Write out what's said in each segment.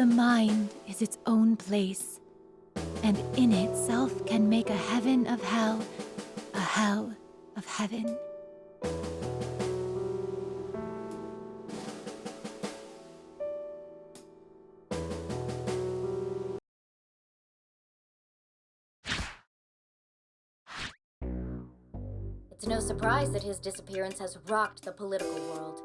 The mind is its own place, and in itself can make a heaven of hell, a hell of heaven. It's no surprise that his disappearance has rocked the political world.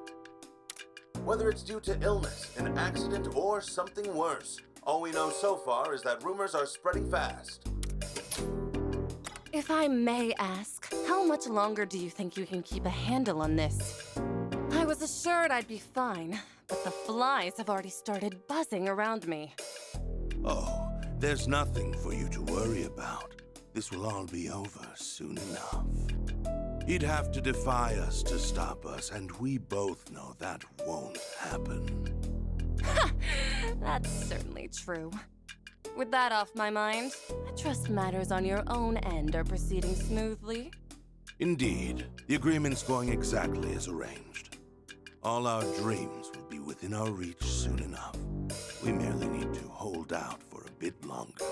Whether it's due to illness, an accident, or something worse, all we know so far is that rumors are spreading fast. If I may ask, how much longer do you think you can keep a handle on this? I was assured I'd be fine, but the flies have already started buzzing around me. Oh, there's nothing for you to worry about. This will all be over soon enough. He'd have to defy us to stop us, and we both know that won't happen. Ha! That's certainly true. With that off my mind, I trust matters on your own end are proceeding smoothly. Indeed. The agreement's going exactly as arranged. All our dreams will be within our reach soon enough. We merely need to hold out for a bit longer.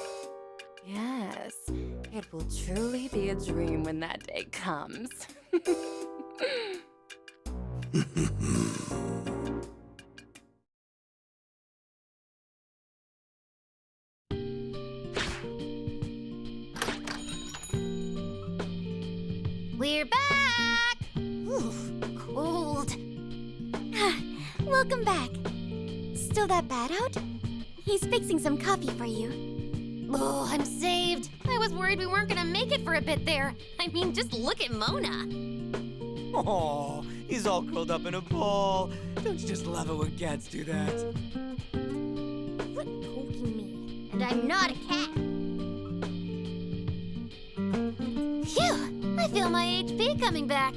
Yes, it will truly be a dream when that day comes. We're back! Oof, cold. Welcome back. Still that bad out? He's fixing some coffee for you. Oh, I'm saved. I was worried we weren't gonna make it for a bit there. I mean, just look at Mona. Oh, he's all curled up in a ball. Don't you just love it when cats do that? Quit poking me. And I'm not a cat. Phew! I feel my HP coming back.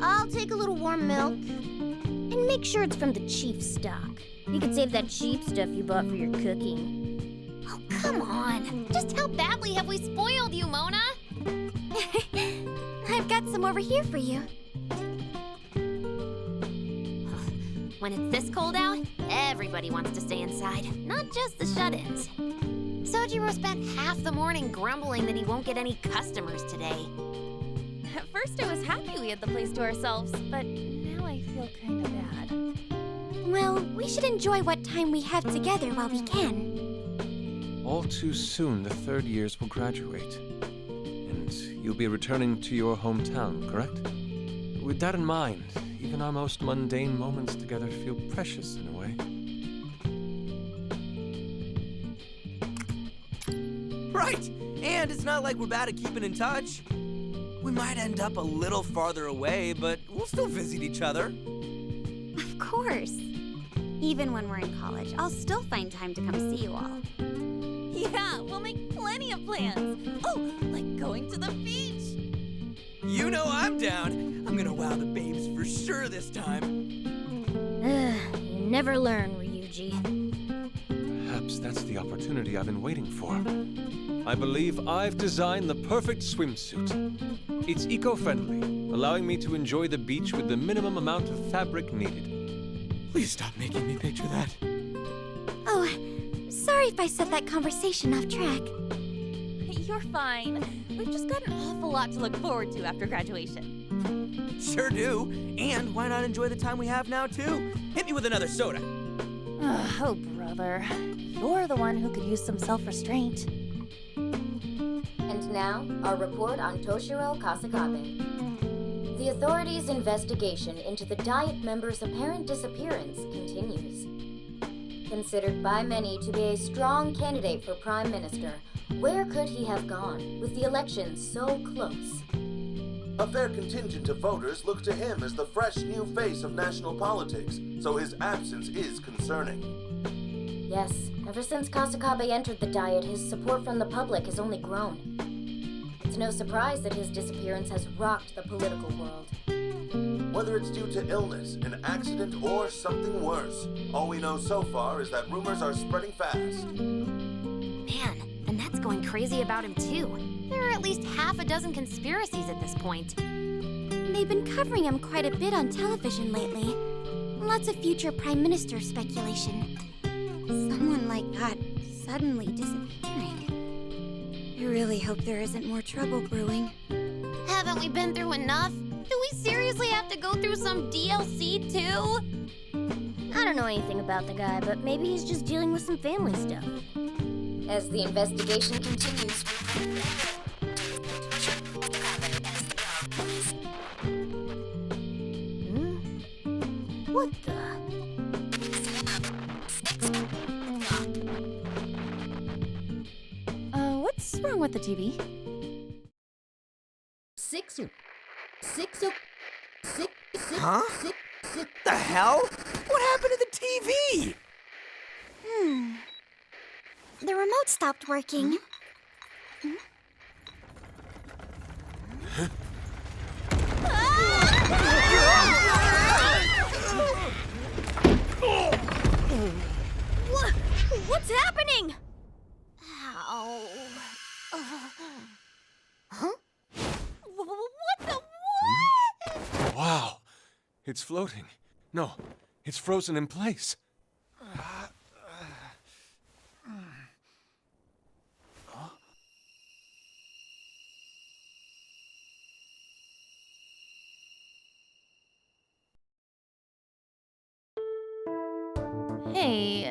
I'll take a little warm milk. And make sure it's from the cheap stock. You could save that cheap stuff you bought for your cooking. Oh, come on. Just how badly have we spoiled you, Mona? I've got some over here for you. When it's this cold out, everybody wants to stay inside, not just the shut-ins. Sojiro spent half the morning grumbling that he won't get any customers today. At first I was happy we had the place to ourselves, but now I feel kind of bad. Well, we should enjoy what time we have together while we can. All too soon, the third years will graduate. And you'll be returning to your hometown, correct? With that in mind, even our most mundane moments together feel precious in a way. Right! And it's not like we're bad at keeping in touch. We might end up a little farther away, but we'll still visit each other. Of course. Even when we're in college, I'll still find time to come see you all. Yeah, we'll make plenty of plans. Oh, like going to the beach. You know I'm down. I'm gonna wow the babes for sure this time. You never learn, Ryuji. Perhaps that's the opportunity I've been waiting for. I believe I've designed the perfect swimsuit. It's eco-friendly, allowing me to enjoy the beach with the minimum amount of fabric needed. Please stop making me picture that. Oh, sorry if I set that conversation off track. You're fine. We've just got an awful lot to look forward to after graduation. Sure do. And why not enjoy the time we have now, too? Hit me with another soda. Oh, brother. You're the one who could use some self-restraint. And now, our report on Toshiro Kasakabe. The authorities' investigation into the Diet member's apparent disappearance continues. Considered by many to be a strong candidate for Prime Minister, where could he have gone with the election so close? A fair contingent of voters look to him as the fresh new face of national politics, so his absence is concerning. Yes, ever since Kasakabe entered the Diet, his support from the public has only grown. It's no surprise that his disappearance has rocked the political world. Whether it's due to illness, an accident, or something worse, all we know so far is that rumors are spreading fast. Man, and that's going crazy about him too. There are at least half a dozen conspiracies at this point. They They've been covering him quite a bit on television lately. Lots of future prime minister speculation. Someone like that suddenly disappearing. I really hope there isn't more trouble brewing. Haven't we been through enough? Do we seriously have to go through some DLC too? I don't know anything about the guy, but maybe he's just dealing with some family stuff. As the investigation continues, What the? What's wrong with the TV? Huh? The hell? What happened to the TV? The remote stopped working. What's happening? Ow. Huh? What the what? Wow. It's floating. No, it's frozen in place. Hey,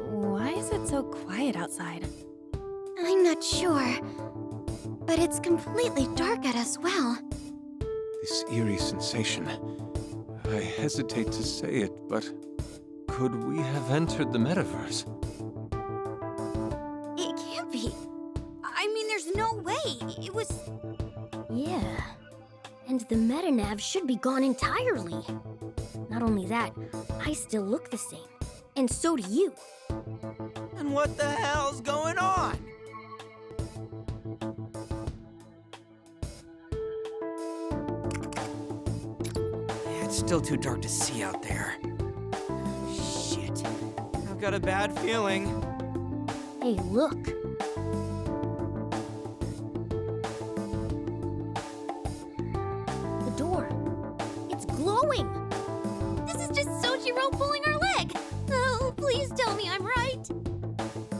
why is it so quiet outside? I'm not sure. But it's completely dark out as well. This eerie sensation. I hesitate to say it, but could we have entered the metaverse? It can't be. I mean, there's no way. It was... Yeah. And the metanav should be gone entirely. Not only that, I still look the same. And so do you. And what the hell's going on? It's still too dark to see out there. Shit. I've got a bad feeling. Hey, look. The door. It's glowing. This is just Soichiro pulling our leg. Oh, please tell me I'm right.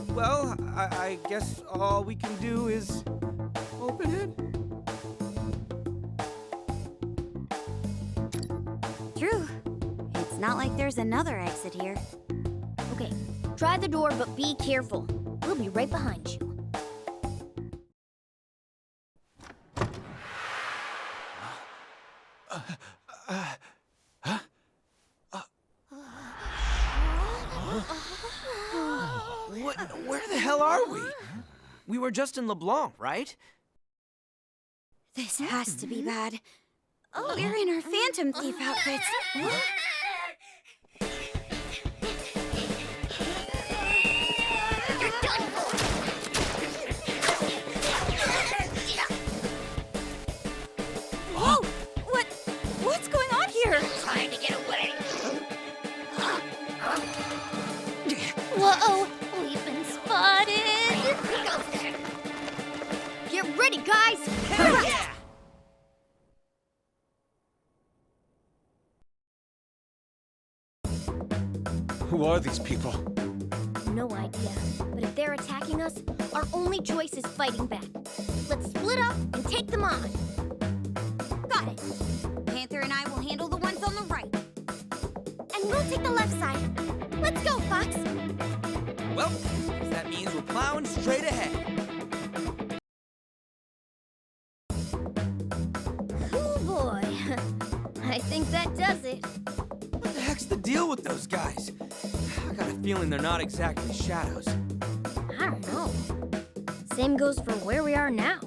Well, I guess all we can do is open it. True. It's not like there's another exit here. Okay, try the door, but be careful. We'll be right behind you. Where the hell are we? We were just in LeBlanc, right? This has to be bad. Oh, we're in our Phantom Thief outfits. Whoa! What's going on here? trying to get away. Whoa! We've been spotted! Get ready, guys! Yeah! Who are these people? No idea. But if they're attacking us, our only choice is fighting back. Let's split up and take them on. Got it. Panther and I will handle the ones on the right. And we'll take the left side. Let's go, Fox. Well, that means we're plowing straight ahead. Oh boy. I think that does it. What the heck's the deal with those guys? I got a feeling they're not exactly shadows. I don't know. Same goes for where we are now.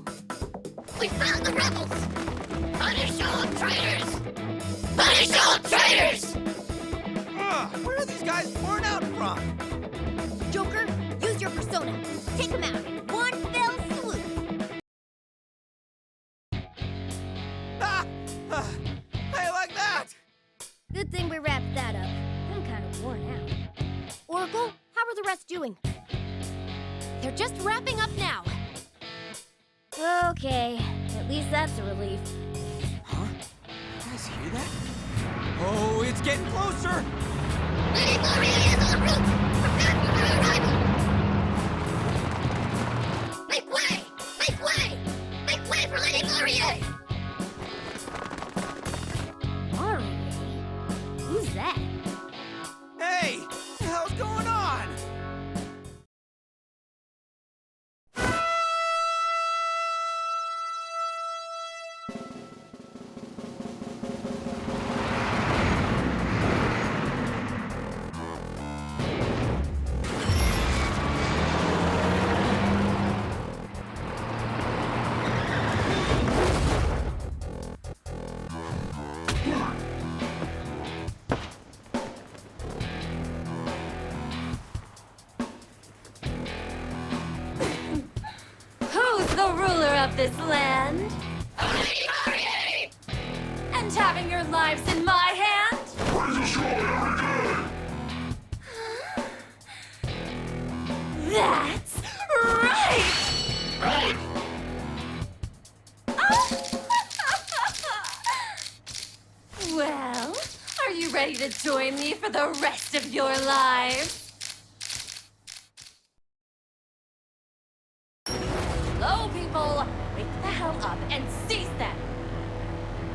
We found the rebels! Punish all traitors! Punish all traitors! Where are these guys pouring out from? Joker, use your persona. Take them out in one fell swoop. Hey, like that! Good thing we wrapped that up. I'm kind of worn out. Oracle, how are the rest doing? They're just wrapping up now. Okay, at least that's a relief. Huh? guys hear that? Oh, it's getting closer! Lady Gloria is en route! Prepare for her arrival! Make way! Make way! Make way for Lady Gloria! Gloria? Who's that? Hey! What the hell's going on? Who's the ruler of this land? And having your lives in my hand? That's right! Right! Well, are you ready to join me for the rest of your lives? Hello, people! Wake the hell up and seize them!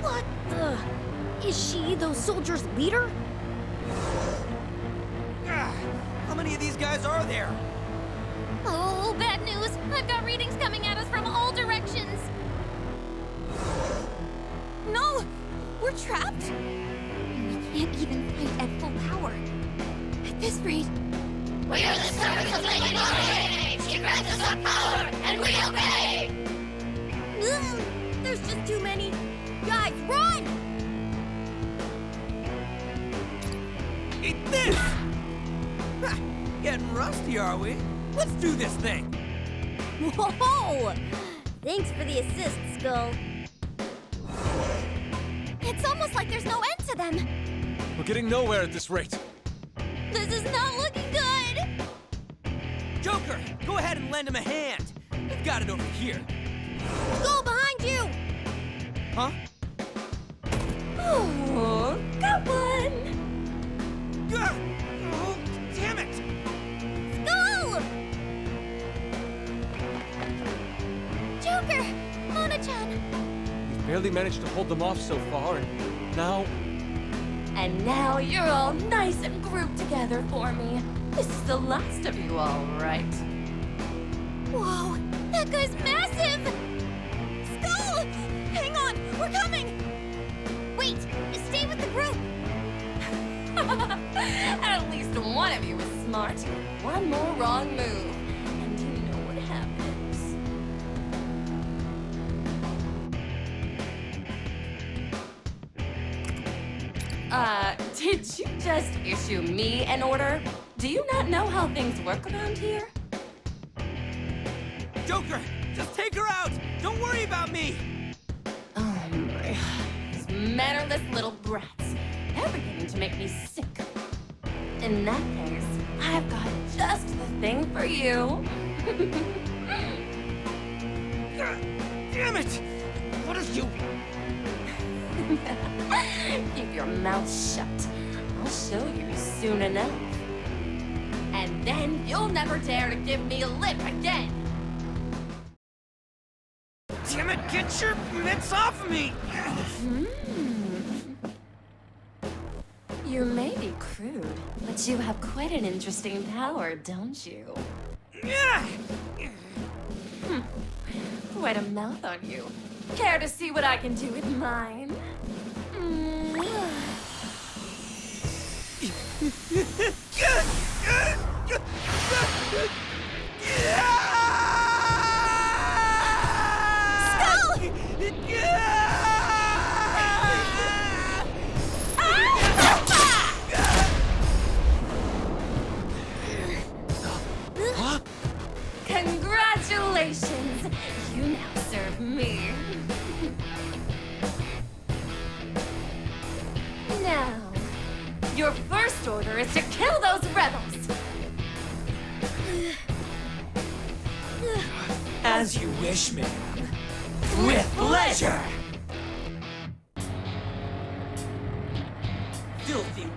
What the? Is she those soldiers' leader? How many of these guys are there? Oh, bad news! I've got readings coming at us from all directions! No! We're trapped! We can't even fight at full power. At this rate... We are the servants of Lady Gloria! She grants us our power, and we obey! There's just too many. Guys, run! Eat this! Ha, getting rusty, are we? Let's do this thing! Whoa! Thanks for the assist, Skull. It's almost like there's no end to them! We're getting nowhere at this rate. This is not looking good! Joker, go ahead and lend him a hand. We've got it over here. Skull, behind you! Huh? Oh, got one! Gah! Oh, damn it! Skull! Joker! Mona-chan! We've barely managed to hold them off so far, and now... And now you're all nice and grouped together for me. This is the last of you, all right. Whoa! That guy's massive! Skull! Hang on! We're coming! Wait! Stay with the group! At least one of you is smart. One more wrong move, and you know what happens. Did you just issue me an order? Do you not know how things work around here? Joker, just take her out! Don't worry about me! Oh my. These mannerless little brats. They're beginning to make me sick. In that case, I've got just the thing for you. God damn it! What is you? Keep your mouth shut. I'll show you soon enough. And then you'll never dare to give me a lip again. Damn it, get your mitts off of me! You may be crude, but you have quite an interesting power, don't you? Quite a mouth on you. Care to see what I can do with mine? Congratulations! You now serve me. Now, your first order is to kill those rebels. As you wish, ma'am. With pleasure!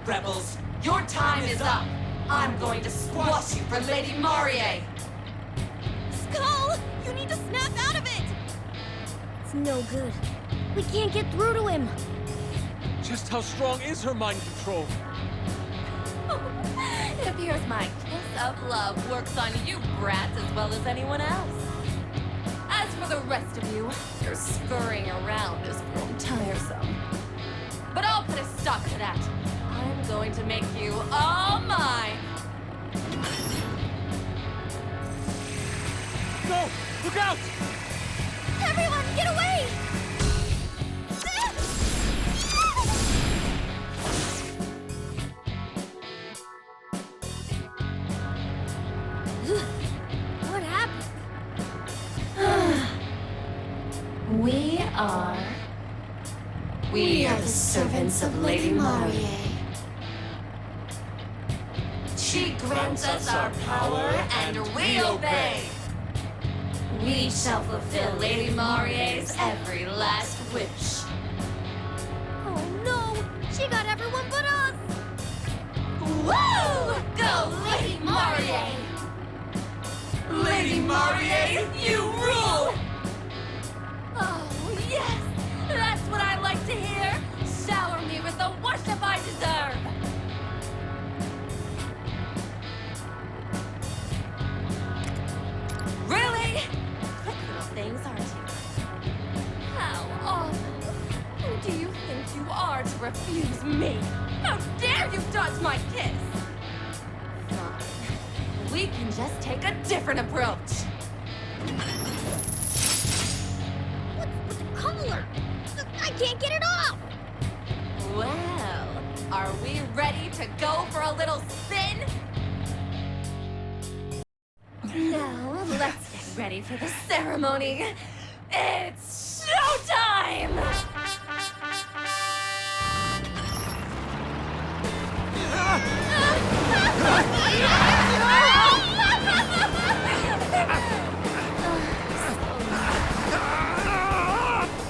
Rebels, your time is up! I'm going to squash you for Lady Marie! Skull! You need to snap out of it! It's no good. We can't get through to him. Just how strong is her mind control? It appears my kiss of love works on you brats as well as anyone else. As for the rest of you, your scurrying around has grown tiresome. But I'll put a stop to that. I'm going to make you all mine. Go! Look out! Everyone, get away! What happened? We are the servants of Lady Marie. She grants us our power and we obey. We shall fulfill Lady Marie's every last wish. Oh no! She got everyone but us! Woo! Go, Lady Marie! Lady Marie, you rule! Oh, yes! That's what I like to hear! Shower me with the worship I deserve! Really? Quick little things, aren't you? How awful! Who do you think you are to refuse me? How dare you dodge my kiss? Fine. We can just take a different approach. What's with the collar? I can't get it off! Well, are we ready to go for a little spin? Now, let's get ready for the ceremony. It's showtime!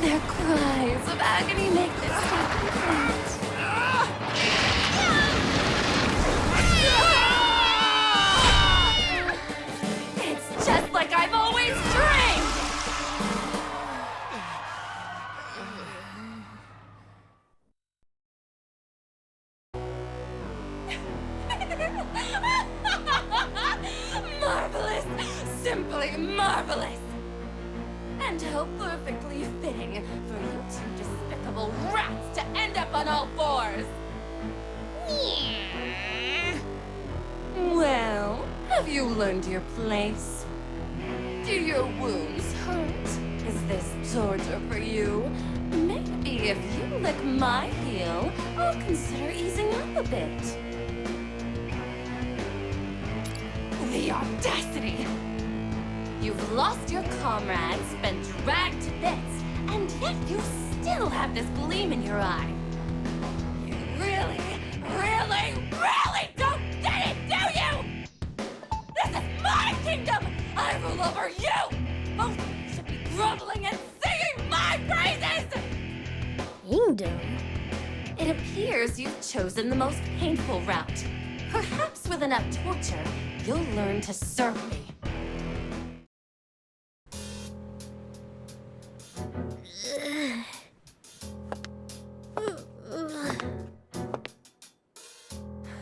Their cries of agony make this so complete. It's just like I've always dreamed! Marvelous! Simply marvelous! And how perfectly fitting for you two despicable rats to end up on all fours! Well, have you learned your place? Do your wounds hurt? Is this torture for you? Maybe if you lick my heel, I'll consider easing up a bit. The audacity! You've lost your comrades, been dragged to bits, and yet you still have this gleam in your eye. You really, really, really don't get it, do you? This is my kingdom! I rule over you! Both of you should be groveling and singing my praises! Kingdom? It appears you've chosen the most painful route. Perhaps with enough torture, you'll learn to serve me.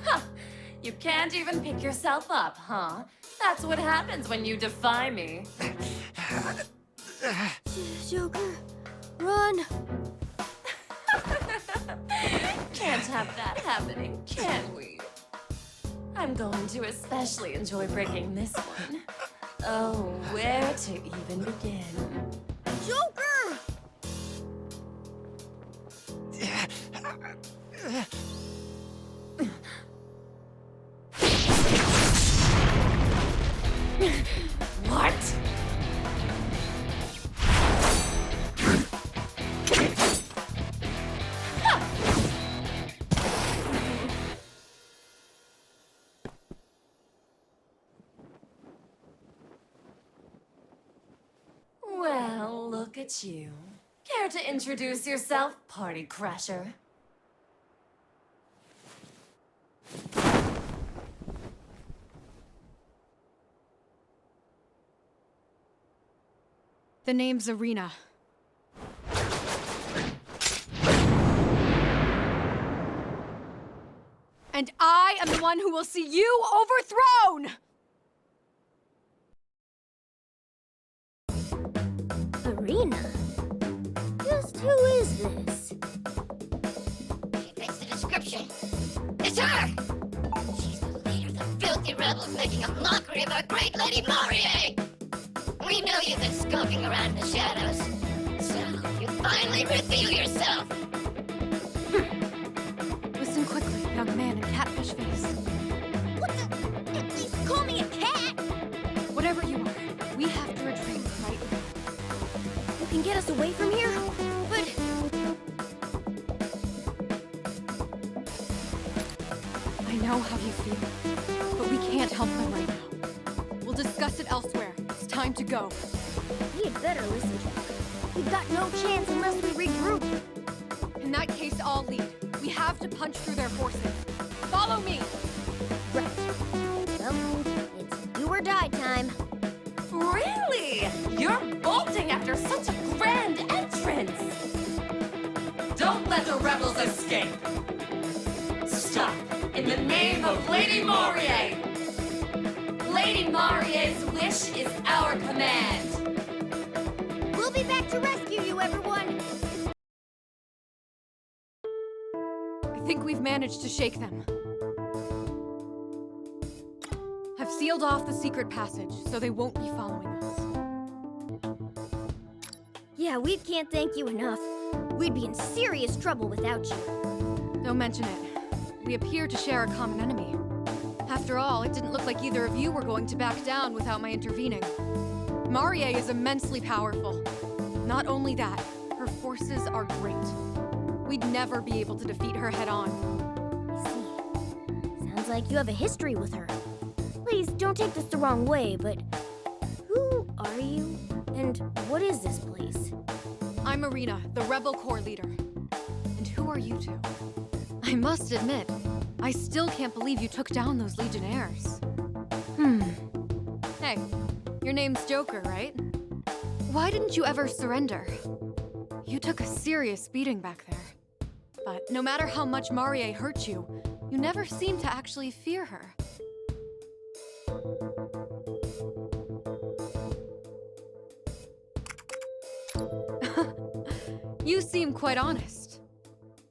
Huh. You can't even pick yourself up, huh? That's what happens when you defy me. Joker, run! Can't have that happening, can we? I'm going to especially enjoy breaking this one. Oh, where to even begin? Joker! What? Well, look at you. Care to introduce yourself, party crasher? The name's Arena. And I am the one who will see you overthrown! Arena? Just who is this? She fits the description. It's her! She's the leader of the filthy rebels making a mockery of our great Lady Marie! We know you've been skulking around in the shadows, so you finally reveal yourself! Listen quickly, young man in catfish face. What the? At least call me a cat! Whatever you are, we have to retreat right now. You can get us away from here, but... I know how you feel, but we can't help them right now. We'll discuss it elsewhere. It's time to go. We'd better listen to her. We've got no chance unless we regroup. In that case, I'll lead. We have to punch through their forces. Follow me! Right. Well, it's do or die time. Really? You're bolting after such a grand entrance! Don't let the rebels escape! Stop! In the name of Lady Marie! Lady Marie's wish is our command! We'll be back to rescue you, everyone! I think we've managed to shake them. I've sealed off the secret passage, so they won't be following us. Yeah, we can't thank you enough. We'd be in serious trouble without you. Don't mention it. We appear to share a common enemy. After all, it didn't look like either of you were going to back down without my intervening. Marie is immensely powerful. Not only that, her forces are great. We'd never be able to defeat her head-on. I see. Sounds like you have a history with her. Please, don't take this the wrong way, but... who are you? And what is this place? I'm Arena, the Rebel Corps leader. And who are you two? I must admit, I still can't believe you took down those Legionnaires. Hey, your name's Joker, right? Why didn't you ever surrender? You took a serious beating back there. But no matter how much Marie hurt you, you never seemed to actually fear her. You seem quite honest.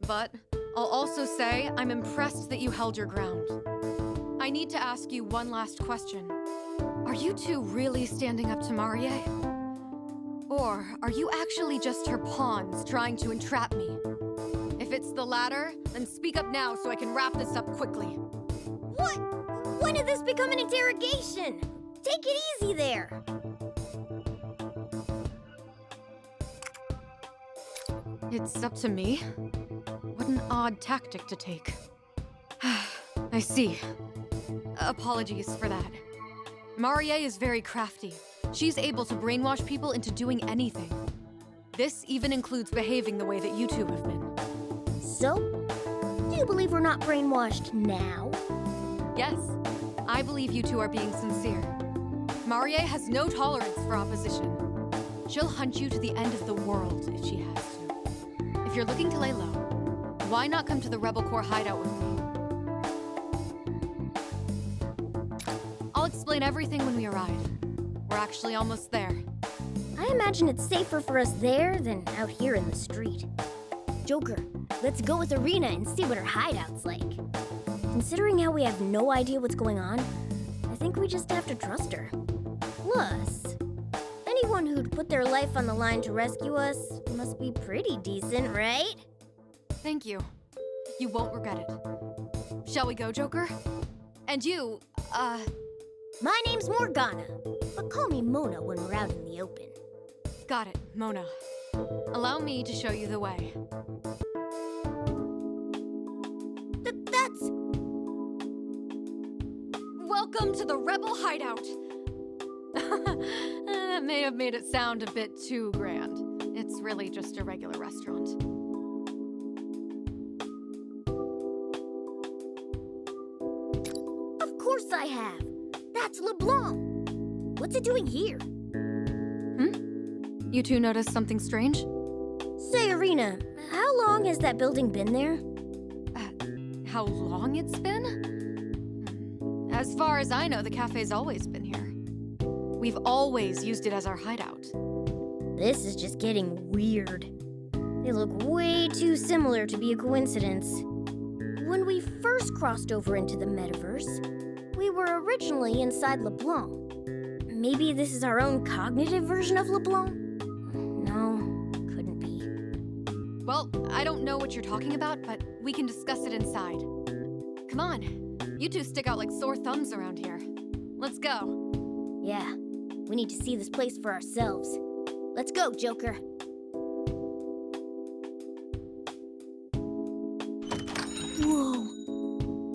But I'll also say I'm impressed that you held your ground. I need to ask you one last question. Are you two really standing up to Marie? Or are you actually just her pawns trying to entrap me? If it's the latter, then speak up now so I can wrap this up quickly. What? When did this become an interrogation? Take it easy there. It's up to me? What an odd tactic to take. I see. Apologies for that. Marie is very crafty. She's able to brainwash people into doing anything. This even includes behaving the way that you two have been. So? Do you believe we're not brainwashed now? Yes, I believe you two are being sincere. Marie has no tolerance for opposition. She'll hunt you to the end of the world if she has to. If you're looking to lay low, why not come to the Rebel Corps hideout with me? I'll explain everything when we arrive. We're actually almost there. I imagine it's safer for us there than out here in the street. Joker, let's go with Arena and see what her hideout's like. Considering how we have no idea what's going on, I think we just have to trust her. Plus, anyone who'd put their life on the line to rescue us must be pretty decent, right? Thank you. You won't regret it. Shall we go, Joker? And you, My name's Morgana, but call me Mona when we're out in the open. Got it, Mona. Allow me to show you the way. That's... Welcome to the Rebel Hideout! That may have made it sound a bit too grand. It's really just a regular restaurant. Of course I have. That's LeBlanc. What's it doing here? You two noticed something strange? Say, Arena, how long has that building been there? How long it's been? As far as I know, the cafe's always been here. We've always used it as our hideout. This is just getting weird. They look way too similar to be a coincidence. When we first crossed over into the metaverse, we were originally inside LeBlanc. Maybe this is our own cognitive version of LeBlanc? No, couldn't be. Well, I don't know what you're talking about, but we can discuss it inside. Come on, you two stick out like sore thumbs around here. Let's go. Yeah, we need to see this place for ourselves. Let's go, Joker. Whoa,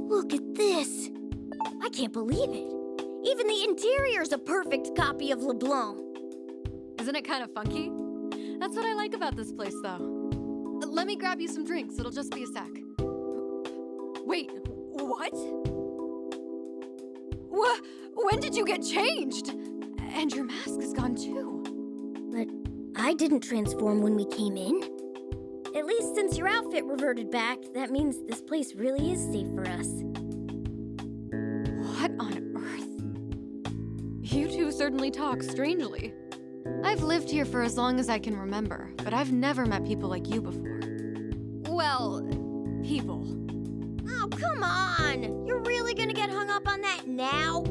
look at this. I can't believe it. Even the interior's a perfect copy of LeBlanc. Isn't it kind of funky? That's what I like about this place, though. Let me grab you some drinks. It'll just be a sec. Wait, what? When did you get changed? And your mask is gone too. But I didn't transform when we came in. At least since your outfit reverted back, that means this place really is safe for us. What on earth? You two certainly talk strangely. I've lived here for as long as I can remember, but I've never met people like you before. Well, people. Oh, come on! You're really gonna get hung up on that now?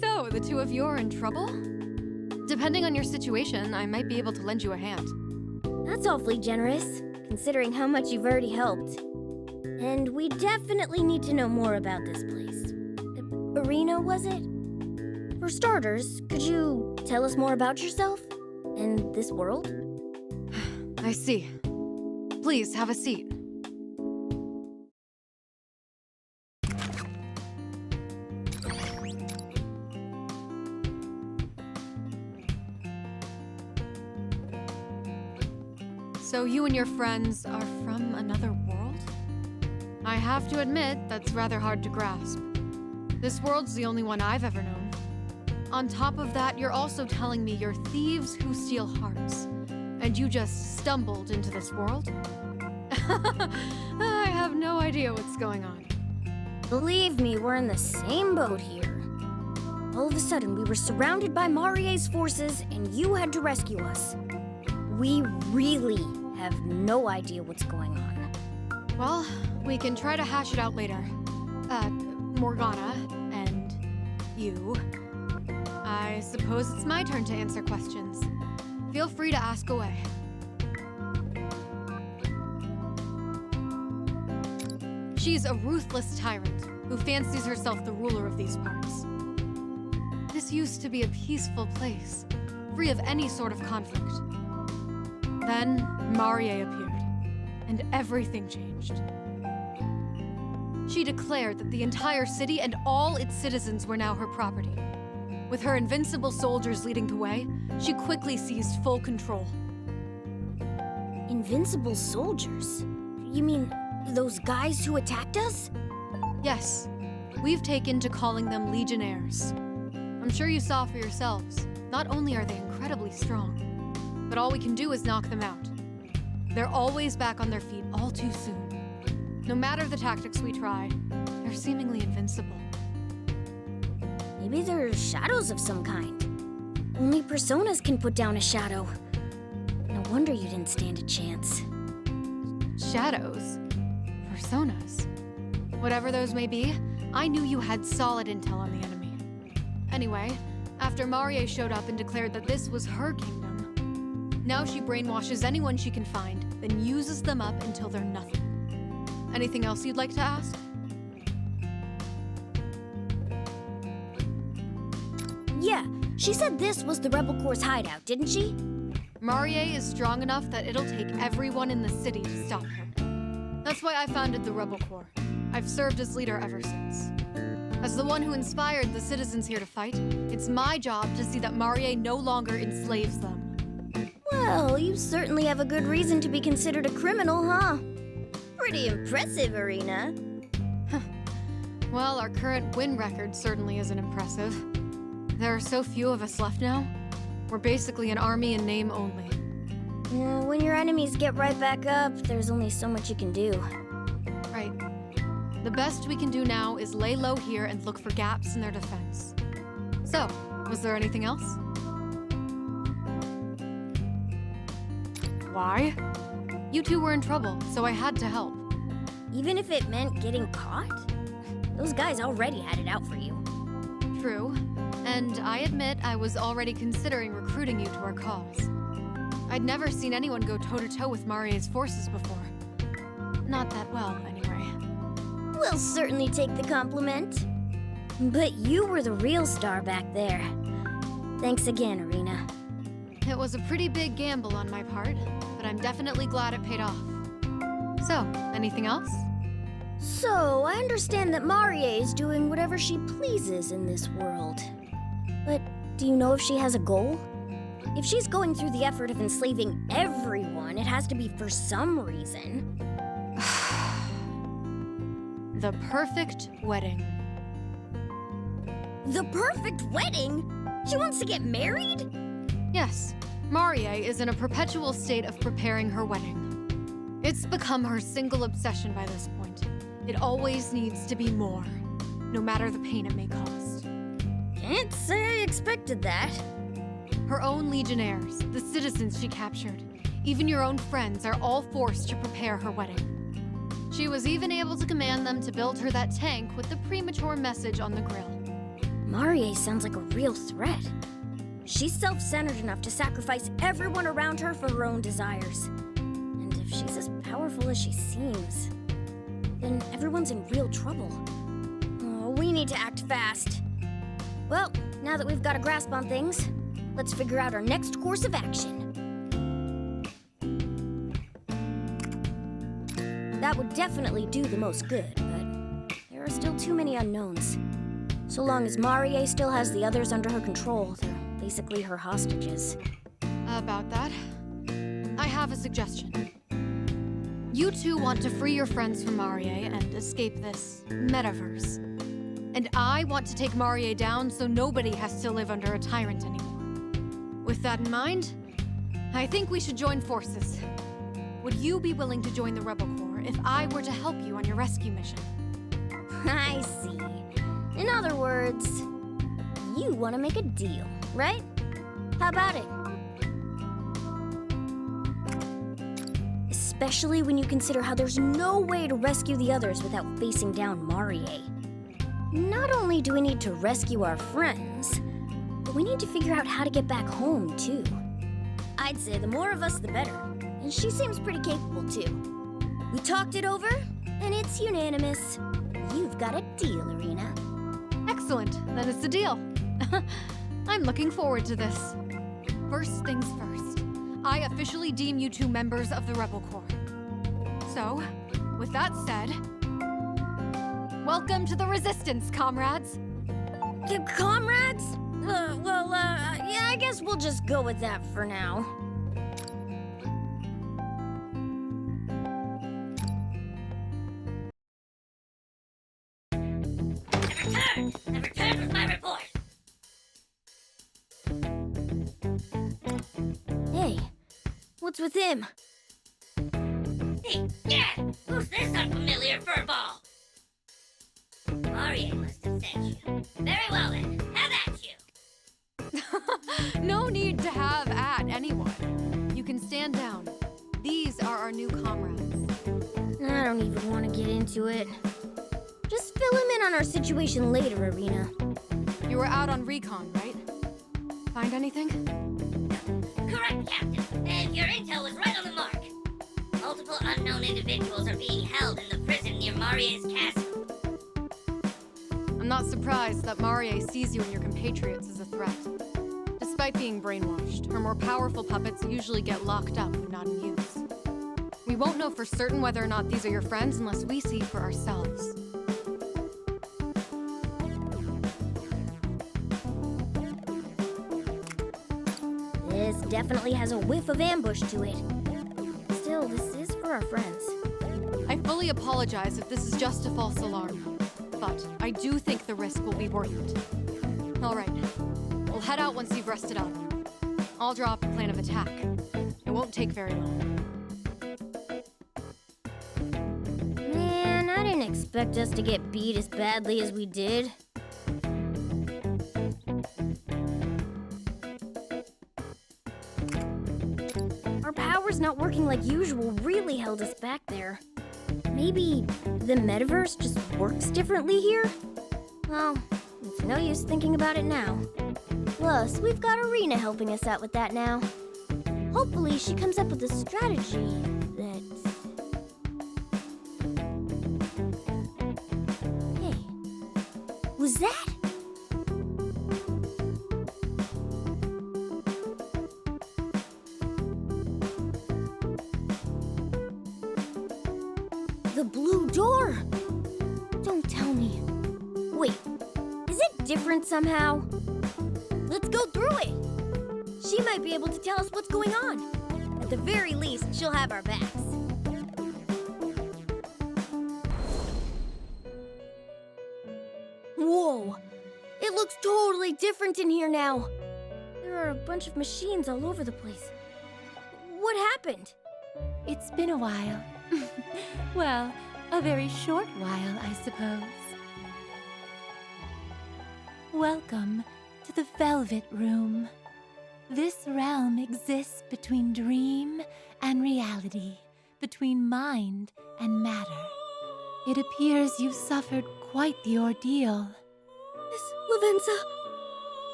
So, the two of you are in trouble? Depending on your situation, I might be able to lend you a hand. That's awfully generous, considering how much you've already helped. And we definitely need to know more about this place. Arena, was it? For starters, could you tell us more about yourself? And this world? I see. Please, have a seat. So you and your friends are from another world? I have to admit, that's rather hard to grasp. This world's the only one I've ever known. On top of that, you're also telling me you're thieves who steal hearts. And you just stumbled into this world? I have no idea what's going on. Believe me, we're in the same boat here. All of a sudden, we were surrounded by Marie's forces, and you had to rescue us. We really have no idea what's going on. Well, we can try to hash it out later. Morgana, and you. I suppose it's my turn to answer questions. Feel free to ask away. She's a ruthless tyrant who fancies herself the ruler of these parts. This used to be a peaceful place, free of any sort of conflict. Then, Marie appeared, and everything changed. She declared that the entire city and all its citizens were now her property. With her invincible soldiers leading the way, she quickly seized full control. Invincible soldiers? You mean those guys who attacked us? Yes, we've taken to calling them Legionnaires. I'm sure you saw for yourselves. Not only are they incredibly strong, but all we can do is knock them out. They're always back on their feet all too soon. No matter the tactics we try, they're seemingly invincible. Maybe they're shadows of some kind. Only personas can put down a shadow. No wonder you didn't stand a chance. Shadows? Personas? Whatever those may be, I knew you had solid intel on the enemy. Anyway, after Marie showed up and declared that this was her kingdom, now she brainwashes anyone she can find, then uses them up until they're nothing. Anything else you'd like to ask? Yeah, she said this was the Rebel Corps' hideout, didn't she? Marie is strong enough that it'll take everyone in the city to stop her. That's why I founded the Rebel Corps. I've served as leader ever since. As the one who inspired the citizens here to fight, it's my job to see that Marie no longer enslaves them. Well, you certainly have a good reason to be considered a criminal, huh? Pretty impressive, Arena. Well, our current win record certainly isn't impressive. There are so few of us left now. We're basically an army in name only. Yeah, when your enemies get right back up, there's only so much you can do. Right. The best we can do now is lay low here and look for gaps in their defense. So, was there anything else? Why? You two were in trouble, so I had to help. Even if it meant getting caught? Those guys already had it out for you. True. And I admit I was already considering recruiting you to our cause. I'd never seen anyone go toe-to-toe with Marie's forces before. Not that well, anyway. We'll certainly take the compliment. But you were the real star back there. Thanks again, Arena. It was a pretty big gamble on my part, but I'm definitely glad it paid off. So, anything else? So, I understand that Marie is doing whatever she pleases in this world. But do you know if she has a goal? If she's going through the effort of enslaving everyone, it has to be for some reason. The perfect wedding. The perfect wedding? She wants to get married? Yes, Marie is in a perpetual state of preparing her wedding. It's become her single obsession by this point. It always needs to be more, no matter the pain it may cost. Can't say I expected that. Her own legionnaires, the citizens she captured, even your own friends are all forced to prepare her wedding. She was even able to command them to build her that tank with the premature message on the grill. Marie sounds like a real threat. She's self-centered enough to sacrifice everyone around her for her own desires. And if she's as powerful as she seems, then everyone's in real trouble. Oh, we need to act fast. Well, now that we've got a grasp on things, let's figure out our next course of action. That would definitely do the most good, but there are still too many unknowns. So long as Marie still has the others under her control, they're basically her hostages. About that, I have a suggestion. You two want to free your friends from Marie and escape this metaverse. And I want to take Marie down so nobody has to live under a tyrant anymore. With that in mind, I think we should join forces. Would you be willing to join the Rebel Corps if I were to help you on your rescue mission? I see. In other words, you want to make a deal, right? How about it? Especially when you consider how there's no way to rescue the others without facing down Marie. Not only do we need to rescue our friends, but we need to figure out how to get back home, too. I'd say the more of us, the better. And she seems pretty capable, too. We talked it over, and it's unanimous. You've got a deal, Arena. Excellent. Then it's a deal. I'm looking forward to this. First things first, I officially deem you two members of the Rebel Corps. So, with that said, welcome to the Resistance, comrades. Comrades? Yeah, I guess we'll just go with that for now. I've returned with my report. Hey, what's with him? Hey, yeah! Who's this unfamiliar furball? Marie must have sent you. Very well then, have at you! No need to have at anyone. You can stand down. These are our new comrades. I don't even want to get into it. Just fill him in on our situation later, Arena. You were out on recon, right? Find anything? Correct, Captain. And your intel was right on the mark. Multiple unknown individuals are being held in the prison near Marie's castle. I'm not surprised that Marie sees you and your compatriots as a threat. Despite being brainwashed, her more powerful puppets usually get locked up when not in use. We won't know for certain whether or not these are your friends unless we see for ourselves. This definitely has a whiff of ambush to it. Still, this is for our friends. I fully apologize if this is just a false alarm, but I do think the risk will be worth it. All right, we'll head out once you've rested up. I'll drop a plan of attack. It won't take very long. Man, I didn't expect us to get beat as badly as we did. Our power's not working like usual really held us back there. Maybe the metaverse just works differently here? Well, it's no use thinking about it now. Plus, we've got Arena helping us out with that now. Hopefully, she comes up with a strategy that... Hey, was that? The blue door! Don't tell me. Wait, is it different somehow? Let's go through it! She might be able to tell us what's going on. At the very least, she'll have our backs. Whoa! It looks totally different in here now. There are a bunch of machines all over the place. What happened? It's been a while. Well, a very short while, I suppose. Welcome to the Velvet Room. This realm exists between dream and reality, between mind and matter. It appears you've suffered quite the ordeal. Miss Lavenza!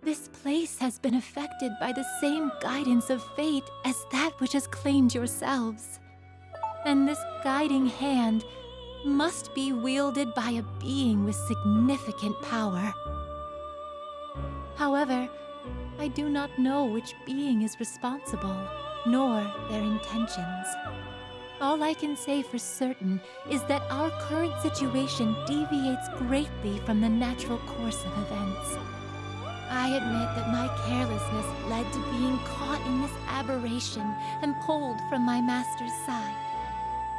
This place has been affected by the same guidance of fate as that which has claimed yourselves. And this guiding hand must be wielded by a being with significant power. However, I do not know which being is responsible, nor their intentions. All I can say for certain is that our current situation deviates greatly from the natural course of events. I admit that my carelessness led to being caught in this aberration and pulled from my master's side.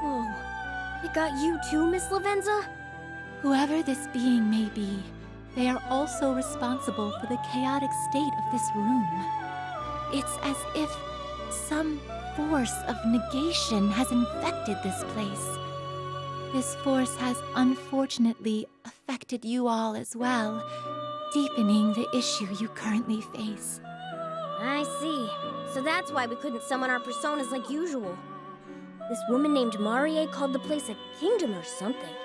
Whoa, it got you too, Miss Lavenza? Whoever this being may be, they are also responsible for the chaotic state of this room. It's as if some force of negation has infected this place. This force has unfortunately affected you all as well, deepening the issue you currently face. I see. So that's why we couldn't summon our personas like usual. This woman named Marie called the place a kingdom or something.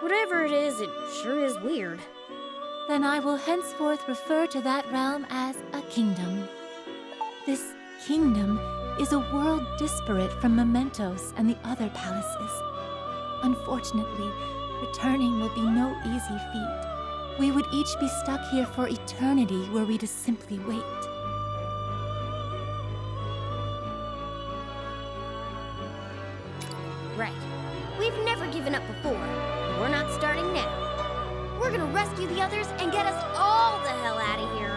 Whatever it is sure is weird. Then I will henceforth refer to that realm as a kingdom. This kingdom is a world disparate from Mementos and the other palaces. Unfortunately, returning will be no easy feat. We would each be stuck here for eternity were we to simply wait. Right. We've never given up before, and we're not starting now. We're gonna rescue the others and get us all the hell out of here.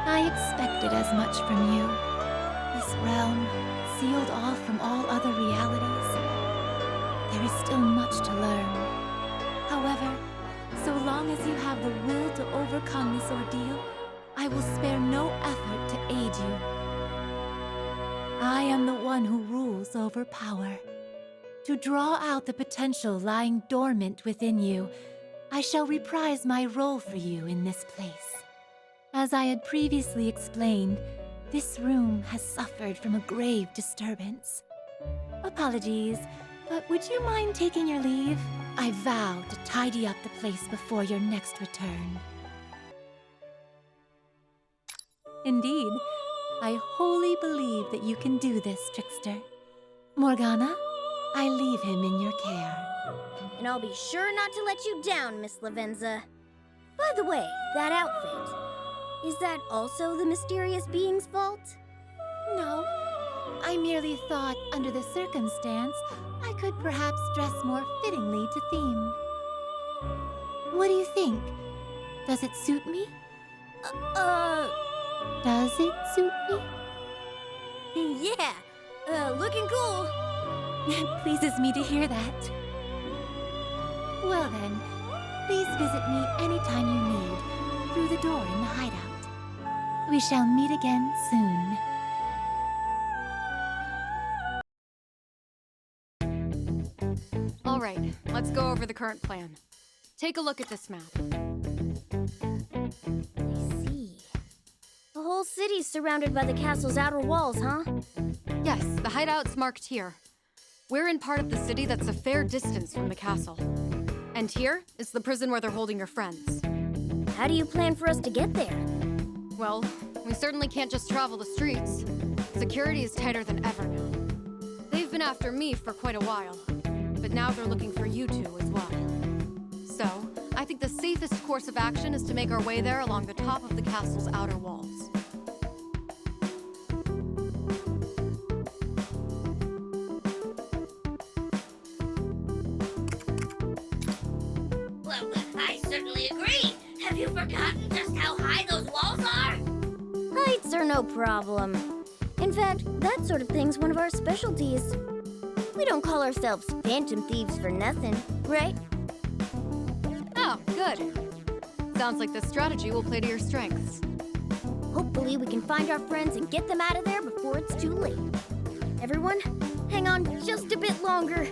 I expected as much from you. This realm, sealed off from all other realities. There is still much to learn. However, so long as you have the will to overcome this ordeal, I will spare no effort to aid you. I am the one who rules over power. To draw out the potential lying dormant within you, I shall reprise my role for you in this place. As I had previously explained, this room has suffered from a grave disturbance. Apologies, but would you mind taking your leave? I vow to tidy up the place before your next return. Indeed, I wholly believe that you can do this, Trickster. Morgana, I leave him in your care. And I'll be sure not to let you down, Miss Lavenza. By the way, that outfit, is that also the mysterious being's fault? No, I merely thought, under the circumstance, I could perhaps dress more fittingly to theme. What do you think? Does it suit me? Does it suit me? Yeah, looking cool. It pleases me to hear that. Well then, please visit me anytime you need. through the door in the hideout. We shall meet again soon. All right, let's go over the current plan. Take a look at this map. I see. The whole city's surrounded by the castle's outer walls, huh? Yes, the hideout's marked here. We're in part of the city that's a fair distance from the castle. And here is the prison where they're holding your friends. How do you plan for us to get there? Well, we certainly can't just travel the streets. Security is tighter than ever now. They've been after me for quite a while, but now they're looking for you two as well. So, I think the safest course of action is to make our way there along the top of the castle's outer walls. Well, I certainly agree. Have you forgotten just how high those walls are? Heights are no problem. In fact, that sort of thing's one of our specialties. We don't call ourselves phantom thieves for nothing, right? Oh, good. Sounds like this strategy will play to your strengths. Hopefully we can find our friends and get them out of there before it's too late. Everyone, hang on just a bit longer.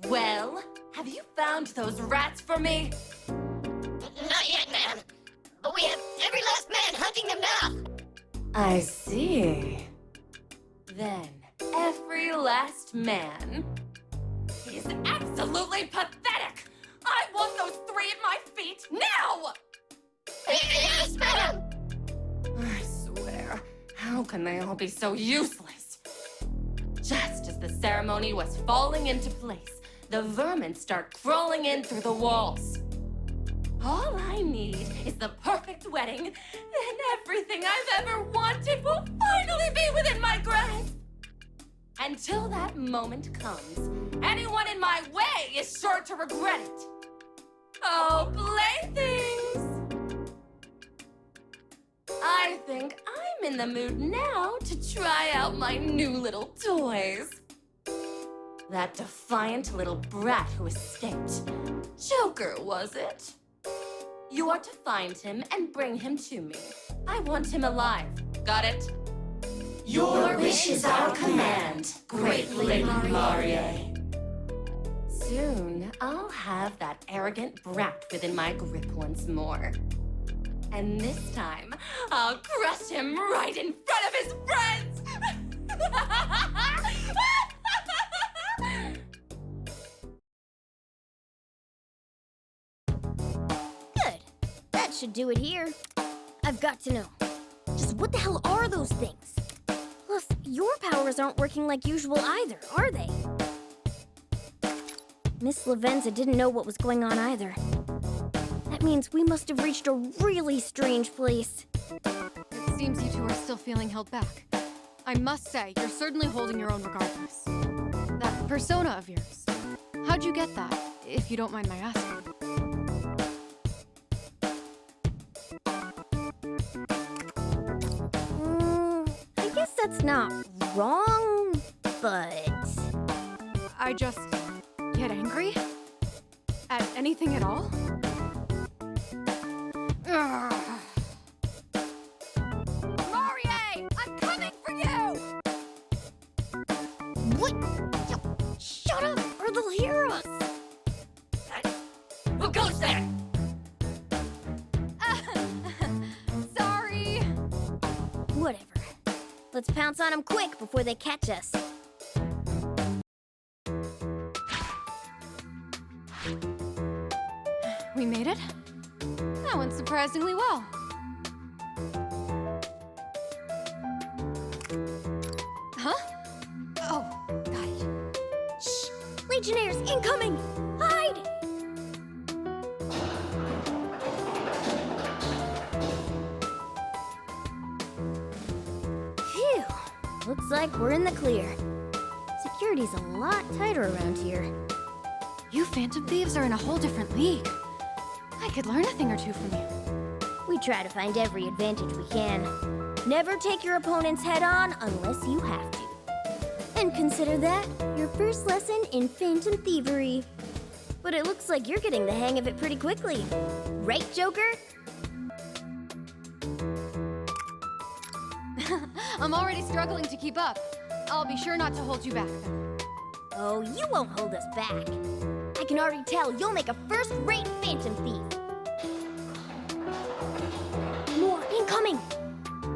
Well, have you found those rats for me? Not yet, ma'am. But we have every last man hunting them now. I see. Then, every last man is absolutely pathetic! I want those 3 at my feet now! Yes, madam. I swear, how can they all be so useless? Just as the ceremony was falling into place, the vermin start crawling in through the walls. All I need is the perfect wedding, then everything I've ever wanted will finally be within my grasp. Until that moment comes, anyone in my way is sure to regret it. Oh, playthings! I think I'm in the mood now to try out my new little toys. That defiant little brat who escaped. Joker, was it? You are to find him and bring him to me. I want him alive. Got it? Your wish is our command, Great Lady Laurier. Soon, I'll have that arrogant brat within my grip once more. And this time, I'll crush him right in front of his friends! Good. That should do it here. I've got to know. Just what the hell are those things? Plus, your powers aren't working like usual either, are they? Miss Lavenza didn't know what was going on either. That means we must have reached a really strange place. It seems you two are still feeling held back. I must say, you're certainly holding your own regardless. That persona of yours, how'd you get that, if you don't mind my asking? I guess that's not wrong, but... I just get angry? At anything at all? Ugh. Laurier! I'm coming for you! What? Shut up, or they'll hear us! Who goes there? Sorry! Whatever. Let's pounce on them quick before they catch us. We made it? That went surprisingly well. Huh? Oh, got it. Shh! Legionnaires incoming! Hide! Phew. Looks like we're in the clear. Security's a lot tighter around here. You Phantom Thieves are in a whole different league. I could learn a thing or two from you. We try to find every advantage we can. Never take your opponent's head on unless you have to. And consider that your first lesson in phantom thievery. But it looks like you're getting the hang of it pretty quickly. Right, Joker? I'm already struggling to keep up. I'll be sure not to hold you back, though. Oh, you won't hold us back. I can already tell you'll make a first-rate phantom thief. More incoming!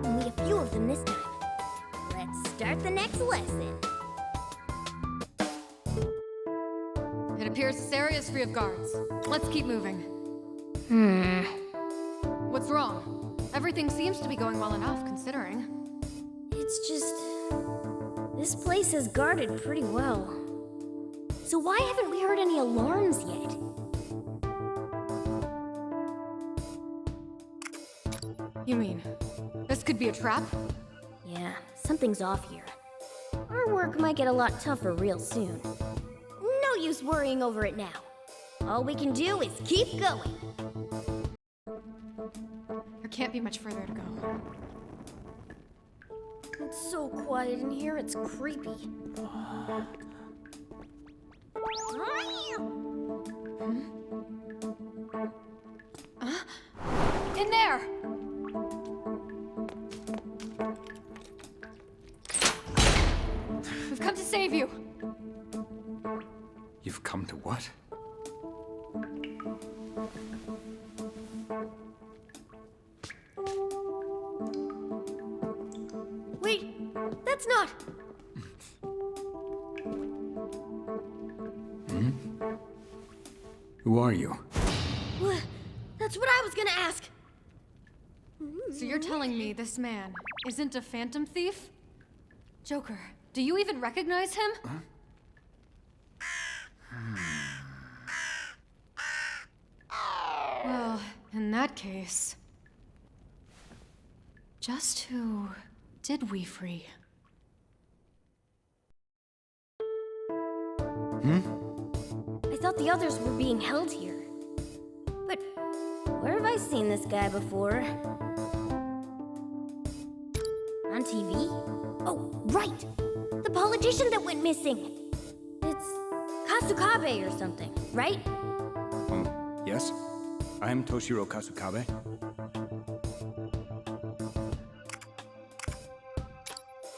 Only a few of them this time. Let's start the next lesson. It appears this area is free of guards. Let's keep moving. What's wrong? Everything seems to be going well enough, considering. It's just... this place is guarded pretty well. So why haven't we heard any alarms yet? You mean, this could be a trap? Yeah, something's off here. Our work might get a lot tougher real soon. No use worrying over it now. All we can do is keep going. There can't be much further to go. It's so quiet in here, it's creepy. In there! We've come to save you. You've come to what? Wait, that's not... Who are you? That's what I was gonna ask. So you're telling me this man isn't a phantom thief? Joker, do you even recognize him? Well, in that case... just who did we free? I thought the others were being held here. But where have I seen this guy before? On TV? Oh, right! The politician that went missing! It's Kasukabe or something, right? Yes? I am Toshiro Kasukabe.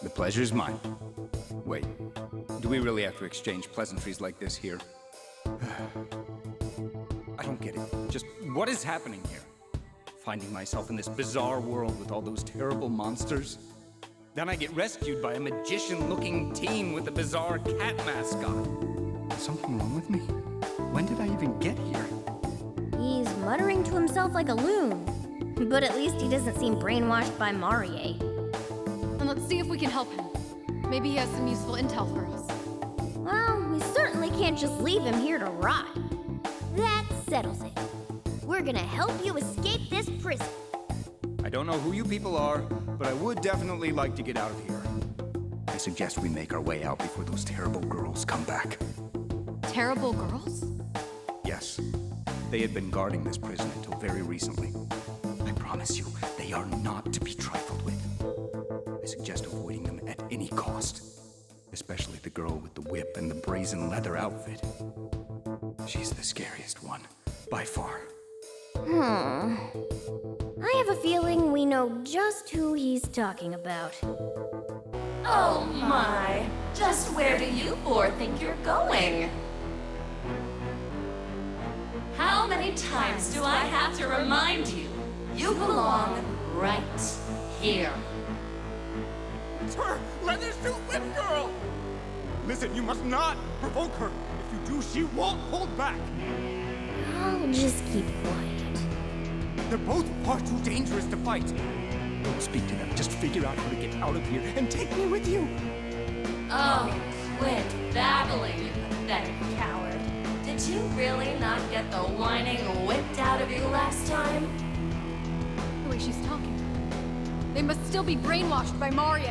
The pleasure's mine. Wait, do we really have to exchange pleasantries like this here? I don't get it. Just what is happening here? Finding myself in this bizarre world with all those terrible monsters? Then I get rescued by a magician-looking teen with a bizarre cat mascot. Is something wrong with me? When did I even get here? He's muttering to himself like a loon. But at least he doesn't seem brainwashed by Marie. And let's see if we can help him. Maybe he has some useful intel for us. Well, we certainly can't just leave him here to rot. That settles it. We're gonna help you escape this prison. I don't know who you people are, but I would definitely like to get out of here. I suggest we make our way out before those terrible girls come back. Terrible girls? Yes. They had been guarding this prison until very recently. I promise you, they are not to be trifled with. I suggest avoiding them at any cost. Especially the girl with the whip and the brazen leather outfit. She's the scariest one, by far. I have a feeling we know just who he's talking about. Oh my! Just where do you four think you're going? How many times do I have to remind you? You belong right here. It's her! Leather suit whip girl! Listen, you must not provoke her. If you do, she won't hold back. I'll just keep quiet. They're both far too dangerous to fight. Don't speak to them. Just figure out how to get out of here and take me with you. Oh, quit babbling, you pathetic coward. Did you really not get the whining whipped out of you last time? The way she's talking. They must still be brainwashed by Marie.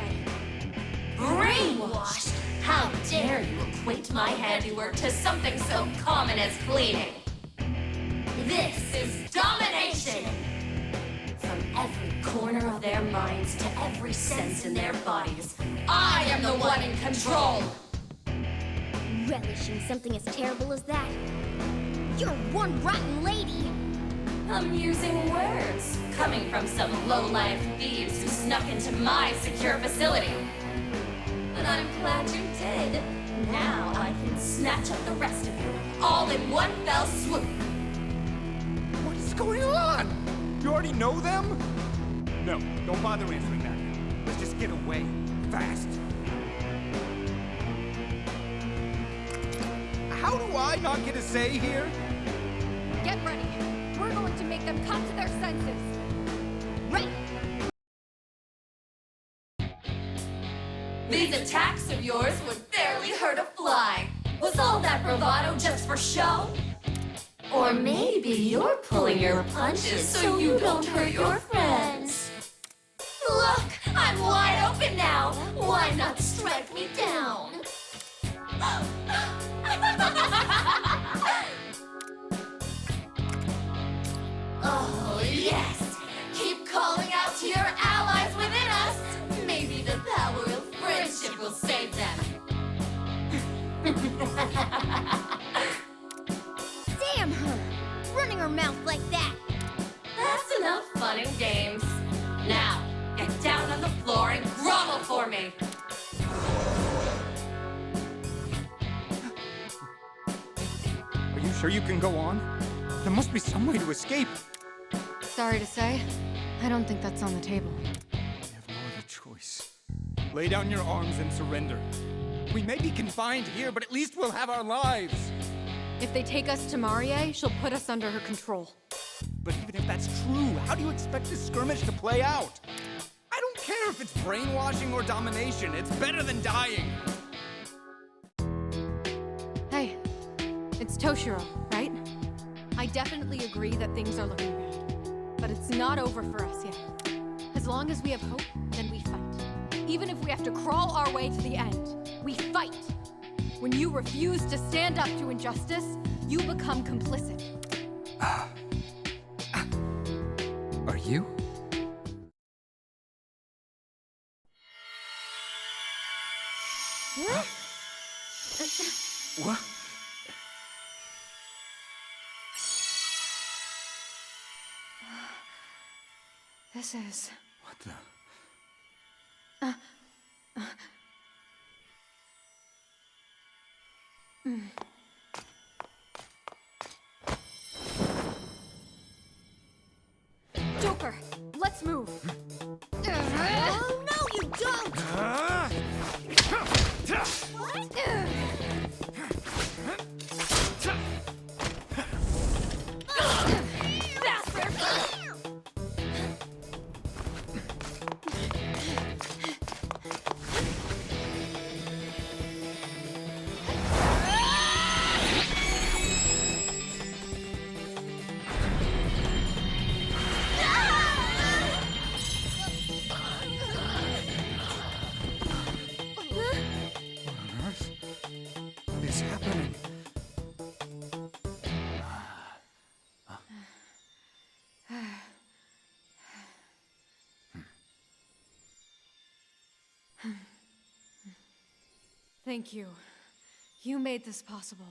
Brainwashed? How dare you equate my handiwork to something so common as cleaning? This is domination! From every corner of their minds to every sense in their bodies. I am the one in control! Relishing something as terrible as that? You're one rotten lady! Amusing words, coming from some low-life thieves who snuck into my secure facility. But I'm glad you did. Now I can snatch up the rest of you, all in one fell swoop. What is going on? You already know them? No, don't bother answering that. Let's just get away fast. How do I not get a say here? Get ready. We're going to make them come to their senses. Right. These attacks of yours would barely hurt a fly. Was all that bravado just for show? Or maybe you're pulling your punches so you don't hurt your friends. Look, I'm wide open now. Why not strike me down? Oh, yes! Keep calling out to your allies within us! Maybe the power of friendship will save them! Damn her! Running her mouth like that! That's enough fun and games. Now, get down on the floor and grovel for me! Are you sure you can go on? There must be some way to escape. Sorry to say, I don't think that's on the table. We have no other choice. Lay down your arms and surrender. We may be confined here, but at least we'll have our lives. If they take us to Marie, she'll put us under her control. But even if that's true, how do you expect this skirmish to play out? I don't care if it's brainwashing or domination. It's better than dying. Hey, it's Toshiro, right? I definitely agree that things are looking bad. But it's not over for us yet. As long as we have hope, then we fight. Even if we have to crawl our way to the end, we fight. When you refuse to stand up to injustice, you become complicit. Are you? What? What? This is... What the? Joker, let's move. Oh, no, you don't! What is happening? Thank you. You made this possible.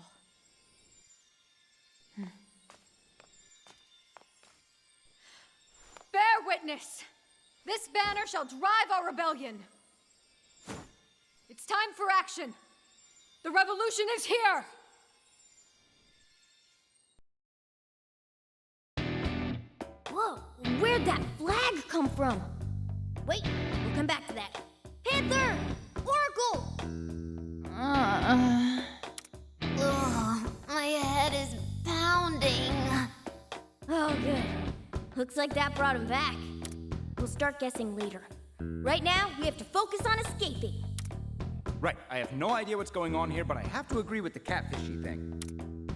Bear witness! This banner shall drive our rebellion! It's time for action! The revolution is here! Whoa, where'd that flag come from? Wait, we'll come back to that. Panther! Oracle! Ugh, my head is pounding. Oh, good. Looks like that brought him back. We'll start guessing later. Right now, we have to focus on escaping. Right, I have no idea what's going on here, but I have to agree with the catfishy thing.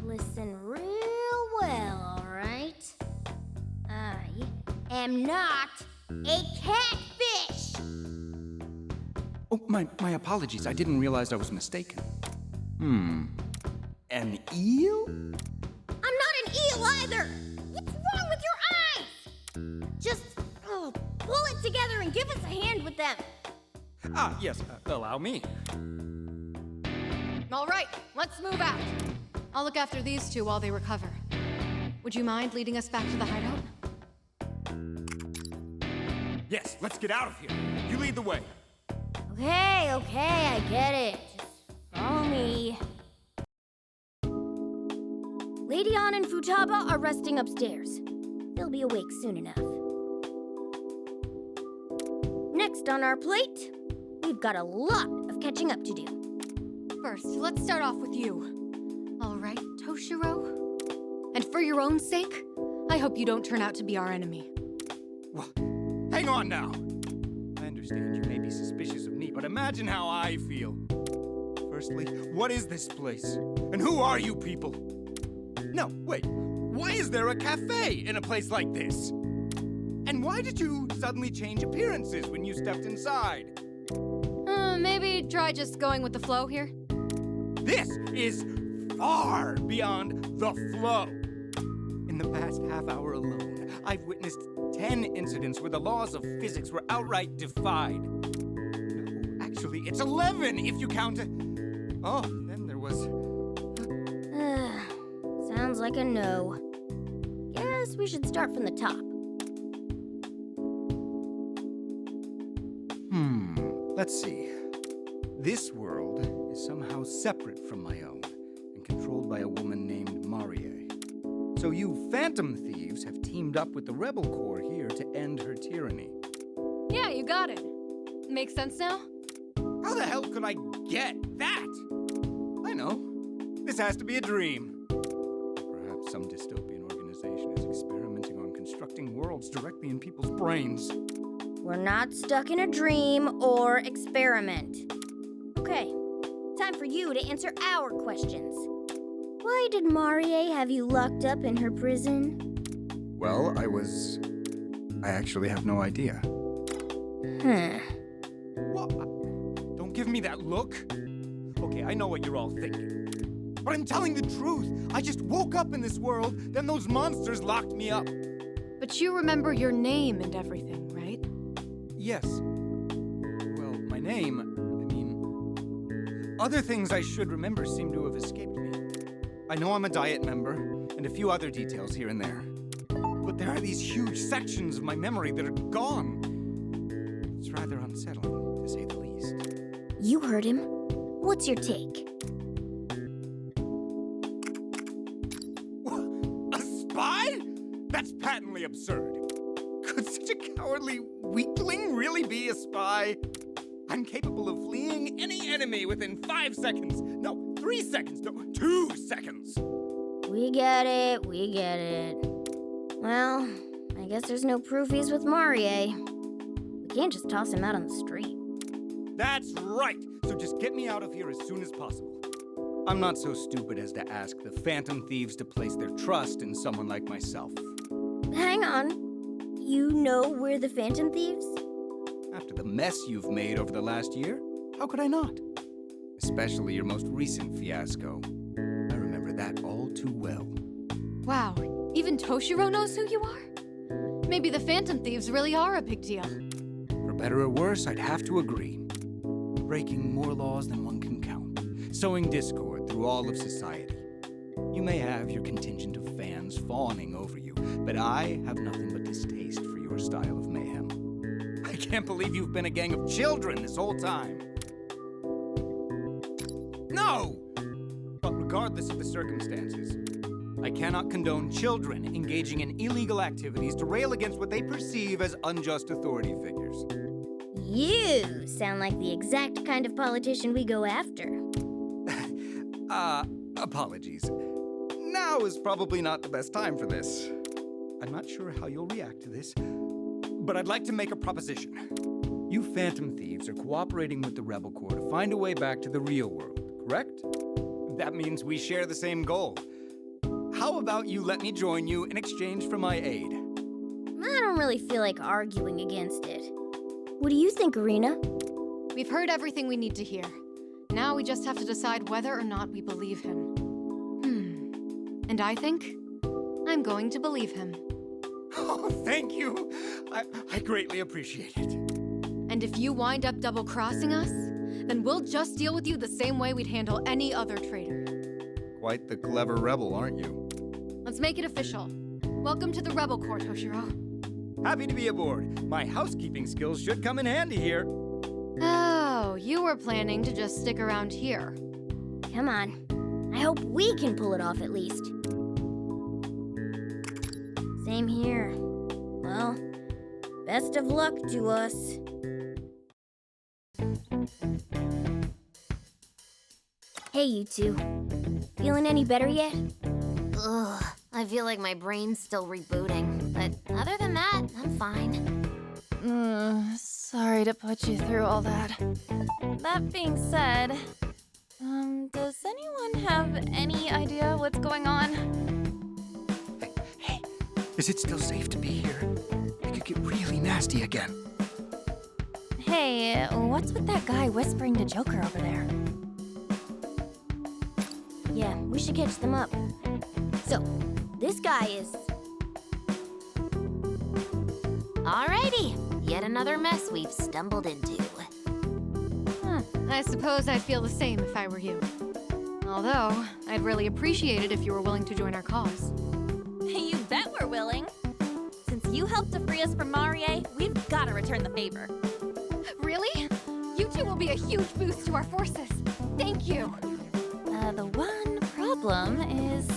Listen real well, all right? I am not a catfish! Oh, my apologies. I didn't realize I was mistaken. An eel? I'm not an eel either! What's wrong with your eyes? Just Pull it together and give us a hand with them. Ah, yes, allow me. All right, let's move out. I'll look after these two while they recover. Would you mind leading us back to the hideout? Yes, let's get out of here. You lead the way. Okay, I get it. Just follow me. Lady Ann and Futaba are resting upstairs. They'll be awake soon enough. Next on our plate, we've got a lot of catching up to do. First, let's start off with you. All right, Toshiro? And for your own sake, I hope you don't turn out to be our enemy. Well, hang on now. I understand you may be suspicious of me, but imagine how I feel. Firstly, what is this place? And who are you people? No, wait. Why is there a cafe in a place like this? And why did you suddenly change appearances when you stepped inside? Maybe try just going with the flow here? This is far beyond the flow. In the past half hour alone, I've witnessed 10 incidents where the laws of physics were outright defied. No, actually, it's 11 if you count it. Oh, then there was... Sounds like a no. Guess we should start from the top. Let's see. This world is somehow separate from my own and controlled by a woman named Marie. So you Phantom Thieves have teamed up with the Rebel Corps here to end her tyranny. Yeah, you got it. Makes sense now? How the hell could I get that? I know. This has to be a dream. Perhaps some dystopian organization is experimenting on constructing worlds directly in people's brains. We're not stuck in a dream or experiment. Okay, time for you to answer our questions. Why did Marie have you locked up in her prison? Well, I actually have no idea. What? Don't give me that look. Okay, I know what you're all thinking. But I'm telling the truth. I just woke up in this world, then those monsters locked me up. But you remember your name and everything, right? Yes. Well, my name, other things I should remember seem to have escaped me. I know I'm a Diet member, and a few other details here and there. But there are these huge sections of my memory that are gone. It's rather unsettling, to say the least. You heard him. What's your take? A spy? That's patently absurd. Could such a cowardly weakling really be a spy? I'm capable of fleeing any enemy within 5 seconds. No, 3 seconds. No, 2 seconds. We get it. Well, I guess there's no proof he's with Marie. We can't just toss him out on the street. That's right. So just get me out of here as soon as possible. I'm not so stupid as to ask the Phantom Thieves to place their trust in someone like myself. Hang on. You know we're the Phantom Thieves? After the mess you've made over the last year, how could I not? Especially your most recent fiasco. I remember that all too well. Wow, even Toshiro knows who you are? Maybe the Phantom Thieves really are a big deal. For better or worse, I'd have to agree. Breaking more laws than one can count. Sowing discord through all of society. You may have your contingent of fans fawning over you, but I have nothing but distaste for your style of mayhem. I can't believe you've been a gang of children this whole time. No! But regardless of the circumstances, I cannot condone children engaging in illegal activities to rail against what they perceive as unjust authority figures. You sound like the exact kind of politician we go after. Apologies. Now is probably not the best time for this. I'm not sure how you'll react to this, but I'd like to make a proposition. You Phantom Thieves are cooperating with the Rebel Corps to find a way back to the real world, correct? That means we share the same goal. How about you let me join you in exchange for my aid? I don't really feel like arguing against it. What do you think, Arena? We've heard everything we need to hear. Now we just have to decide whether or not we believe him. And I think I'm going to believe him. Oh, thank you. I greatly appreciate it. And if you wind up double-crossing us, then we'll just deal with you the same way we'd handle any other traitor. Quite the clever rebel, aren't you? Let's make it official. Welcome to the Rebel Corps, Toshiro. Happy to be aboard. My housekeeping skills should come in handy here. Oh, you were planning to just stick around here. Come on. I hope we can pull it off at least. Same here. Well, best of luck to us. Hey, you two. Feeling any better yet? Ugh, I feel like my brain's still rebooting. But other than that, I'm fine. Sorry to put you through all that. That being said, does anyone have any idea what's going on? Hey, is it still safe to be here? It could get really nasty again. Hey, what's with that guy whispering to Joker over there? Yeah, we should catch them up. So, this guy is... Alrighty, yet another mess we've stumbled into. I suppose I'd feel the same if I were you. Although, I'd really appreciate it if you were willing to join our cause. You bet we're willing. Since you helped to free us from Marie, we've got to return the favor. Really? You two will be a huge boost to our forces. Thank you. The one problem is...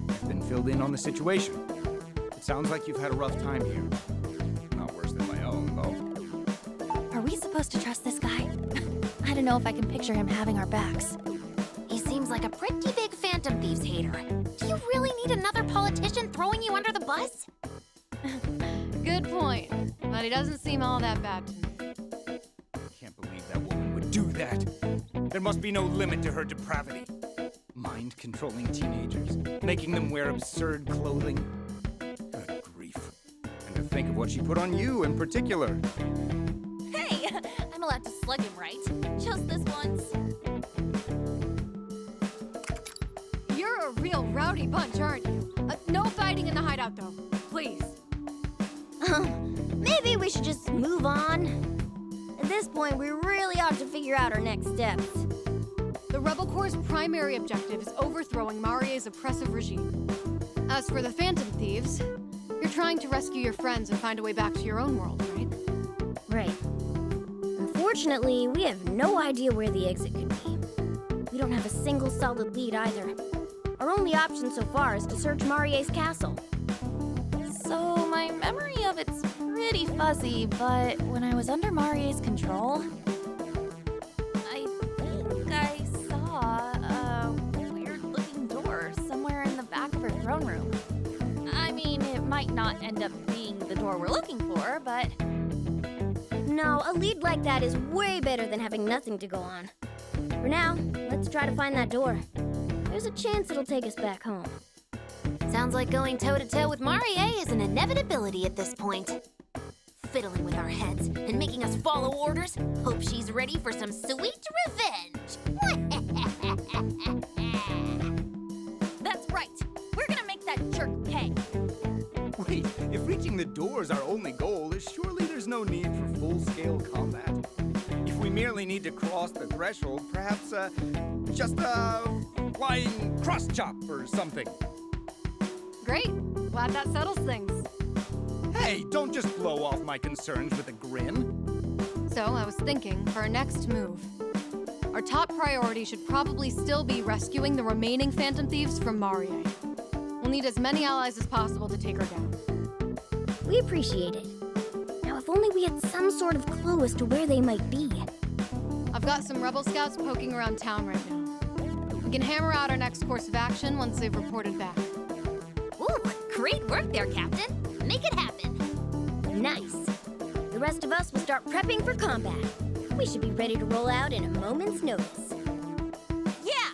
I've been filled in on the situation. It sounds like you've had a rough time here. Not worse than my own, though. Are we supposed to trust this guy? I don't know if I can picture him having our backs. He seems like a pretty big Phantom Thieves hater. Do you really need another politician throwing you under the bus? Good point. But he doesn't seem all that bad to me. Can't believe that woman would do that. There must be no limit to her depravity. Mind-controlling teenagers, making them wear absurd clothing. Good grief. And to think of what she put on you in particular. Hey, I'm allowed to slug him, right? Just this once. You're a real rowdy bunch, aren't you? No fighting in the hideout, though. Please. Maybe we should just move on. At this point, we really ought to figure out our next steps. The Rebel Corps' primary objective is overthrowing Marie's oppressive regime. As for the Phantom Thieves, you're trying to rescue your friends and find a way back to your own world, right? Right. Unfortunately, we have no idea where the exit could be. We don't have a single solid lead either. Our only option so far is to search Marie's castle. So my memory of it's pretty fuzzy, but when I was under Marie's control, I think I saw a weird-looking door somewhere in the back of her throne room. I mean, it might not end up being the door we're looking for, but... No, a lead like that is way better than having nothing to go on. For now, let's try to find that door. There's a chance it'll take us back home. Sounds like going toe-to-toe with Marie is an inevitability at this point. Fiddling with our heads and making us follow orders. Hope she's ready for some sweet revenge. That's right. We're gonna make that jerk pay. Wait, if reaching the door is our only goal, surely there's no need for full-scale combat. If we merely need to cross the threshold, perhaps, just a flying cross-chop or something. Great. Glad that settles things. Hey, don't just blow off my concerns with a grin. So, I was thinking, for our next move, our top priority should probably still be rescuing the remaining Phantom Thieves from Marie. We'll need as many allies as possible to take her down. We appreciate it. Now, if only we had some sort of clue as to where they might be. I've got some Rebel Scouts poking around town right now. We can hammer out our next course of action once they've reported back. Ooh, great work there, Captain. Make it happen. Nice. The rest of us will start prepping for combat. We should be ready to roll out in a moment's notice. Yeah!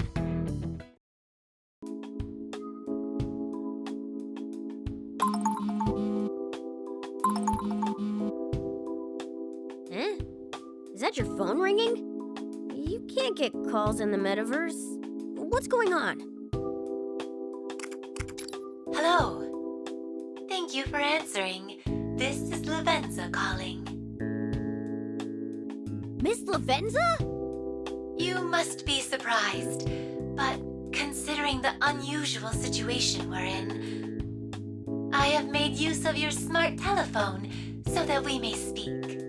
Eh? Is that your phone ringing? You can't get calls in the metaverse. What's going on? Hello. Thank you for answering. This is Lavenza calling. Miss Lavenza? You must be surprised, but considering the unusual situation we're in, I have made use of your smart telephone so that we may speak.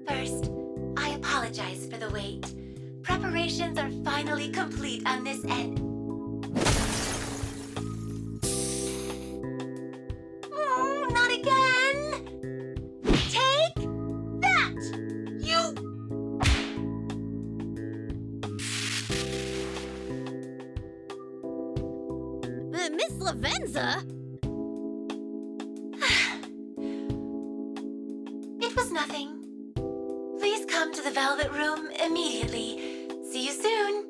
First, I apologize for the wait. Preparations are finally complete on this end. Not again! Take that! You... Miss Lavenza? It was nothing. Please come to the Velvet Room immediately. See you soon.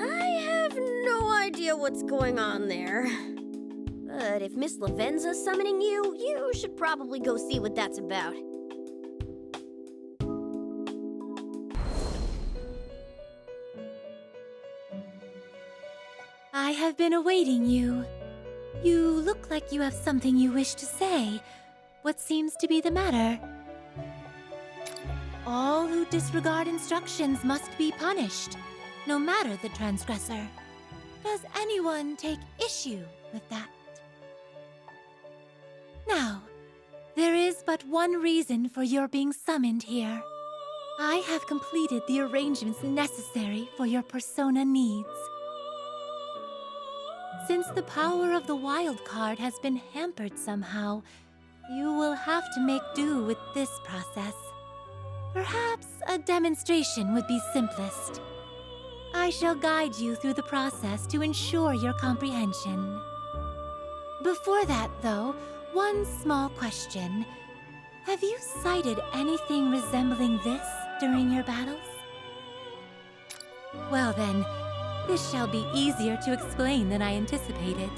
I have no idea what's going on there. But if Miss Lavenza's summoning you, you should probably go see what that's about. I have been awaiting you. You look like you have something you wish to say. What seems to be the matter? All who disregard instructions must be punished, no matter the transgressor. Does anyone take issue with that? Now, there is but one reason for your being summoned here. I have completed the arrangements necessary for your persona needs. Since the power of the wild card has been hampered somehow, you will have to make do with this process. Perhaps a demonstration would be simplest. I shall guide you through the process to ensure your comprehension. Before that, though, one small question. Have you sighted anything resembling this during your battles? Well then, this shall be easier to explain than I anticipated.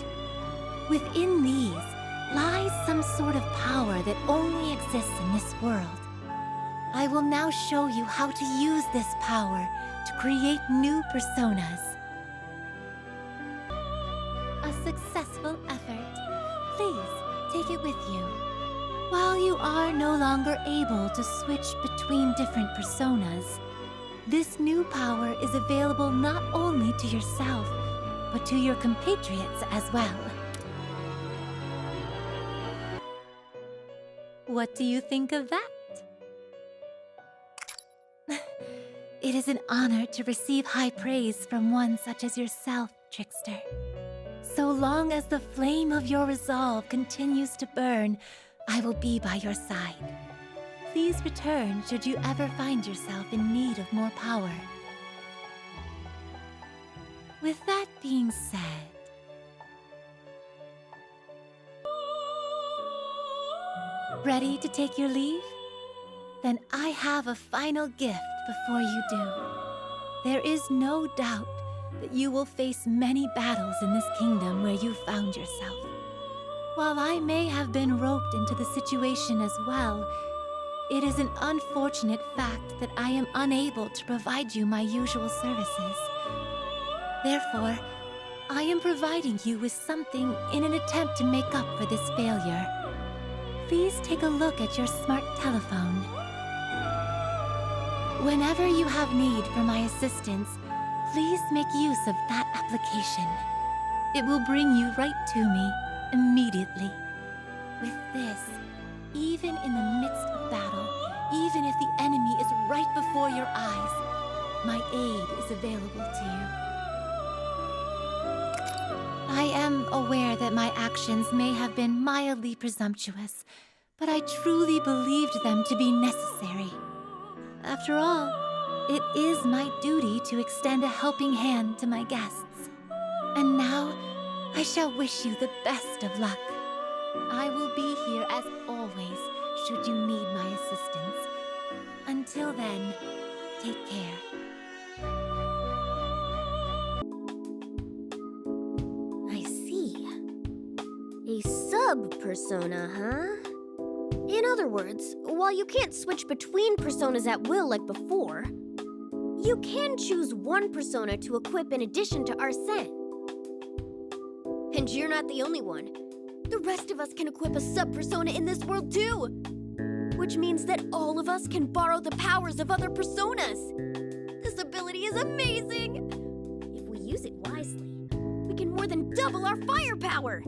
Within these lies some sort of power that only exists in this world. I will now show you how to use this power to create new personas. A successful effort. Please, take it with you. While you are no longer able to switch between different personas, this new power is available not only to yourself, but to your compatriots as well. What do you think of that? It is an honor to receive high praise from one such as yourself, Trickster. So long as the flame of your resolve continues to burn, I will be by your side. Please return should you ever find yourself in need of more power. With that being said... Ready to take your leave? Then I have a final gift before you do. There is no doubt that you will face many battles in this kingdom where you found yourself. While I may have been roped into the situation as well, it is an unfortunate fact that I am unable to provide you my usual services. Therefore, I am providing you with something in an attempt to make up for this failure. Please take a look at your smart telephone. Whenever you have need for my assistance, please make use of that application. It will bring you right to me immediately. With this, even in the midst of battle, even if the enemy is right before your eyes, my aid is available to you. I am aware that my actions may have been mildly presumptuous, but I truly believed them to be necessary. After all, it is my duty to extend a helping hand to my guests. And now, I shall wish you the best of luck. I will be here as always, should you need my assistance. Until then, take care. I see. A sub-persona, huh? In other words, while you can't switch between personas at will like before, you can choose one persona to equip in addition to Arsene. And you're not the only one. the rest of us can equip a sub-persona in this world too! Which means that all of us can borrow the powers of other personas! This ability is amazing! If we use it wisely, we can more than double our firepower!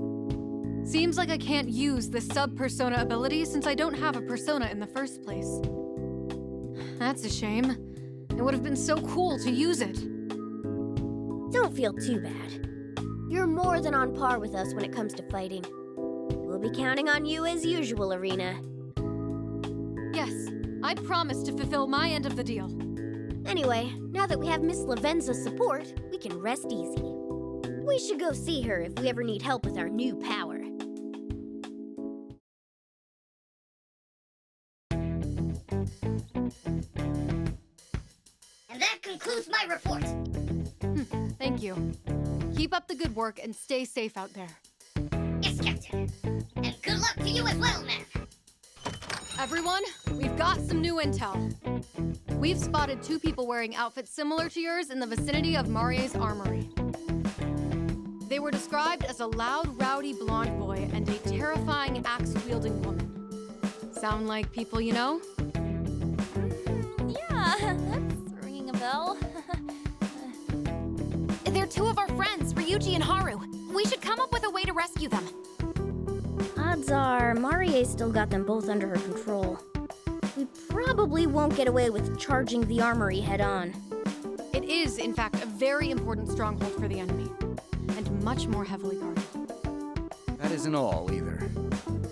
Seems like I can't use the sub-persona ability since I don't have a persona in the first place. That's a shame. It would have been so cool to use it. Don't feel too bad. You're more than on par with us when it comes to fighting. We'll be counting on you as usual, Arena. Yes, I promise to fulfill my end of the deal. Anyway, now that we have Miss Lavenza's support, we can rest easy. We should go see her if we ever need help with our new power. And that concludes my report. Thank you. Keep up the good work and stay safe out there. Yes, Captain. And good luck to you as well, ma'am. Everyone, we've got some new intel. We've spotted 2 people wearing outfits similar to yours in the vicinity of Marie's armory. They were described as a loud, rowdy blonde boy and a terrifying axe-wielding woman. Sound like people you know? Yeah, that's ringing a bell. They're 2 of our friends, Ryuji and Haru. We should come up with a way to rescue them. Odds are, Marie still got them both under her control. We probably won't get away with charging the armory head-on. It is, in fact, a very important stronghold for the enemy, and much more heavily guarded. That isn't all, either.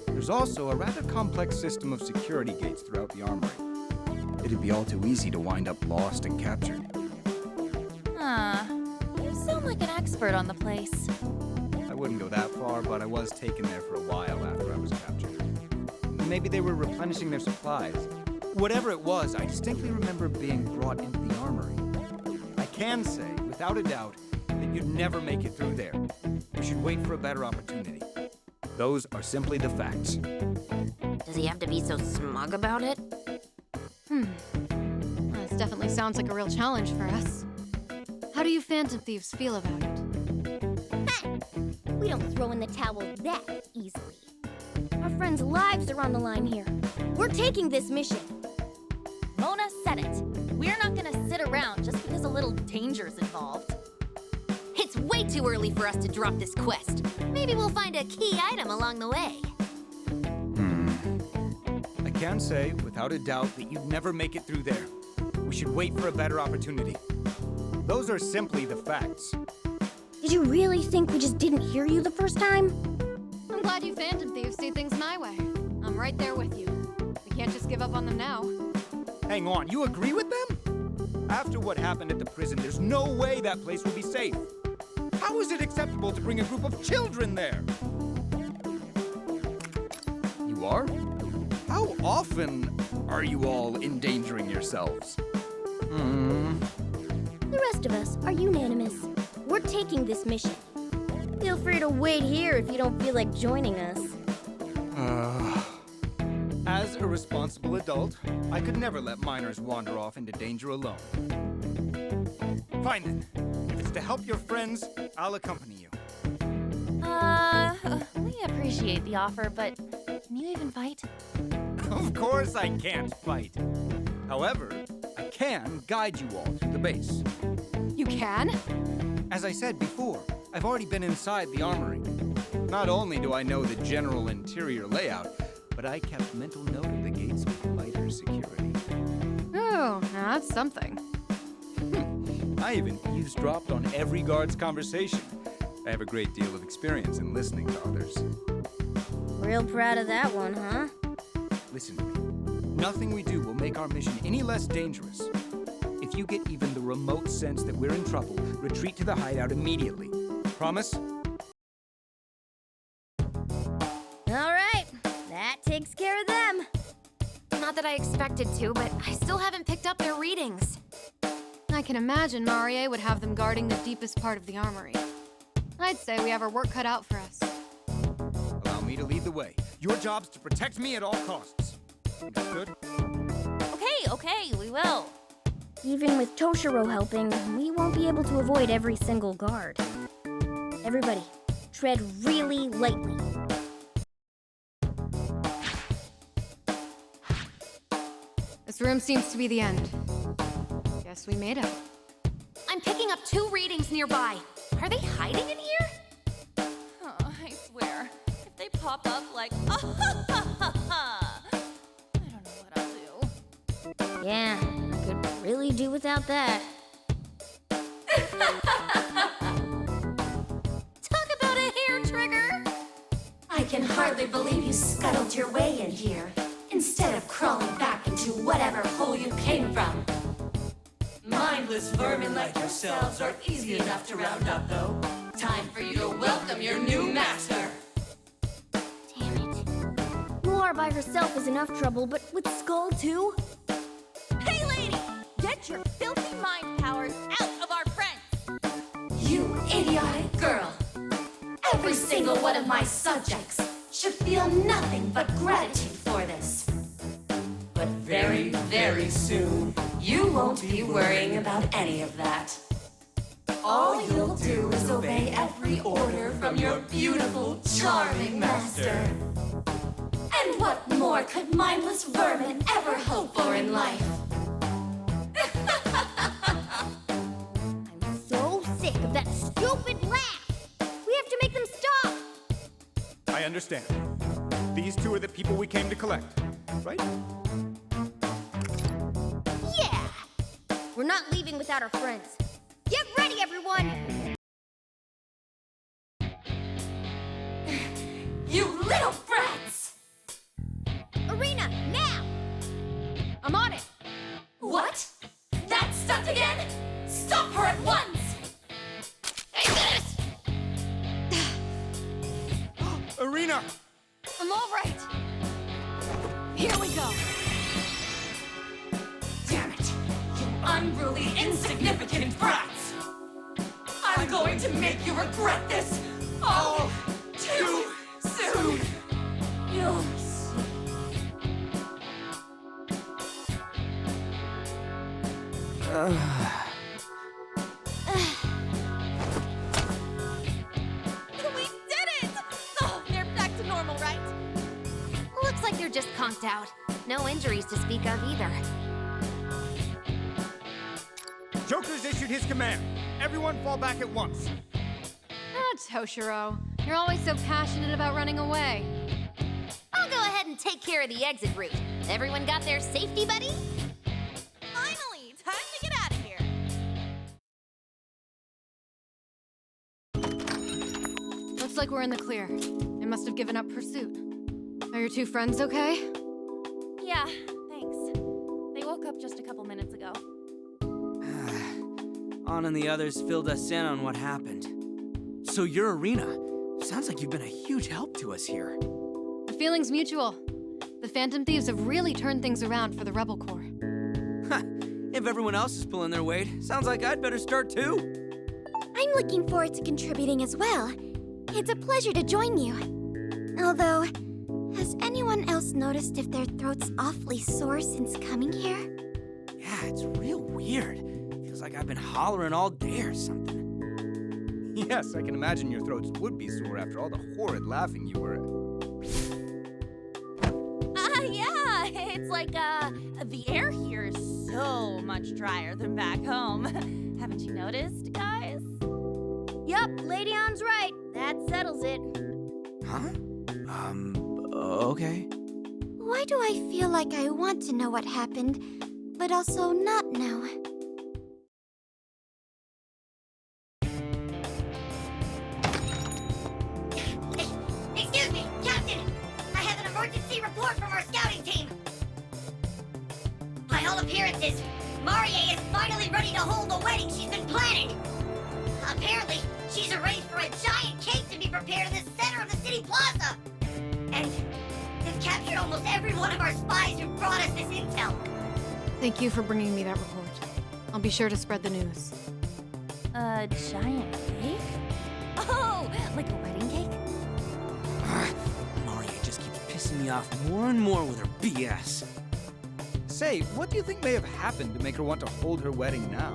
There's also a rather complex system of security gates throughout the armory. It'd be all too easy to wind up lost and captured. You sound like an expert on the place. I wouldn't go that far, but I was taken there for a while after I was captured. Maybe they were replenishing their supplies. Whatever it was, I distinctly remember being brought into the armory. I can say, without a doubt, that you'd never make it through there. You should wait for a better opportunity. Those are simply the facts. Does he have to be so smug about it? This definitely sounds like a real challenge for us. How do you Phantom Thieves feel about it? We don't throw in the towel that easily. Our friends' lives are on the line here. We're taking this mission. Mona said it. We're not gonna sit around just because a little danger's involved. It's way too early for us to drop this quest. Maybe we'll find a key item along the way. I can say, without a doubt, that you'd never make it through there. We should wait for a better opportunity. Those are simply the facts. Did you really think we just didn't hear you the first time? I'm glad you Phantom Thieves see things my way. I'm right there with you. We can't just give up on them now. Hang on, you agree with them? After what happened at the prison, there's no way that place will be safe. How is it acceptable to bring a group of children there? You are? How often are you all endangering yourselves? The rest of us are unanimous. We're taking this mission. Feel free to wait here if you don't feel like joining us. As a responsible adult, I could never let minors wander off into danger alone. Fine then. If it's to help your friends, I'll accompany you. We appreciate the offer, but can you even fight? Of course I can't fight. However, I can guide you all through the base. You can? As I said before, I've already been inside the armory. Not only do I know the general interior layout, but I kept mental note of the gates with lighter security. Oh, now that's something. I even eavesdropped on every guard's conversation. I have a great deal of experience in listening to others. Real proud of that one, huh? Listen to me. Nothing we do will make our mission any less dangerous. If you get even the remote sense that we're in trouble, retreat to the hideout immediately. Promise? All right, that takes care of them. Not that I expected to, but I still haven't picked up their readings. I can imagine Marie would have them guarding the deepest part of the armory. I'd say we have our work cut out for us. Allow me to lead the way. Your job's to protect me at all costs. Understood? Okay, we will. Even with Toshiro helping, we won't be able to avoid every single guard. Everybody, tread really lightly. This room seems to be the end. Guess we made it. I'm picking up 2 readings nearby. Are they hiding in here? Oh, I swear, if they pop up like, I don't know what I'll do. Yeah, I could really do without that. Talk about a hair trigger! I can hardly believe you scuttled your way in here, instead of crawling back into whatever hole you came from. Mindless vermin like yourselves are easy enough to round up, though. Time for you to welcome your new master. Damn it. Noir by herself is enough trouble, but with Skull too? Hey, lady! Get your filthy mind powers out of our friends! You idiotic girl! Every single one of my subjects should feel nothing but gratitude for this. But very, very soon, you won't be worrying about any of that. All you'll do is obey every order from your beautiful, charming master. And what more could mindless vermin ever hope for in life? I'm so sick of that stupid laugh! We have to make them stop! I understand. These 2 are the people we came to collect, right? Yeah! We're not leaving without our friends. Get ready, everyone! You little brats! Arena, now! I'm on it! What? That stunt again? Stop her at once! Hey, this! Arena! I'm all right! Here we go! Damn it! You unruly, insignificant brats! I'm going to make you regret this all too soon! You'll see. We did it! Oh, they're back to normal, right? Looks like they're just conked out. No injuries to speak of either. Joker's issued his command. Everyone fall back at once. Ah, Toshiro. You're always so passionate about running away. I'll go ahead and take care of the exit route. Everyone got their safety buddy? Finally, time to get out of here. Looks like we're in the clear. They must have given up pursuit. Are your 2 friends okay? Yeah, thanks. They woke up just a couple minutes ago. Anna and the others filled us in on what happened. So you're Arena. Sounds like you've been a huge help to us here. The feeling's mutual. The Phantom Thieves have really turned things around for the Rebel Corps. If everyone else is pulling their weight, sounds like I'd better start too. I'm looking forward to contributing as well. It's a pleasure to join you. Although, has anyone else noticed if their throat's awfully sore since coming here? Yeah, it's real weird. Feels like I've been hollering all day or something. Yes, I can imagine your throats would be sore after all the horrid laughing you were. Yeah, it's like, the air here is so much drier than back home. Haven't you noticed, guys? Yup, Lady Ann's right. That settles it. Huh? Okay. Why do I feel like I want to know what happened, but also not know? Excuse me, Captain! I have an emergency report from our scouting team! By all appearances, Marie is finally ready to hold the wedding she's been planning! Apparently, she's arranged for a giant cake to be prepared in the center of the city plaza! And they've captured almost every one of our spies who brought us this intel! Thank you for bringing me that report. I'll be sure to spread the news. A giant cake? Oh, like a wedding cake? Maria just keeps pissing me off more and more with her BS. Say, what do you think may have happened to make her want to hold her wedding now?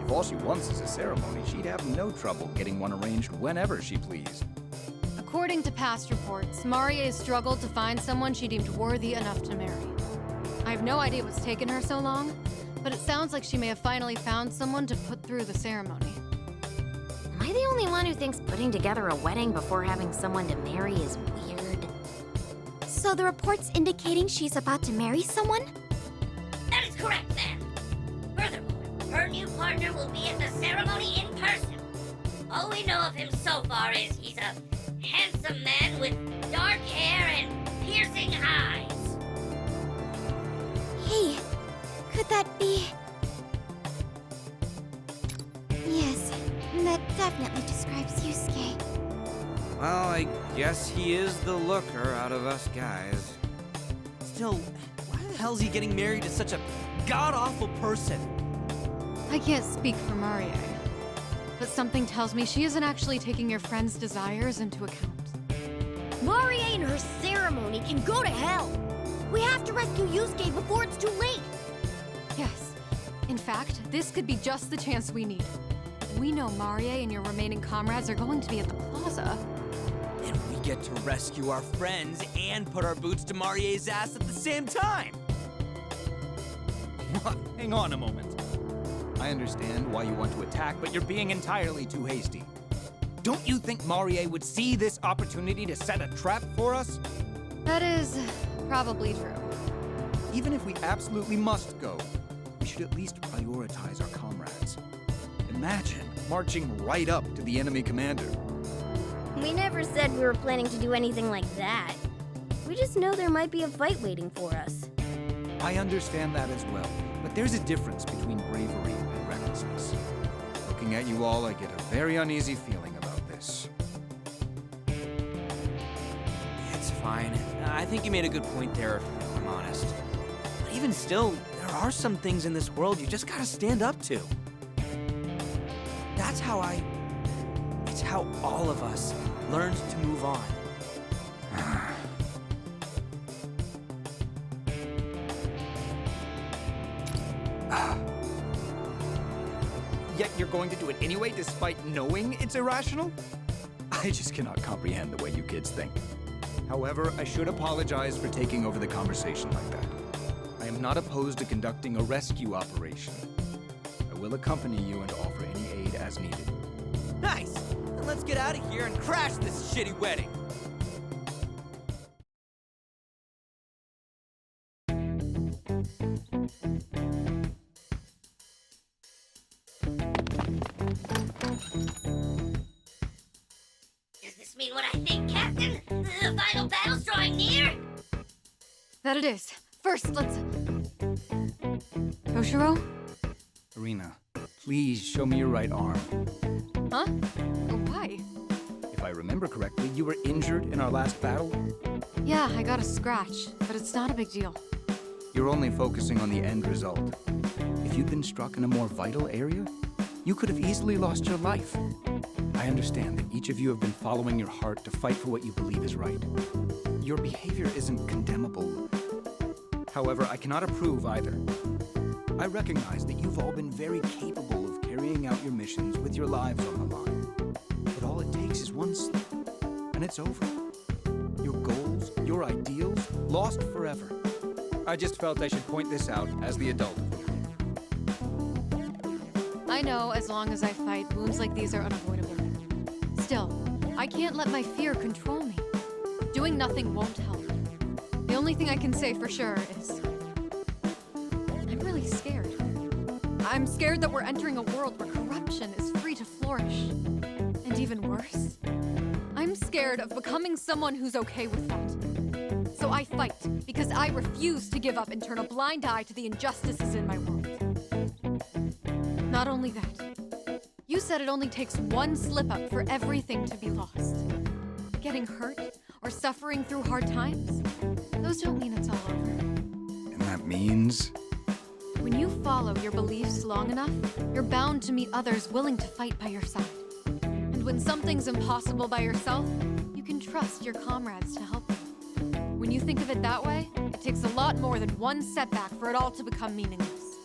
If all she wants is a ceremony, she'd have no trouble getting one arranged whenever she pleased. According to past reports, Maria has struggled to find someone she deemed worthy enough to marry. I have no idea what's taken her so long, but it sounds like she may have finally found someone to put through the ceremony. Am I the only one who thinks putting together a wedding before having someone to marry is weird? So the report's indicating she's about to marry someone? That is correct, then. Furthermore, her new partner will be at the ceremony in person. All we know of him so far is he's a handsome man with dark hair and piercing eyes. Hey, could that be... Yes, that definitely describes Yusuke. Well, I guess he is the looker out of us guys. Still, why the hell's he getting married to such a god-awful person? I can't speak for Marie, but something tells me she isn't actually taking your friend's desires into account. Marie and her ceremony can go to hell! We have to rescue Yusuke before it's too late! Yes. In fact, this could be just the chance we need. We know Marie and your remaining comrades are going to be at the plaza. And we get to rescue our friends and put our boots to Marie's ass at the same time! What? Hang on a moment. I understand why you want to attack, but you're being entirely too hasty. Don't you think Marie would see this opportunity to set a trap for us? That is probably true. Even if we absolutely must go, we should at least prioritize our comrades. Imagine marching right up to the enemy commander. We never said we were planning to do anything like that. We just know there might be a fight waiting for us. I understand that as well, but there's a difference between bravery and recklessness. Looking at you all, I get a very uneasy feeling about this. It's fine. I think you made a good point there, if I'm honest. But even still, there are some things in this world you just gotta stand up to. That's how it's how all of us learned to move on. Yet you're going to do it anyway, despite knowing it's irrational? I just cannot comprehend the way you kids think. However, I should apologize for taking over the conversation like that. I am not opposed to conducting a rescue operation. I will accompany you and offer any aid as needed. Nice! Then let's get out of here and crash this shitty wedding! Does this mean what I think, Captain? The final battle's drawing near? That it is. First, let's... Toshiro? Arena, please show me your right arm. Huh? Why? If I remember correctly, you were injured in our last battle? Yeah, I got a scratch, but it's not a big deal. You're only focusing on the end result. If you'd been struck in a more vital area, you could have easily lost your life. I understand that each of you have been following your heart to fight for what you believe is right. Your behavior isn't condemnable. However, I cannot approve either. I recognize that you've all been very capable of carrying out your missions with your lives on the line. But all it takes is one slip, and it's over. Your goals, your ideals, lost forever. I just felt I should point this out as the adult. I know as long as I fight, wounds like these are unavoidable. Still, I can't let my fear control me. Doing nothing won't help. The only thing I can say for sure is... I'm really scared. I'm scared that we're entering a world where corruption is free to flourish. And even worse, I'm scared of becoming someone who's okay with that. So I fight, because I refuse to give up and turn a blind eye to the injustices in my world. Not only that, you said it only takes one slip-up for everything to be lost. Getting hurt or suffering through hard times, those don't mean it's all over. And that means? When you follow your beliefs long enough, you're bound to meet others willing to fight by your side. And when something's impossible by yourself, you can trust your comrades to help you. When you think of it that way, it takes a lot more than one setback for it all to become meaningless.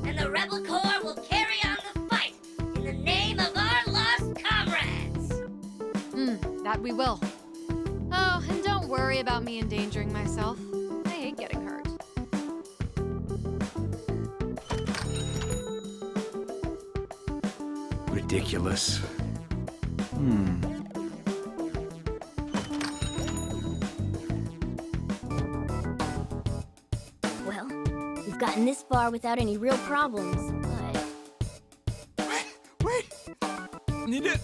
And the Rebel Corps will carry on the fight in the name of our lost comrades! That we will. Oh, and don't worry about me endangering myself. Ridiculous. Well, we've gotten this far without any real problems, but... Wait! Need to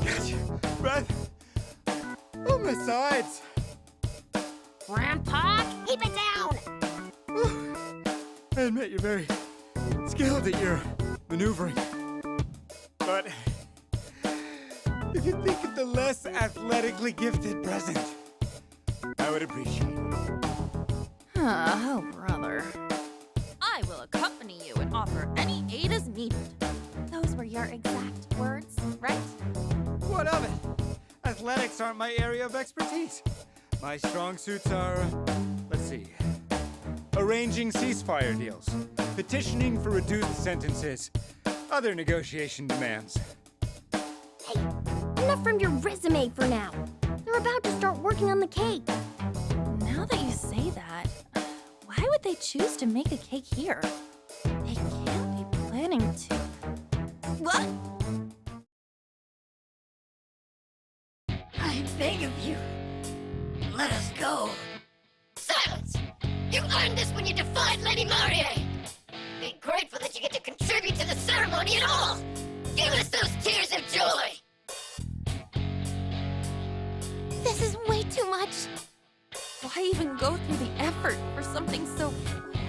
catch your breath. Oh, my sides. Grandpa, keep it down! I admit you're very skilled at your maneuvering. But if you think of the less athletically gifted present, I would appreciate it. Oh, brother. I will accompany you and offer any aid as needed. Those were your exact words, right? What of it? Athletics aren't my area of expertise. My strong suits are, let's see, arranging ceasefire deals, petitioning for reduced sentences, other negotiation demands. Hey, enough from your resume for now. They're about to start working on the cake. Now that you say that, why would they choose to make a cake here? They can't be planning to. What? I beg of you, let us go. Silence! You earned this when you defied Lady Marie! Be grateful that you get to contribute to the ceremony at all! Give us those tears of joy! This is way too much. Why even go through the effort for something so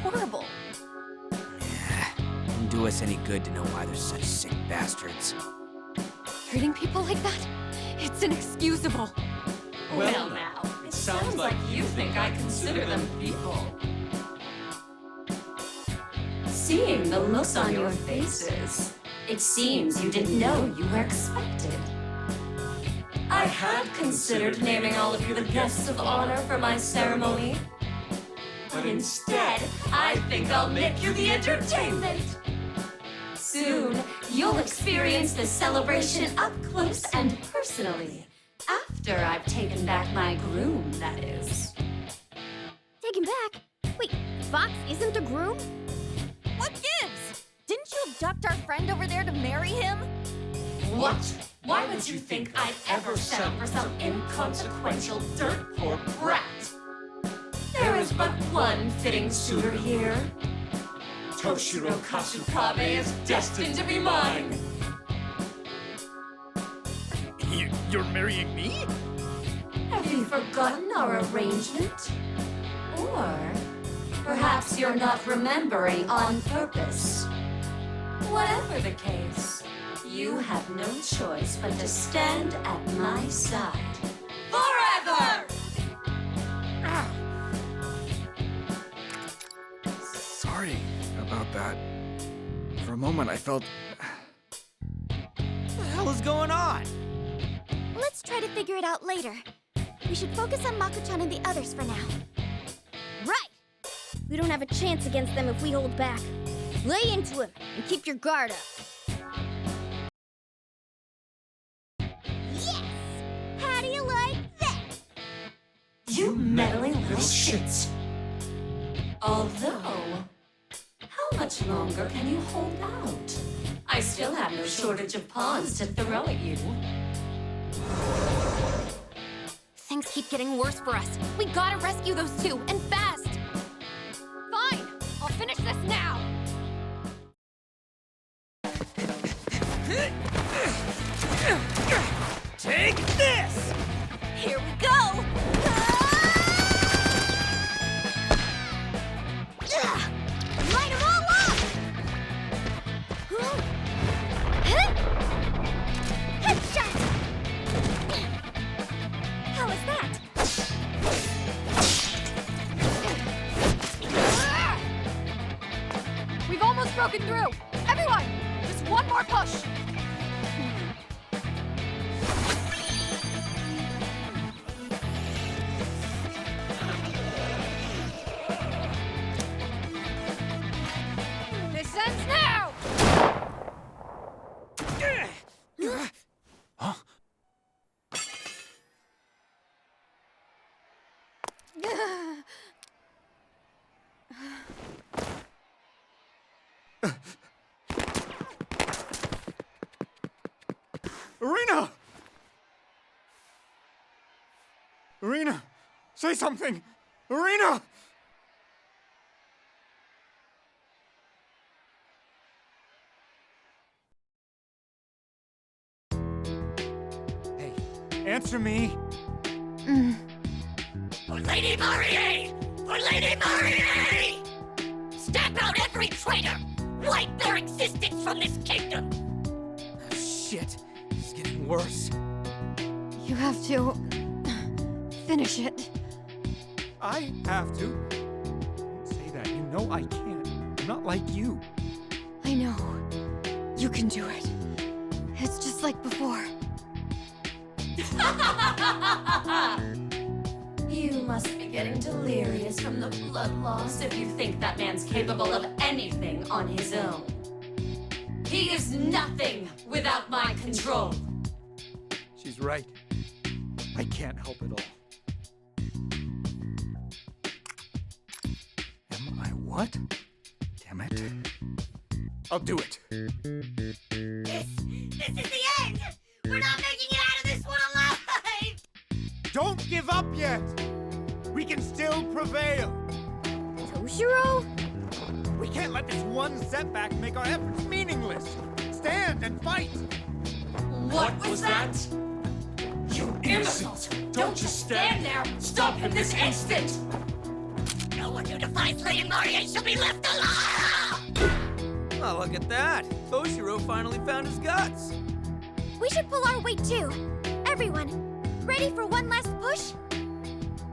horrible? Wouldn't do us any good to know why they're such sick bastards. Treating people like that? It's inexcusable. Well now, it sounds like you think I consider them people. Seeing the looks on your faces, it seems you didn't know you were expected. I had considered naming all of you the guests of honor for my ceremony, but instead, I think I'll make you the entertainment. Soon, you'll experience this celebration up close and personally. After I've taken back my groom, that is. Take him back? Wait, Fox isn't the groom? What gives? Didn't you abduct our friend over there to marry him? What? Why would you think I'd ever settle for some inconsequential dirt poor brat? There is but one fitting suitor here. Toshiro Kasukabe is destined to be mine. You're marrying me? Have you forgotten our arrangement? Or perhaps you're not remembering on purpose. Whatever the case, you have no choice but to stand at my side. Forever! Sorry about that. For a moment, I felt... What the hell is going on? Let's try to figure it out later. We should focus on Mako-chan and the others for now. Right! We don't have a chance against them if we hold back. Lay into him and keep your guard up. Yes! How do you like that? You meddling little shits. Although, how much longer can you hold out? I still have no shortage of pawns to throw at you. Things keep getting worse for us. We gotta rescue those two, and fast! Fine! I'll finish this now! Take this! Here we go! Light them all up! Headshot! How was that? We've almost broken through! Everyone! Just one more push! This ends now! Huh? Irina! Irina! Say something! Irina! Hey, answer me! For Lady Marie! For Lady Marie! Stamp out every traitor! Wipe their existence from this kingdom! Shit, it's getting worse. You have to finish it. I have to. Don't say that. You know I can't. I'm not like you. I know. You can do it. It's just like before. You must be getting delirious from the blood loss if you think that man's capable of anything on his own. He is nothing without my control. She's right. I can't help it all. Am I what? Damn it. I'll do it. This is the end! We're not making it out of this one alive! Don't give up yet! We can still prevail! Toshiro? We can't let this one setback make our efforts meaningless! Stand and fight! What was that? You imbeciles! Don't just stand there! Stop him this instant! No one who defies Lady Marie shall be left alive! Oh, look at that! Toshiro finally found his guts! We should pull our weight too. Everyone, ready for one last push?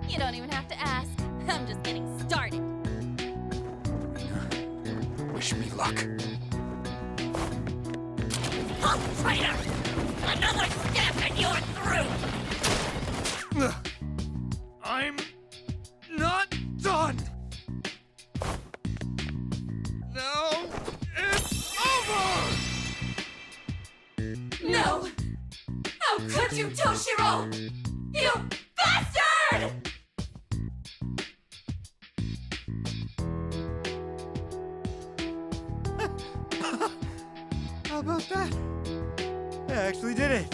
You don't even have to ask. I'm just getting started. Wish me luck. Oh, traitor! Another step and you're through! I'm not done! No, it's over! No! How could you, Toshiro? You bastard! How about that? I actually did it.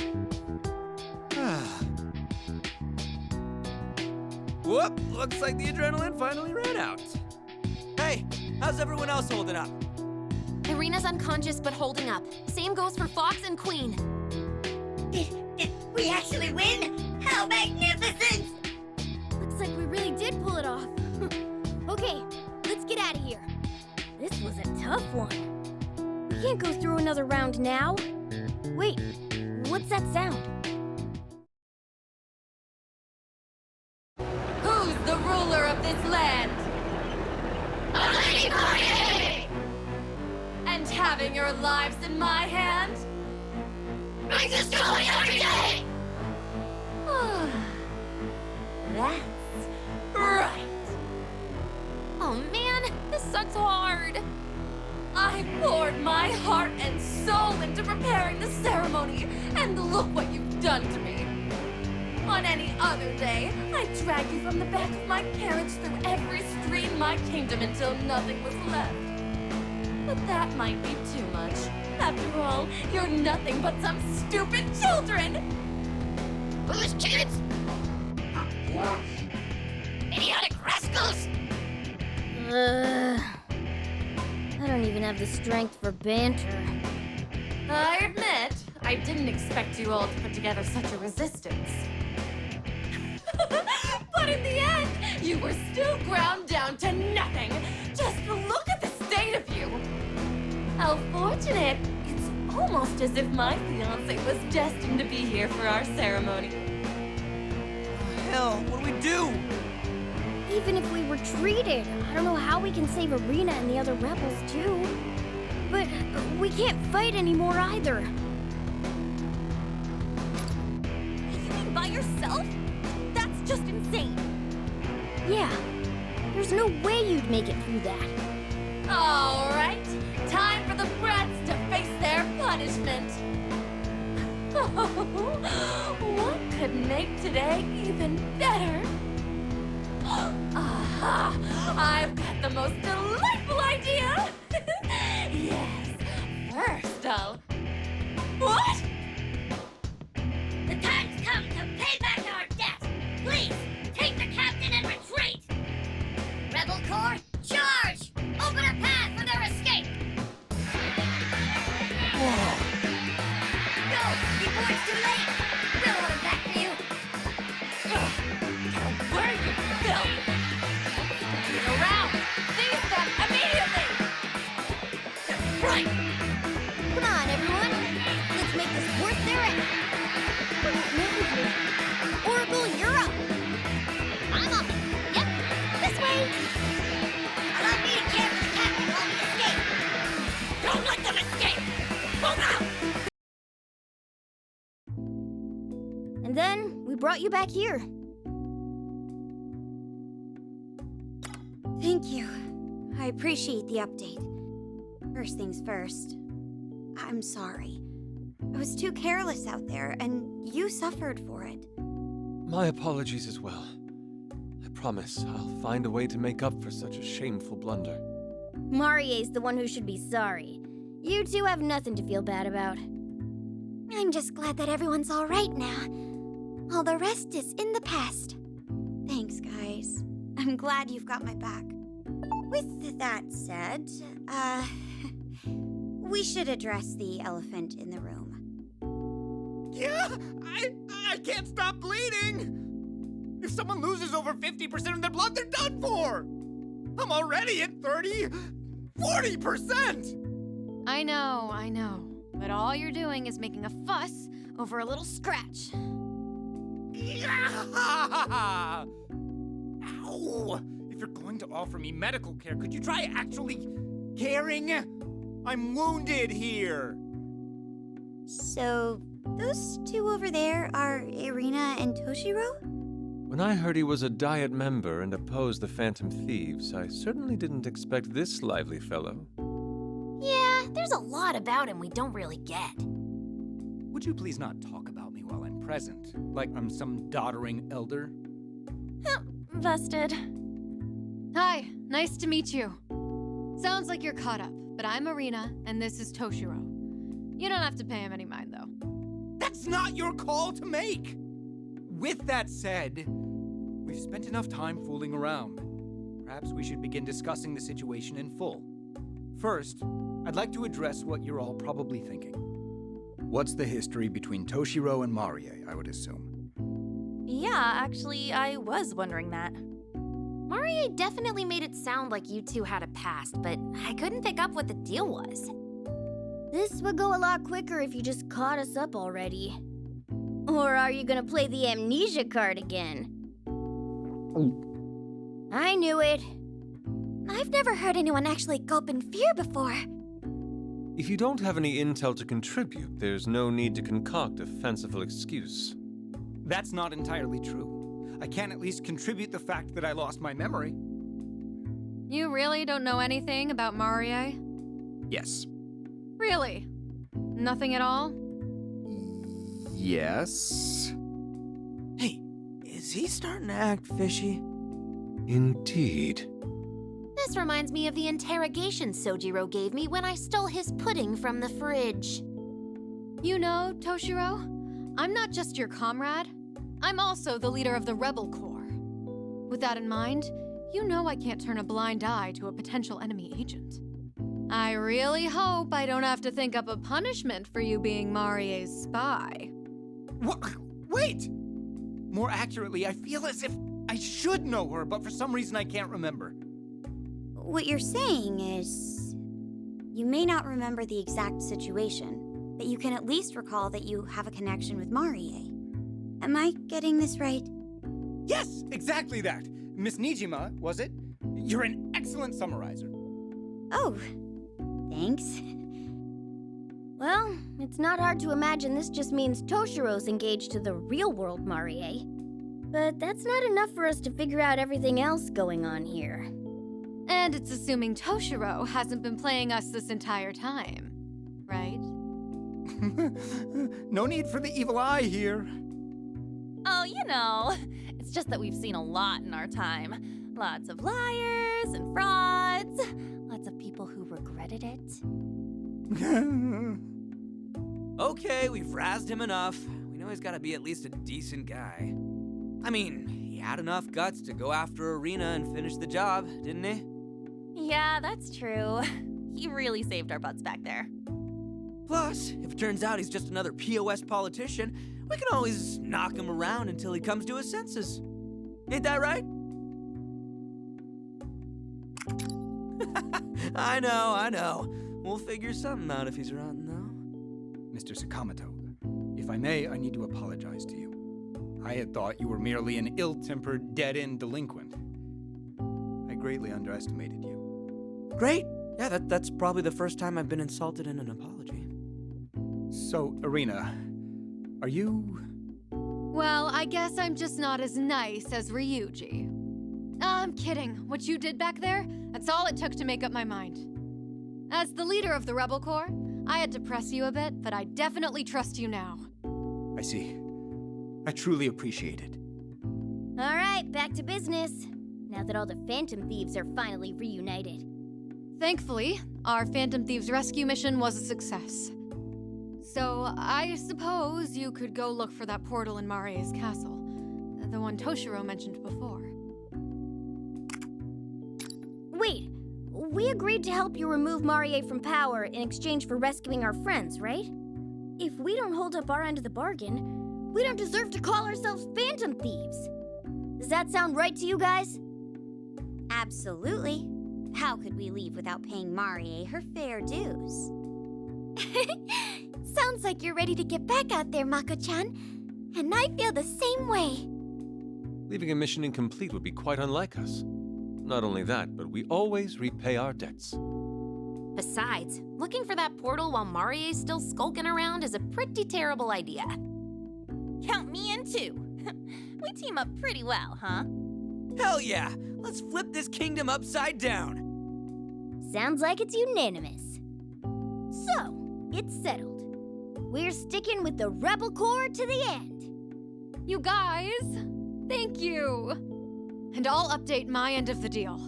Whoop! Looks like the adrenaline finally ran out. Hey, how's everyone else holding up? Irina's unconscious but holding up. Same goes for Fox and Queen. Did we actually win? How magnificent! Looks like we really did pull it off. Okay, let's get out of here. This was a tough one. We can't go through another round now. Wait, what's that sound? Who's the ruler of this land? Lady Marie! And having your lives in my hand? Brings us joy every day! That's right. Oh man, this sucks hard. I poured my heart and soul into preparing the ceremony, and look what you've done to me. On any other day, I'd drag you from the back of my carriage through every street in my kingdom until nothing was left. But that might be too much. After all, you're nothing but some stupid children! Who's kids? Idiotic rascals! I don't even have the strength for banter. I admit, I didn't expect you all to put together such a resistance. But in the end, you were still ground down to nothing. Just look at the state of you. How fortunate. It's almost as if my fiancé was destined to be here for our ceremony. Hell, what do we do? Even if we retreated, I don't know how we can save Irina and the other rebels too. But we can't fight anymore either. You mean by yourself? That's just insane. Yeah, there's no way you'd make it through that. All right, time for the brats to face their punishment. What could make today even better? Aha! I've got the most delightful idea! Yes, first I'll... What? brought you back here. Thank you. I appreciate the update. First things first, I'm sorry. I was too careless out there, and you suffered for it. My apologies as well. I promise I'll find a way to make up for such a shameful blunder. Marie's the one who should be sorry. You two have nothing to feel bad about. I'm just glad that everyone's all right now. All the rest is in the past. Thanks, guys. I'm glad you've got my back. With that said, we should address the elephant in the room. Yeah, I can't stop bleeding! If someone loses over 50% of their blood, they're done for! I'm already at 40%! I know. But all you're doing is making a fuss over a little scratch. Yeah! Ow! If you're going to offer me medical care, could you try actually caring? I'm wounded here! So, those two over there are Irina and Toshiro? When I heard he was a Diet member and opposed the Phantom Thieves, I certainly didn't expect this lively fellow. Yeah, there's a lot about him we don't really get. Would you please not talk about me while I'm present, like I'm some doddering elder? Busted. Hi, nice to meet you. Sounds like you're caught up, but I'm Irina, and this is Toshiro. You don't have to pay him any mind, though. That's not your call to make! With that said, We've spent enough time fooling around. Perhaps we should begin discussing the situation in full. First, I'd like to address what you're all probably thinking. What's the history between Toshiro and Marie, I would assume? Yeah, actually, I was wondering that. Marie definitely made it sound like you two had a past, but I couldn't pick up what the deal was. This would go a lot quicker if you just caught us up already. Or are you gonna play the amnesia card again? I knew it. I've never heard anyone actually gulp in fear before. If you don't have any intel to contribute, there's no need to concoct a fanciful excuse. That's not entirely true. I can at least contribute the fact that I lost my memory. You really don't know anything about Marie? Yes. Really? Nothing at all? Yes. Hey, is he starting to act fishy? Indeed. This reminds me of the interrogation Sojiro gave me when I stole his pudding from the fridge. You know, Toshiro, I'm not just your comrade. I'm also the leader of the Rebel Corps. With that in mind, you know I can't turn a blind eye to a potential enemy agent. I really hope I don't have to think up a punishment for you being Marie's spy. What? Wait! More accurately, I feel as if I should know her, but for some reason I can't remember. What you're saying is, you may not remember the exact situation, but you can at least recall that you have a connection with Marie. Am I getting this right? Yes, exactly that. Miss Nijima, was it? You're an excellent summarizer. Oh, thanks. Well, it's not hard to imagine this just means Toshiro's engaged to the real-world Marie. But that's not enough for us to figure out everything else going on here. And it's assuming Toshiro hasn't been playing us this entire time, right? No need for the evil eye here. Oh, you know, it's just that we've seen a lot in our time. Lots of liars and frauds. Lots of people who regretted it. Okay, we've razzed him enough. We know he's gotta be at least a decent guy. I mean, he had enough guts to go after Irina and finish the job, didn't he? Yeah, that's true. He really saved our butts back there. Plus, if it turns out he's just another POS politician, we can always knock him around until he comes to his senses. Ain't that right? I know. We'll figure something out if he's around, though. Mr. Sakamoto, if I may, I need to apologize to you. I had thought you were merely an ill-tempered, dead-end delinquent. I greatly underestimated you. Great. Yeah, that's probably the first time I've been insulted in an apology. So, Irina, are you Well, I guess I'm just not as nice as Ryuji. I'm kidding. What you did back there, that's all it took to make up my mind. As the leader of the Rebel Corps, I had to press you a bit, but I definitely trust you now. I see. I truly appreciate it. All right, back to business. Now that all the Phantom Thieves are finally reunited. Thankfully, our Phantom Thieves rescue mission was a success. So, I suppose you could go look for that portal in Marie's castle. The one Toshiro mentioned before. Wait, we agreed to help you remove Marie from power in exchange for rescuing our friends, right? If we don't hold up our end of the bargain, we don't deserve to call ourselves Phantom Thieves. Does that sound right to you guys? Absolutely. How could we leave without paying Marie her fair dues? Sounds like you're ready to get back out there, Mako-chan. And I feel the same way. Leaving a mission incomplete would be quite unlike us. Not only that, but we always repay our debts. Besides, looking for that portal while Marie's still skulking around is a pretty terrible idea. Count me in too. We team up pretty well, huh? Hell yeah! Let's flip this kingdom upside down. Sounds like it's unanimous. So, it's settled. We're sticking with the Rebel Corps to the end. You guys, thank you. And I'll update my end of the deal.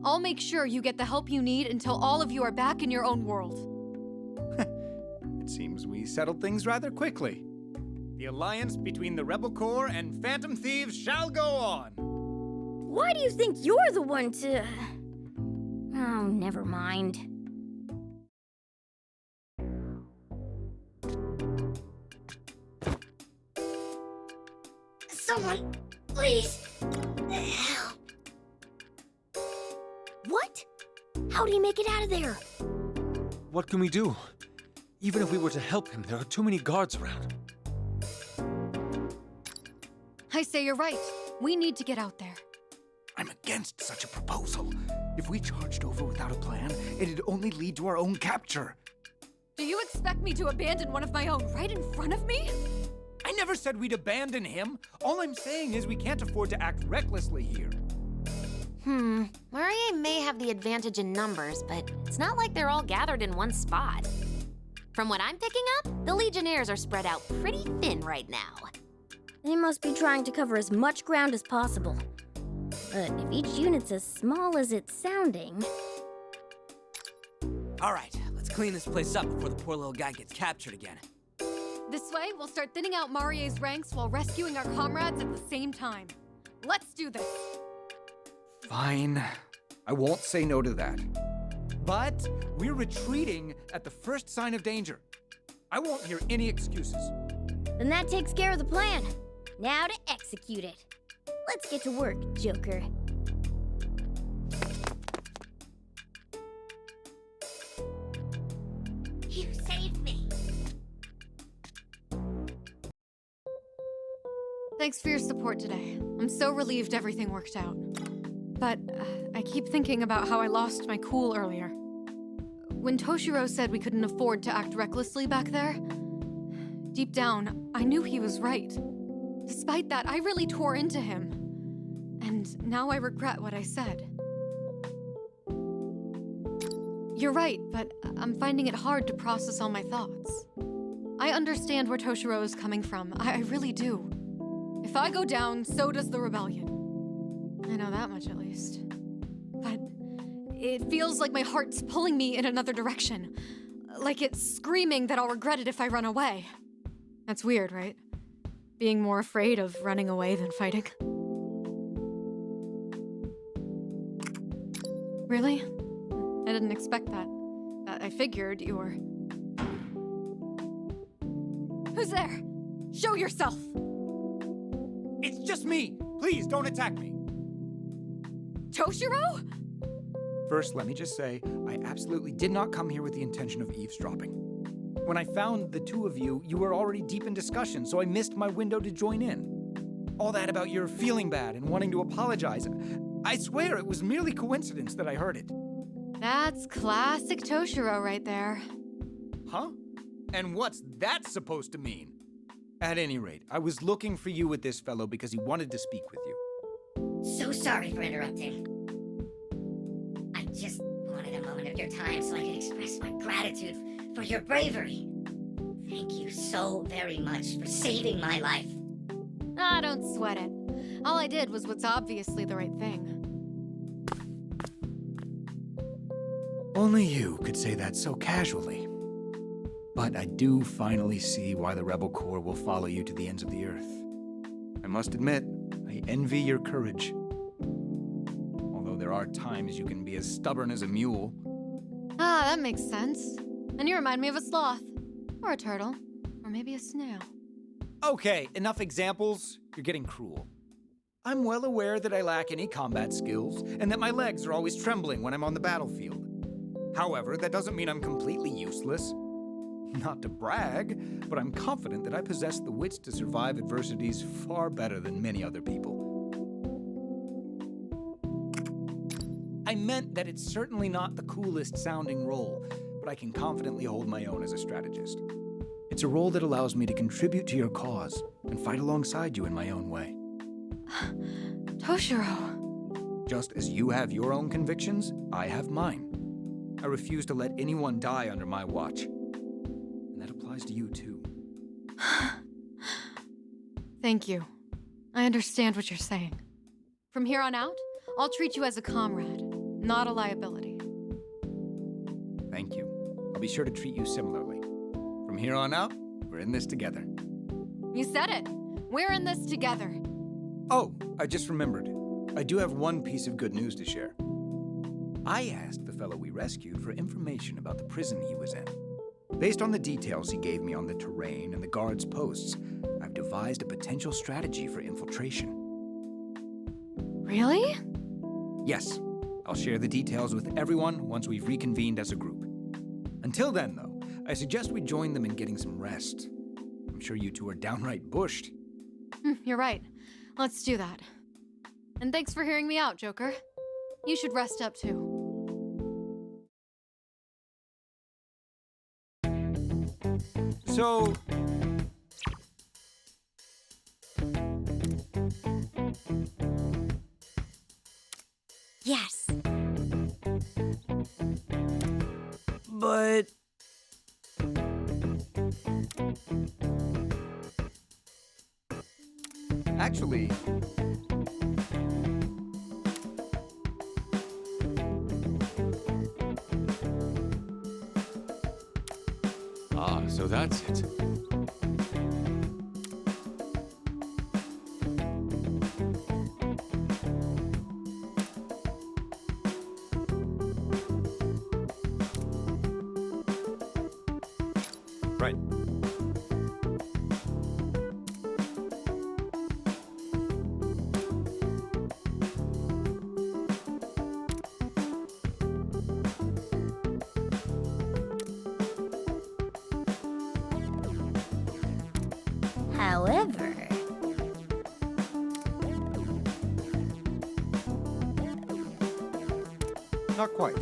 I'll make sure you get the help you need until all of you are back in your own world. It seems we settled things rather quickly. The alliance between the Rebel Corps and Phantom Thieves shall go on. Why do you think you're the one to... Oh, never mind. Someone, please, help. What? How'd he make it out of there? What can we do? Even if we were to help him, there are too many guards around. I say you're right. We need to get out there. I'm against such a proposal. If we charged over without a plan, it'd only lead to our own capture. Do you expect me to abandon one of my own right in front of me? I never said we'd abandon him. All I'm saying is we can't afford to act recklessly here. Marie may have the advantage in numbers, but it's not like they're all gathered in one spot. From what I'm picking up, the Legionnaires are spread out pretty thin right now. They must be trying to cover as much ground as possible. But if each unit's as small as it's sounding... All right, let's clean this place up before the poor little guy gets captured again. This way, we'll start thinning out Marie's ranks while rescuing our comrades at the same time. Let's do this. Fine. I won't say no to that. But we're retreating at the first sign of danger. I won't hear any excuses. Then that takes care of the plan. Now to execute it. Let's get to work, Joker. You saved me. Thanks for your support today. I'm so relieved everything worked out. But I keep thinking about how I lost my cool earlier. When Toshiro said we couldn't afford to act recklessly back there, deep down, I knew he was right. Despite that, I really tore into him. And now I regret what I said. You're right, but I'm finding it hard to process all my thoughts. I understand where Toshiro is coming from. I really do. If I go down, so does the rebellion. I know that much, at least. But it feels like my heart's pulling me in another direction. Like it's screaming that I'll regret it if I run away. That's weird, right? Being more afraid of running away than fighting. Really? I didn't expect that. I figured you were... Who's there? Show yourself! It's just me! Please, don't attack me! Toshiro? First, let me just say, I absolutely did not come here with the intention of eavesdropping. When I found the two of you, you were already deep in discussion, so I missed my window to join in. All that about your feeling bad and wanting to apologize. I swear it was merely coincidence that I heard it. That's classic Toshiro right there. Huh? And what's that supposed to mean? At any rate, I was looking for you with this fellow because he wanted to speak with you. So sorry for interrupting. I just wanted a moment of your time so I could express my gratitude for your bravery. Thank you so very much for saving my life. Ah, don't sweat it. All I did was what's obviously the right thing. Only you could say that so casually. But I do finally see why the Rebel Corps will follow you to the ends of the earth. I must admit, I envy your courage. Although there are times you can be as stubborn as a mule. Ah, that makes sense. And you remind me of a sloth. Or a turtle. Or maybe a snail. Okay, enough examples. You're getting cruel. I'm well aware that I lack any combat skills, and that my legs are always trembling when I'm on the battlefield. However, that doesn't mean I'm completely useless. Not to brag, but I'm confident that I possess the wits to survive adversities far better than many other people. I meant that it's certainly not the coolest sounding role, but I can confidently hold my own as a strategist. It's a role that allows me to contribute to your cause and fight alongside you in my own way. Toshiro. Just as you have your own convictions, I have mine. I refuse to let anyone die under my watch. And that applies to you too. Thank you. I understand what you're saying. From here on out, I'll treat you as a comrade, not a liability. Thank you. I'll be sure to treat you similarly. From here on out, we're in this together. You said it. We're in this together. Oh, I just remembered. I do have one piece of good news to share. I asked the fellow we rescued for information about the prison he was in. Based on the details he gave me on the terrain and the guards' posts, I've devised a potential strategy for infiltration. Really? Yes. I'll share the details with everyone once we've reconvened as a group. Until then, though, I suggest we join them in getting some rest. I'm sure you two are downright bushed. You're right. Let's do that. And thanks for hearing me out, Joker. You should rest up too. So... Yes. But... Actually... Ah, so that's it. Right. However... Not quite.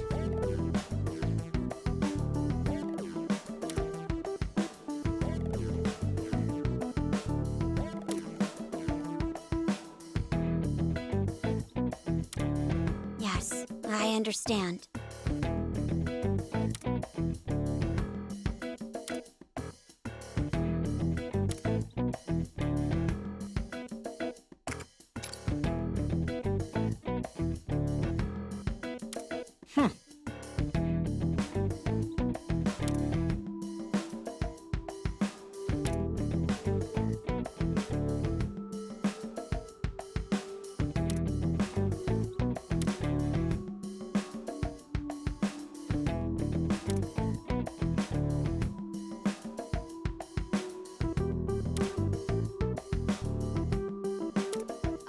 Yes, I understand.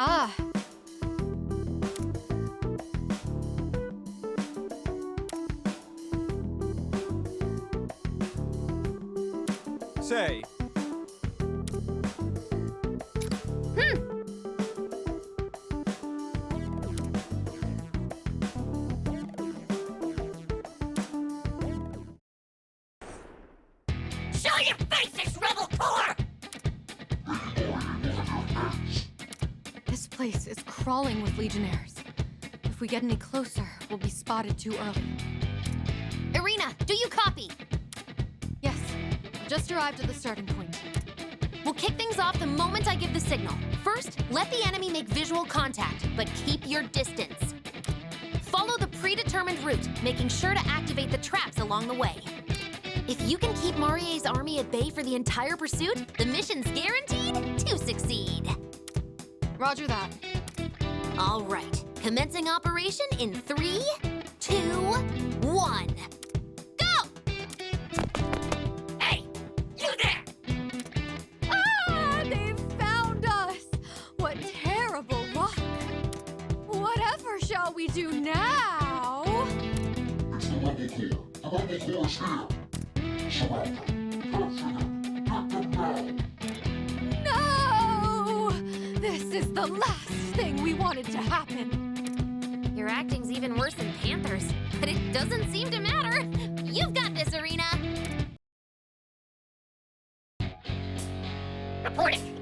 Ah. Say, Show your faces, Rebel Corps! place is crawling with Legionnaires. If we get any closer, we'll be spotted too early. Irina, do you copy? Yes, I've just arrived at the starting point. We'll kick things off the moment I give the signal. First, let the enemy make visual contact, but keep your distance. Follow the predetermined route, making sure to activate the traps along the way. If you can keep Marie's army at bay for the entire pursuit, the mission's guaranteed to succeed. Roger that. All right, commencing operation in 3, 2, 1. Go! Hey, you there! Ah, they found us! What terrible luck! Whatever shall we do now? It's the rebel core. The rebel core is here. Surround them. Capture them. Get them now. No! This is the last thing we wanted to happen. Your acting's even worse than Panther's, but it doesn't seem to matter. You've got this, Irina. Reporting.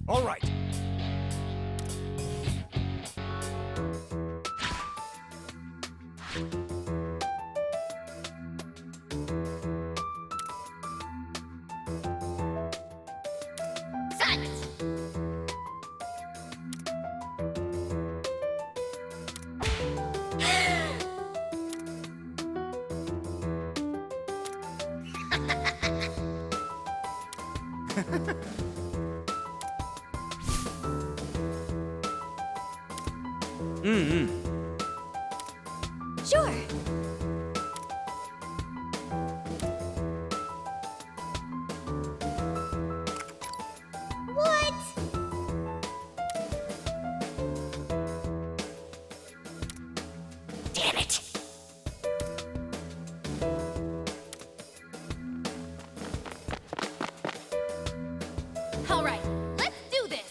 All right. Silence. Sure. What? Damn it. All right, let's do this.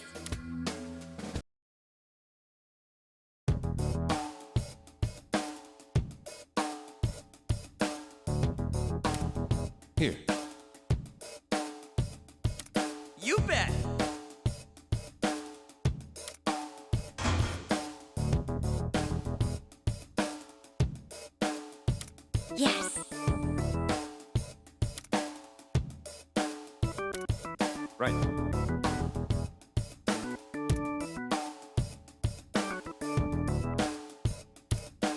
Here. You bet! Yes. Right.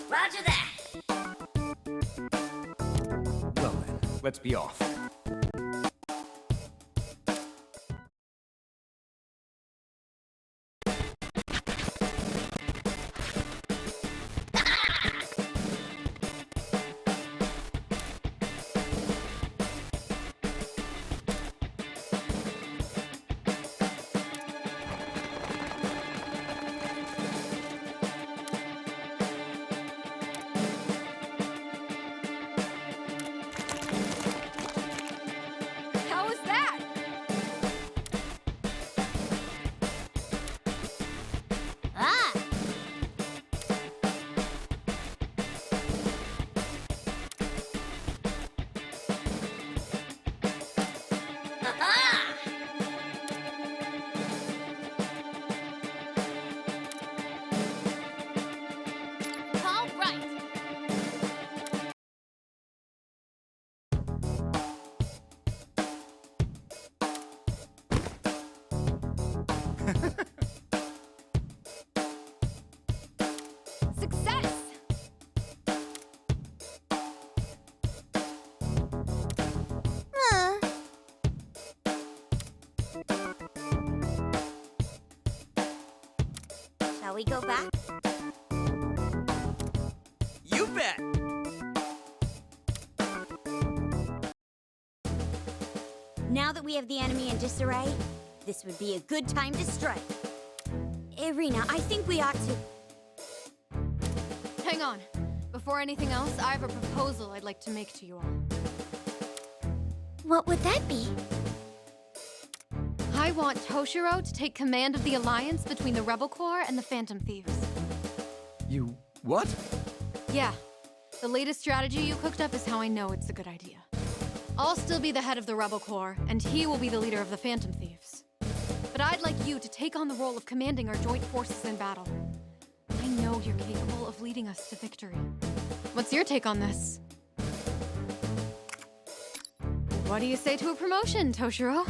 Roger that. Well then, let's be off. How was that? Ah! Aha! All right. Success! Shall we go back? You bet! Now that we have the enemy in disarray, this would be a good time to strike. Irina, I think we ought to... Hang on. Before anything else, I have a proposal I'd like to make to you all. What would that be? I want Toshiro to take command of the alliance between the Rebel Corps and the Phantom Thieves. You what? Yeah. The latest strategy you cooked up is how I know it's a good idea. I'll still be the head of the Rebel Corps, and he will be the leader of the Phantom Thieves. But I'd like you to take on the role of commanding our joint forces in battle. I know you're capable of leading us to victory. What's your take on this? What do you say to a promotion, Toshiro?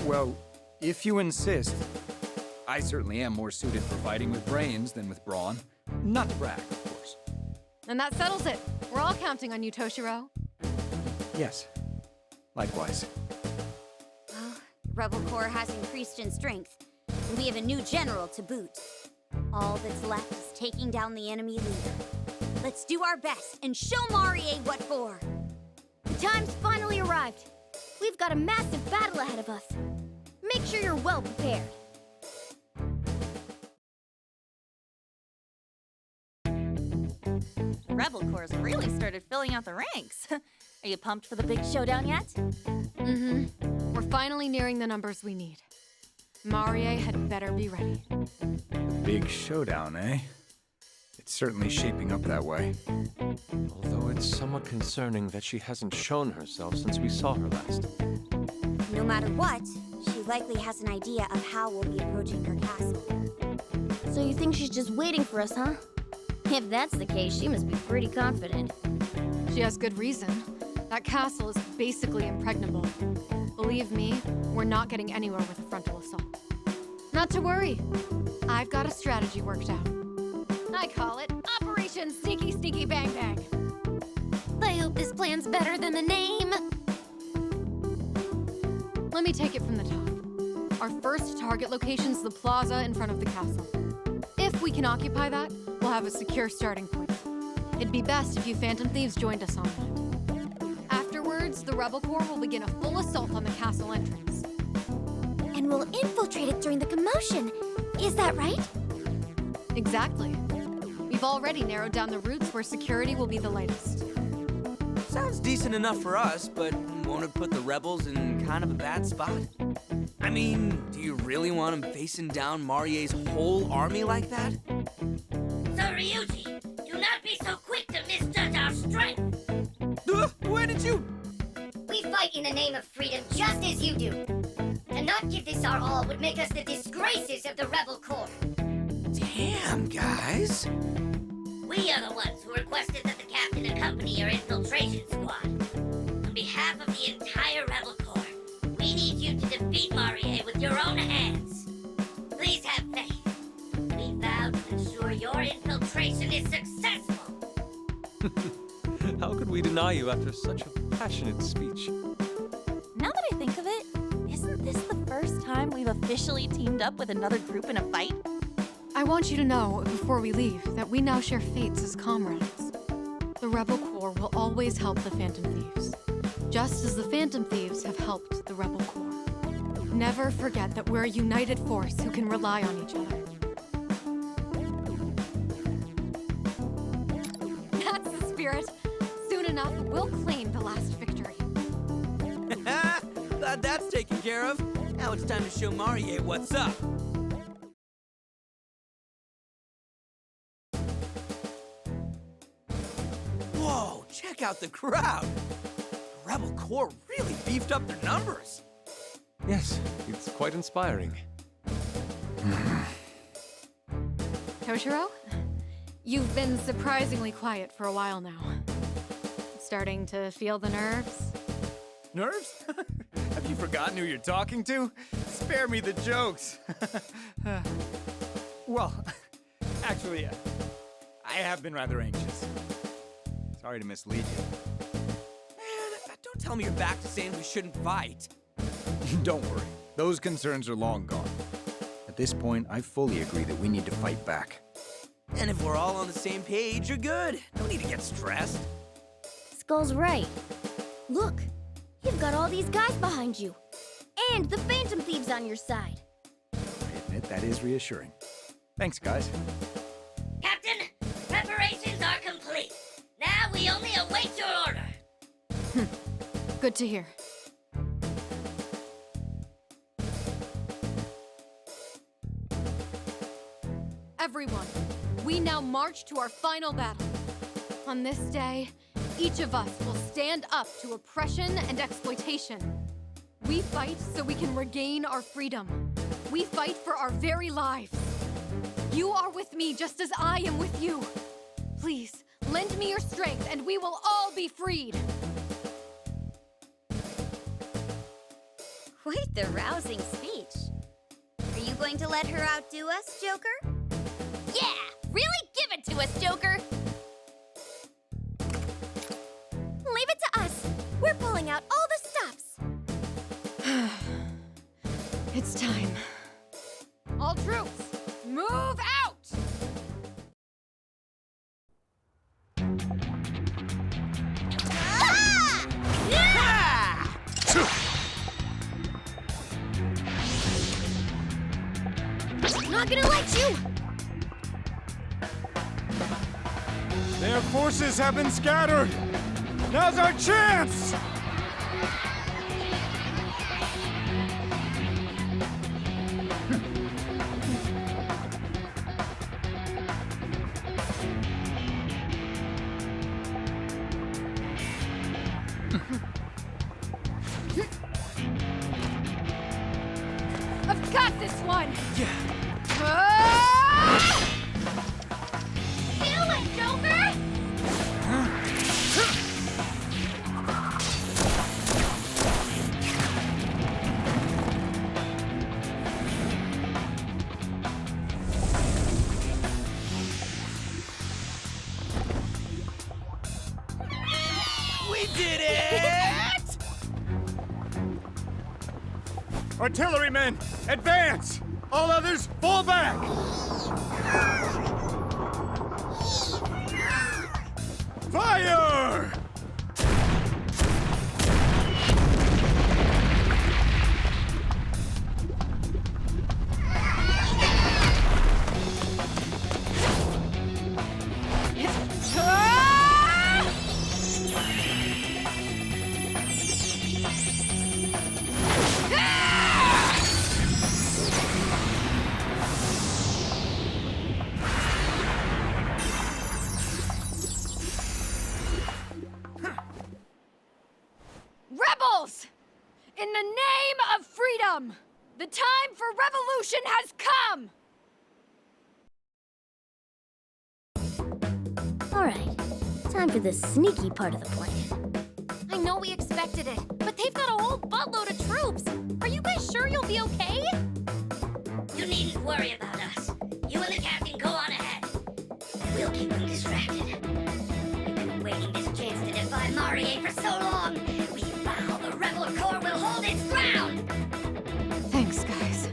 Well, if you insist. I certainly am more suited for fighting with brains than with brawn. Not to brag, of course. And that settles it. We're all counting on you, Toshiro. Yes. Likewise. Well, the Rebel Corps has increased in strength, and we have a new general to boot. All that's left is taking down the enemy leader. Let's do our best and show Marie what for. The time's finally arrived. We've got a massive battle ahead of us. Make sure you're well prepared. Rebel Corps really started filling out the ranks. Are you pumped for the big showdown yet? Mm-hmm. We're finally nearing the numbers we need. Marie had better be ready. Big showdown, eh? It's certainly shaping up that way. Although it's somewhat concerning that she hasn't shown herself since we saw her last. No matter what, she likely has an idea of how we'll be approaching her castle. So you think she's just waiting for us, huh? If that's the case, she must be pretty confident. She has good reason. That castle is basically impregnable. Believe me, we're not getting anywhere with a frontal assault. Not to worry. I've got a strategy worked out. I call it Operation Sneaky Sneaky Bang Bang. I hope this plan's better than the name. Let me take it from the top. Our first target location's the plaza in front of the castle. If we can occupy that, we'll have a secure starting point. It'd be best if you Phantom Thieves joined us on that. Afterwards, the Rebel Corps will begin a full assault on the castle entrance. And we'll infiltrate it during the commotion. Is that right? Exactly. We've already narrowed down the routes where security will be the lightest. Sounds decent enough for us, but won't it put the rebels in kind of a bad spot? I mean, do you really want them facing down Marie's whole army like that? So, Ryuji, do not be so quick to misjudge our strength. Where did you... We fight in the name of freedom just as you do. To not give this our all would make us the disgraces of the Rebel Corps. Damn, guys. We are the ones who requested that the captain accompany your infiltration squad. On behalf of the entire Rebel Corps, we need you to defeat Marie with your own hands. Please have faith. We vow to ensure your infiltration is successful. How could we deny you after such a passionate speech? Now that I think of it, isn't this the first time we've officially teamed up with another group in a fight? I want you to know, before we leave, that we now share fates as comrades. The Rebel Corps will always help the Phantom Thieves, just as the Phantom Thieves have helped the Rebel Corps. Never forget that we're a united force who can rely on each other. That's the spirit. Soon enough, we'll claim the last victory. Glad that's taken care of. Now it's time to show Marie what's up. Whoa, check out the crowd. The Rebel Corps really beefed up their numbers. Yes, it's quite inspiring. Toshiro, you've been surprisingly quiet for a while now. Starting to feel the nerves? Nerves? Have you forgotten who you're talking to? Spare me the jokes. Well, actually, I have been rather anxious. Sorry to mislead you. Man, don't tell me you're back to saying we shouldn't fight. Don't worry. Those concerns are long gone. At this point, I fully agree that we need to fight back. And if we're all on the same page, you're good. No need to get stressed. Skull's right. Look, you've got all these guys behind you. And the Phantom Thieves on your side. I admit that is reassuring. Thanks, guys. Captain, preparations are complete. Now we only await your order. Good to hear. Everyone, we now march to our final battle. On this day, each of us will stand up to oppression and exploitation. We fight so we can regain our freedom. We fight for our very lives. You are with me just as I am with you. Please, lend me your strength and we will all be freed. Quite the rousing speech. Are you going to let her outdo us, Joker? Yeah! Really give it to us, Joker! Leave it to us. We're pulling out all the stops. It's time. All troops, move out! Not gonna let you! Their forces have been scattered! Now's our chance! I've got this one! Yeah. Feel it, Joker! We did it! Artillerymen, advance! All others, fall back! Fire! Rebels! In the name of freedom, the time for revolution has come! Alright, time for the sneaky part of the plan. I know we expected it, but they've got a whole buttload of troops. Are you guys sure you'll be okay? You needn't worry about us. You and the captain go on ahead. We'll keep them distracted. We've been waiting this chance to defy Marie for so long. We vow the rebel corps will hold its ground. Thanks, guys.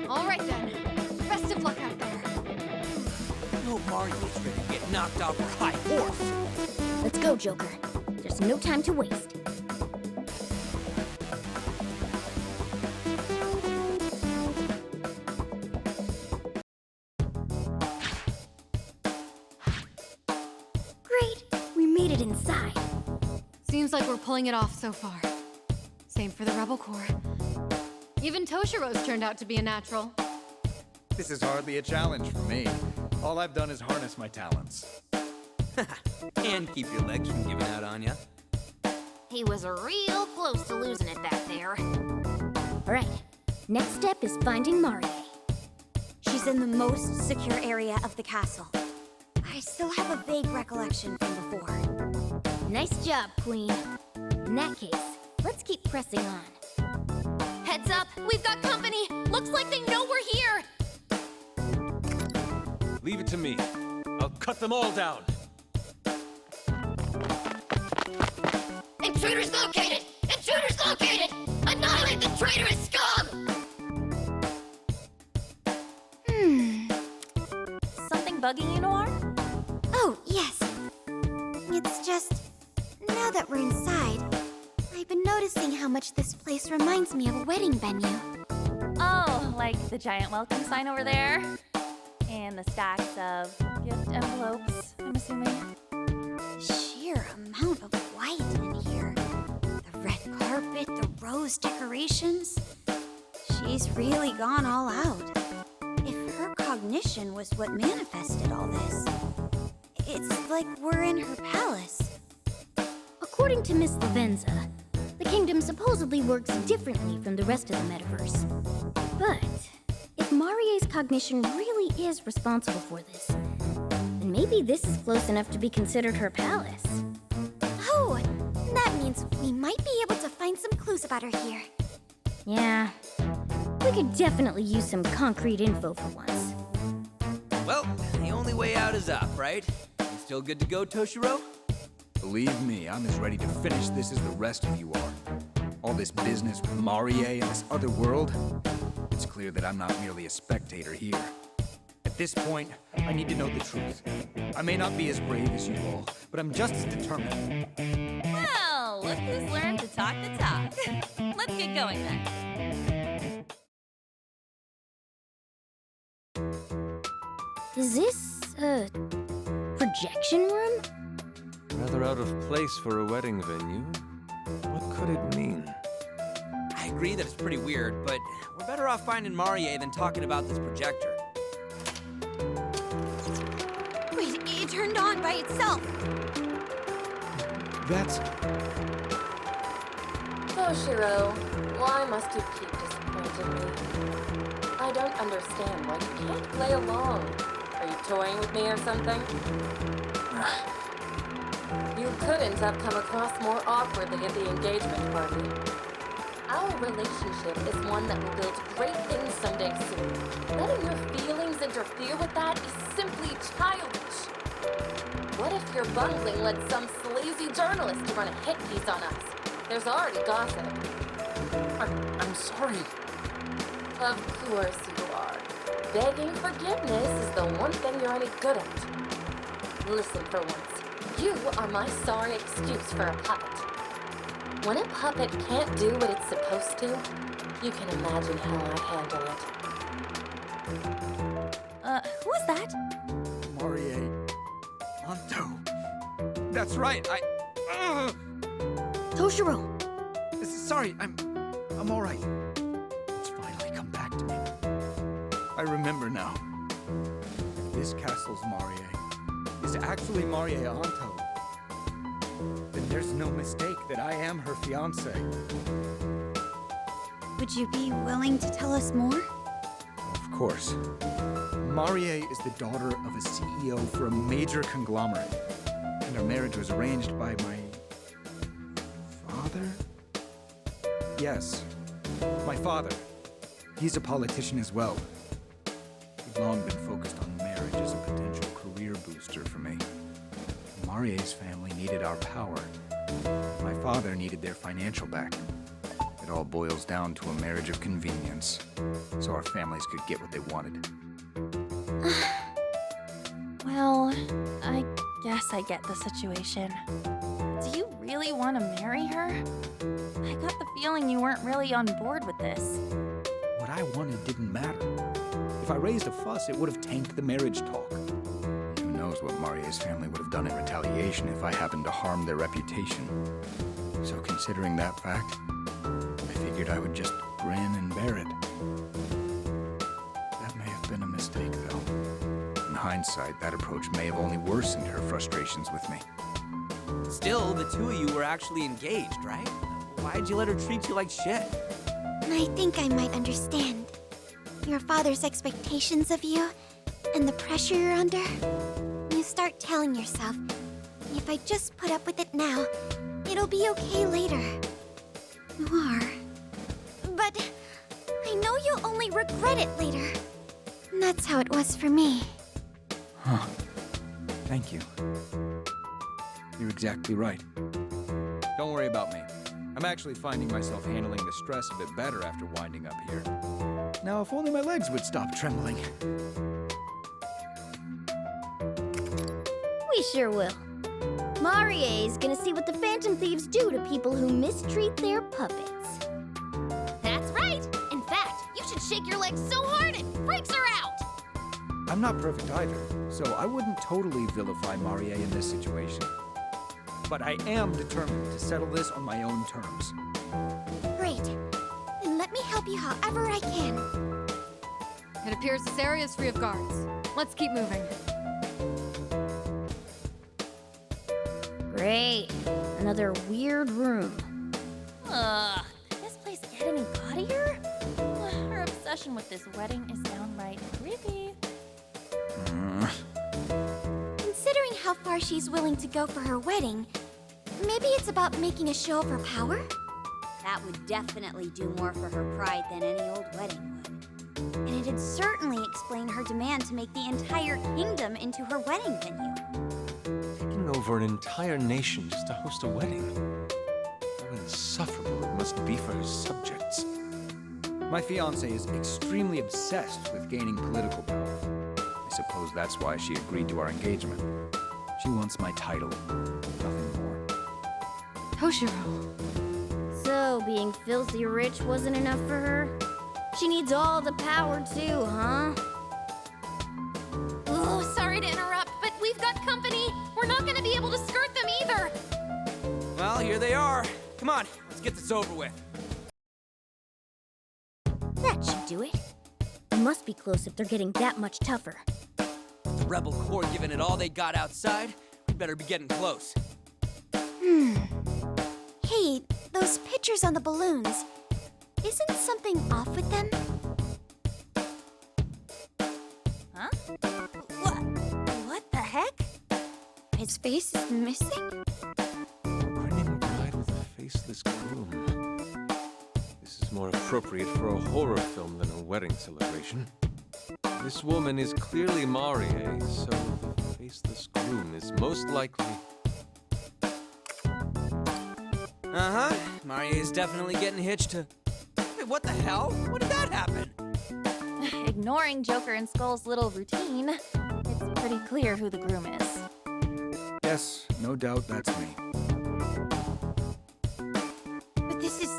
All right then. Best of luck out there. No Mario's ready to get knocked off her high horse. Let's go, Joker. There's no time to waste. Great! We made it inside. Seems like we're pulling it off so far. Same for the Rebel Corps. Even Toshiro's turned out to be a natural. This is hardly a challenge for me. All I've done is harness my talents. And keep your legs from giving out on ya. He was real close to losing it back there. Alright, next step is finding Marie. She's in the most secure area of the castle. I still have a vague recollection from before. Nice job, Queen. In that case, let's keep pressing on. Heads up, we've got company. Looks like they know we're here. Leave it to me. I'll cut them all down. Intruders located! Intruders located! Annihilate the traitorous scum! Something bugging you, Noir? Oh, yes. It's just, now that we're inside, I've been noticing how much this place reminds me of a wedding venue. Oh, like the giant welcome sign over there? And the stacks of gift envelopes, I'm assuming. Sheer amount of white in here. The red carpet, the rose decorations. She's really gone all out. If her cognition was what manifested all this, It's like we're in her palace. According to Miss Lavenza, the kingdom supposedly works differently from the rest of the metaverse. But if Marie's cognition really is responsible for this, then maybe this is close enough to be considered her palace. Oh, that means we might be able to find some clues about her here. Yeah, we could definitely use some concrete info for once. Well, the only way out is up, right? You still good to go, Toshiro? Believe me, I'm as ready to finish this as the rest of you are. All this business with Marie and this other world, it's clear that I'm not merely a spectator here. At this point, I need to know the truth. I may not be as brave as you all, but I'm just as determined. Well, look who's learned to talk the talk. Let's get going then. Is this a projection room? Rather out of place for a wedding venue. What could it mean? I agree that it's pretty weird, but we're better off finding Marie than talking about this projector. Wait, it turned on by itself. That's... Toshiro, why must you keep disappointing me? I don't understand why you can't play along. Are you toying with me or something? You couldn't have come across more awkwardly at the engagement party. Our relationship is one that will build great things someday soon. Letting your feelings interfere with that is simply childish. What if your bungling led some sleazy journalist to run a hit piece on us? There's already gossip. I'm sorry. Of course you are. Begging forgiveness is the one thing you're any good at. Listen for once. You are my sorry excuse for a puppet. When a puppet can't do what it's supposed to, you can imagine how I handle it. Who is that? Marie. Anto. That's right, Toshiro! Sorry, I'm all right. It's finally come back to me. I remember now. This castle's Marie is actually Marie Anto. Then there's no mistake that I am her fiancé. Would you be willing to tell us more? Of course. Marie is the daughter of a CEO for a major conglomerate, and our marriage was arranged by my father? Yes, my father. He's a politician as well. He'd long been focused on marriage as a potential career booster for me. Marie's family needed our power. My father needed their financial backing. It all boils down to a marriage of convenience, so our families could get what they wanted. Well, I guess I get the situation. Do you really want to marry her? I got the feeling you weren't really on board with this. What I wanted didn't matter. If I raised a fuss, it would have tanked the marriage talk. And who knows what Marie's family would have done in retaliation if I happened to harm their reputation. So considering that fact, I figured I would just grin and bear it. That may have been a mistake, though. In hindsight, that approach may have only worsened her frustrations with me. Still, the two of you were actually engaged, right? Why'd you let her treat you like shit? I think I might understand. Your father's expectations of you, and the pressure you're under. You start telling yourself, if I just put up with it now, it'll be okay later. You are. But I know you'll only regret it later. And that's how it was for me. Huh. Thank you. You're exactly right. Don't worry about me. I'm actually finding myself handling the stress a bit better after winding up here. Now, if only my legs would stop trembling. We sure will. Marie's gonna see what the Phantom Thieves do to people who mistreat their puppets. That's right! In fact, you should shake your legs so hard it freaks her out! I'm not perfect either, so I wouldn't totally vilify Marie in this situation. But I am determined to settle this on my own terms. Great. Then let me help you however I can. It appears this area is free of guards. Let's keep moving. Great. Another weird room. Ugh, can this place get any gaudier? Her obsession with this wedding is downright creepy. Considering how far she's willing to go for her wedding, maybe it's about making a show of her power? That would definitely do more for her pride than any old wedding would. And it'd certainly explain her demand to make the entire kingdom into her wedding venue. Taking over an entire nation just to host a wedding. How insufferable it must be for her subjects. My fiancée is extremely obsessed with gaining political power. I suppose that's why she agreed to our engagement. She wants my title, nothing more. Toshiro. So, being filthy rich wasn't enough for her? She needs all the power too, huh? Oh, sorry to interrupt, but we've got company. We're not gonna be able to skirt them either. Well, here they are. Come on, let's get this over with. That should do it. It must be close if they're getting that much tougher. The rebel corps giving it all they got outside. We better be getting close. Hey, those pictures on the balloons. Isn't something off with them? Huh? What the heck? His face is missing? Grinning bride with a faceless groom. This is more appropriate for a horror film than a wedding celebration. This woman is clearly Marie, so the faceless groom is most likely... Uh-huh. Marie's definitely getting hitched to... Wait, what the hell? When did that happen? Ignoring Joker and Skull's little routine, it's pretty clear who the groom is. Yes, no doubt that's me. But this is...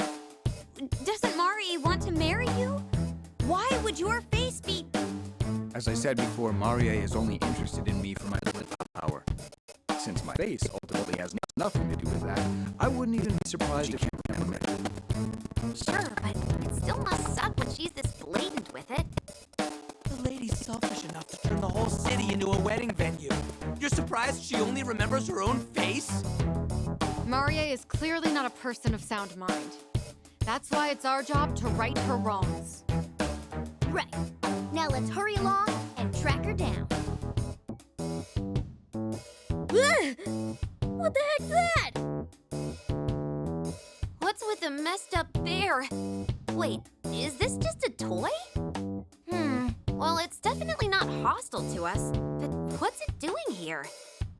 Doesn't Marie want to marry you? Why would your face be... As I said before, Marie is only interested in me for my political power. Since my face ultimately has nothing to do with that, I wouldn't even be surprised if she can't admit it. Sure, but it still must suck when she's this blatant with it. The lady's selfish enough to turn the whole city into a wedding venue. You're surprised she only remembers her own face? Marie is clearly not a person of sound mind. That's why it's our job to right her wrongs. Right. Now let's hurry along and track her down. What the heck's that? What's with the messed up bear? Wait, is this just a toy? Well, it's definitely not hostile to us, but what's it doing here?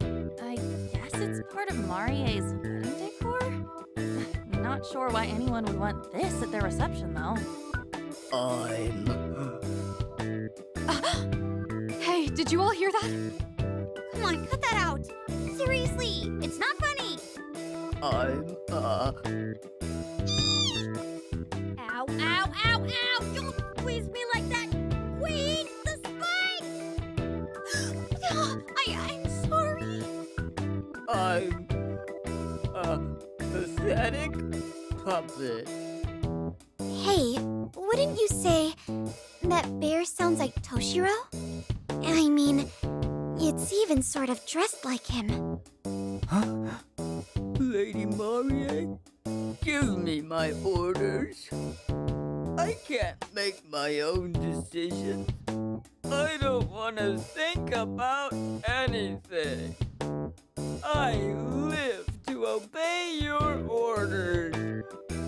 I guess it's part of Marie's wedding decor? Not sure why anyone would want this at their reception, though. Hey, did you all hear that? Come on, cut that out. Seriously, it's not funny. Ow, ow, ow, ow! Don't squeeze me like that! Queen, the spike! I'm sorry. I'm a pathetic puppet. Hey, wouldn't you say that bear sounds like Toshiro? I mean, it's even sort of dressed like him. Huh? Lady Marie, give me my orders. I can't make my own decisions. I don't want to think about anything. I live to obey your orders.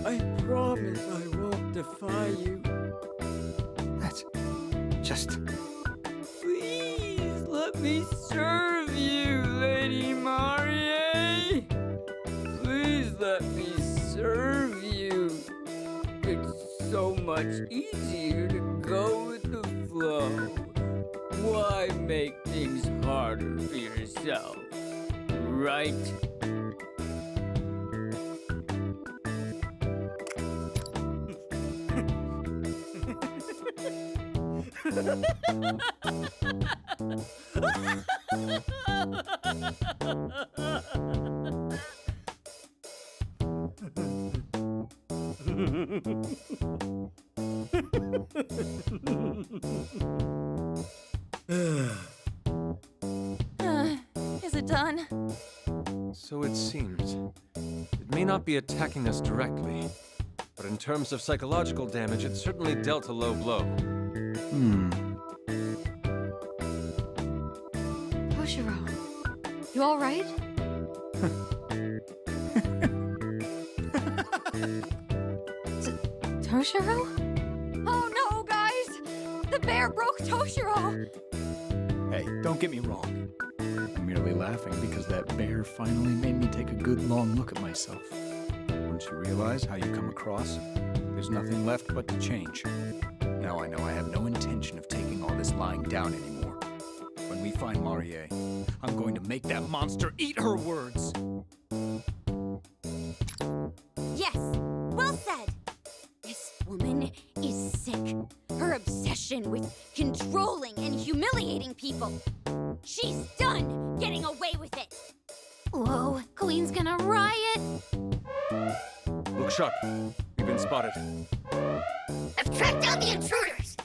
I promise I won't defy you. That's just... Please let me serve you, Lady Marie. Please let me serve you. It's so much easier to go with the flow. Why make things harder for yourself, right? Is it done? So it seems. It may not be attacking us directly, but in terms of psychological damage, it certainly dealt a low blow. Toshiro, you all right? Toshiro? Oh no, guys! The bear broke Toshiro! Hey, don't get me wrong. I'm merely laughing because that bear finally made me take a good long look at myself. Once you realize how you come across, there's nothing left but to change. Now I know I have no intention of taking all this lying down anymore. When we find Marie, I'm going to make that monster eat her words! Yes, well said. This woman is sick. Her obsession with controlling and humiliating people. She's done getting away with it. Whoa, Queen's gonna riot. Look sharp. We've been spotted. I've tracked down the intruders!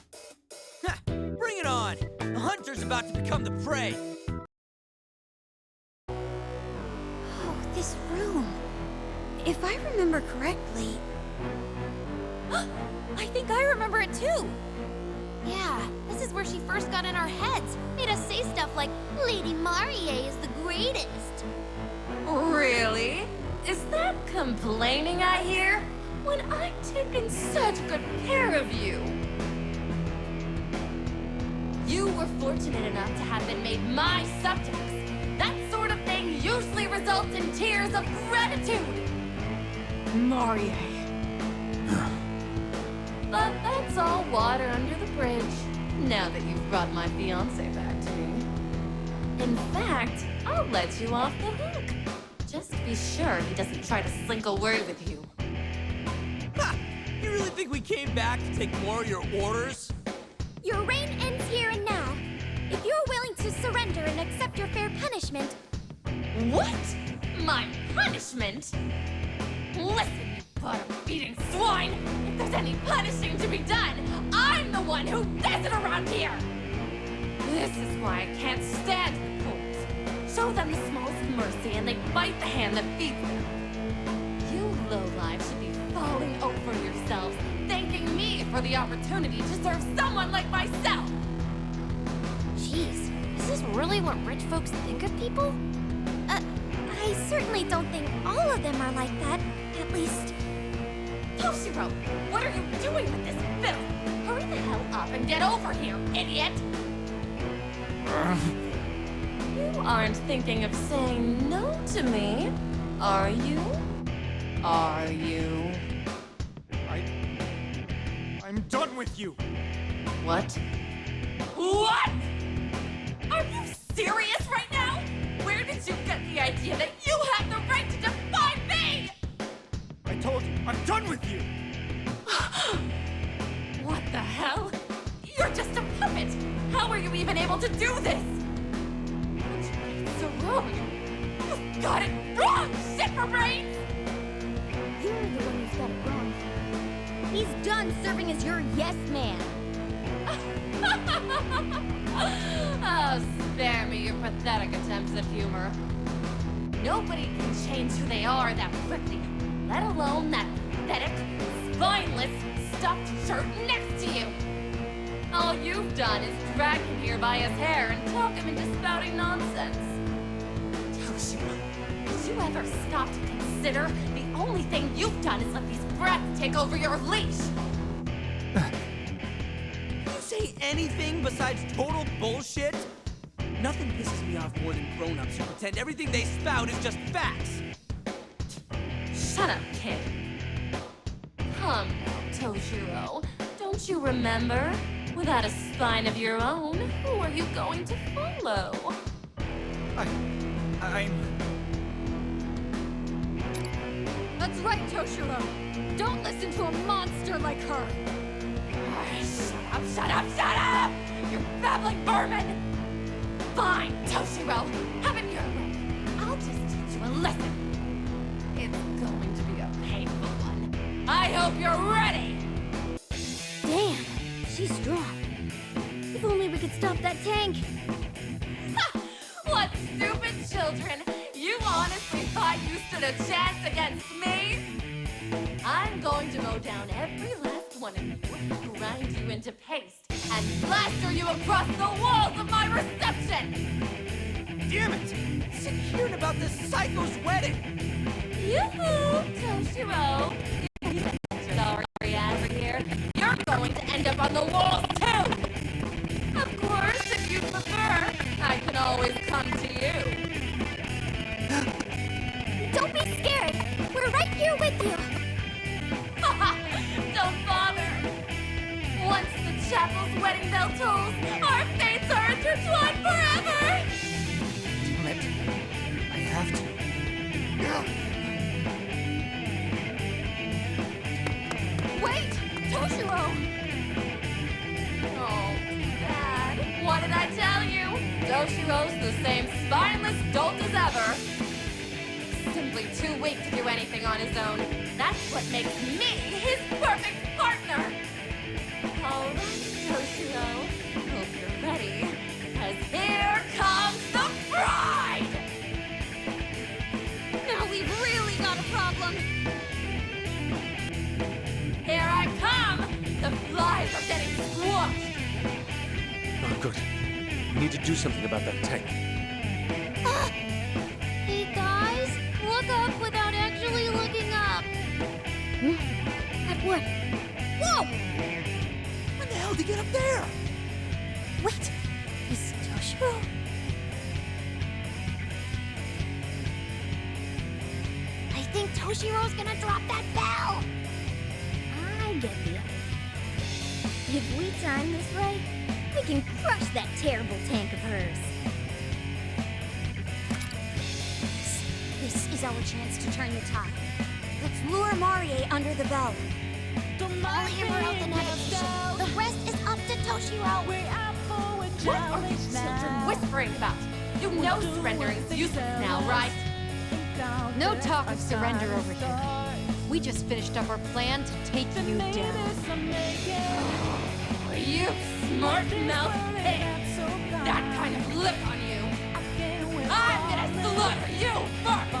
Ha! Bring it on! The hunter's about to become the prey! Oh, this room. If I remember correctly... I think I remember it too. Yeah, this is where she first got in our heads. Made us say stuff like, Lady Marie is the greatest. Really? Is that complaining I hear? When I've taken such good care of you. You were fortunate enough to have been made my subjects. That sort of thing usually results in tears of gratitude. Marie. But that's all water under the bridge, now that you've brought my fiancé back to me. In fact, I'll let you off the hook. Just be sure he doesn't try to slink a word with you. Ha! You really think we came back to take more of your orders? Your reign ends here and now. If you're willing to surrender and accept your fair punishment... What? My punishment? Listen, you butter-beating swine! If there's any punishing to be done, I'm the one who does it around here! This is why I can't stand the fools. Show them the smallest mercy and they bite the hand that feeds them. You lowlives should be falling over yourselves, thanking me for the opportunity to serve someone like myself! Jeez, is this really what rich folks think of people? I certainly don't think all of them are like that. At least... Toshiro, what are you doing with this filth? Hurry the hell up and get over here, idiot! You aren't thinking of saying no to me, are you? Are you? I'm done with you! What? What? Are you serious right now? Where did you get the idea that you have the right to define me? I told you, I'm done with you! What the hell? You're just a puppet! How are you even able to do this? It's so wrong. You've got it wrong, Zipperbrains! You're the one who's got it wrong. He's done serving as your yes man. Oh, spare me your pathetic attempts at humor. Nobody can change who they are that quickly, let alone that pathetic, spineless, stuffed shirt next to you. All you've done is drag him here by his hair and talk him into spouting nonsense. Toshiro, did you ever stop to consider the only thing you've done is let these brats take over your leash? You say anything besides total bullshit? Nothing pisses me off more than grown-ups who pretend everything they spout is just facts. Shut up, kid. Come now, Toshiro. Don't you remember? Without a spine of your own, who are you going to follow? That's right, Toshiro. Don't listen to a monster like her. Shut up! You babbling vermin! Fine, Toshiro. Have it your way. I'll just teach you a lesson. It's going to be a painful one. I hope you're ready! Damn, she's strong. If only we could stop that tank. Ha! What stupid children! You honestly thought you stood a chance against me? I'm going to mow down every last one of you, grind you into paste, and plaster you across the walls of my reception! Damn it! Sick hearing about this psycho's wedding! Yoo-hoo, Toshiro! Sorry, over here. You're going to end up on the walls, too! Of course, if you prefer, I can always come to you. Don't be scared. We're right here with you. Don't bother! Once the chapel's wedding bell tolls, our fates are intertwined forever! Damn it. I have to. Wait! Toshiro! Oh, bad. What did I tell you? Toshiro's the same spineless dolt as ever. Simply too weak to do anything on his own. That's what makes me his perfect partner! All right, Toshiro. Hope you're ready. 'Cause here comes the bride! Now we've really got a problem. Here I come! The flies are getting squashed! Oh, good. We need to do something about that tank. Hey guys, look up without actually looking up. At what? Whoa! When the hell did he get up there? Wait, is Toshiro? I think Toshiro's gonna drop that bell. I get the idea. If we time this right, we can crush that terrible tank of hers. This is our chance to turn the tide. Let's lure Marie under the bell. I'll hammer out the navigation. The rest is up to Toshiro. What are you children whispering about? You know surrendering's useless now, right? No talk of surrender over here. We just finished up our plan to take you down. You smart-mouthed pig! That kind of lip on you! I'm gonna slaughter you first!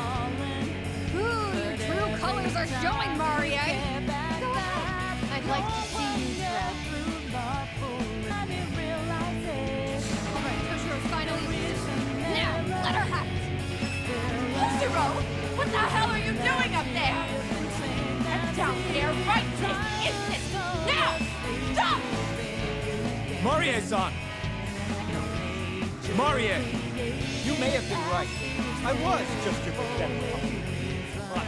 Ooh, your true colors are showing, Marie! Go ahead. I'd like to see you try. Alright, Toshiro's finally positioned. Now, let her have it! Toshiro! What the hell are you doing up there? Get down here right this instant! Now! Stop! Marie-san! Marie! You may have been right. I was just your pathetic puppet. But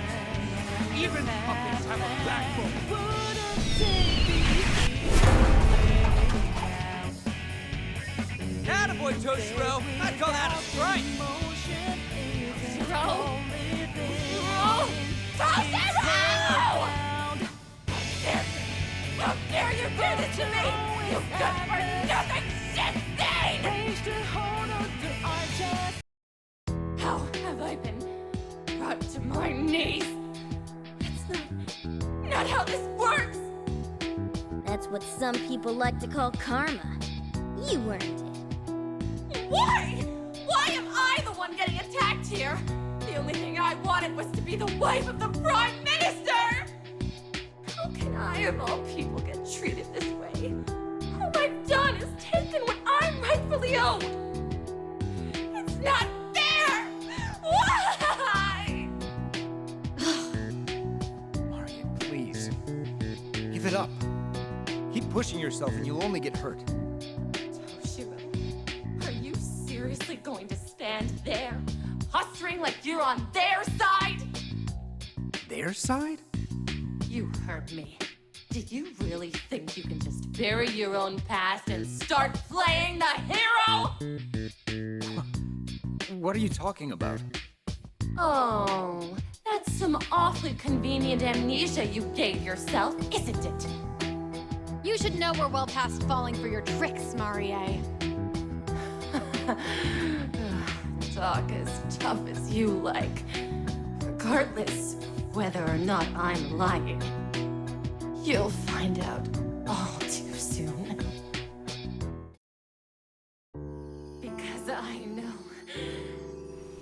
even puppets have a backbone. Attaboy, Toshiro! I call that a strike! Toshiro! Toshiro! How dare you do this to me? You good for nothing shit stain! How have I been brought to my knees? That's not how this works! That's what some people like to call karma. You earned it. Why? Why am I the one getting attacked here? The only thing I wanted was to be the wife of the Prime Minister! How can I, of all people, get treated this way? All I've done is taken what I'm rightfully owed! It's not fair! Why? Maria, please. Give it up. Keep pushing yourself and you'll only get hurt. Toshiro, are you seriously going to stand there, posturing like you're on their side? Their side? You heard me. Did you really think you can just bury your own past and start playing the hero? What are you talking about? Oh, that's some awfully convenient amnesia you gave yourself, isn't it? You should know we're well past falling for your tricks, Marie. Talk as tough as you like. Regardless whether or not I'm lying. You'll find out all too soon. Because I know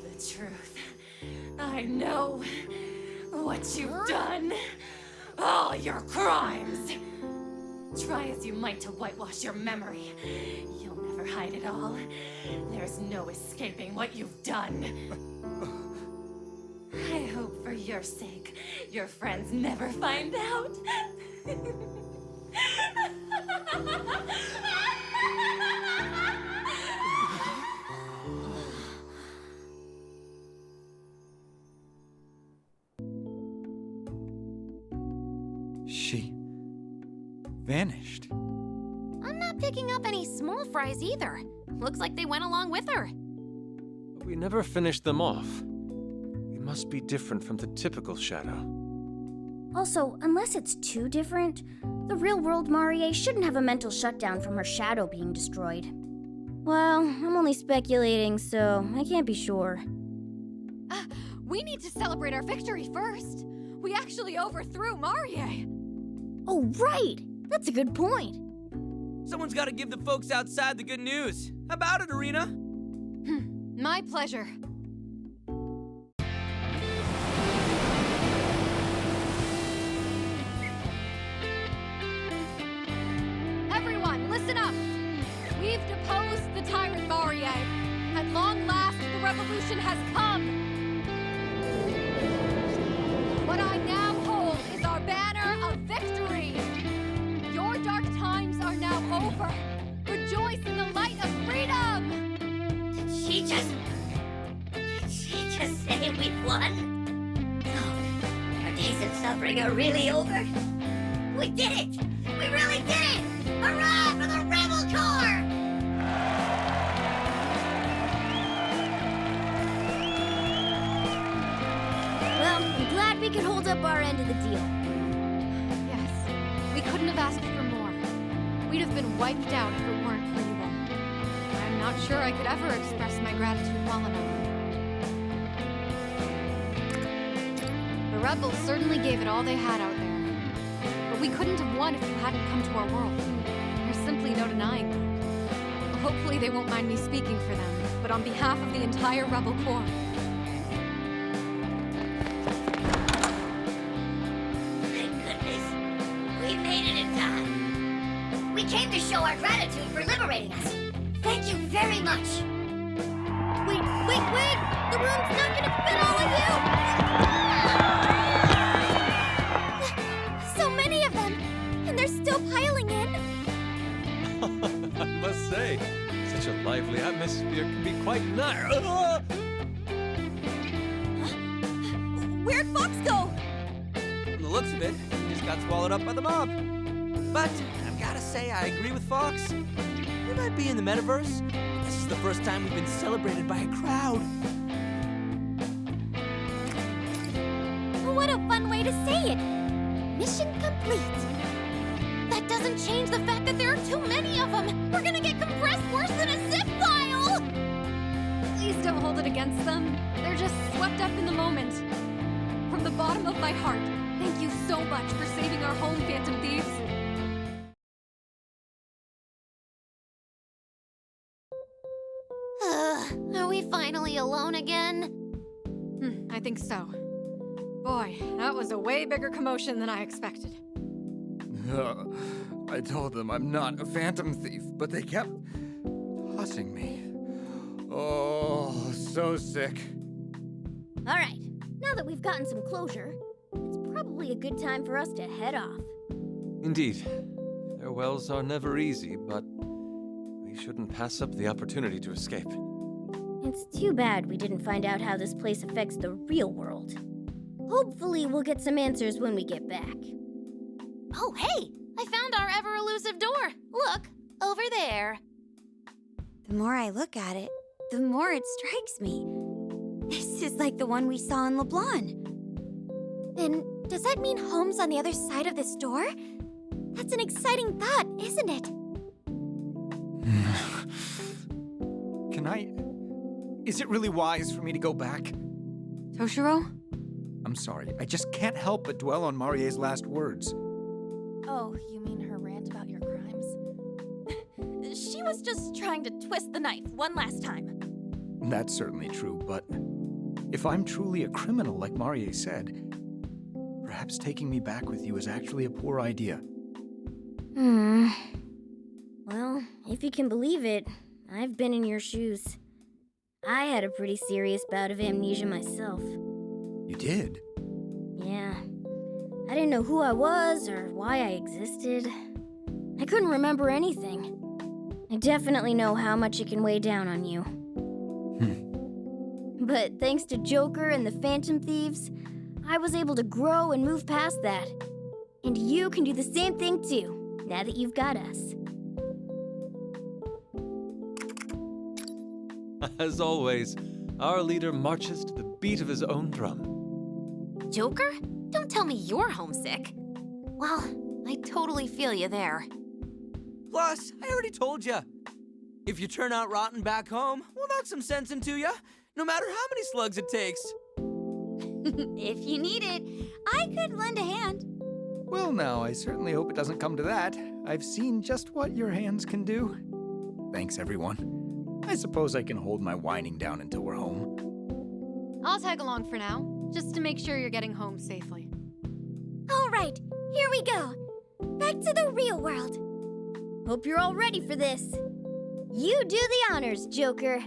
the truth. I know what you've done. All your crimes. Try as you might to whitewash your memory. You'll never hide it all. There's no escaping what you've done. I hope for your sake, your friends never find out. She vanished. I'm not picking up any small fries either. Looks like they went along with her. But we never finished them off. They must be different from the typical shadow. Also, unless it's too different, the real-world Marie shouldn't have a mental shutdown from her shadow being destroyed. Well, I'm only speculating, so I can't be sure. We need to celebrate our victory first. We actually overthrew Marie. Oh, right! That's a good point. Someone's got to give the folks outside the good news. How about it, Arena? My pleasure. Everyone, listen up. We've deposed the tyrant Marie. At long last, the revolution has come. What I now hold is our banner of victory. Your dark times are now over. Rejoice in the light of freedom. Did she just say we won? Oh, our days of suffering are really over. We did it! We really did it! Hurrah for the Rebel Corps! Well, I'm glad we could hold up our end of the deal. Yes, we couldn't have asked for more. We'd have been wiped out if it weren't for you all. I'm not sure I could ever express my gratitude well enough. The rebels certainly gave it all they had out there. But we couldn't have won if you hadn't come to our world. There's simply no denying that. Hopefully they won't mind me speaking for them, but on behalf of the entire Rebel Corps. Thank goodness. We made it in time. We came to show our gratitude for liberating us. Thank you very much. Wait! The room's not gonna fit all of you! So many of them! And they're still piling in! I must say, such a lively atmosphere can be quite nice. Where'd Fox go? From the looks of it, he just got swallowed up by the mob. But I've got to say, I agree with Fox. We might be in the metaverse, but this is the first time we've been celebrated by a crowd. What a fun way to say it! Mission complete! That doesn't change the fact that there are too many of them. We're gonna get compressed worse than a zip file! Please don't hold it against them. They're just swept up in the moment. From the bottom of my heart, thank you so much for saving our home, Phantom Thieves. Are we finally alone again? I think so. Boy, that was a way bigger commotion than I expected. I told them I'm not a phantom thief, but they kept tossing me. Oh, so sick. Alright, now that we've gotten some closure, it's probably a good time for us to head off. Indeed. Farewells are never easy, but we shouldn't pass up the opportunity to escape. It's too bad we didn't find out how this place affects the real world. Hopefully we'll get some answers when we get back. Oh, hey! I found our ever-elusive door. Look, over there. The more I look at it, the more it strikes me. This is like the one we saw in LeBlanc. Then, does that mean home's on the other side of this door? That's an exciting thought, isn't it? Can I... Is it really wise for me to go back? Toshiro? I'm sorry, I just can't help but dwell on Marie's last words. Oh, you mean her rant about your crimes? She was just trying to twist the knife one last time. That's certainly true, but If I'm truly a criminal, like Marie said, perhaps taking me back with you is actually a poor idea. Well, if you can believe it, I've been in your shoes. I had a pretty serious bout of amnesia myself. You did? Yeah. I didn't know who I was or why I existed. I couldn't remember anything. I definitely know how much it can weigh down on you. But thanks to Joker and the Phantom Thieves, I was able to grow and move past that. And you can do the same thing too, now that you've got us. As always, our leader marches to the beat of his own drum. Joker? Don't tell me you're homesick. Well, I totally feel you there. Plus, I already told you. If you turn out rotten back home, we'll knock some sense into you, no matter how many slugs it takes. If you need it, I could lend a hand. Well, now, I certainly hope it doesn't come to that. I've seen just what your hands can do. Thanks, everyone. I suppose I can hold my whining down until we're home. I'll tag along for now, just to make sure you're getting home safely. All right, here we go. Back to the real world. Hope you're all ready for this. You do the honors, Joker.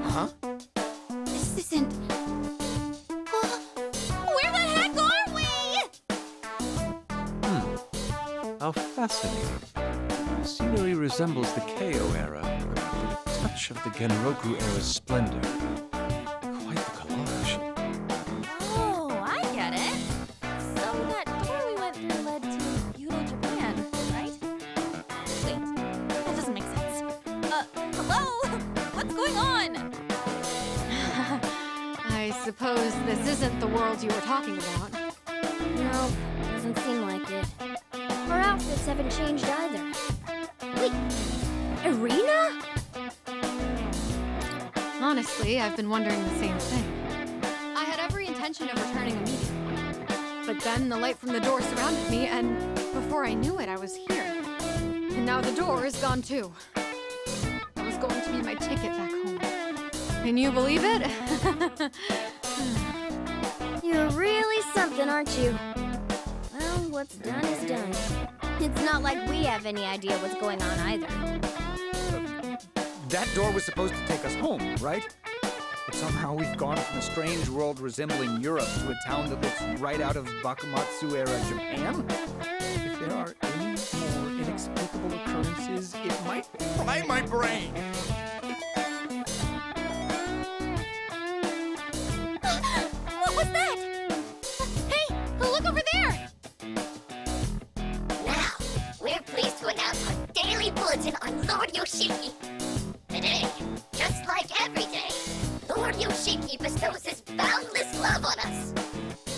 Huh? This isn't... Where the heck are we? How fascinating. The scenery resembles the Keo era, but with a touch of the Genroku era's splendor. Quite the collage. Oh, I get it. So that door we went through led to feudal Japan, right? Wait, that doesn't make sense. Hello? What's going on? I suppose this isn't the world you were talking about. No, doesn't seem like it. Our outfits haven't changed either. Wait, Irina? Honestly, I've been wondering the same thing. I had every intention of returning immediately. But then the light from the door surrounded me, and before I knew it, I was here. And now the door is gone too. That was going to be my ticket back home. Can you believe it? You're really something, aren't you? Well, what's done is done. It's not like we have any idea what's going on either. That door was supposed to take us home, right? But somehow we've gone from a strange world resembling Europe to a town that looks right out of Bakumatsu era Japan. If there are any more inexplicable occurrences, it might fry my brain. What was that? Hey, look over there! Now, we're pleased to announce our daily bulletin on Lord Yoshiki. Today, just like every day, Lord Yoshiki bestows his boundless love on us.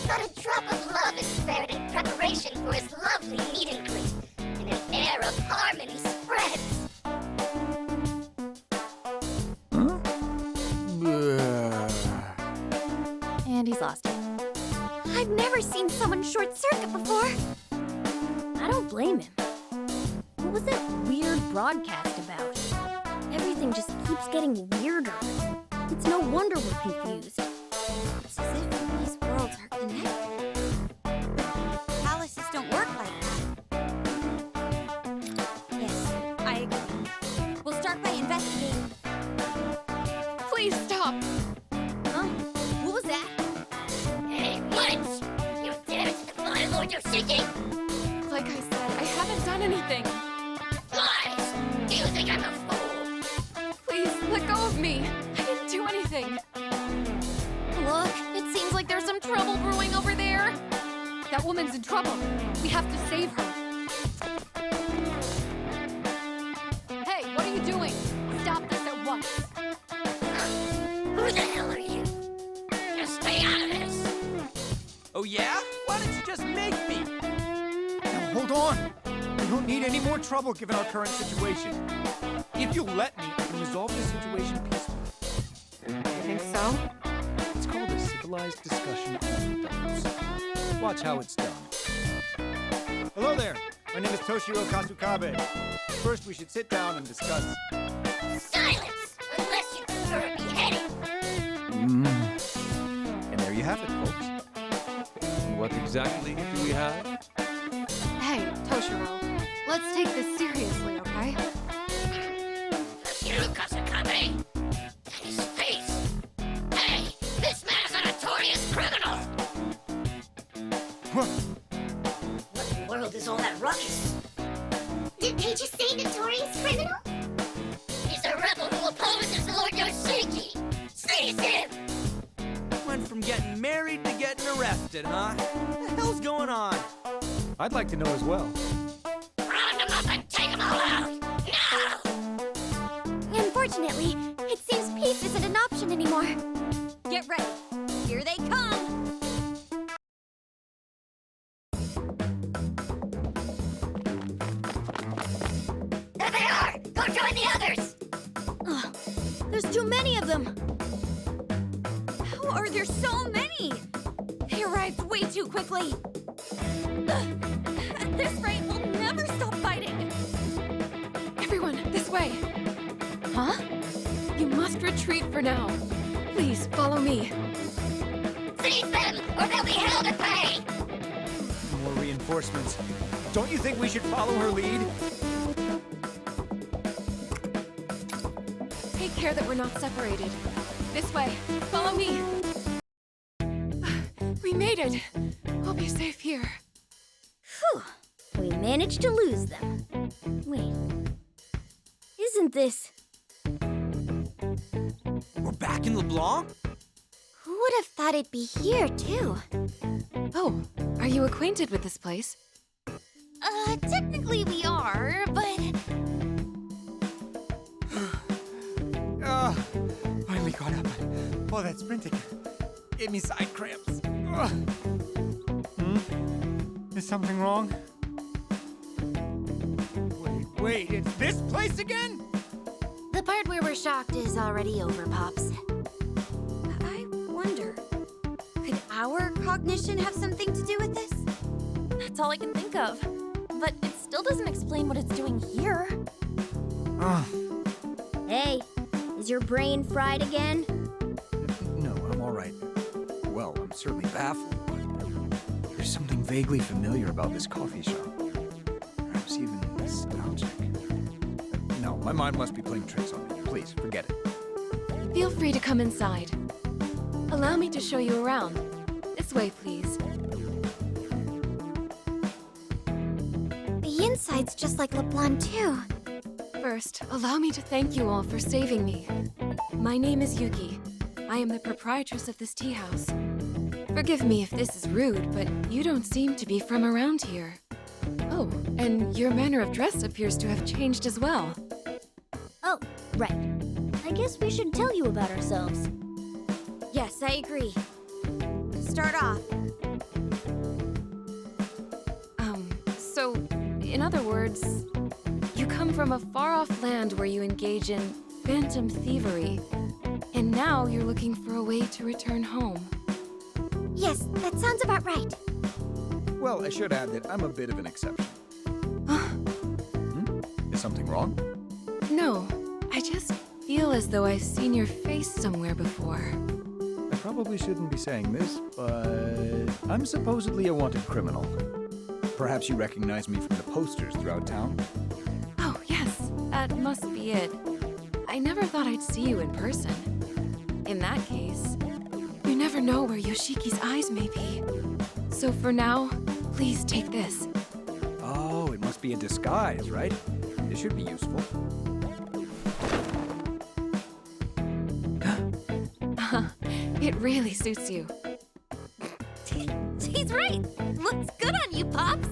Not a drop of love is spared in preparation for his lovely meet and greet, and an air of harmony spreads. And he's lost it. I've never seen someone short-circuit before. I don't blame him. What was that weird broadcast about? Everything just keeps getting weirder. It's no wonder we're confused. It's as if these worlds are connected. Palaces don't work like that. Yes, I agree. We'll start by investigating. Please stop. Huh? What was that? Hey, once! You dare to defy Lord Yoshiki! Like I said, I anything. Lies! Do you think I'm a fool? Please, let go of me. I didn't do anything. Look, it seems like there's some trouble brewing over there. That woman's in trouble. We have to save her. Hey, what are you doing? Stop this at once. Who the hell are you? Just stay out of this. Oh yeah? Why don't you just make me? Now hold on. We don't need any more trouble given our current situation. If you'll let me, I can resolve this situation peacefully. You think so? It's called a civilized discussion on adults. Watch how it's done. Hello there. My name is Toshiro Kasukabe. First, we should sit down and discuss. Silence! Unless you prefer a beheading. And there you have it, folks. And what exactly do we have? Hey, Toshiro, let's take this seriously, okay? Toshiro Kasukabe. And his face. Hey, this man is a notorious criminal. What? What in the world is all that ruckus? Did they just say notorious criminal? He's a rebel who opposes Lord Yoshiki. Seize him! Went from getting married to getting arrested, huh? What the hell's going on? I'd like to know as well. Round him up and take him all out! Now! Unfortunately, it seems peace isn't an option anymore. Get ready. Here they come. There they are! Go join the others! Ugh, there's too many of them. How are there so many? They arrived way too quickly. At this rate, we'll never stop fighting. Everyone, this way. Huh? You must retreat for now. Please, follow me. Seize them, or they'll be held at bay! More reinforcements. Don't you think we should follow her lead? Take care that we're not separated. This way. Follow me. We made it. We'll be safe here. Phew. We managed to lose them. Wait. Isn't this... We're back in LeBlanc? Who would have thought it'd be here, too? Oh, are you acquainted with this place? Technically we are, but... Finally caught up. Oh, that sprinting gave me side cramps. Is something wrong? Wait, it's this place again? The part where we're shocked is already over, Pops. I wonder, could our cognition have something to do with this? That's all I can think of. But it still doesn't explain what it's doing here. Hey, is your brain fried again? No, I'm all right. Well, I'm certainly baffled, but there's something vaguely familiar about this coffee shop. Perhaps even nostalgic. No, my mind must be playing tricks on me. Please, forget it. Feel free to come inside. Allow me to show you around. This way, please. The inside's just like LeBlanc, too. First, allow me to thank you all for saving me. My name is Yuki. I am the proprietress of this tea house. Forgive me if this is rude, but you don't seem to be from around here. Oh, and your manner of dress appears to have changed as well. Oh, right. I guess we should tell you about ourselves. Yes, I agree. Start off. So, in other words, you come from a far-off land where you engage in phantom thievery, and now you're looking for a way to return home. Yes, that sounds about right. Well, I should add that I'm a bit of an exception. Is something wrong? No, I just feel as though I've seen your face somewhere before. I probably shouldn't be saying this, but I'm supposedly a wanted criminal. Perhaps you recognize me from the posters throughout town? Oh, yes, that must be it. I never thought I'd see you in person. In that case, you never know where Yoshiki's eyes may be. So for now, please take this. Oh, it must must be a disguise, right? This should be useful. It really suits you. She's right. Looks good on you, Pops.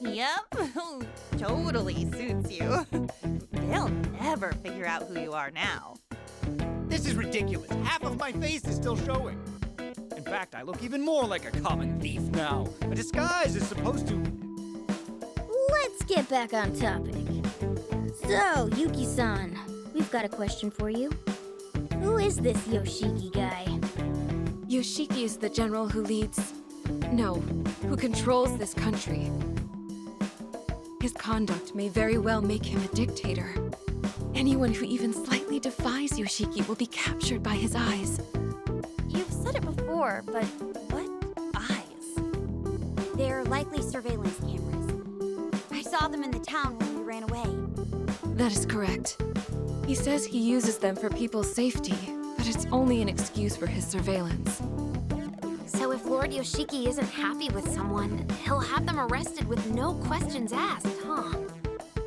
Yep, totally suits you. They'll never figure out who you are now. This is ridiculous. Half of my face is still showing. In fact, I look even more like a common thief now. A disguise is supposed to... Let's get back on topic. So, Yuki-san, we've got a question for you. Who is this Yoshiki guy? Yoshiki is the general who leads... No, who controls this country. His conduct may very well make him a dictator. Anyone who even slightly defies Yoshiki will be captured by his eyes. You've said it before, but what eyes? They're likely surveillance cameras. I saw them in the town when we ran away. That is correct. He says he uses them for people's safety, but it's only an excuse for his surveillance. So if Lord Yoshiki isn't happy with someone, he'll have them arrested with no questions asked, huh?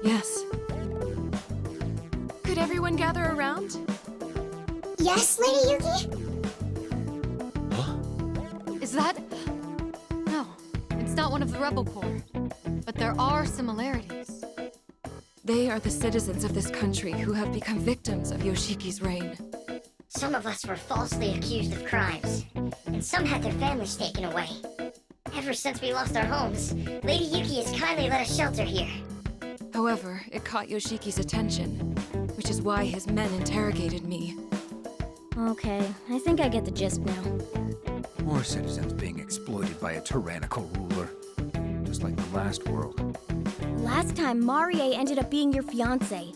Yes. Could everyone gather around? Yes, Lady Yuki? Is that... No, it's not one of the Rebel Corps. But there are similarities. They are the citizens of this country who have become victims of Yoshiki's reign. Some of us were falsely accused of crimes, and some had their families taken away. Ever since we lost our homes, Lady Yuki has kindly let us shelter here. However, it caught Yoshiki's attention, which is why his men interrogated me. Okay, I think I get the gist now. More citizens being exploited by a tyrannical ruler. Just like the last world. Last time, Marie ended up being your fiancé.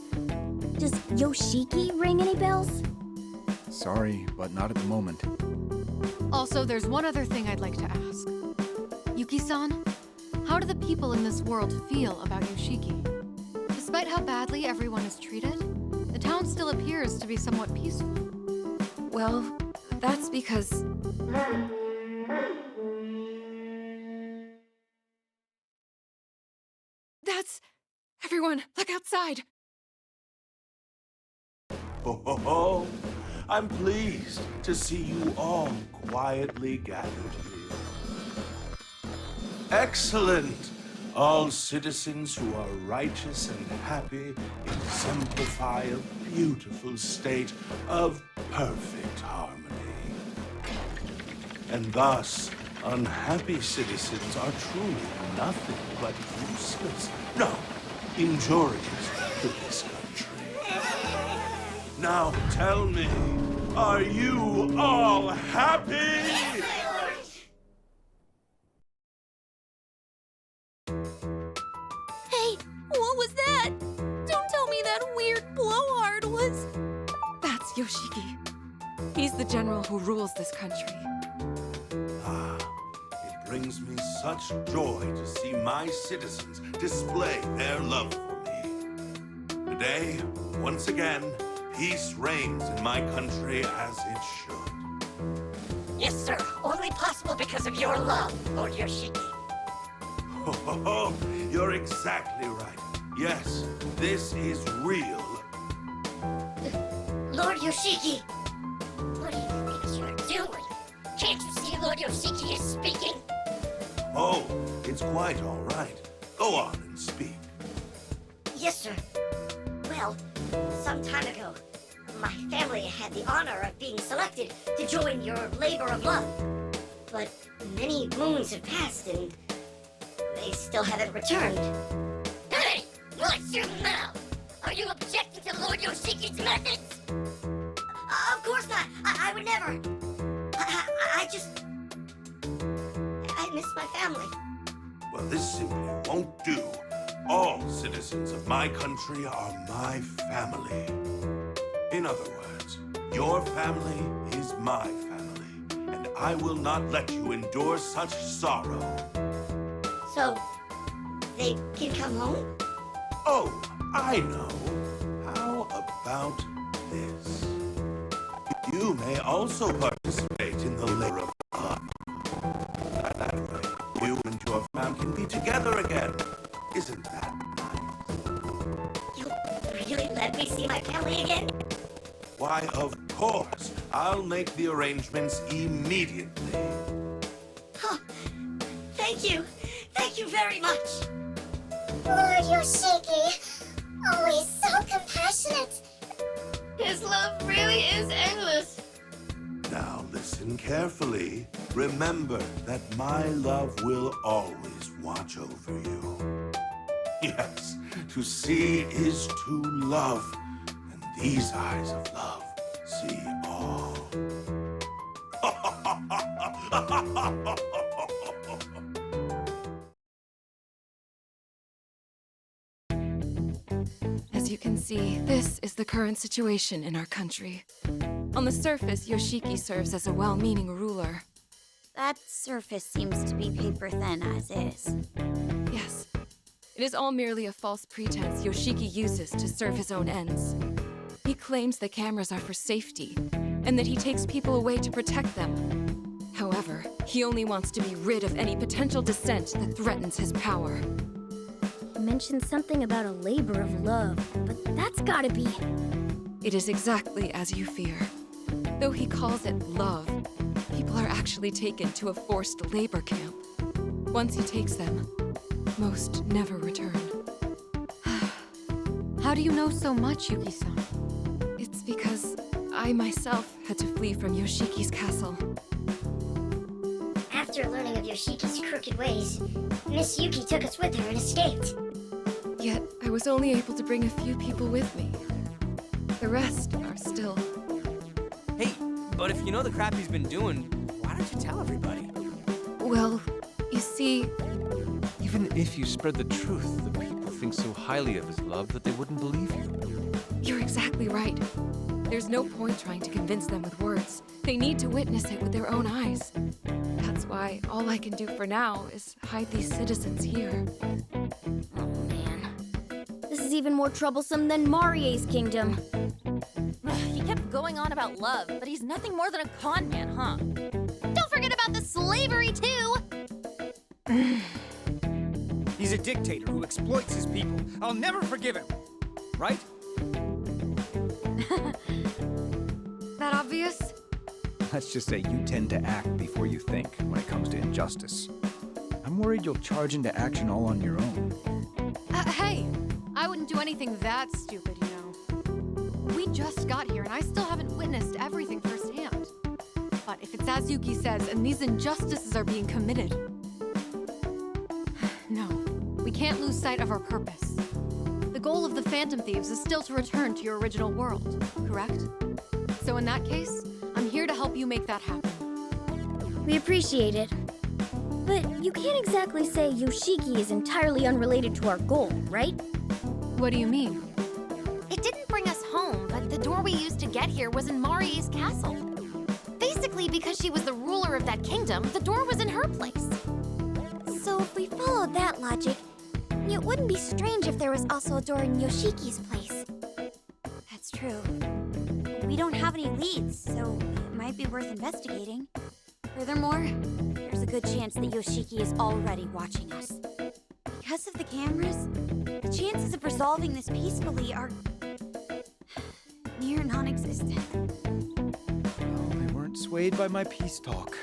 Does Yoshiki ring any bells? Sorry, but not at the moment. Also, there's one other thing I'd like to ask. Yuki-san, how do the people in this world feel about Yoshiki? Despite how badly everyone is treated, the town still appears to be somewhat peaceful. Well, that's because... That's... Everyone, look outside! Ho, ho, ho. I'm pleased to see you all quietly gathered here. Excellent! All citizens who are righteous and happy exemplify a beautiful state of perfect harmony. And thus, unhappy citizens are truly nothing but useless, no, injurious to this country. Now tell me, are you all happy? Hey, what was that? Don't tell me that weird blowhard was... That's Yoshiki. He's the general who rules this country. Ah, it brings me such joy to see my citizens display their love for me. Today, once again, peace reigns in my country as it should. Yes, sir. Only possible because of your love, Lord Yoshiki. Ho, ho, ho. You're exactly right. Yes, this is real. Lord Yoshiki! What do you think you're doing? Can't you see Lord Yoshiki is speaking? Oh, it's quite all right. Go on and speak. Yes, sir. Well, some time ago, my family had the honor of being selected to join your labor of love. But many moons have passed and they still haven't returned. Hey! What's your mouth? Are you objecting to Lord Yoshiki's methods? Of course not! I would never! I just... I miss my family. Well, this simply won't do. All citizens of my country are my family. In other words, your family is my family, and I will not let you endure such sorrow. So, they can come home? Oh, I know. How about this? You may also participate in the labor of love. That way, you and your family can be together again. Isn't that nice? You really let me see my family again? Why, of course. I'll make the arrangements immediately. Oh, thank you. Thank you very much. Lord Yoshiki, always so compassionate. His love really is endless. Now listen carefully. Remember that my love will always watch over you. Yes, to see is to love, and these eyes of love see all. As you can see, this is the current situation in our country. On the surface, Yoshiki serves as a well-meaning ruler. That surface seems to be paper thin as is. Yes. It is all merely a false pretense Yoshiki uses to serve his own ends. He claims the cameras are for safety, and that he takes people away to protect them. However, he only wants to be rid of any potential dissent that threatens his power. You mentioned something about a labor of love, but that's gotta be... It is exactly as you fear. Though he calls it love, people are actually taken to a forced labor camp. Once he takes them, most never return. How do you know so much, Yuki-san? It's because I myself had to flee from Yoshiki's castle. After learning of Yoshiki's crooked ways, Miss Yuki took us with her and escaped. Yet, I was only able to bring a few people with me. The rest are still... Hey, but if you know the crap he's been doing, why don't you tell everybody? Well, you see... Even if you spread the truth, the people think so highly of his love that they wouldn't believe you. You're exactly right. There's no point trying to convince them with words. They need to witness it with their own eyes. That's why all I can do for now is hide these citizens here. Oh man. This is even more troublesome than Marie's kingdom. He kept going on about love, but he's nothing more than a con man, huh? Don't forget about the slavery, too! He's a dictator who exploits his people. I'll never forgive him. Right? That obvious? Let's just say you tend to act before you think when it comes to injustice. I'm worried you'll charge into action all on your own. Hey! I wouldn't do anything that stupid, you know. We just got here and I still haven't witnessed everything firsthand. But if it's as Yuki says and these injustices are being committed... No, we can't lose sight of our purpose. The goal of the Phantom Thieves is still to return to your original world, correct? So in that case, I'm here to help you make that happen. We appreciate it. But you can't exactly say Yoshiki is entirely unrelated to our goal, right? What do you mean? It didn't bring us home, but the door we used to get here was in Marie's castle. Basically, because she was the ruler of that kingdom, the door was in her place. So if we followed that logic, it wouldn't be strange if there was also a door in Yoshiki's place. That's true. We don't have any leads, so it might be worth investigating. Furthermore, there's a good chance that Yoshiki is already watching us. Because of the cameras, the chances of resolving this peacefully are near non-existent. Well, they weren't swayed by my peace talk.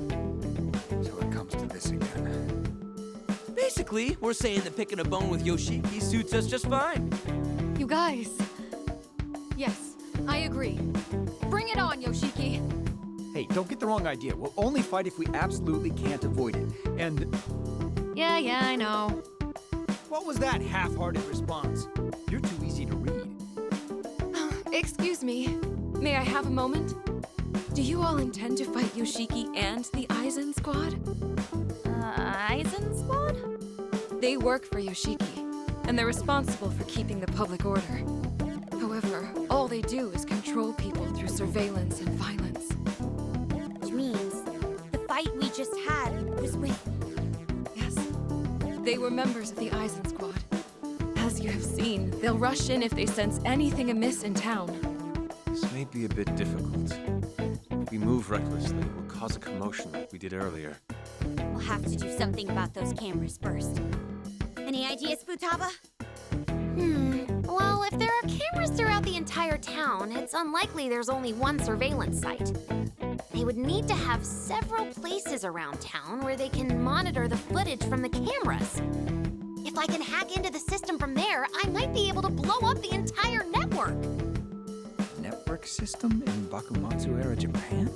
So it comes to this again. Basically, we're saying that picking a bone with Yoshiki suits us just fine. You guys. Yes, I agree. Bring it on, Yoshiki. Hey, don't get the wrong idea. We'll only fight if we absolutely can't avoid it. And... Yeah, I know. What was that half-hearted response? You're too easy to read. Excuse me. May I have a moment? Do you all intend to fight Yoshiki and the Aizen Squad? Aizen Squad? They work for Yoshiki, and they're responsible for keeping the public order. However, all they do is control people through surveillance and violence. Which means the fight we just had was with... Yes. They were members of the Aizen Squad. As you have seen, they'll rush in if they sense anything amiss in town. This may be a bit difficult. If we move recklessly, it will cause a commotion like we did earlier. We'll have to do something about those cameras first. Any ideas, Futaba? Well, if there are cameras throughout the entire town, it's unlikely there's only one surveillance site. They would need to have several places around town where they can monitor the footage from the cameras. If I can hack into the system from there, I might be able to blow up the entire network. Network system in Bakumatsu-era Japan?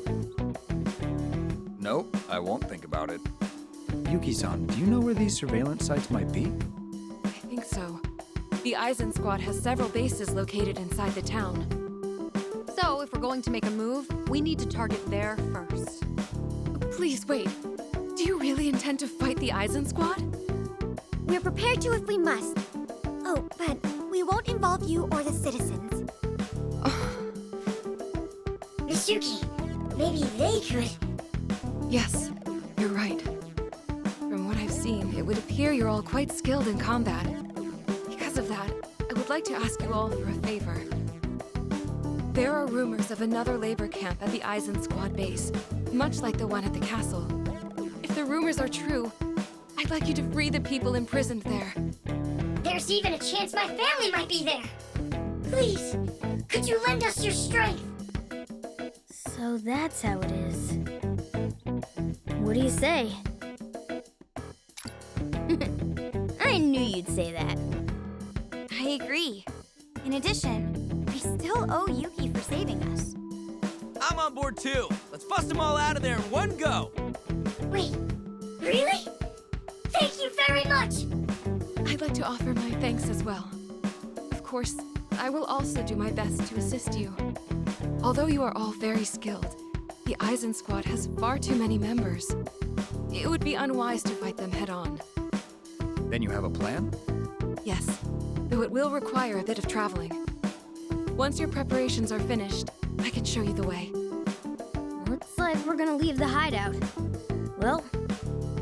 Nope, I won't think about it. Yuki-san, do you know where these surveillance sites might be? I think so. The Eisen Squad has several bases located inside the town. So, if we're going to make a move, we need to target there first. Please wait. Do you really intend to fight the Eisen Squad? We're prepared to if we must. Oh, but we won't involve you or the citizens. Miss Yuki, maybe they could. Yes, you're right. From what I've seen, it would appear you're all quite skilled in combat. Because of that, I would like to ask you all for a favor. There are rumors of another labor camp at the Eisen Squad base, much like the one at the castle. If the rumors are true, I'd like you to free the people imprisoned there. There's even a chance my family might be there. Please, could you lend us your strength? So that's how it is. What do you say? I knew you'd say that. I agree. In addition, we still owe Yuki for saving us. I'm on board too. Let's bust them all out of there in one go. Wait, really? Thank you very much! I'd like to offer my thanks as well. Of course, I will also do my best to assist you. Although you are all very skilled, the Eisen Squad has far too many members. It would be unwise to fight them head-on. Then you have a plan? Yes, though it will require a bit of traveling. Once your preparations are finished, I can show you the way. Looks like we're gonna leave the hideout. Well,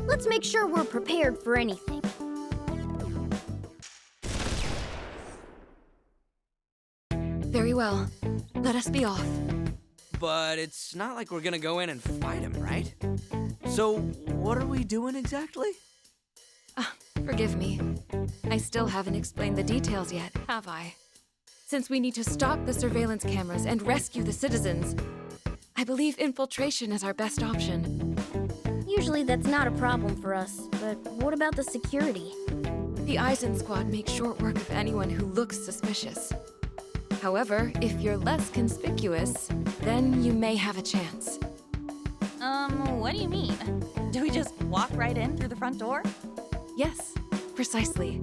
let's make sure we're prepared for anything. Very well. Let us be off. But it's not like we're gonna go in and fight him, right? So, what are we doing exactly? Forgive me. I still haven't explained the details yet, have I? Since we need to stop the surveillance cameras and rescue the citizens, I believe infiltration is our best option. Usually that's not a problem for us, but what about the security? The Eisen Squad makes short work of anyone who looks suspicious. However, if you're less conspicuous, then you may have a chance. What do you mean? Do we just walk right in through the front door? Yes, precisely.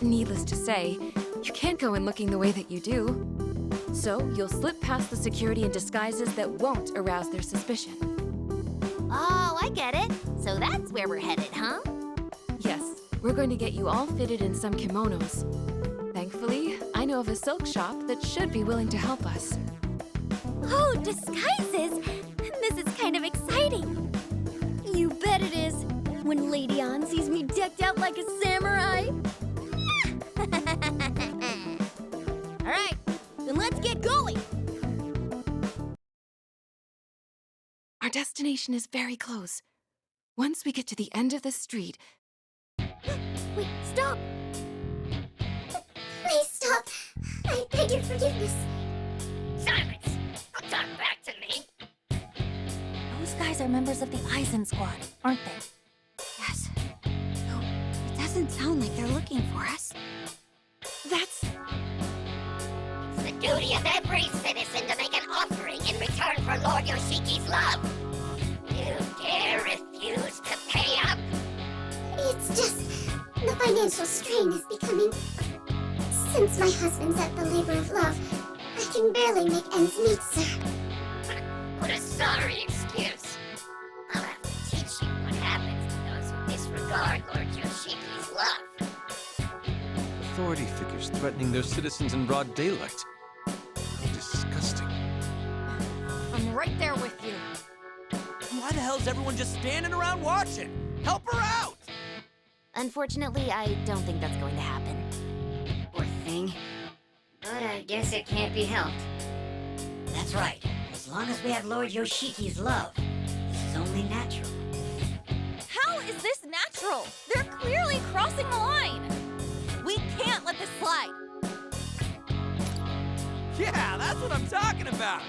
Needless to say, you can't go in looking the way that you do. So you'll slip past the security in disguises that won't arouse their suspicion. Oh, I get it. So that's where we're headed, huh? Yes, we're going to get you all fitted in some kimonos. Thankfully, I know of a silk shop that should be willing to help us. Oh, disguises! This is kind of exciting. You bet it is. When Lady Ann sees me decked out like a samurai. All right, then let's get going. Our destination is very close. Once we get to the end of the street... Wait, stop! Please stop. I beg your forgiveness. Silence! Don't talk back to me. Those guys are members of the Eisen Squad, aren't they? Yes. No, it doesn't sound like they're looking for us. That's... It's the duty of every citizen to make an offering in return for Lord Yoshiki's love. You dare refuse to pay up? It's just the financial strain is becoming. Since my husband's at the labor of love, I can barely make ends meet, sir. What a sorry excuse. I'll have to teach you what happens to those who disregard Lord Yoshiki's love. Authority figures threatening their citizens in broad daylight. Disgusting. I'm right there with you. Why the hell is everyone just standing around watching? Help her out! Unfortunately, I don't think that's going to happen. Poor thing. But I guess it can't be helped. That's right. As long as we have Lord Yoshiki's love, this is only natural. How is this natural? unnatural. They're clearly crossing the line. We can't let this slide. Yeah, that's what I'm talking about.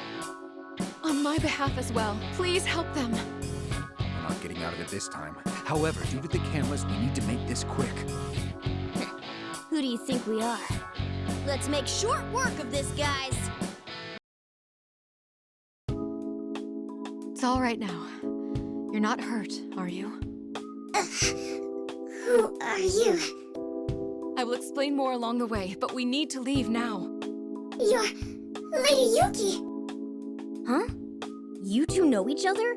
On my behalf as well, please help them. We're not getting out of it this time. However, due to the cameras, we need to make this quick. Who do you think we are? Let's make short work of this, guys. It's all right now. You're not hurt, are you? Who are you? I will explain more along the way, but we need to leave now. You're Lady Yuki. Huh? You two know each other?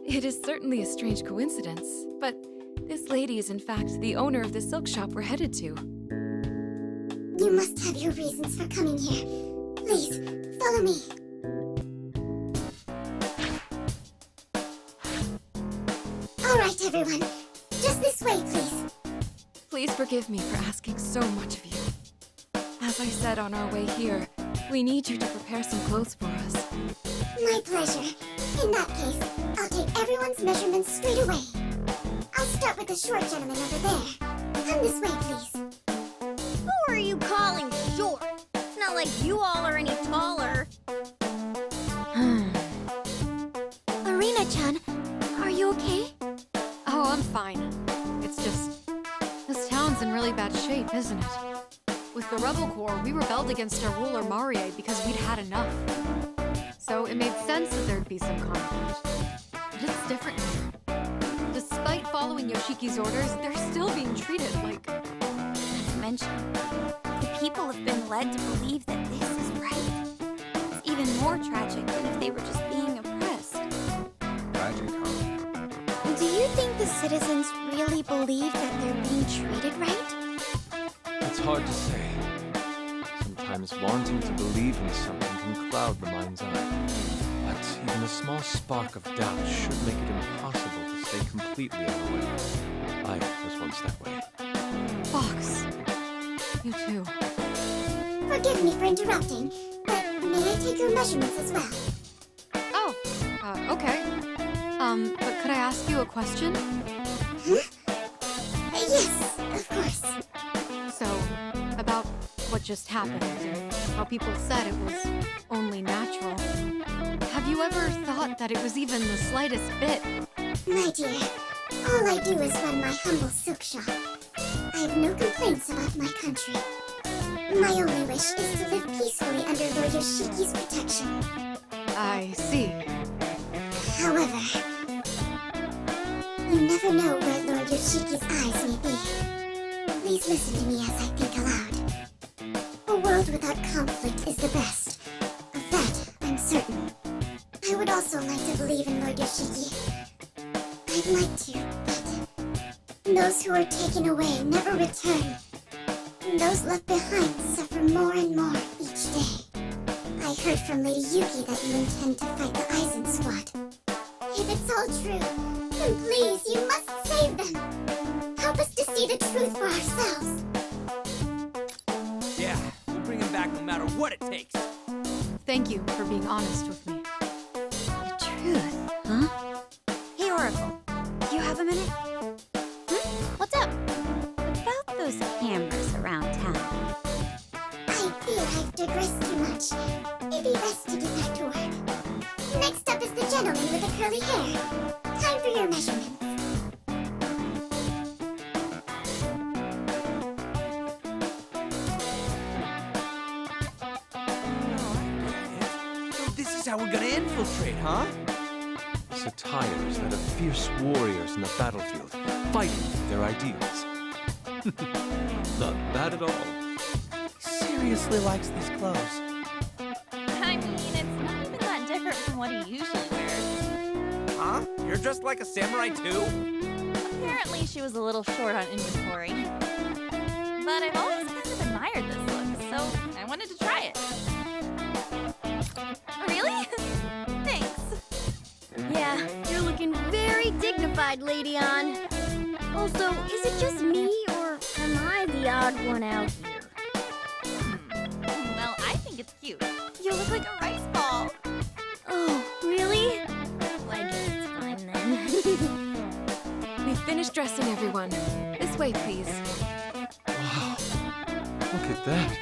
It is certainly a strange coincidence, but this lady is in fact the owner of the silk shop we're headed to. You must have your reasons for coming here. Please, follow me. All right, everyone. Just this way, please. Please forgive me for asking so much of you. As I said on our way here, we need you to prepare some clothes for us. My pleasure. In that case, I'll take everyone's measurements straight away. I'll start with the short gentleman over there. Come this way, please. Who are you calling short? It's not like you all are any taller. Arena-chan, are you okay? Oh, I'm fine. It's just, this town's in really bad shape, isn't it? With the Rebel Corps, we rebelled against our ruler Marie because we'd had enough. So it made sense that there'd be some conflict. But it's different here. Despite following Yoshiki's orders, they're still being treated like... Not to mention, the people have been led to believe that this is right. It's even more tragic than if they were just being oppressed. Tragic, huh? Do you think the citizens really believe that they're being treated right? It's hard to say. Sometimes wanting to believe in something can cloud the mind's eye. But even a small spark of doubt should make it impossible to stay completely unaware. I was once that way. Fox. You too. Forgive me for interrupting, but may I take your measurements as well? Oh, okay. But could I ask you a question? Huh? Yes, of course. So, about what just happened and how people said it was only natural. Have you ever thought that it was even the slightest bit? My dear, all I do is run my humble silk shop. I have no complaints about my country. My only wish is to live peacefully under Lord Yoshiki's protection. I see. However, you never know where Lord Yoshiki's eyes may be. Please listen to me as I think aloud. A world without conflict is the best. Of that, I'm certain. I would also like to believe in Lord Yoshiki. I'd like to, but those who are taken away never return. And those left behind suffer more and more each day. I heard from Lady Yuki that you intend to fight the Aizen squad. If it's all true, then please, you must save them. Help us to see the truth for ourselves. Yeah, we'll bring him back no matter what it takes. Thank you for being honest with me. The truth, huh? Hey, Oracle, do you have a minute? What's up? About those cameras around town. I fear I've digressed too much. It'd be best to get back to work. Next up is the gentleman with the curly hair. Time for your measurements. So this is how we're gonna infiltrate, huh? Satires that are fierce warriors in the battlefield, fighting for their ideals. Not bad at all. Seriously likes these clothes. I mean, it's not even that different from what he usually wears. Huh? You're dressed like a samurai too? Apparently she was a little short on inventory. But I've always kind of admired this look, so I wanted to try it. Really? Thanks. Yeah, you're looking very dignified, Lady Ann. Also, is it just me, or am I the odd one out here? Well, I think it's cute. You look like a rice ball. Oh, really? Well, I guess it's fine then. We've been finish dressing everyone. This way, please. Wow. Look at that.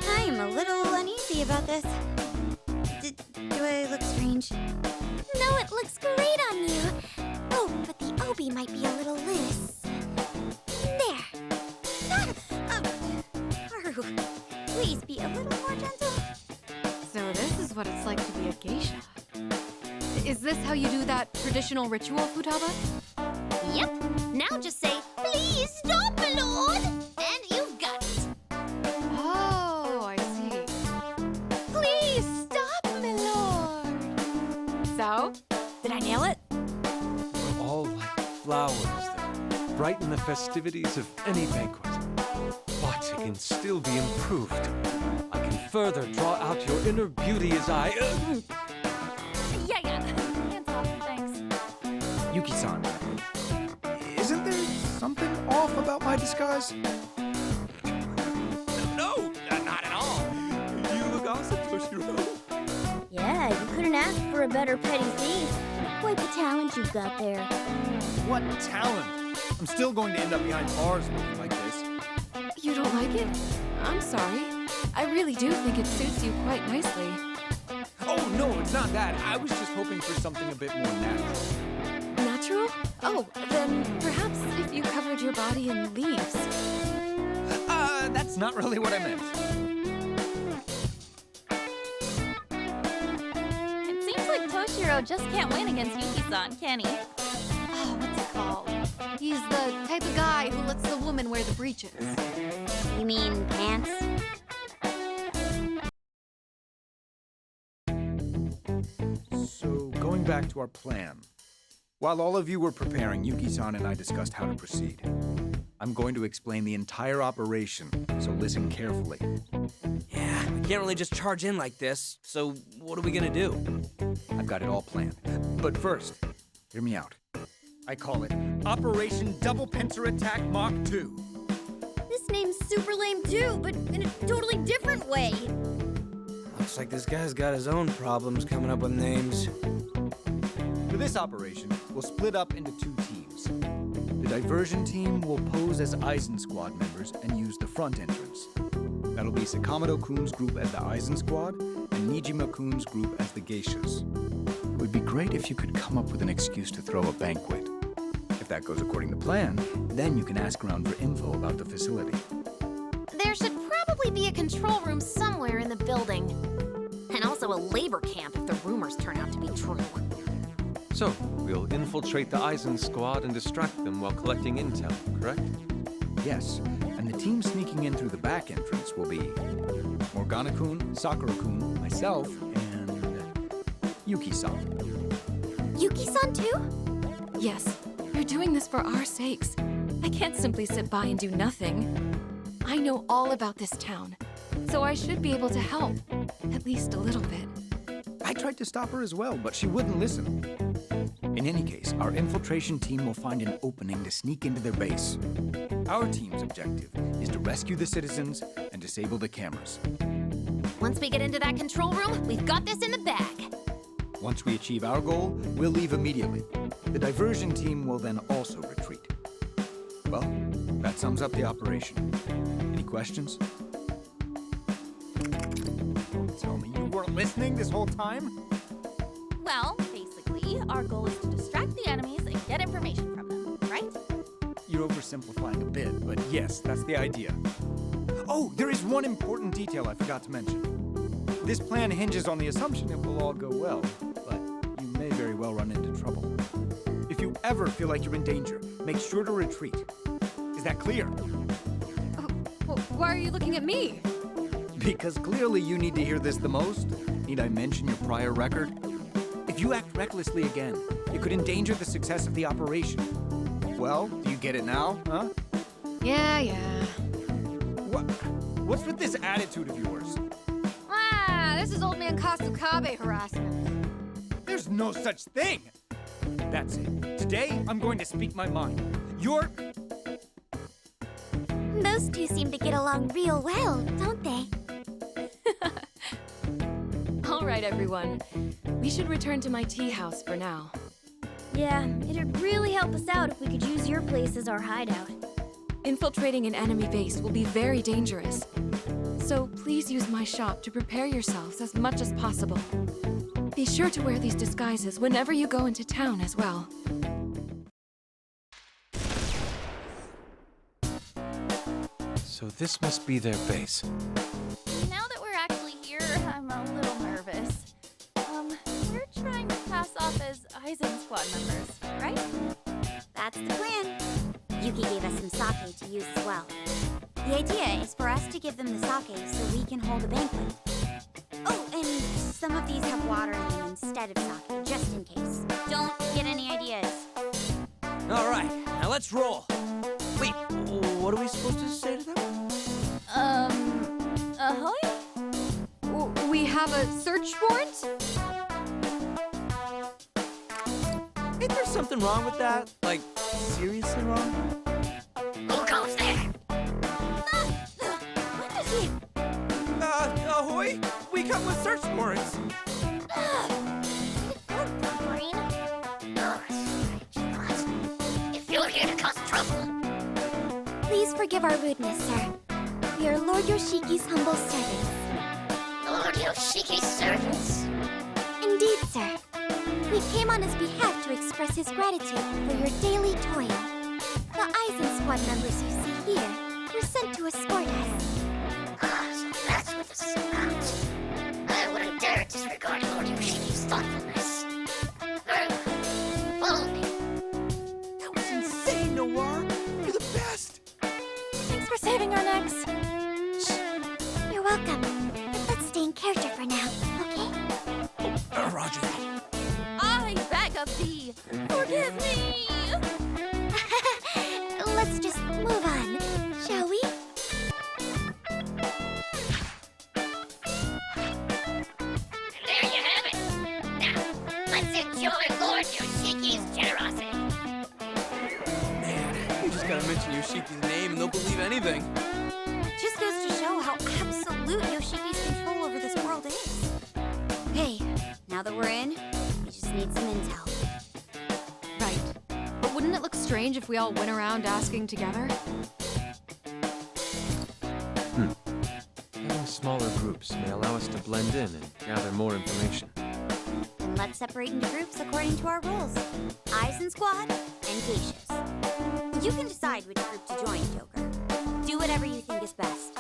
I'm a little uneasy about this. Do I look strange? No, it looks great on you. Oh, but the obi might be a little loose. There. Haru, please be a little more gentle. So this is what it's like to be a geisha. Is this how you do that traditional ritual, Futaba? Yep. Now just say, "Please stop, my lord," and you've got it. Oh, I see. Please stop, my lord. So, did I nail it? We're all like flowers that brighten the festivities of any banquet. But it can still be improved. I can further draw out your inner beauty as I... Yeah. Hands off, thanks. Yuki-san, isn't there something off about my disguise? No, not at all. You look awesome, Toshiro. Yeah, you couldn't ask for a better petty thief. Quite the talent you've got there. What talent? I'm still going to end up behind bars looking like this. You don't like it? I'm sorry. I really do think it suits you quite nicely. Oh, no, it's not that. I was just hoping for something a bit more natural. Natural? Oh, then perhaps if you covered your body in leaves. That's not really what I meant. It seems like Toshiro just can't win against Yuki-san, can he? Oh, what's it called? He's the type of guy who lets the woman wear the breeches. You mean pants? So, going back to our plan. While all of you were preparing, Yuki-san and I discussed how to proceed. I'm going to explain the entire operation, so listen carefully. Yeah, we can't really just charge in like this, so what are we gonna do? I've got it all planned. But first, hear me out. I call it Operation Double Pincer Attack Mach 2. This name's super lame too, but in a totally different way. Looks like this guy's got his own problems coming up with names. For this operation, we'll split up into 2 teams. The diversion team will pose as Eisen Squad members and use the front entrance. That'll be Sakamoto-kun's group as the Eisen Squad and Nijima-kun's group as the Geishas. It would be great if you could come up with an excuse to throw a banquet. If that goes according to plan, then you can ask around for info about the facility. There should probably be a control room somewhere in the building. And also a labor camp if the rumors turn out to be true. So, we'll infiltrate the Eisen squad and distract them while collecting intel, correct? Yes, and the team sneaking in through the back entrance will be Morgana-kun, Sakura-kun, myself, and Yuki-san. Yuki-san too? Yes, you're doing this for our sakes. I can't simply sit by and do nothing. I know all about this town, so I should be able to help, at least a little bit. I tried to stop her as well, but she wouldn't listen. In any case, our infiltration team will find an opening to sneak into their base. Our team's objective is to rescue the citizens and disable the cameras. Once we get into that control room, we've got this in the bag. Once we achieve our goal, we'll leave immediately. The diversion team will then also retreat. Well, that sums up the operation. Any questions? Don't tell me you weren't listening this whole time? Well, basically, our goal is to distract the enemies and get information from them, right? You're oversimplifying a bit, but yes, that's the idea. Oh, there is one important detail I forgot to mention. This plan hinges on the assumption it will all go well, but you may very well run into trouble. If you ever feel like you're in danger, make sure to retreat. Is that clear? Why are you looking at me? Because clearly you need to hear this the most. Need I mention your prior record? If you act recklessly again, it could endanger the success of the operation. Well, do you get it now, huh? Yeah. What's with this attitude of yours? This is old man Kasukabe harassment. There's no such thing! That's it. Today, I'm going to speak my mind. You're... Those two seem to get along real well, don't they? All right, everyone. We should return to my tea house for now. Yeah, it'd really help us out if we could use your place as our hideout. Infiltrating an enemy base will be very dangerous. So please use my shop to prepare yourselves as much as possible. Be sure to wear these disguises whenever you go into town as well. So this must be their base. Now that we're actually here, I'm a little nervous. We're trying to pass off as Aizen squad members, right? That's the plan. Yuki gave us some sake to use as well. The idea is for us to give them the sake so we can hold a banquet. Oh, and some of these have water in them instead of sake, just in case. Don't get any ideas. All right, now let's roll. Wait, what are we supposed to say to them? Ahoy? We have a search warrant? Ain't there something wrong with that? Like, seriously wrong? Who goes there? What does he... Ahoy? We come with search warrants. Green? Oh, strange. If you're here to cause trouble... Please forgive our rudeness, sir. We are Lord Yoshiki's humble servants. Lord Yoshiki's servants? Indeed, sir. We came on his behalf to express his gratitude for your daily toil. The Aizen squad members you see here were sent to escort us. Ah, so that's what this is about. I wouldn't dare disregard Lord Yoshiki's thoughtfulness. Follow me. That was insane, Noir. You're the best. Thanks for saving our necks. Shh. You're welcome. But let's stay in character for now, okay? Roger that. I beg of thee, forgive me! Let's just move on, shall we? There you have it. Now, let's enjoy Lord Yoshiki's generosity. Man, you just gotta mention Yoshiki's name and they'll believe anything. Just goes to show how absolute Yoshiki's control over this world is. Okay, now that we're in, we just need some intel. Right. But wouldn't it look strange if we all went around asking together? Having smaller groups may allow us to blend in and gather more information. Then let's separate into groups according to our rules. Aizen Squad and Geishas. You can decide which group to join, Joker. Do whatever you think is best.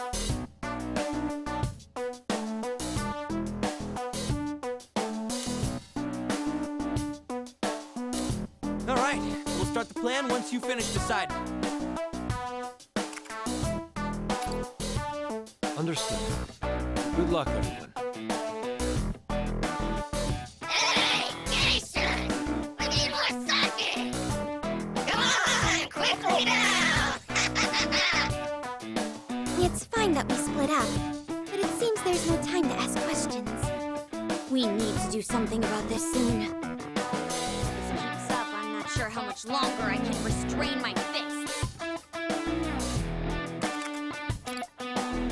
All right, we'll start the plan once you finish deciding. Understood. Good luck, everyone. Hey, Jason! We need more sake! Come on, quickly now! It's fine that we split up, but it seems there's no time to ask questions. We need to do something about this soon. If this keeps up, I'm not sure how much longer I can restrain my fists.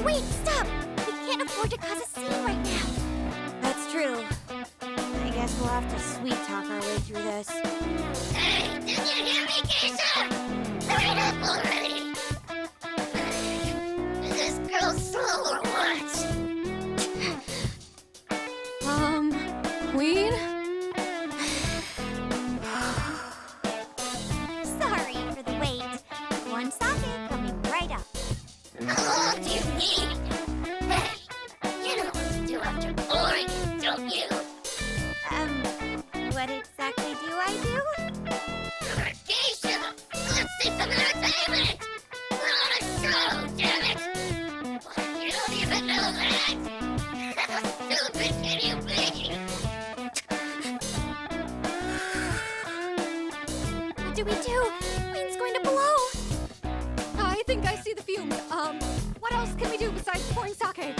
Wait, stop! We can't afford to cause a scene right now. That's true. I guess we'll have to sweet-talk our way through this. Hey, did you hear me, Geisha? Hurry up already! Is this girl slow or what? Queen? Sorry for the wait. One sake coming right up. How long do you need? Hey, you know what to do after boring, don't you? What exactly do I do? You're a geisha! Let's see some entertainment! We're on a show, damn it! What, you don't even know that? How stupid can you be? What do we do? Queen's going to blow. I think I see the fumes. What else can we do besides pouring sake?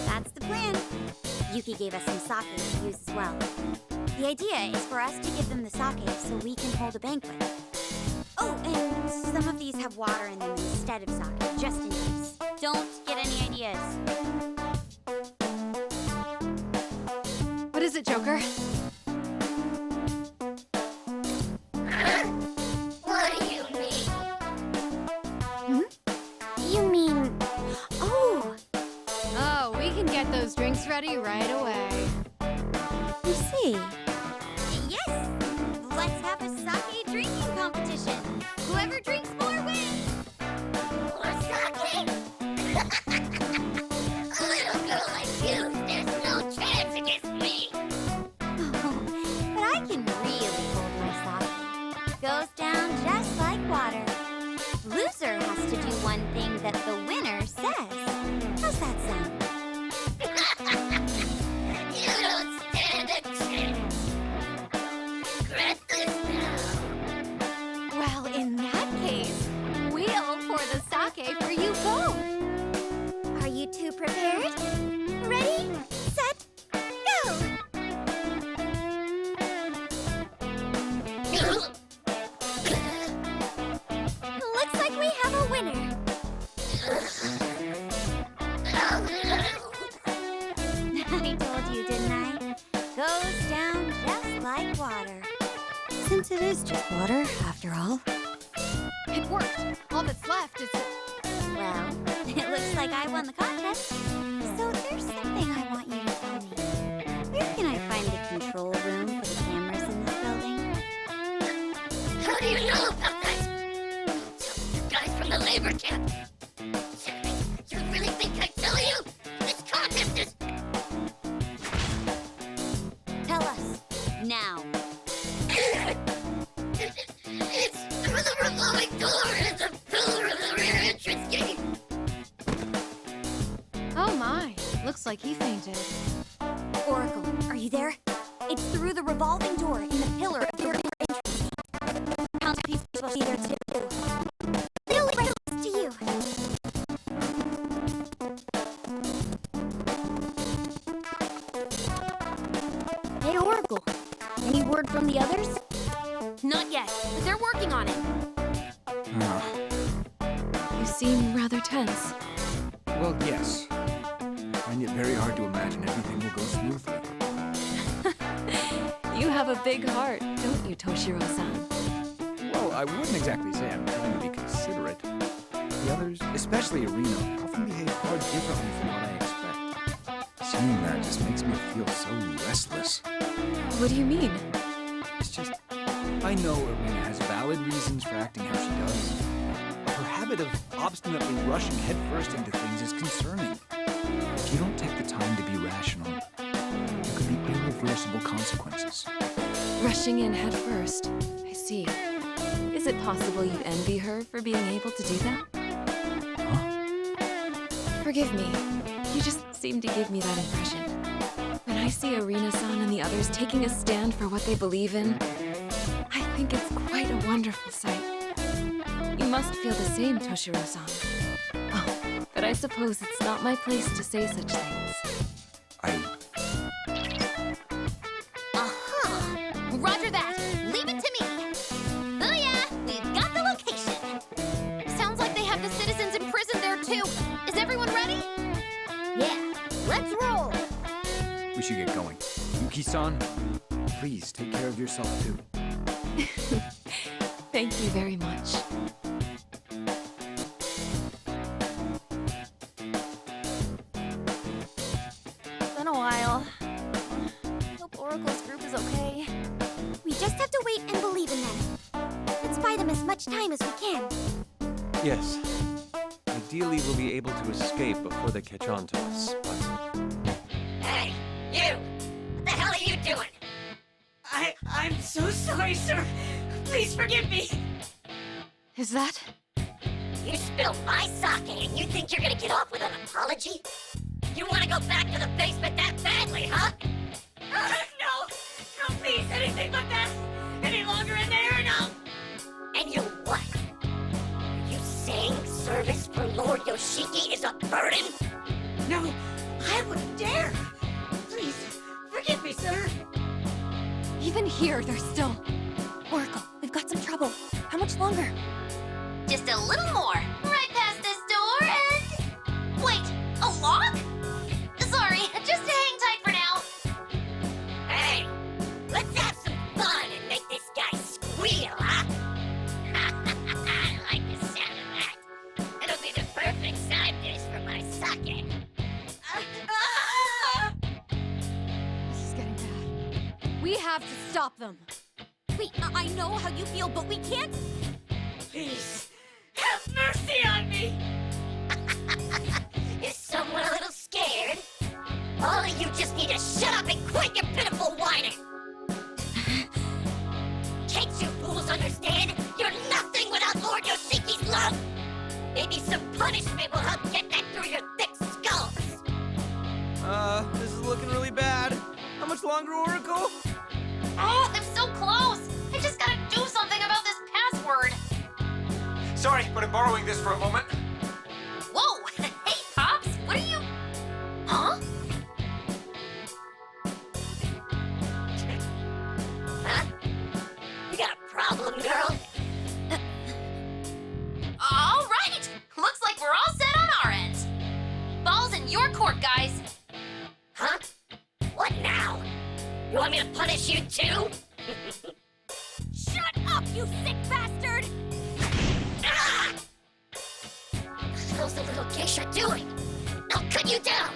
That's the plan. Yuki gave us some sake to use as well. The idea is for us to give them the sake so we can hold a banquet. Oh, and some of these have water in them instead of sake, just in case. Don't get any ideas. it, Joker? What do you mean? You mean... Oh, Oh, we can get those drinks ready right away. I see. Yes! Let's have a sake drinking competition. Whoever drinks more wins. Or sake? A little girl like you, there's no chance against me. Oh, but I can really hold my sake. Goes down just like water. Loser has to do one thing that the winner says. How's that sound? You don't stand a chance. Regret this now. Well, in that case, we'll pour the sake for you both. Are you two prepared? Ready, set, go! Looks like we have a winner. I told you, didn't I? Goes down just like water. Since it is just water, after all. It worked. All that's left is... Well, it looks like I won the contest. So there's something I want you to tell me. Where can I find the control room for the cameras in this building? How do you know about that? You guys from the labor camp. You really think I tell you? This contest is... Tell us. Now. It's through the revolving door and the pillar of the rear entrance gate. Oh my, looks like he fainted. Oracle, are you there? It's through the revolving door in the pillar of the rear entrance. Count people will be there too. They'll be right next to you. Hey, Oracle. Any word from the others? Not yet, but they're working on it. You seem rather tense. Well, yes. I find it very hard to imagine everything will go smoothly. You have a big heart, don't you, Toshiro-san? Well, I wouldn't exactly say I'm trying to be considerate. The others, especially Irina, often behave far differently from what I expect. Seeing that just makes me feel so restless. What do you mean? It's just, I know Irina has valid reasons for acting how she does. But her habit of obstinately rushing headfirst into things is concerning. If you don't take the time to be rational, there could be irreversible consequences. Rushing in head first. I see. Is it possible you envy her for being able to do that? Forgive me. You just seem to give me that impression. When I see Irina-san and the others taking a stand for what they believe in, I think it's quite a wonderful sight. You must feel the same, Toshiro-san. Oh, but I suppose it's not my place to say such things. Roger that. Leave it to me. Booyah! We've got the location. Sounds like they have the citizens imprisoned there too. Is everyone ready? Yeah, let's roll. We should get going. Yuki-san, please take care of yourself too. Thank you very much. It's been a while. Hope Oracle's group is okay. We just have to wait and believe in them. Let's buy them as much time as we can. Yes. Ideally, we'll be able to escape before they catch on to us, but... Hey, you! What the hell are you doing? I'm so sorry, sir. Please forgive me. Is that? You spilled my sake and you think you're gonna get off with an apology? You wanna go back to the basement that badly, huh? No, please, anything but that. Any longer in there, no. And you what? Are you saying service for Lord Yoshiki is a burden? No, I wouldn't dare. Please, forgive me, sir. Even here, they're still... Oracle, we've got some trouble. How much longer? Just a little more. Right past this door and... Wait, a lock? Sorry, just hang tight for now. have to stop them. Wait, I know how you feel, but we can't. Please, have mercy on me! Is someone a little scared? All of you just need to shut up and quit your pitiful whining! Can't you fools understand? You're nothing without Lord Yoshiki's love! Maybe some punishment will help get that through your thick skulls! This is looking really bad. How much longer, Oracle? Oh, I'm so close! I just gotta do something about this password! Sorry, but I'm borrowing this for a moment. Whoa! Hey, Pops! What are you... Huh? Huh? You got a problem, girl? All right! Looks like we're all set on our end. Ball's in your court, guys. Huh? What now? You want me to punish you too? Shut up, you sick bastard! Ah! How's the little geisha doing? I'll cut you down!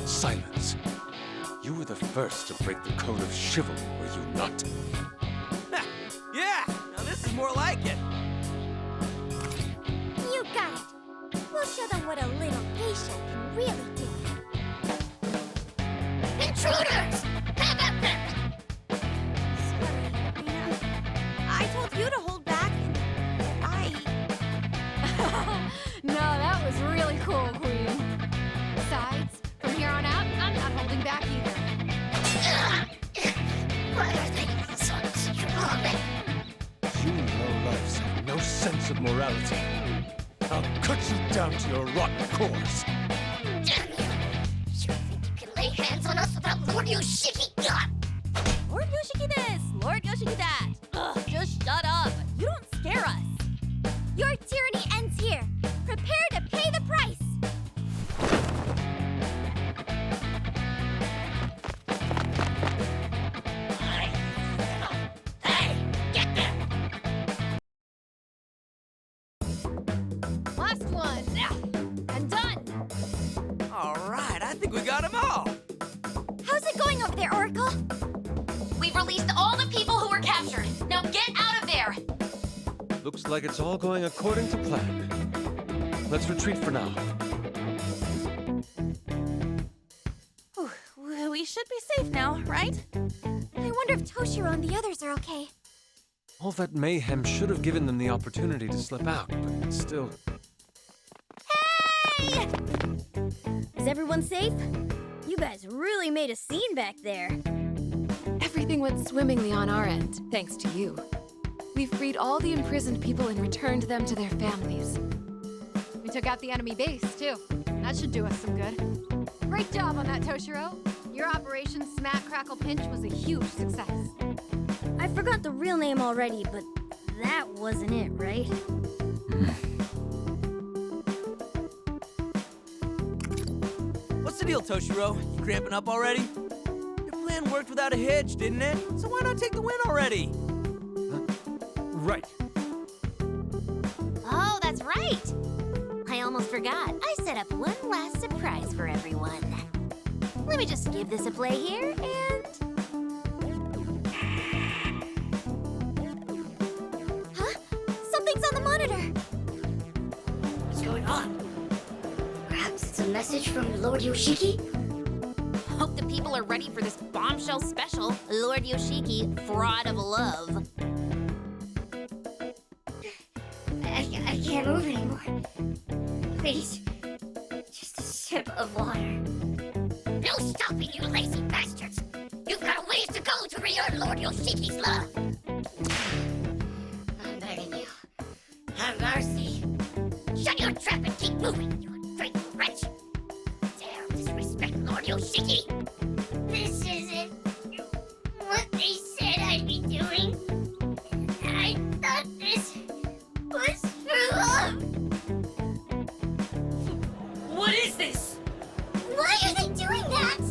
Silence. You were the first to break the code of chivalry, were you not? Yeah! Now this is more like it. You got it. We'll show them what a little geisha can really do. Intruders! Have at them! I told you to hold back, and No, that was really cool, Queen. Besides, from here on out, I'm not holding back either. Why are they so strong? You lowlifes have no sense of morality. I'll cut you down to your rotten cores. Damn you! You think you can lay hands on us without Lord Yoshiki? Lord Yoshiki this, Lord Yoshiki that. Ugh, just shut up. You don't scare us. Your tyranny ends here. Prepare to pay the price. Hey, get there! Last one. And done. All right, I think we got them all. How's it going over there, Oracle? We've released all the people who were captured. Now get out of there! Looks like it's all going according to plan. Let's retreat for now. Whew, we should be safe now, right? I wonder if Toshiro and the others are okay. All that mayhem should have given them the opportunity to slip out, but still... Hey! Is everyone safe? You guys really made a scene back there. Everything went swimmingly on our end, thanks to you. We freed all the imprisoned people and returned them to their families. We took out the enemy base, too. That should do us some good. Great job on that, Toshiro. Your Operation Smack Crackle Pinch was a huge success. I forgot the real name already, but that wasn't it, right? What's the deal, Toshiro? You cramping up already? Your plan worked without a hitch, didn't it? So why not take the win already? Right. Oh, that's right! I almost forgot. I set up one last surprise for everyone. Let me just give this a play here, and... Huh? Something's on the monitor. What's going on? Perhaps it's a message from Lord Yoshiki? Hope the people are ready for this bombshell special, Lord Yoshiki, Fraud of Love. I can't move anymore. Please, just a sip of water. No stopping, you lazy bastards! You've got a ways to go to re-earn Lord Yoshiki's love! I'm begging you. Have mercy. Shut your trap and keep moving, you ungrateful wretch! Dare disrespect Lord Yoshiki! This isn't what they said I'd be doing. I thought this was for love. What is this? Why are they doing that?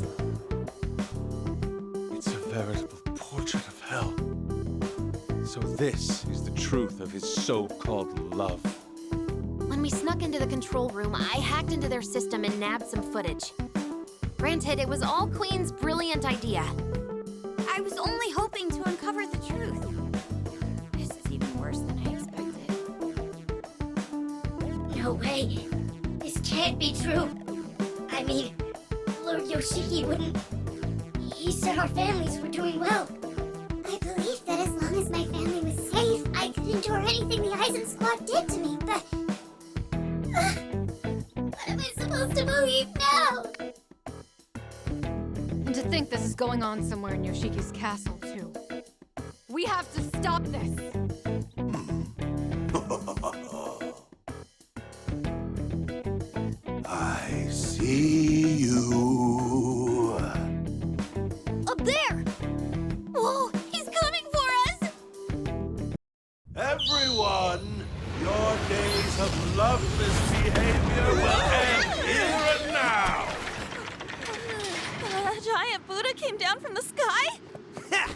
It's a veritable portrait of hell. So this is the truth of his so-called love. When we snuck into the control room, I hacked into their system and nabbed some footage. Granted, it was all Queen's brilliant idea. I was only hoping to uncover the truth. This is even worse than I expected. No way. This can't be true. I mean, Lord Yoshiki wouldn't... He said our families were doing well. I believed that as long as my family was safe, I could endure anything the Eisen Squad did to me, but... what am I supposed to believe now? And to think this is going on somewhere in Yoshiki's castle, too. We have to stop this! I see you. Up there! Whoa, he's coming for us! Everyone, your days of loveless behavior will end here and now. A giant Buddha came down from the sky? Ha!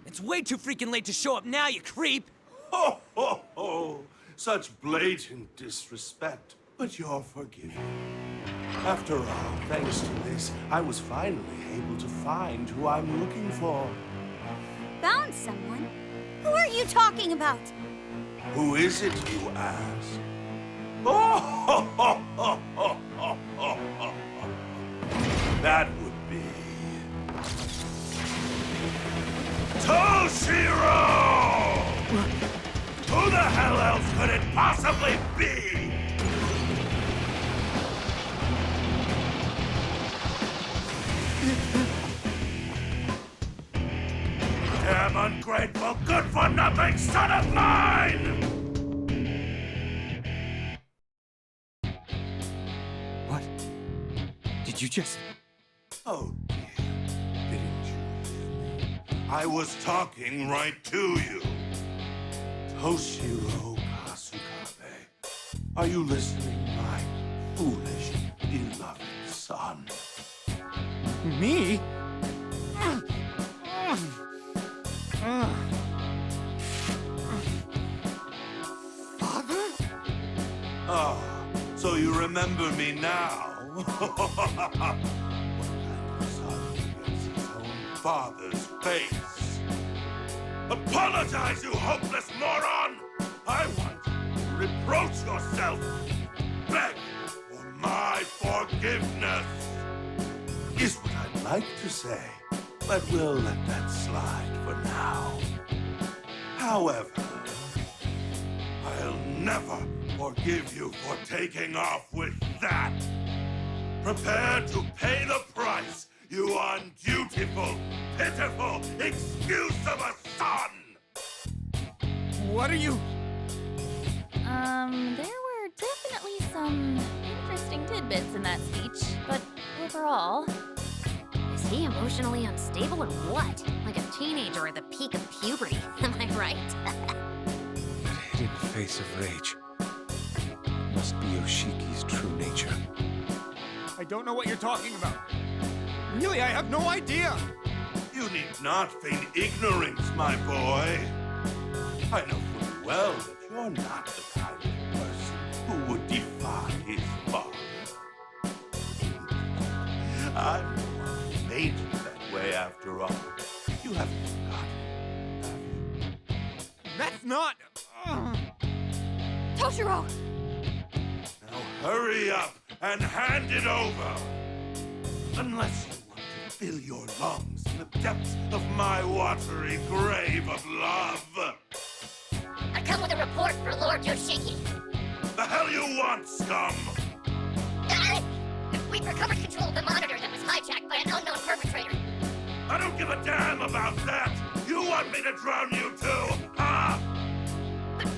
It's way too freaking late to show up now, you creep! Ho, ho, ho! Such blatant disrespect, but you're forgiven. After all, thanks to this, I was finally able to find who I'm looking for. Found someone? Who are you talking about? Who is it, you ask? Oh, ho, ho, ho, ho, ho, ho, ho. That would be... Toshiro! Who the hell else could it possibly be? Damn ungrateful, good-for-nothing son of mine! What? Did you just... Oh dear, didn't you hear me? I was talking right to you. Toshiro Kasukabe, are you listening, my foolish, beloved son? Me? Father? Ah, so you remember me now? What kind of son forgets his own father's face? Apologize, you hopeless moron! I want you to reproach yourself. Beg for my forgiveness. Is what I'd like to say, but we'll let that slide for now. However, I'll never forgive you for taking off with that. Prepare to pay the price, you undutiful, pitiful excuse of a son! What are you... There were definitely some interesting tidbits in that speech, but overall... Is he emotionally unstable or what? Like a teenager at the peak of puberty, am I right? That hidden face of rage must be Yoshiki's true nature. I don't know what you're talking about. Really, I have no idea. You need not feign ignorance, my boy. I know full well that you're not the kind of person who would defy his father. I'm the one who made you that way after all. You haven't forgotten, have you? That's not... Toshiro! Now hurry up and hand it over! Unless you want to fill your lungs in the depths of my watery grave of love. I come with a report for Lord Yoshiki. The hell you want, scum? We've recovered control of the monitor that was hijacked by an unknown perpetrator. I don't give a damn about that! You want me to drown you too, huh? But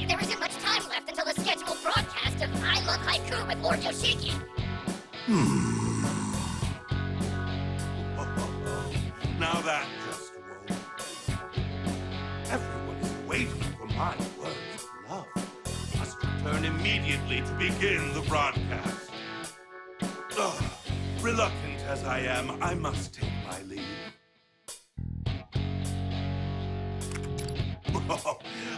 there isn't much time left until the scheduled broadcast of I Love Haiku with Lord Yoshiki. Now that just won't do. Everyone is waiting for my words of love. Must return immediately to begin the broadcast. Ugh, reluctant as I am, I must take my leave.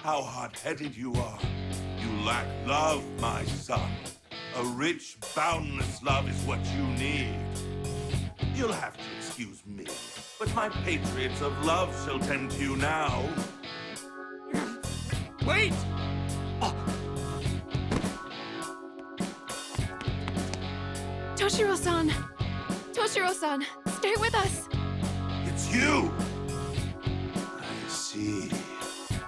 How hot-headed you are. You lack love, my son. A rich, boundless love is what you need. You'll have to excuse me, but my patriots of love shall tend to you now. Wait! Toshiro-san! Toshiro-san, stay with us! It's you! I see.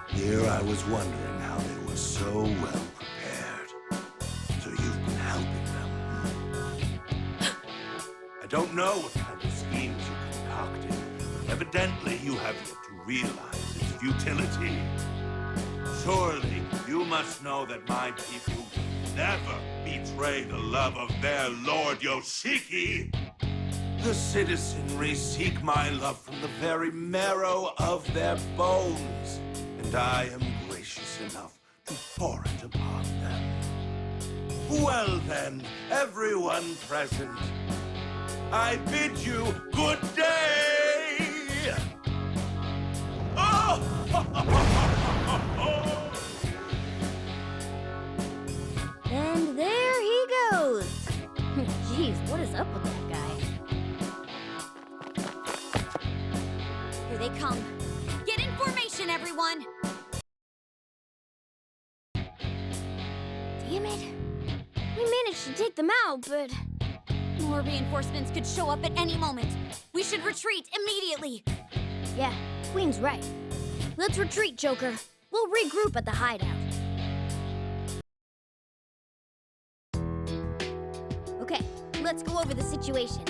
Here I was wondering how they were so well prepared. So you've been helping them. I don't know what kind of schemes you concocted. Evidently, you have yet to realize its futility. Surely, you must know that my people will never betray the love of their Lord Yoshiki. The citizenry seek my love from the very marrow of their bones, and I am gracious enough to pour it upon them. Well then, everyone present, I bid you good day! Oh! And there he goes. Jeez, what is up with that guy? Here they come. Get in formation, everyone! Damn it. We managed to take them out, but... More reinforcements could show up at any moment. We should retreat immediately. Yeah, Queen's right. Let's retreat, Joker. We'll regroup at the hideout. Okay, let's go over the situation.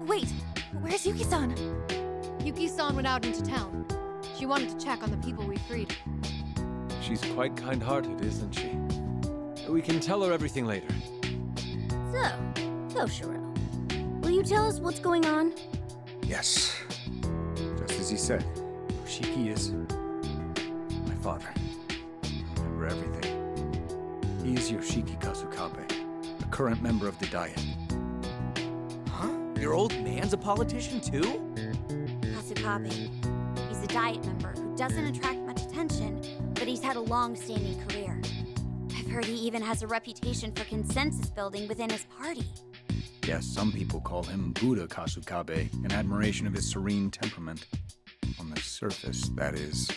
Wait, where's Yuki-san? Yuki-san went out into town. She wanted to check on the people we freed. She's quite kind-hearted, isn't she? We can tell her everything later. So, Toshiro, will you tell us what's going on? Yes. Just as he said, Yoshiki is my father. I remember everything. He is Yoshiki Kasukabe, a current member of the Diet. Huh? Your old man's a politician too? Kasukabe. He's a Diet member who doesn't attract much attention, but he's had a long-standing career. I've heard he even has a reputation for consensus building within his party. Yes, some people call him Buddha Kasukabe, in admiration of his serene temperament. On the surface, that is.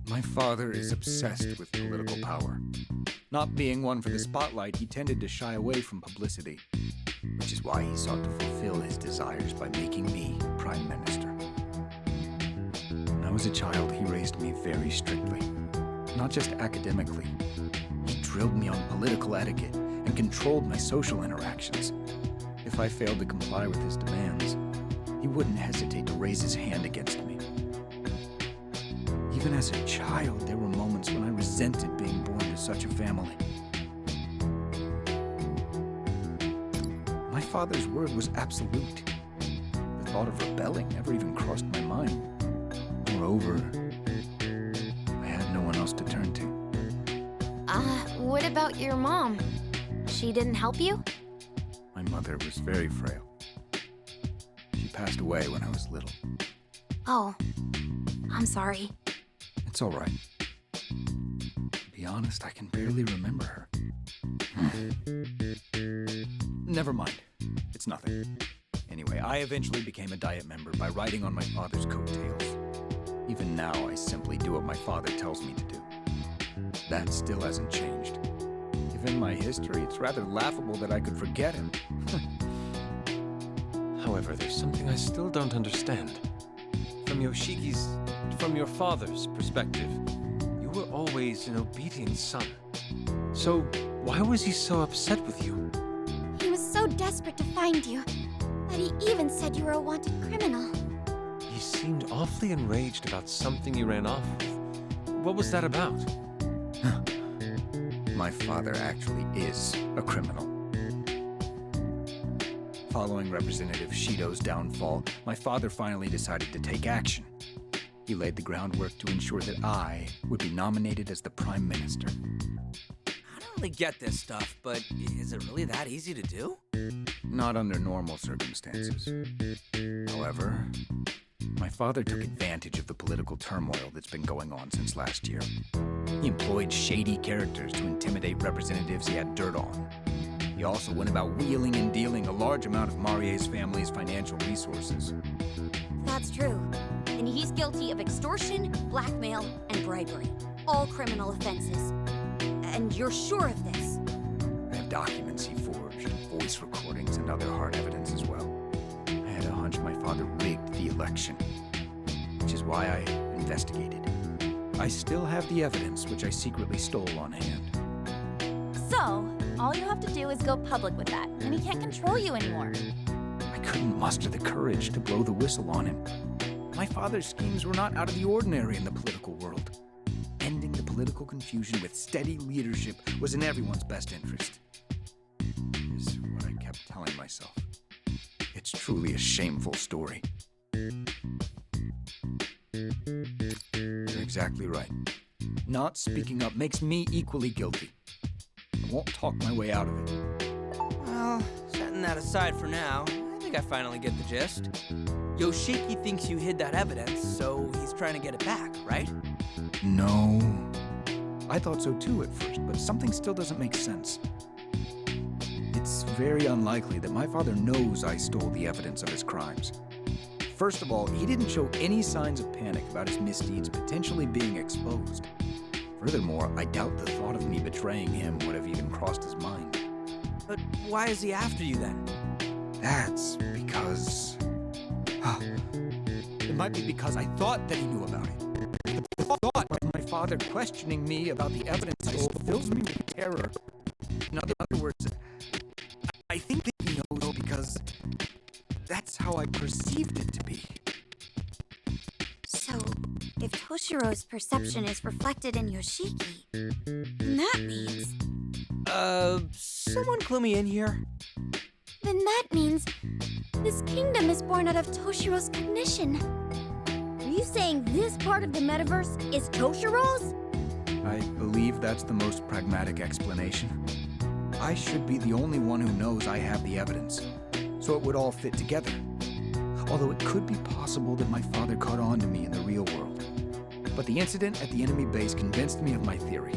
My father is obsessed with political power. Not being one for the spotlight, he tended to shy away from publicity, which is why he sought to fulfill his desires by making me Prime Minister. When I was a child, he raised me very strictly. Not just academically. He drilled me on political etiquette and controlled my social interactions. If I failed to comply with his demands, he wouldn't hesitate to raise his hand against me. Even as a child, there were moments when I resented being born to such a family. My father's word was absolute. The thought of rebelling never even crossed my mind. Moreover, I had no one else to turn to. What about your mom? She didn't help you? My mother was very frail. She passed away when I was little. Oh, I'm sorry. It's all right. To be honest, I can barely remember her. Never mind. It's nothing. Anyway, I eventually became a Diet member by riding on my father's coattails. Even now, I simply do what my father tells me to do. That still hasn't changed. Given my history, it's rather laughable that I could forget him. However, there's something I still don't understand. From your father's perspective, you were always an obedient son. So, why was he so upset with you? He was so desperate to find you that he even said you were a wanted criminal. He seemed awfully enraged about something you ran off with. What was that about? My father actually is a criminal. Following Representative Shido's downfall, my father finally decided to take action. He laid the groundwork to ensure that I would be nominated as the Prime Minister. I don't really get this stuff, but is it really that easy to do? Not under normal circumstances. However, my father took advantage of the political turmoil that's been going on since last year. He employed shady characters to intimidate representatives he had dirt on. He also went about wheeling and dealing a large amount of Marie's family's financial resources. That's true. And he's guilty of extortion, blackmail, and bribery. All criminal offenses. And you're sure of this? I have documents he forged, voice recordings, and other hard evidence as well. I had a hunch my father rigged the election, which is why I investigated. I still have the evidence, which I secretly stole on hand. So, all you have to do is go public with that, and he can't control you anymore. I couldn't muster the courage to blow the whistle on him. My father's schemes were not out of the ordinary in the political world. Ending the political confusion with steady leadership was in everyone's best interest. Is what I kept telling myself. It's truly a shameful story. You're exactly right. Not speaking up makes me equally guilty. I won't talk my way out of it. Well, setting that aside for now, I think I finally get the gist. Yoshiki thinks you hid that evidence, so he's trying to get it back, right? No. I thought so too at first, but something still doesn't make sense. It's very unlikely that my father knows I stole the evidence of his crimes. First of all, he didn't show any signs of panic about his misdeeds potentially being exposed. Furthermore, I doubt the thought of me betraying him would have even crossed his mind. But why is he after you then? That's because... It might be because I thought that he knew about it. The thought of my father questioning me about the evidence I stole fills me with terror. In other words, I think that he knows because that's how I perceived it to be. So, if Toshiro's perception is reflected in Yoshiki, then that means... Someone clue me in here? Then that means this kingdom is born out of Toshiro's cognition. Are you saying this part of the metaverse is Toshiro's? I believe that's the most pragmatic explanation. I should be the only one who knows I have the evidence, so it would all fit together. Although it could be possible that my father caught on to me in the real world. But the incident at the enemy base convinced me of my theory.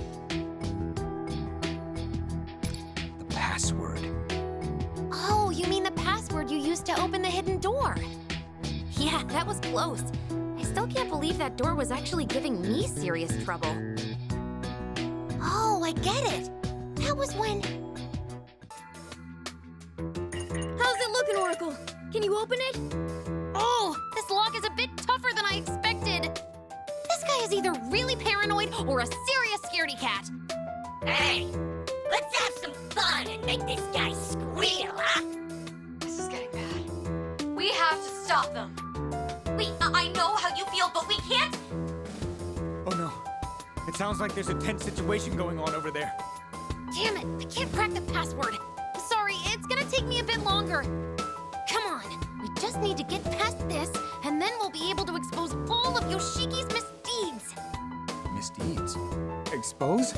The password. Oh, you mean the password you used to open the hidden door? Yeah, that was close. I still can't believe that door was actually giving me serious trouble. Oh, I get it. That was when... How's it looking, Oracle? Can you open it? Oh, this lock is a bit tougher than I expected. This guy is either really paranoid or a serious scaredy cat. Hey, let's have some fun and make this guy squeal, huh? This is getting bad. We have to stop them. I know how you feel, but we can't. Oh no. It sounds like there's a tense situation going on over there. Damn it, I can't crack the password. Sorry, it's gonna take me a bit longer. Come on, we just need to get past this, and then we'll be able to expose all of Yoshiki's misdeeds. Misdeeds? Expose?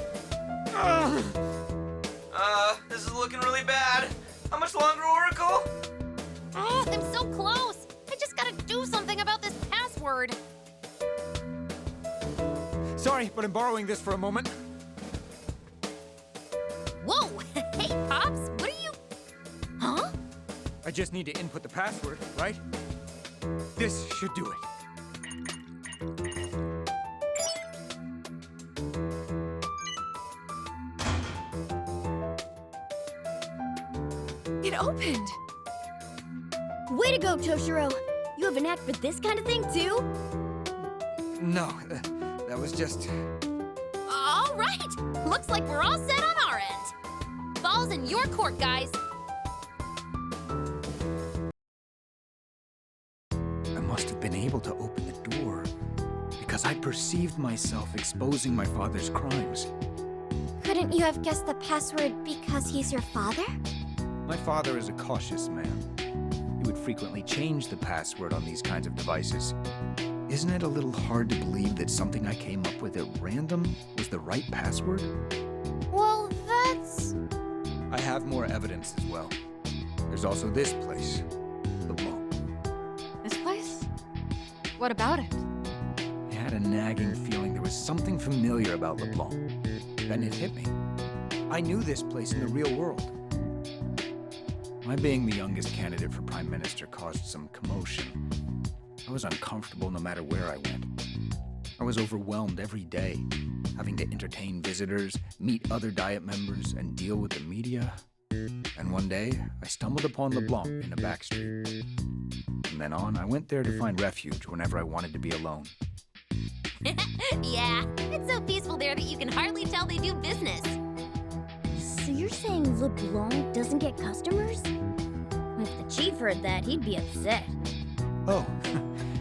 This is looking really bad. How much longer, Oracle? Oh, I'm so close. I just gotta do something about this password. Sorry, but I'm borrowing this for a moment. Whoa! Hey, Pops, what are you... Huh? I just need to input the password, right? This should do it. It opened! Way to go, Toshiro! You have an knack for this kind of thing, too? No, that was just... All right! Looks like we're all set on our end. Ball's in your court, guys. I must have been able to open the door because I perceived myself exposing my father's crimes. Couldn't you have guessed the password because he's your father? My father is a cautious man. He would frequently change the password on these kinds of devices. Isn't it a little hard to believe that something I came up with at random was the right password? Well, that's... I have more evidence as well. There's also this place, LeBlanc. This place? What about it? I had a nagging feeling there was something familiar about LeBlanc. Then it hit me. I knew this place in the real world. My being the youngest candidate for Prime Minister caused some commotion. I was uncomfortable no matter where I went. I was overwhelmed every day, having to entertain visitors, meet other Diet members, and deal with the media. And one day, I stumbled upon LeBlanc in a back street. From then on, I went there to find refuge whenever I wanted to be alone. Yeah, it's so peaceful there that you can hardly tell they do business. So you're saying LeBlanc doesn't get customers? If the chief heard that, he'd be upset. Oh,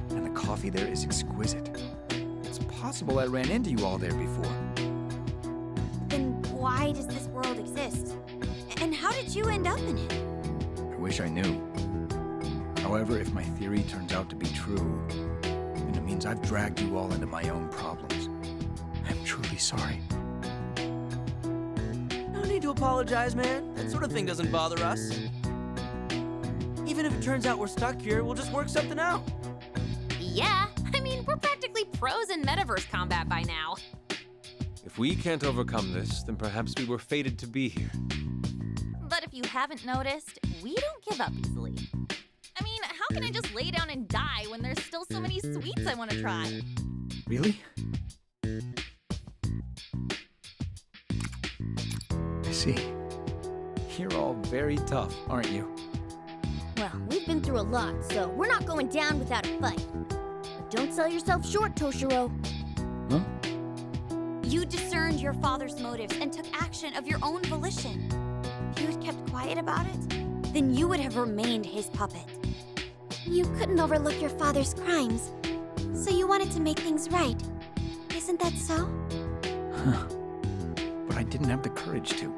and the coffee there is exquisite. It's possible I ran into you all there before. Then why does this world exist? And how did you end up in it? I wish I knew. However, if my theory turns out to be true, then it means I've dragged you all into my own problems. I'm truly sorry. No need to apologize, man. That sort of thing doesn't bother us. Even if it turns out we're stuck here, we'll just work something out. Yeah, I mean, we're practically pros in metaverse combat by now. If we can't overcome this, then perhaps we were fated to be here. But if you haven't noticed, we don't give up easily. I mean, how can I just lay down and die when there's still so many sweets I want to try? Really? I see. You're all very tough, aren't you? Well, we've been through a lot, so we're not going down without a fight. But don't sell yourself short, Toshiro. Huh? You discerned your father's motives and took action of your own volition. If you had kept quiet about it, then you would have remained his puppet. You couldn't overlook your father's crimes, so you wanted to make things right. Isn't that so? Huh. But I didn't have the courage to.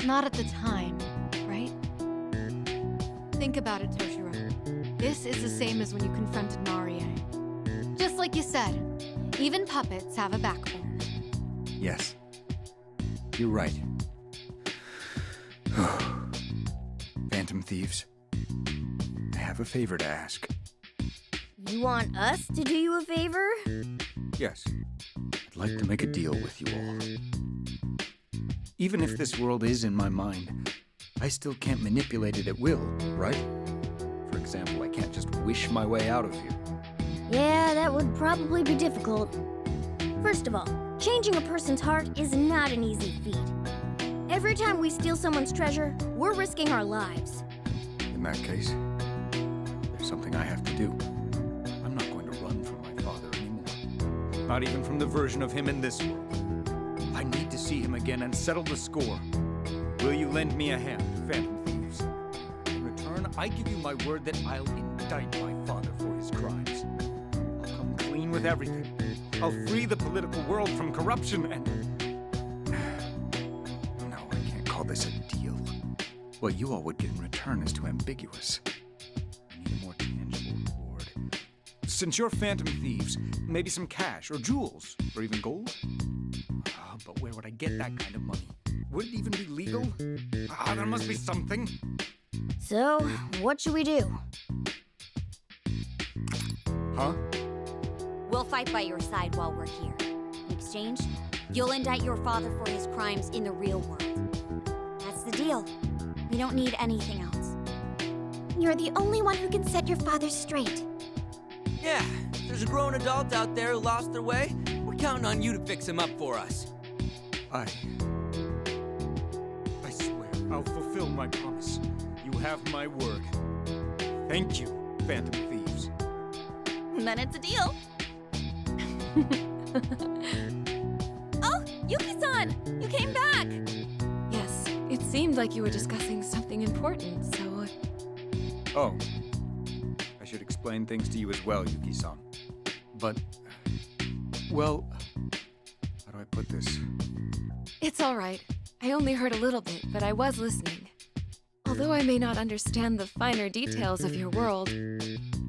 Not at the time, right? Think about it, Toshiro. This is the same as when you confronted Marie. Just like you said, even puppets have a backbone. Yes. You're right. Phantom Thieves, I have a favor to ask. You want us to do you a favor? Yes. I'd like to make a deal with you all. Even if this world is in my mind, I still can't manipulate it at will, right? For example, I can't just wish my way out of here. Yeah, that would probably be difficult. First of all, changing a person's heart is not an easy feat. Every time we steal someone's treasure, we're risking our lives. In that case, there's something I have to do. I'm not going to run from my father anymore. Not even from the version of him in this world. I need to see him again and settle the score. Will you lend me a hand, Phantom Thieves? In return, I give you my word that I'll indict my father for his crimes. I'll come clean with everything. I'll free the political world from corruption and... No, I can't call this a deal. What you all would get in return is too ambiguous. I need a more tangible reward. Since you're Phantom Thieves, maybe some cash or jewels or even gold? But where would I get that kind of money? Would it even be legal? There must be something. So, what should we do? Huh? We'll fight by your side while we're here. In exchange, you'll indict your father for his crimes in the real world. That's the deal. We don't need anything else. You're the only one who can set your father straight. Yeah, if there's a grown adult out there who lost their way, we're counting on you to fix him up for us. I swear I'll fulfill my promise. You have my word. Thank you, Phantom Thieves. Then it's a deal. Oh, Yuki-san! You came back! Yes, it seemed like you were discussing something important, so... Oh. I should explain things to you as well, Yuki-san. But... well... how do I put this? It's all right. I only heard a little bit, but I was listening. Although I may not understand the finer details of your world,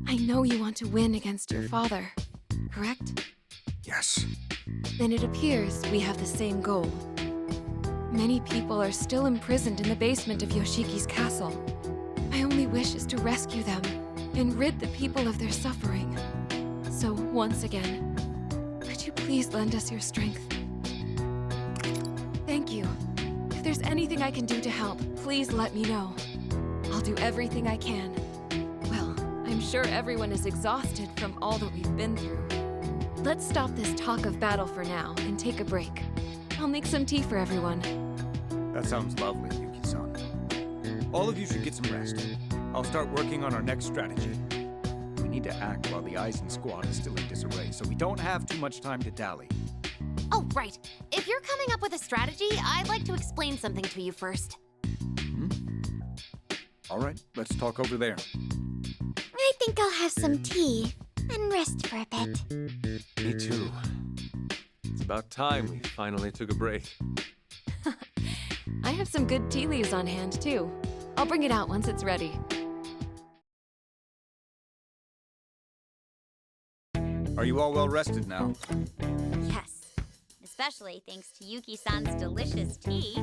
I know you want to win against your father, correct? Yes. Then it appears we have the same goal. Many people are still imprisoned in the basement of Yoshiki's castle. My only wish is to rescue them and rid the people of their suffering. So, once again, could you please lend us your strength? Thank you. If there's anything I can do to help, please let me know. I'll do everything I can. Well, I'm sure everyone is exhausted from all that we've been through. Let's stop this talk of battle for now and take a break. I'll make some tea for everyone. That sounds lovely, Yuki-san. All of you should get some rest. I'll start working on our next strategy. We need to act while the Eisen squad is still in disarray, so we don't have too much time to dally. Oh, right. If you're coming up with a strategy, I'd like to explain something to you first. All right, let's talk over there. I think I'll have some tea and rest for a bit. Me too. It's about time we finally took a break. I have some good tea leaves on hand, too. I'll bring it out once it's ready. Are you all well rested now? Yes. Especially thanks to Yuki-san's delicious tea.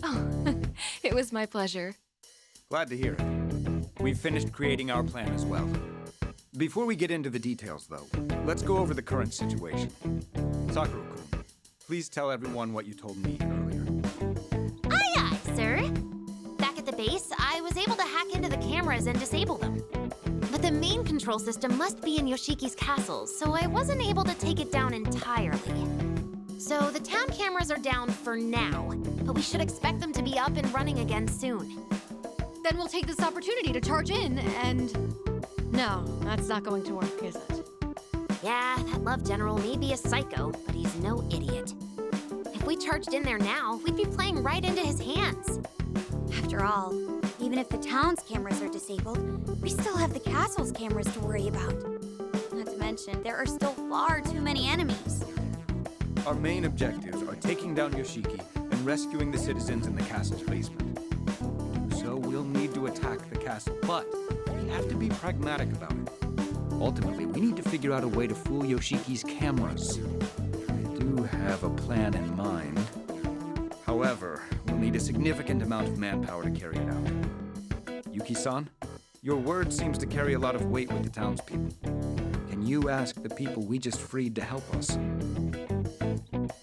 Oh, it was my pleasure. Glad to hear it. We've finished creating our plan as well. Before we get into the details, though, let's go over the current situation. Sakura-kun, please tell everyone what you told me earlier. Aye, aye, sir. Back at the base, I was able to hack into the cameras and disable them. But the main control system must be in Yoshiki's castle, so I wasn't able to take it down entirely. So the town cameras are down for now, but we should expect them to be up and running again soon. Then we'll take this opportunity to charge in and... No, that's not going to work, is it? Yeah, that love general may be a psycho, but he's no idiot. If we charged in there now, we'd be playing right into his hands. After all, even if the town's cameras are disabled, we still have the castle's cameras to worry about. Not to mention, there are still far too many enemies. Our main objectives are taking down Yoshiki and rescuing the citizens in the castle's basement. So we'll need to attack the castle, but we have to be pragmatic about it. Ultimately, we need to figure out a way to fool Yoshiki's cameras. I do have a plan in mind. However, we'll need a significant amount of manpower to carry it out. Yuki-san, your word seems to carry a lot of weight with the townspeople. Can you ask the people we just freed to help us?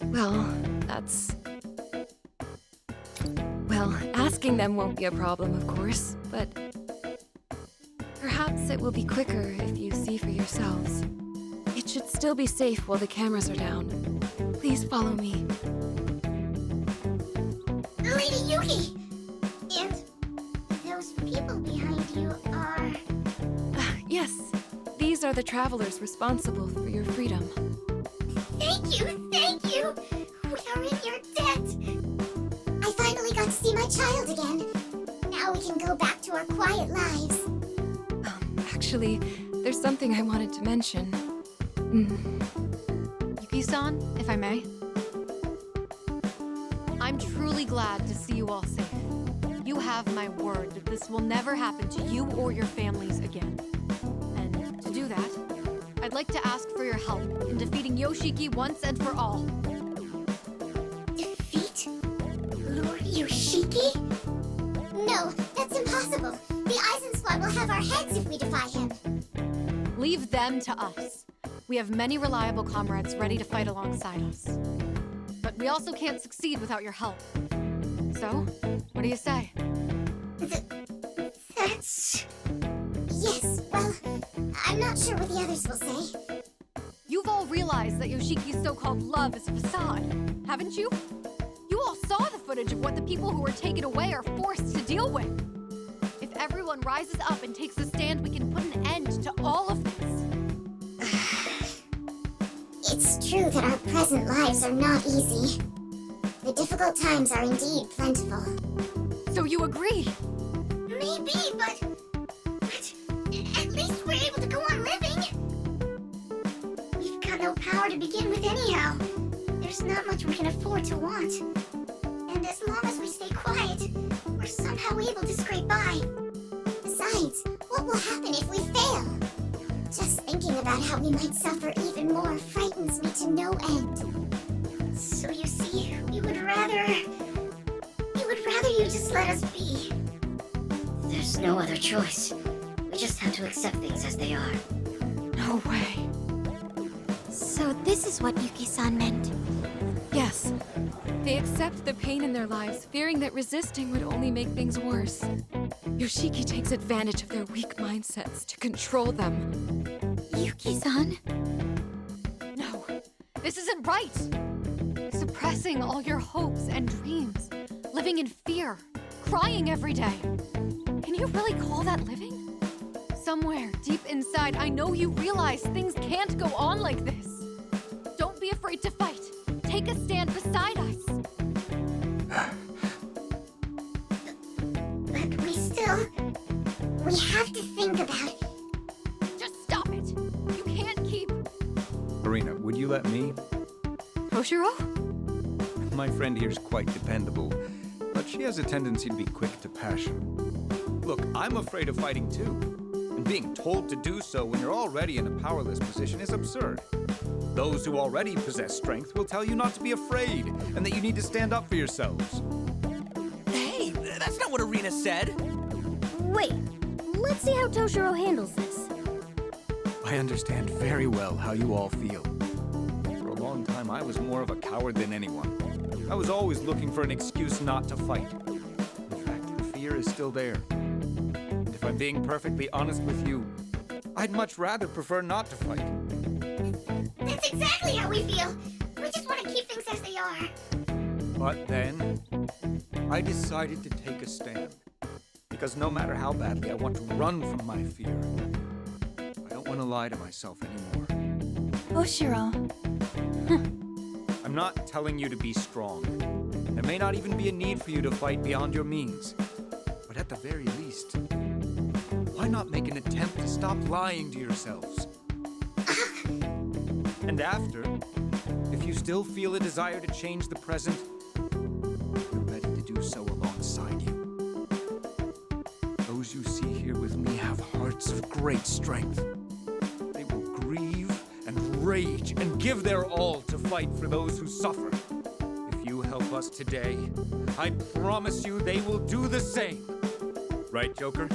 Well, that's... Well, asking them won't be a problem, of course, but... Perhaps it will be quicker if you see for yourselves. It should still be safe while the cameras are down. Please follow me. Lady Yuki! And those people behind you are... Yes, these are the travelers responsible for your freedom. Thank you, thank you! We are in your debt! I finally got to see my child again. Now we can go back to our quiet lives. Actually, there's something I wanted to mention. Yuki-san, if I may. I'm truly glad to see you all safe. You have my word that this will never happen to you or your families again. And to do that, I'd like to ask for your help in defeating Yoshiki once and for all. Defeat Lord Yoshiki? No, that's impossible. The Eisen squad will have our heads if we defy him. Leave them to us. We have many reliable comrades ready to fight alongside us. But we also can't succeed without your help. So, what do you say? That's... Yes, well, I'm not sure what the others will say. You've all realized that Yoshiki's so-called love is a facade, haven't you? You all saw the footage of what the people who were taken away are forced to deal with. If everyone rises up and takes a stand, we can put an end to all of this. It's true that our present lives are not easy. The difficult times are indeed plentiful. So you agree? Maybe, but at least we're able to go on living. We've got no power to begin with anyhow. There's not much we can afford to want. And as long as we stay quiet, we're somehow able to scrape by. Besides, what will happen if we fail? Just thinking about how we might suffer even more frightens me to no end. So you see, we would rather you just let us be. There's no other choice. We just have to accept things as they are. No way. So this is what Yuki-san meant. Yes. They accept the pain in their lives, fearing that resisting would only make things worse. Yoshiki takes advantage of their weak mindsets to control them. Yuki-san? No, this isn't right. Suppressing all your hopes and dreams. Living in fear. Crying every day. Can you really call that living? Somewhere deep inside, I know you realize things can't go on like this. Don't be afraid to fight. Take a stand beside us. But we have to think about it. Just stop it. You can't keep... Marina, would you let me? Toshiro? My friend here's quite dependable, but she has a tendency to be quick to passion. Look, I'm afraid of fighting too. And being told to do so when you're already in a powerless position is absurd. Those who already possess strength will tell you not to be afraid, and that you need to stand up for yourselves. Hey, that's not what Arena said. Wait, let's see how Toshiro handles this. I understand very well how you all feel. For a long time, I was more of a coward than anyone. I was always looking for an excuse not to fight. In fact, the fear is still there. And if I'm being perfectly honest with you, I'd much rather prefer not to fight. That's exactly how we feel. We just want to keep things as they are. But then, I decided to take a stand. Because no matter how badly I want to run from my fear, I don't want to lie to myself anymore. Toshiro. I'm not telling you to be strong. There may not even be a need for you to fight beyond your means. But at the very least, why not make an attempt to stop lying to yourselves? And after, if you still feel a desire to change the present, I'm ready to do so alongside you. Those you see here with me have hearts of great strength. They will grieve and rage and give their all to fight for those who suffer. If you help us today, I promise you they will do the same. Right, Joker?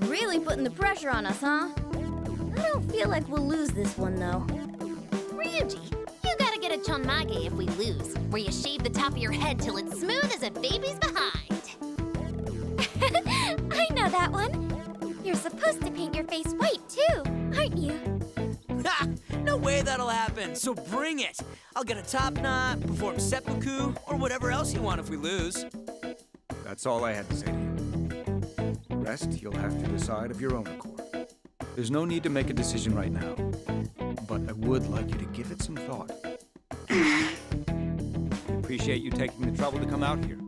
Really putting the pressure on us, huh? I don't feel like we'll lose this one, though. Ryuji, you gotta get a chonmage if we lose, where you shave the top of your head till it's smooth as a baby's behind. I know that one. You're supposed to paint your face white, too, aren't you? Ha! No way that'll happen, so bring it. I'll get a top knot, perform seppuku, or whatever else you want if we lose. That's all I had to say to you. The rest you'll have to decide of your own accord. There's no need to make a decision right now, but I would like you to give it some thought. I appreciate you taking the trouble to come out here.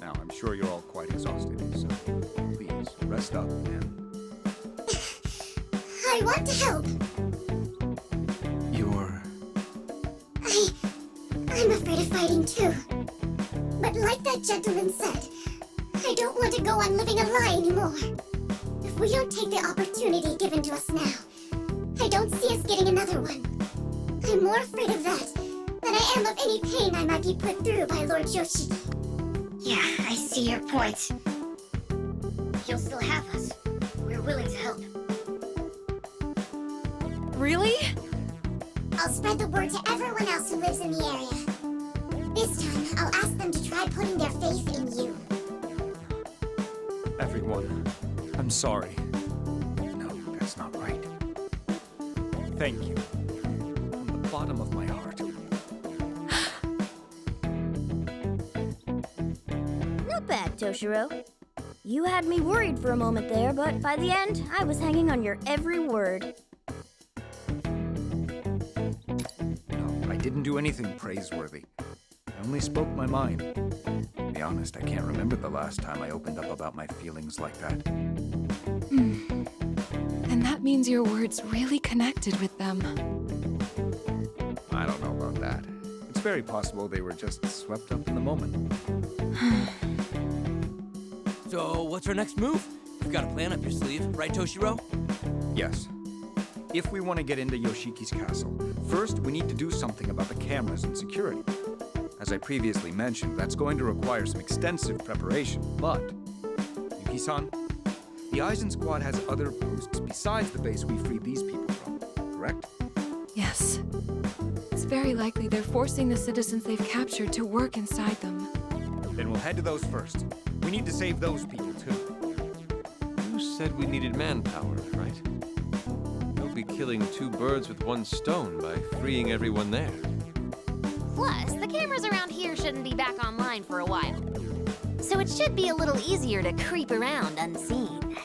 Now, I'm sure you're all quite exhausted, so please rest up and... I want to help. You're... I'm afraid of fighting too. But like that gentleman said, I don't want to go on living a lie anymore. If we don't take the opportunity given to us now, I don't see us getting another one. I'm more afraid of that than I am of any pain I might be put through by Lord Yoshiki. Yeah, I see your point. He'll still have us. We're willing to help. Really? I'll spread the word to everyone else who lives in the area. This time, I'll ask them to try putting their faith in you. Everyone, I'm sorry. No, that's not right. Thank you. From the bottom of my heart. Not bad, Toshiro. You had me worried for a moment there, but by the end, I was hanging on your every word. No, I didn't do anything praiseworthy. I only spoke my mind. To be honest, I can't remember the last time I opened up about my feelings like that. And that means your words really connected with them. I don't know about that. It's very possible they were just swept up in the moment. So, what's our next move? You've got a plan up your sleeve, right, Toshiro? Yes. If we want to get into Yoshiki's castle, first we need to do something about the cameras and security. As I previously mentioned, that's going to require some extensive preparation, but... Yuki-san, the Aizen squad has other posts besides the base we freed these people from, correct? Yes. It's very likely they're forcing the citizens they've captured to work inside them. Then we'll head to those first. We need to save those people, too. You said we needed manpower, right? We'll be killing two birds with one stone by freeing everyone there. Plus, the cameras around here shouldn't be back online for a while. So it should be a little easier to creep around unseen.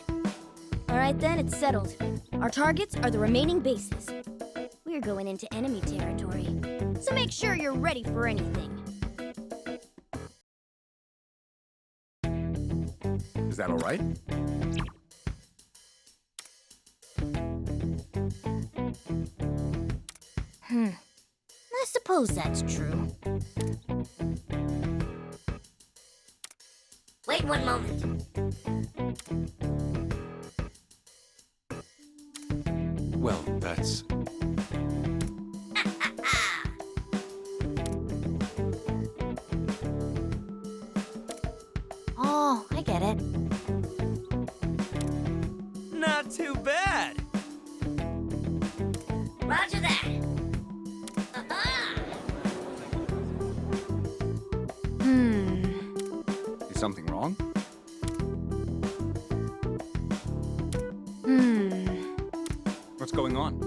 All right then, it's settled. Our targets are the remaining bases. We're going into enemy territory, so make sure you're ready for anything. Is that all right? I suppose that's true. Wait one moment. Well, that's... Oh, I get it. Not too bad. Roger that. Is something wrong? What's going on?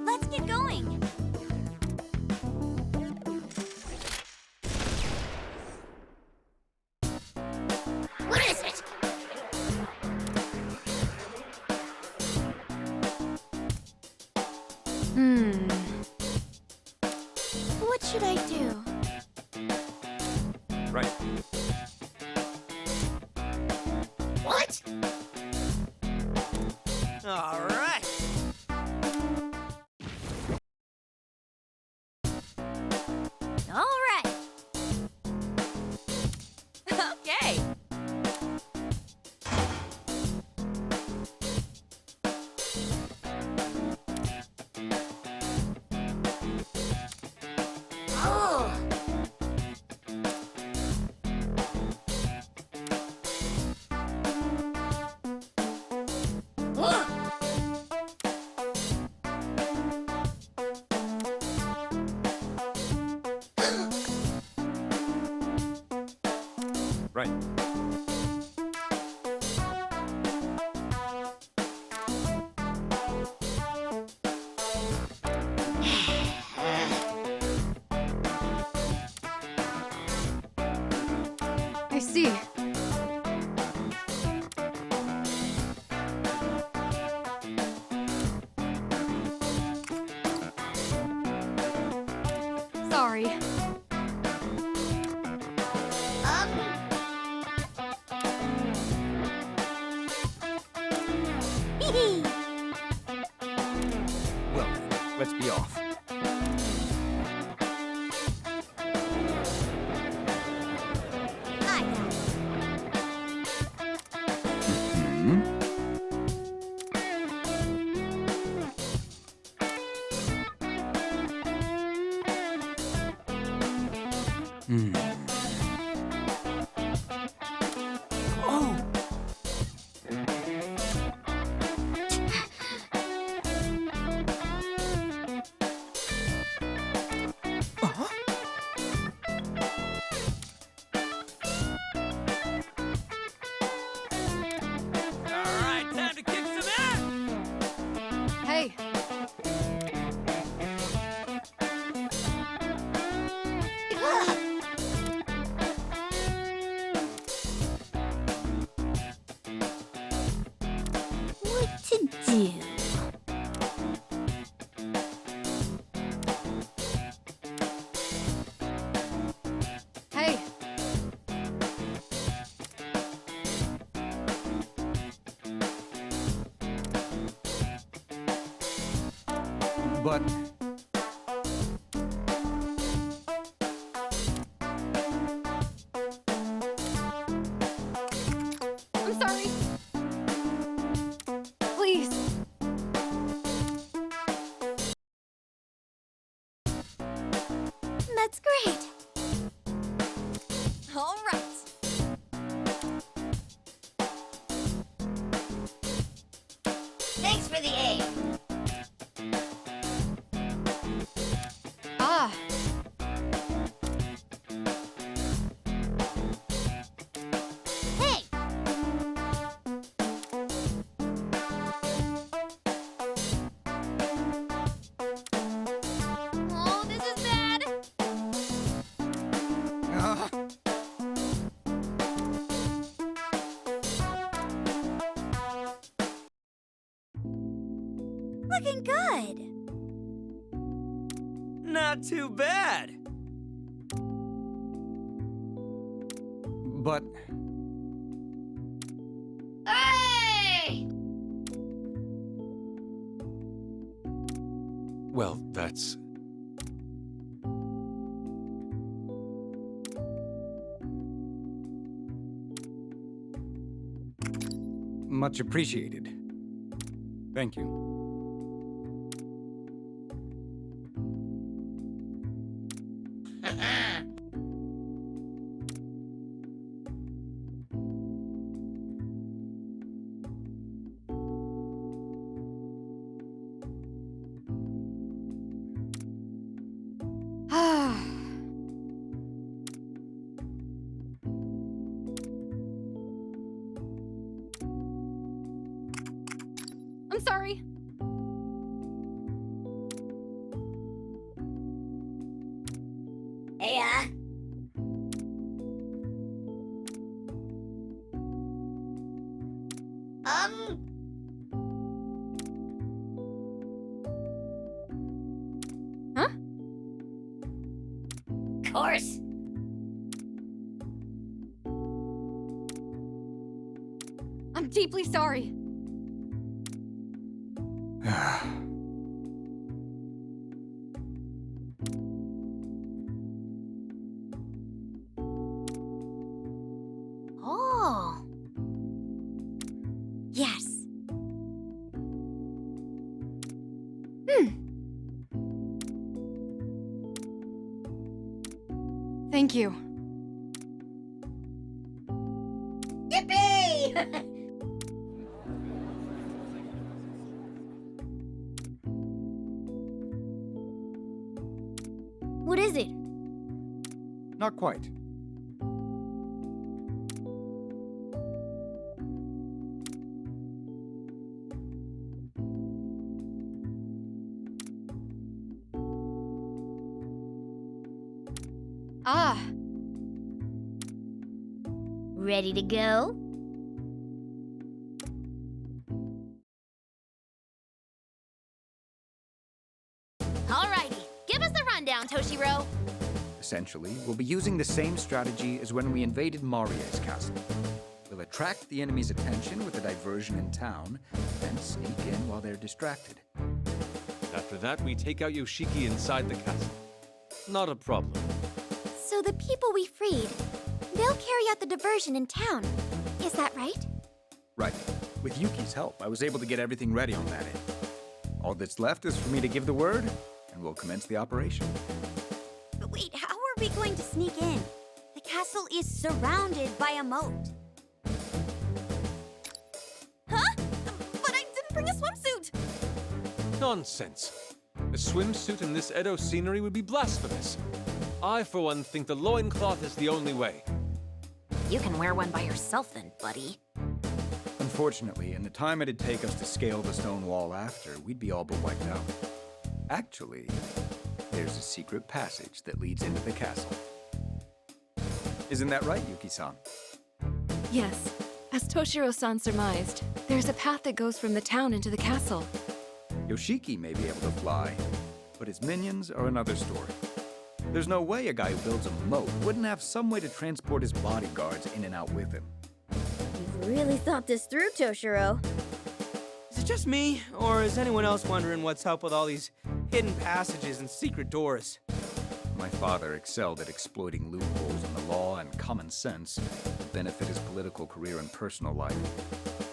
Let's get going. What is it? What should I do? Right. What? All right. All right. Okay. Oh. Whoa. Right. I see. Sorry. Well, let's be off. All right, time to kick some ass. Hey. What to do? Hey. But I'm sorry. Please. That's great. All right. Thanks for the looking good. Not too bad. But Hey! well, that's... much appreciated. Thank you. I'm sorry. Hey, Huh? Course. I'm deeply sorry. Oh. Yes. Thank you. Yippee! What is it? Not quite. Ah, Ready to go? Alrighty, give us the rundown, Toshiro. Essentially, we'll be using the same strategy as when we invaded Marie's castle. We'll attract the enemy's attention with a diversion in town, then sneak in while they're distracted. After that, we take out Yoshiki inside the castle. Not a problem. So the people we freed, they'll carry out the diversion in town. Is that right? Right. With Yuki's help, I was able to get everything ready on that end. All that's left is for me to give the word, and we'll commence the operation. But wait, how are we going to sneak in? The castle is surrounded by a moat. Huh? But I didn't bring a swimsuit! Nonsense. A swimsuit in this Edo scenery would be blasphemous. I, for one, think the loincloth is the only way. You can wear one by yourself then, buddy. Unfortunately, in the time it'd take us to scale the stone wall after, we'd be all but wiped out. Actually, there's a secret passage that leads into the castle. Isn't that right, Yuki-san? yes. As Toshiro-san surmised, there's a path that goes from the town into the castle. Yoshiki may be able to fly, but his minions are another story. There's no way a guy who builds a moat wouldn't have some way to transport his bodyguards in and out with him. You've really thought this through, Toshiro. Is it just me, or is anyone else wondering what's up with all these hidden passages and secret doors? My father excelled at exploiting loopholes in the law and common sense to benefit his political career and personal life.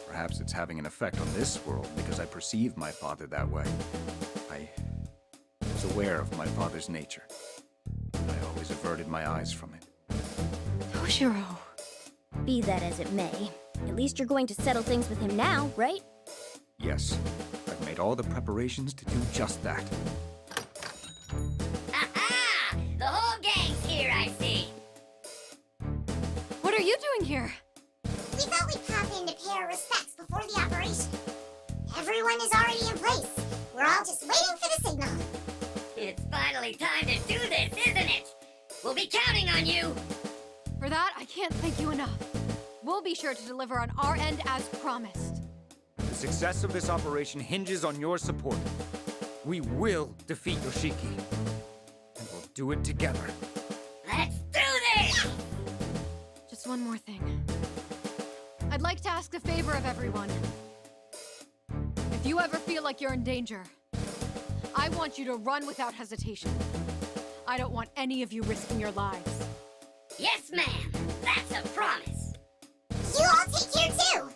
Perhaps it's having an effect on this world because I perceive my father that way. I was aware of my father's nature. I always averted my eyes from it. Toshiro. Be that as it may, at least you're going to settle things with him now, right? Yes, I've made all the preparations to do just that. Aha! The whole gang's here, I see. What are you doing here? We thought we'd pop in to pay our respects before the operation. Everyone is already in place. We're all just waiting for the signal. It's finally time to do this, isn't it? We'll be counting on you. For that, I can't thank you enough. We'll be sure to deliver on our end as promised. The success of this operation hinges on your support. We will defeat Yoshiki. And we'll do it together. Let's do this! Just one more thing. I'd like to ask a favor of everyone. If you ever feel like you're in danger, I want you to run without hesitation. I don't want any of you risking your lives. Yes, ma'am. That's a promise. You all take care too!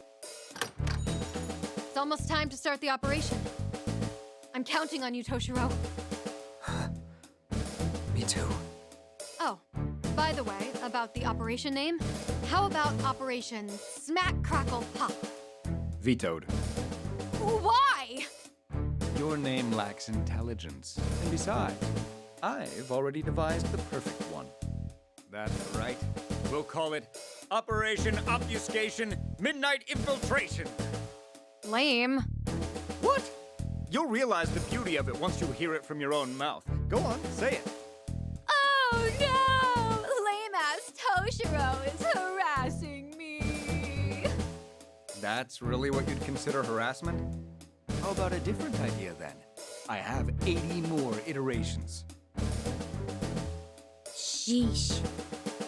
It's almost time to start the operation. I'm counting on you, Toshiro. Me too. Oh, by the way, about the operation name, how about Operation Smack Crackle Pop? Vetoed. Why? Your name lacks intelligence. And besides, I've already devised the perfect one. That's right. We'll call it Operation Obfuscation Midnight Infiltration. Lame. What? You'll realize the beauty of it once you hear it from your own mouth. Go on, say it. Oh no! Lame-ass Toshiro is harassing me. That's really what you'd consider harassment? How about a different idea then? I have 80 more iterations. Sheesh.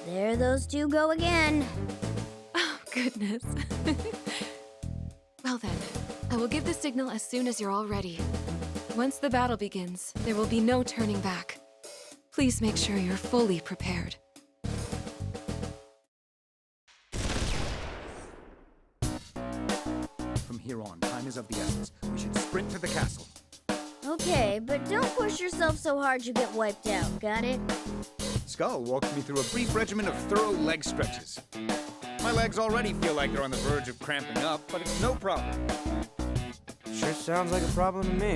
There those two go again. Oh, goodness. Well then, I will give the signal as soon as you're all ready. Once the battle begins, there will be no turning back. Please make sure you're fully prepared. From here on, time is of the essence. We should sprint to the castle. Okay, but don't push yourself so hard you get wiped out, got it? Skull walked me through a brief regimen of thorough leg stretches. My legs already feel like they're on the verge of cramping up, but it's no problem. Sure sounds like a problem to me.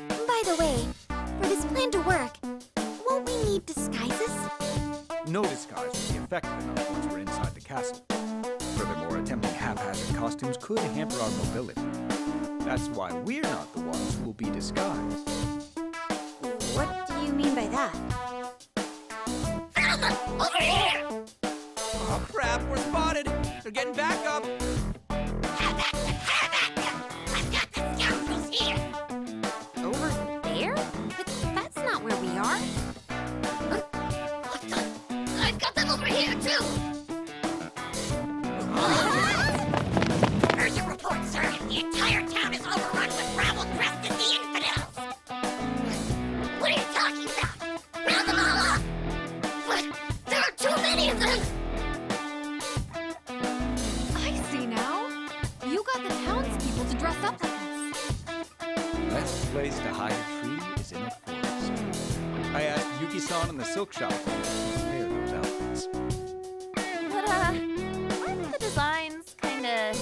By the way, for this plan to work, won't we need disguises? No disguise will be effective enough once we're inside the castle. Furthermore, attempting haphazard costumes could hamper our mobility. That's why we're not the ones who will be disguised. What do you mean by that? Over here! Oh crap, we're spotted! They're getting back up! Have at them! Have at them! I've got the scoundrels here! Over there? But that's not where we are. What the? I've got them over here, too! Urgent report, sir! The entire town is overrun with rabble-crested infidels! What are you talking about? Round them all up! But there are too many of them! I see now. You got the townspeople to dress up like us. Best place to hide a tree is in a forest. I asked Yuki-san in the silk shop to prepare those outfits. But, aren't the designs kinda...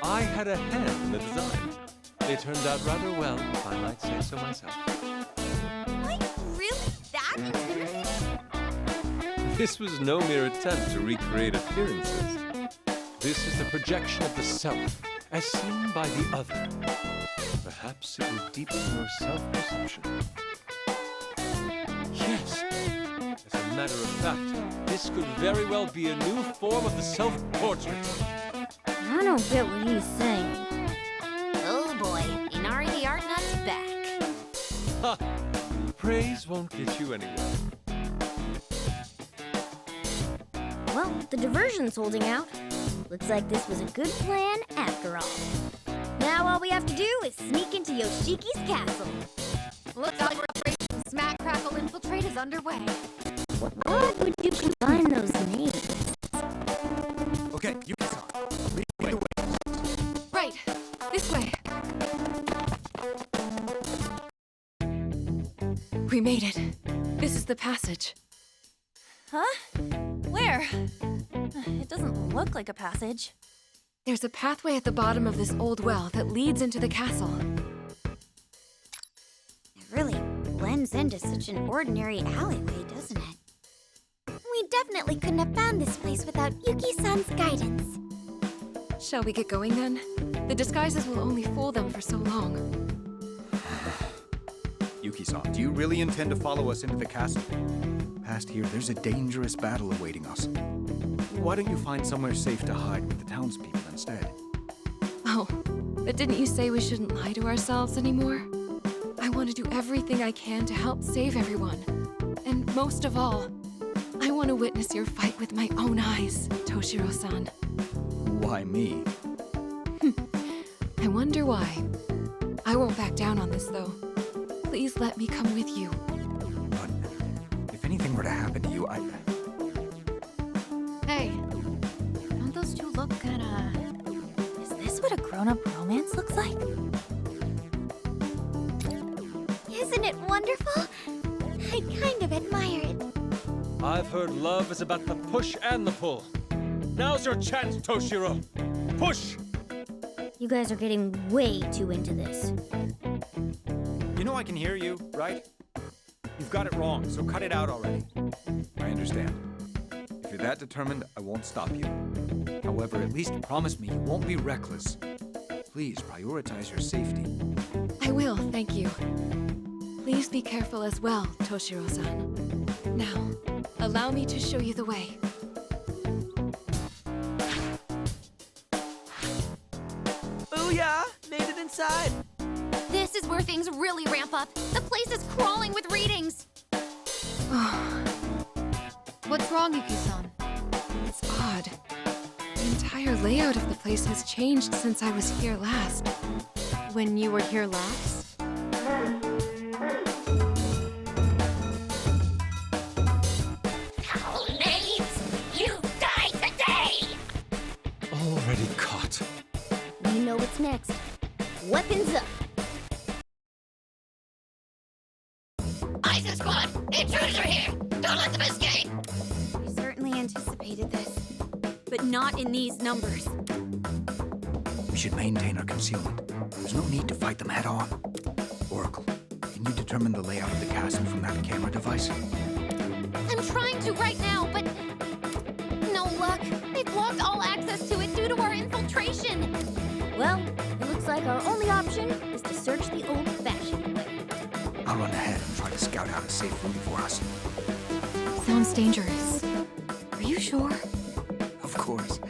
I had a hand in the design. They turned out rather well, if I might say so myself. Like, really that intimidating? This was no mere attempt to recreate appearances. This is the projection of the self, as seen by the other. Perhaps it will deepen your self-perception. Yes. As a matter of fact, this could very well be a new form of the self-portrait. I don't get what he's saying. Oh boy, Inari the Art Nut's back. Ha! Praise won't get you anywhere. Well, the diversion's holding out. Looks like this was a good plan after all. Now all we have to do is sneak into Yoshiki's castle. Looks like Operation Smack Crackle Infiltrate is underway. Why would you combine those names? Okay, Yuki-san, lead the way. Right, this way. We made it. This is the passage. Huh? Where? It doesn't look like a passage. There's a pathway at the bottom of this old well that leads into the castle. It really blends into such an ordinary alleyway, doesn't it? We definitely couldn't have found this place without Yuki-san's guidance. Shall we get going then? The disguises will only fool them for so long. Yuki-san, do you really intend to follow us into the castle? Past here, there's a dangerous battle awaiting us. Why don't you find somewhere safe to hide with the townspeople instead? Oh, but didn't you say we shouldn't lie to ourselves anymore? I want to do everything I can to help save everyone. And most of all, I want to witness your fight with my own eyes, Toshiro-san. Why me? I wonder why. I won't back down on this, though. Please let me come with you. But if anything were to happen to you, Hey, don't those two look kinda... Is this what a grown-up romance looks like? Isn't it wonderful? I kind of admire it. I've heard love is about the push and the pull. Now's your chance, Toshiro. Push! You guys are getting way too into this. You know I can hear you, right? You've got it wrong, so cut it out already. I understand. If you're that determined, I won't stop you. However, at least promise me you won't be reckless. Please prioritize your safety. I will, thank you. Please be careful as well, Toshiro-san. Now, allow me to show you the way. Booyah! Made it inside. This is where things really ramp up. The place is crawling with readings. What's wrong, Yuki-san? It's odd. The entire layout of the place has changed since I was here last. When you were here last? Foul names! You die today! Already caught. We know what's next. Weapons up! ISIS squad! Intruders are here! Don't let them escape! We certainly anticipated this, but not in these numbers. We should maintain our concealment. There's no need to fight them head on. Oracle, can you determine the layout of the castle from that camera device? I'm trying to right now, but no luck. They've blocked all access to it due to our infiltration. Well, it looks like our only option is to search the old-fashioned way. I'll run ahead and try to scout out a safe route for us. Sounds dangerous. Are you sure? Of course.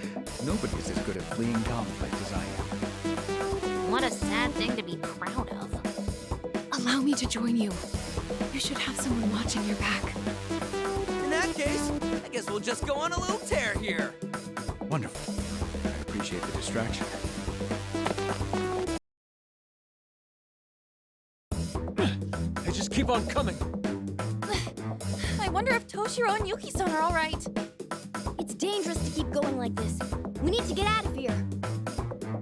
Nobody's as good at fleeing conflict as I am. What a sad thing to be proud of. Allow me to join you. You should have someone watching your back. In that case, I guess we'll just go on a little tear here. Wonderful. I appreciate the distraction. They just keep on coming. I wonder if Toshiro and Yuki-san are all right. It's dangerous to keep going like this. We need to get out of here.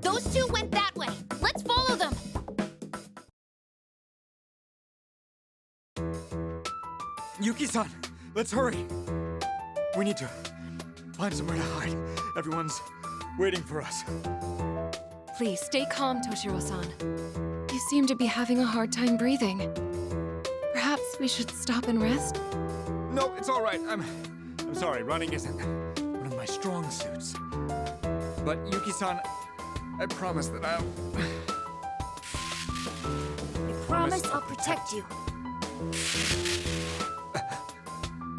Those two went that way. Let's follow them. Yuki-san, let's hurry. We need to find somewhere to hide. Everyone's waiting for us. Please stay calm, Toshiro-san. You seem to be having a hard time breathing. Perhaps we should stop and rest? No, it's all right. I'm sorry. Running isn't one of my strong suits. But Yuki-san, I promise that I'll... I promise I'll protect you.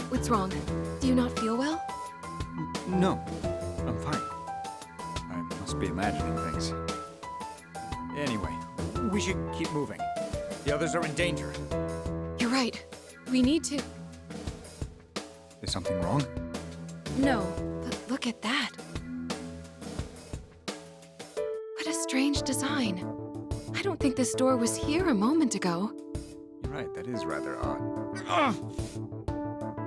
What's wrong? Do you not feel well? No, I'm fine. I must be imagining things. Anyway, we should keep moving. The others are in danger. You're right. We need to... Is something wrong? No, but look at that. What a strange design. I don't think this door was here a moment ago. You're right, that is rather odd.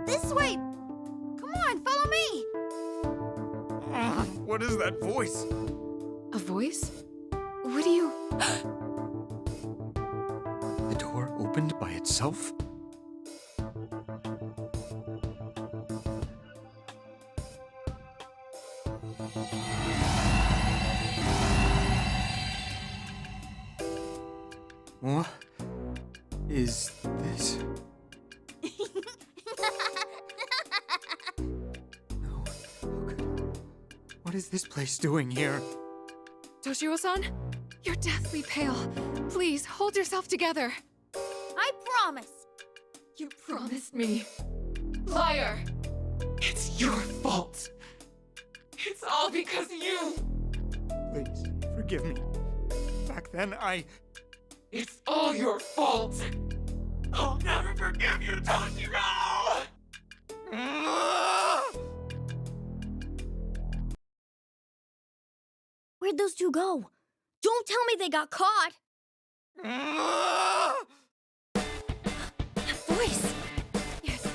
This way! Come on, follow me! What is that voice? A voice? What do you... The door opened by itself? What is this? No. What is this place doing here? Toshiro-san, you're deathly pale. Please, hold yourself together. I promise! You promised me. Liar! It's your fault. It's all because of you! Please, forgive me. Back then, It's all your fault! I'll never forgive you, Tactica! Where'd those two go? Don't tell me they got caught! That voice! Yes,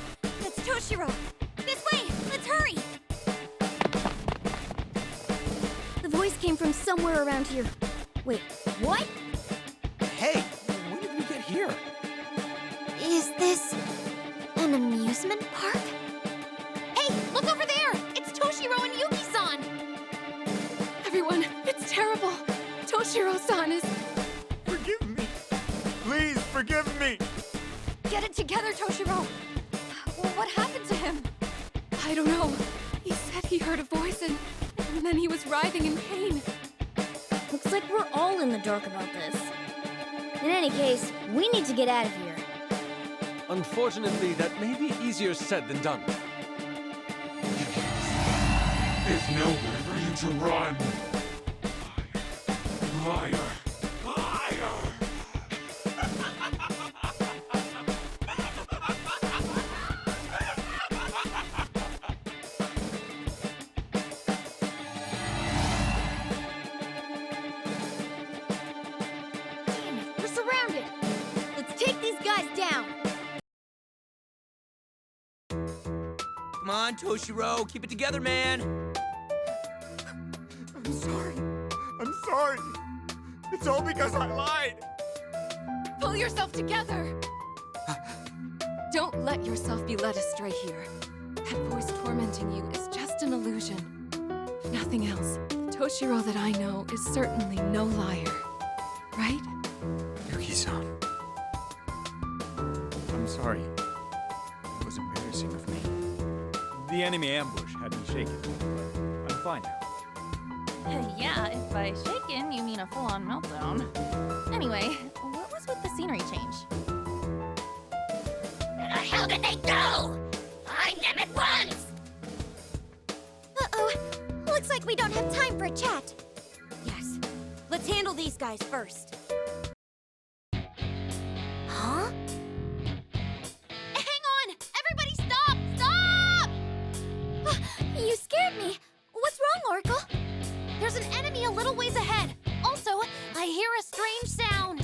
that's Toshiro! This way! Let's hurry! The voice came from somewhere around here. Wait, what? Hey, when did we get here? Is this an amusement park? Hey, look over there! It's Toshiro and Yuki-san! Everyone, it's terrible. Toshiro-san is... forgive me. Please, forgive me. Get it together, Toshiro. What happened to him? I don't know. He said he heard a voice and then he was writhing in pain. Looks like we're all in the dark about this. In any case, we need to get out of here. Unfortunately, that may be easier said than done. There's nowhere for you to run! Liar! Liar! Damn it, we're surrounded. Let's take these guys down. Come on, Toshiro, keep it together, man. I'm sorry. I'm sorry. It's all because I lied. Pull yourself together! Don't let yourself be led astray here. That voice tormenting you is just an illusion. Nothing else. The Toshiro that I know is certainly no liar. Right? Yuki-san. I'm sorry. It was embarrassing of me. The enemy ambush had me shaken, but I'm fine now. Yeah, if by shaken you mean a full-on meltdown. Anyway, what was with the scenery change? Where the hell did they go? Find them at once! Uh-oh. Looks like we don't have time for a chat. Yes. Let's handle these guys first. Huh? Hang on! Everybody stop! Stop! You scared me. What's wrong, Oracle? There's an enemy a little ways ahead. Also, I hear a strange sound.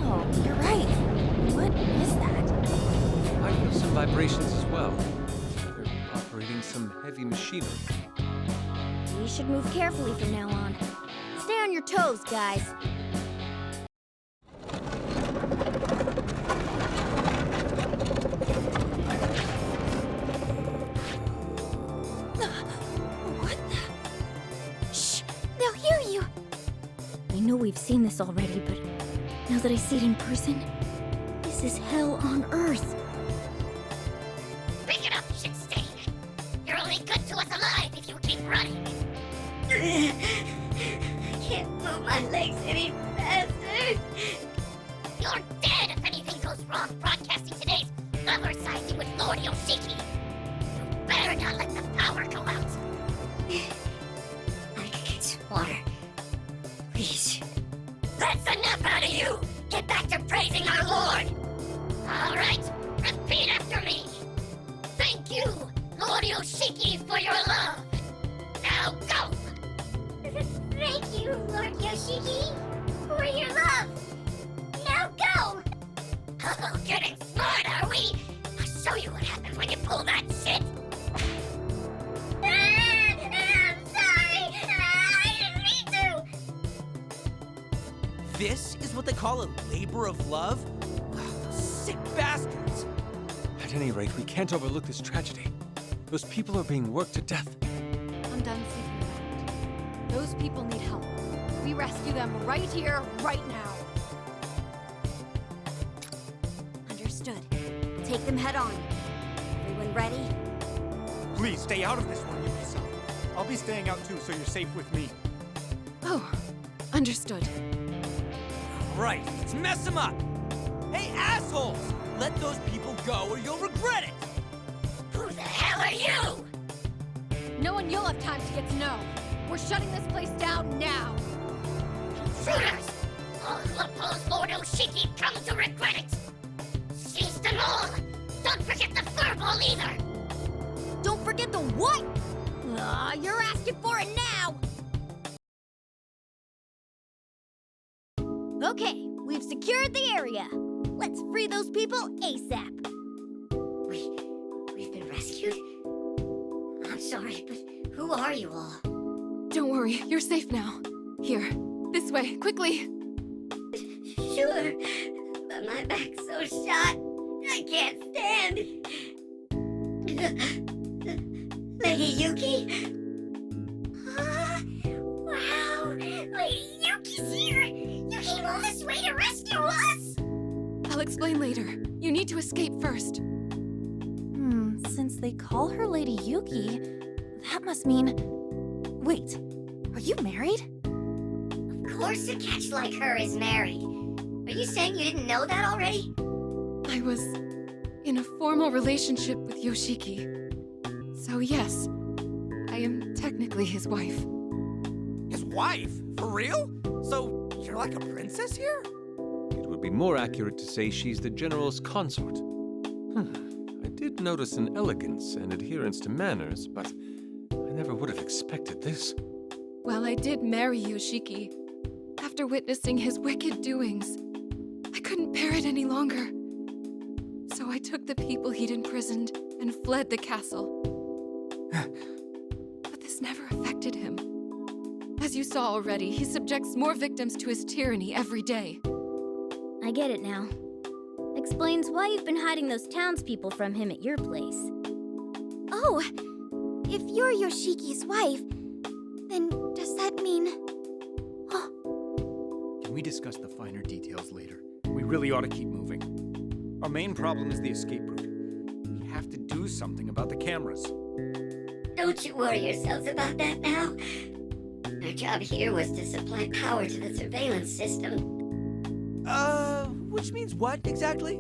Oh, you're right. What is that? I feel some vibrations as well. They're operating some heavy machinery. We should move carefully from now on. Stay on your toes, guys. Shh! They'll hear you. I know we've seen this already, but now that I see it in person, this is hell on earth. Pick it up, shit stain! You're only good to us alive if you keep running! I can't move my legs any faster! You're dead if anything goes wrong broadcasting today's conversing with Lord Yoshiki! You better not let the power go out! I could get some water. Please. That's enough out of you! Get back to praising our Lord! Alright, repeat after me! Thank you, Lord Yoshiki, for your love! Now go! Thank you, Lord Yoshiki, for your love. Now go! Oh, getting smart, are we? I'll show you what happens when you pull that shit! I'm sorry. I didn't mean to. This is what they call a labor of love? Sick bastards! At any rate, we can't overlook this tragedy. Those people are being worked to death. I'm done sleeping around. Those people need help. We rescue them right here, right now. Understood. Take them head on. Everyone ready? Please stay out of this one, Yuki-san. I'll be staying out too, so you're safe with me. Oh, understood. Right, let's mess them up! Hey, assholes! Let those people go or you'll regret it! Who the hell are you? No one you'll have time to get to know. We're shutting this place down now. Intruders! All who oppose Lord Oshiki come to regret it! Seize them all! Don't forget the furball either! Don't forget the what? You're asking for it now! Okay, we've secured the area. Let's free those people ASAP. We've been rescued? I'm sorry, but who are you all? Don't worry, you're safe now. Here, this way, quickly. Sure, but my back's so shot, I can't stand. Lady Yuki? Wow, Lady Yuki's here! You came all this way to rescue us? I'll explain later. You need to escape first. Since they call her Lady Yuki, that must mean... Wait, are you married? Of course a catch like her is married. Are you saying you didn't know that already? I was in a formal relationship with Yoshiki. So yes, I am technically his wife. His wife? For real? So you're like a princess here? It would be more accurate to say she's the general's consort. I did notice an elegance and adherence to manners, but I never would have expected this. Well, I did marry Yoshiki. After witnessing his wicked doings, I couldn't bear it any longer. So I took the people he'd imprisoned and fled the castle. But this never affected him. As you saw already, he subjects more victims to his tyranny every day. I get it now. Explains why you've been hiding those townspeople from him at your place. Oh, if you're Yoshiki's wife, then does that mean... Can we discuss the finer details later? We really ought to keep moving. Our main problem is the escape route. We have to do something about the cameras. Don't you worry yourselves about that now. Our job here was to supply power to the surveillance system. Which means what exactly?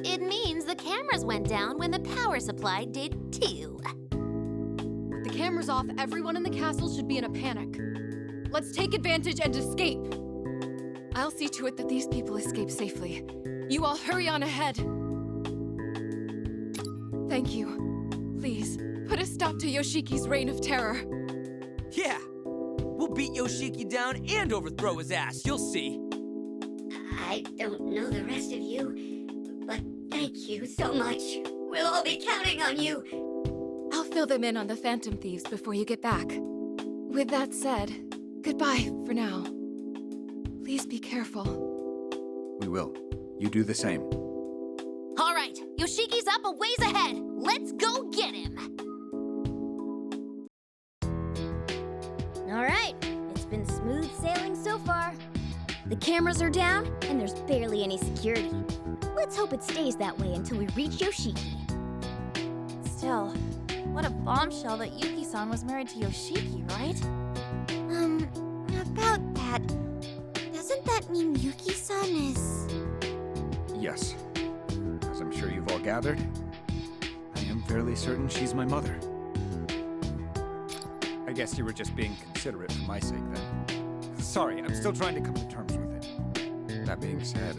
It means the cameras went down when the power supply did too. With the cameras off, everyone in the castle should be in a panic. Let's take advantage and escape. I'll see to it that these people escape safely. You all hurry on ahead. Thank you. Please, put a stop to Yoshiki's reign of terror. Yeah. We'll beat Yoshiki down and overthrow his ass, you'll see. I don't know the rest of you, but thank you so much. We'll all be counting on you. I'll fill them in on the Phantom Thieves before you get back. With that said, goodbye for now. Please be careful. We will. You do the same. All right, Yoshiki's up a ways ahead. Let's go get him. All right, it's been smooth sailing so far. The cameras are down, and there's barely any security. Let's hope it stays that way until we reach Yoshiki. Still, what a bombshell that Yuki-san was married to Yoshiki, right? About that, doesn't that mean Yuki-san is... Yes. As I'm sure you've all gathered, I am fairly certain she's my mother. I guess you were just being considerate for my sake then. Sorry, I'm still trying to come to terms with it. That being said,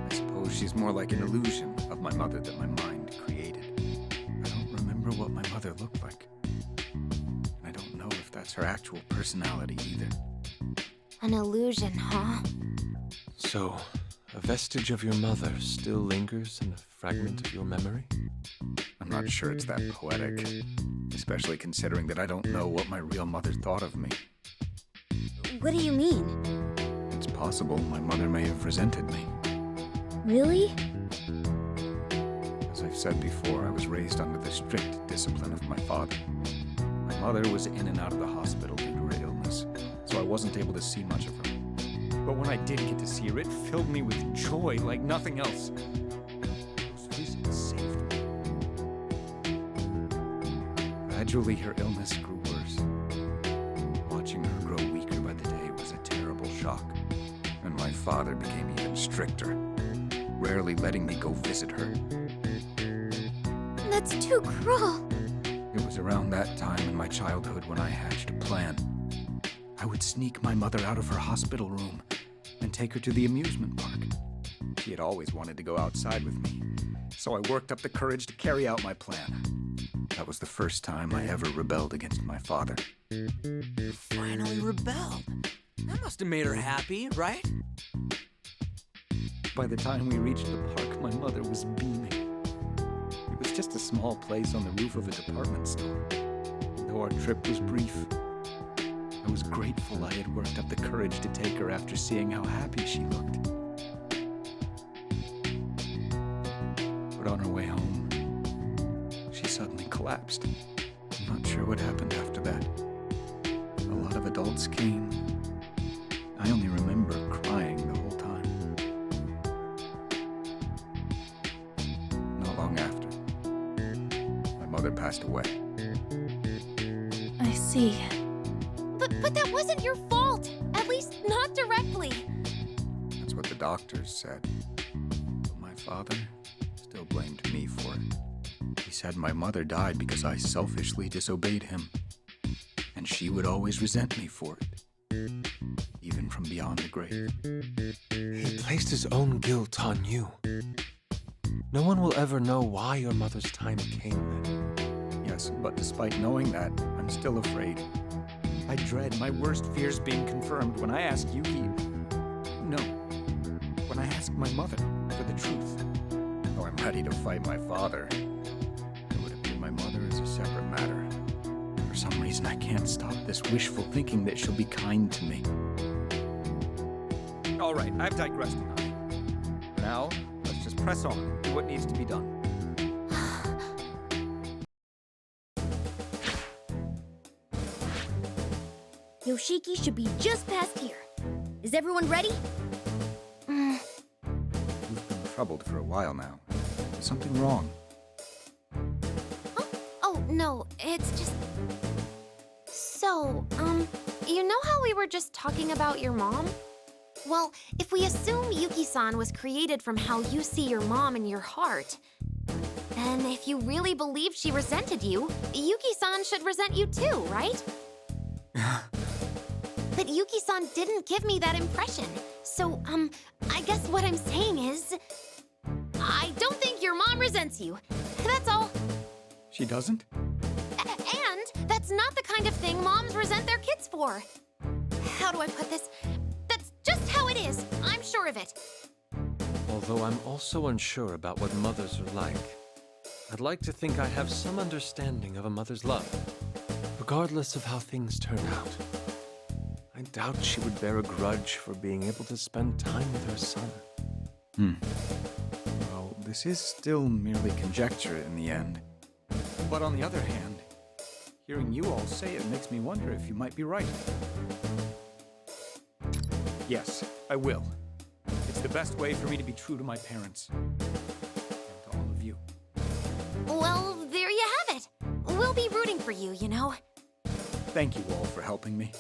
I suppose she's more like an illusion of my mother that my mind created. I don't remember what my mother looked like. I don't know if that's her actual personality either. An illusion, huh? So, a vestige of your mother still lingers in a fragment of your memory? I'm not sure it's that poetic, especially considering that I don't know what my real mother thought of me. What do you mean? It's possible my mother may have resented me. Really? As I've said before, I was raised under the strict discipline of my father. My mother was in and out of the hospital due to her illness, so I wasn't able to see much of her. But when I did get to see her, it filled me with joy like nothing else. Those visits saved me. Gradually, her illness grew worse. Watching her grow weaker by the day was a terrible shock, and my father became even stricter, rarely letting me go visit her. That's too cruel. It was around that time in my childhood when I hatched a plan. I would sneak my mother out of her hospital room and take her to the amusement park. She had always wanted to go outside with me, so I worked up the courage to carry out my plan. That was the first time I ever rebelled against my father. Finally rebelled. That must have made her happy, right? By the time we reached the park, my mother was beaming. It was just a small place on the roof of a department store. Though our trip was brief, I was grateful I had worked up the courage to take her after seeing how happy she looked. But on her way home, she suddenly collapsed. I'm not sure what happened after that. A lot of adults came. I only remember crying the whole time. Not long after, my mother passed away. I see. But that wasn't your fault! At least not directly! That's what the doctors said. But my father still blamed me for it. He said my mother died because I selfishly disobeyed him. And she would always resent me for it. Even from beyond the grave. He placed his own guilt on you. No one will ever know why your mother's time came then. Yes, but despite knowing that, I'm still afraid. I dread my worst fears being confirmed when I ask Yuki... No. When I ask my mother for the truth. Though I'm ready to fight my father, I would appear my mother as a separate matter. For some reason, I can't stop this wishful thinking that she'll be kind to me. All right, I've digressed enough. Now, let's just press on. Do what needs to be done. Yoshiki should be just past here. Is everyone ready? We've been troubled for a while now. Is something wrong? Oh, no, it's just... So, you know how we were just talking about your mom? Well, if we assume Yuki-san was created from how you see your mom in your heart, then if you really believe she resented you, Yuki-san should resent you too, right? But Yuki-san didn't give me that impression. So, I guess what I'm saying is... I don't think your mom resents you. That's all. She doesn't? And that's not the kind of thing moms resent their kids for. How do I put this? That's just how it is. I'm sure of it. Although I'm also unsure about what mothers are like, I'd like to think I have some understanding of a mother's love, regardless of how things turn out. I doubt she would bear a grudge for being able to spend time with her son. Well, this is still merely conjecture in the end. But on the other hand, hearing you all say it makes me wonder if you might be right. Yes, I will. It's the best way for me to be true to my parents. And to all of you. Well, there you have it. We'll be rooting for you, you know. Thank you all for helping me.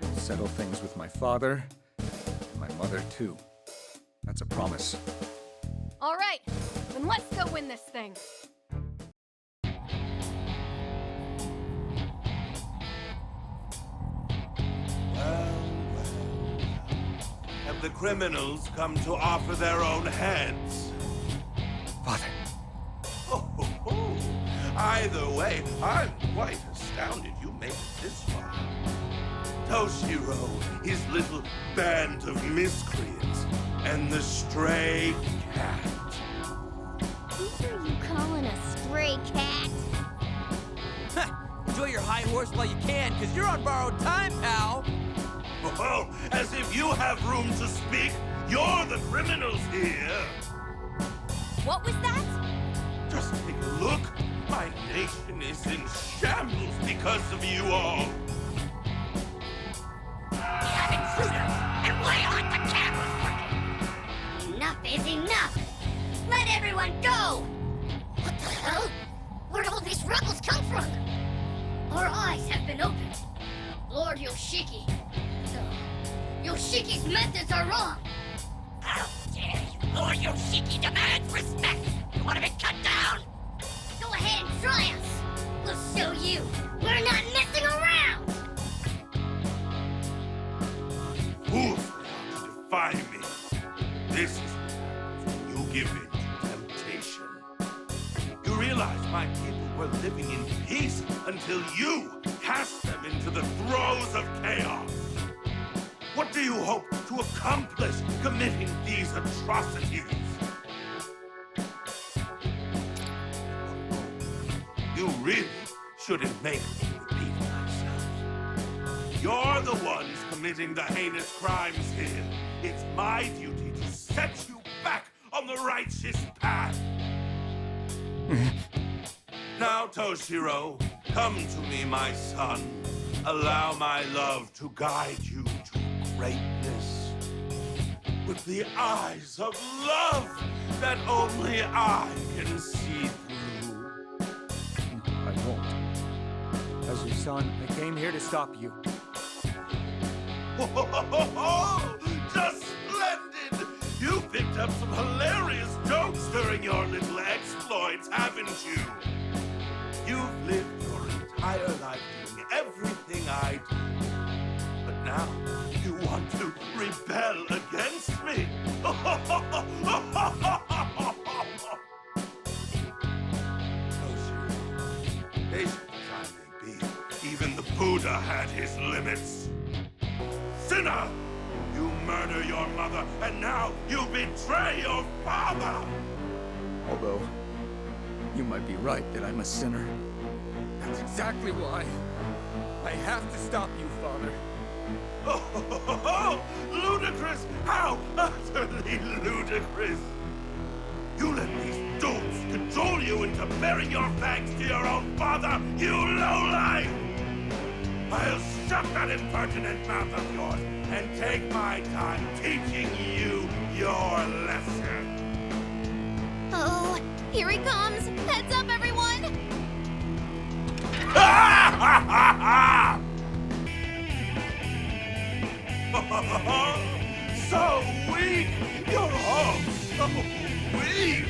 I'll settle things with my father, and my mother too. That's a promise. All right, then let's go win this thing. Have the criminals come to offer their own heads? Father. Oh. Either way, I'm quite astounded you made it this far. Toshiro, his little band of miscreants, and the stray cat. Who are you calling a stray cat? Enjoy your high horse while you can, because you're on borrowed time, pal. Oh, as if you have room to speak. You're the criminals here. What was that? Just take a look. My nation is in shambles because of you all. We have intruders, and why aren't the cameras working? Enough is enough! Let everyone go! What the hell? Where'd all these rebels come from? Our eyes have been opened. Lord Yoshiki. Yoshiki's methods are wrong. How dare you! Lord Yoshiki demands respect! You want to be cut down? Go ahead and try us! We'll show you. We're not messing around. Fools to defy me. This is what happens when you give in to temptation. You realize my people were living in peace until you cast them into the throes of chaos. What do you hope to accomplish committing these atrocities? You really shouldn't make me repeat myself. You're the ones committing the heinous crimes here. It's my duty to set you back on the righteous path. Now, Toshiro, come to me, my son. Allow my love to guide you to greatness. With the eyes of love that only I can see through. I won't. As your son, I came here to stop you. Just splendid! You picked up some hilarious jokes during your little exploits, haven't you? You've lived your entire life doing everything I do. But now, you want to rebel against me? Toshiro, patient as I may be, even the Buddha had his limits. Sinner! You murder your mother, and now you betray your father! Although, you might be right that I'm a sinner. That's exactly why I have to stop you, Father. Oh, ludicrous! How utterly ludicrous! You let these dolts control you into bearing your thanks to your own father, you lowlife! I'll shut that impertinent mouth of yours and take my time teaching you your lesson. Oh, here he comes. Heads up, everyone. So weak! You're all so weak!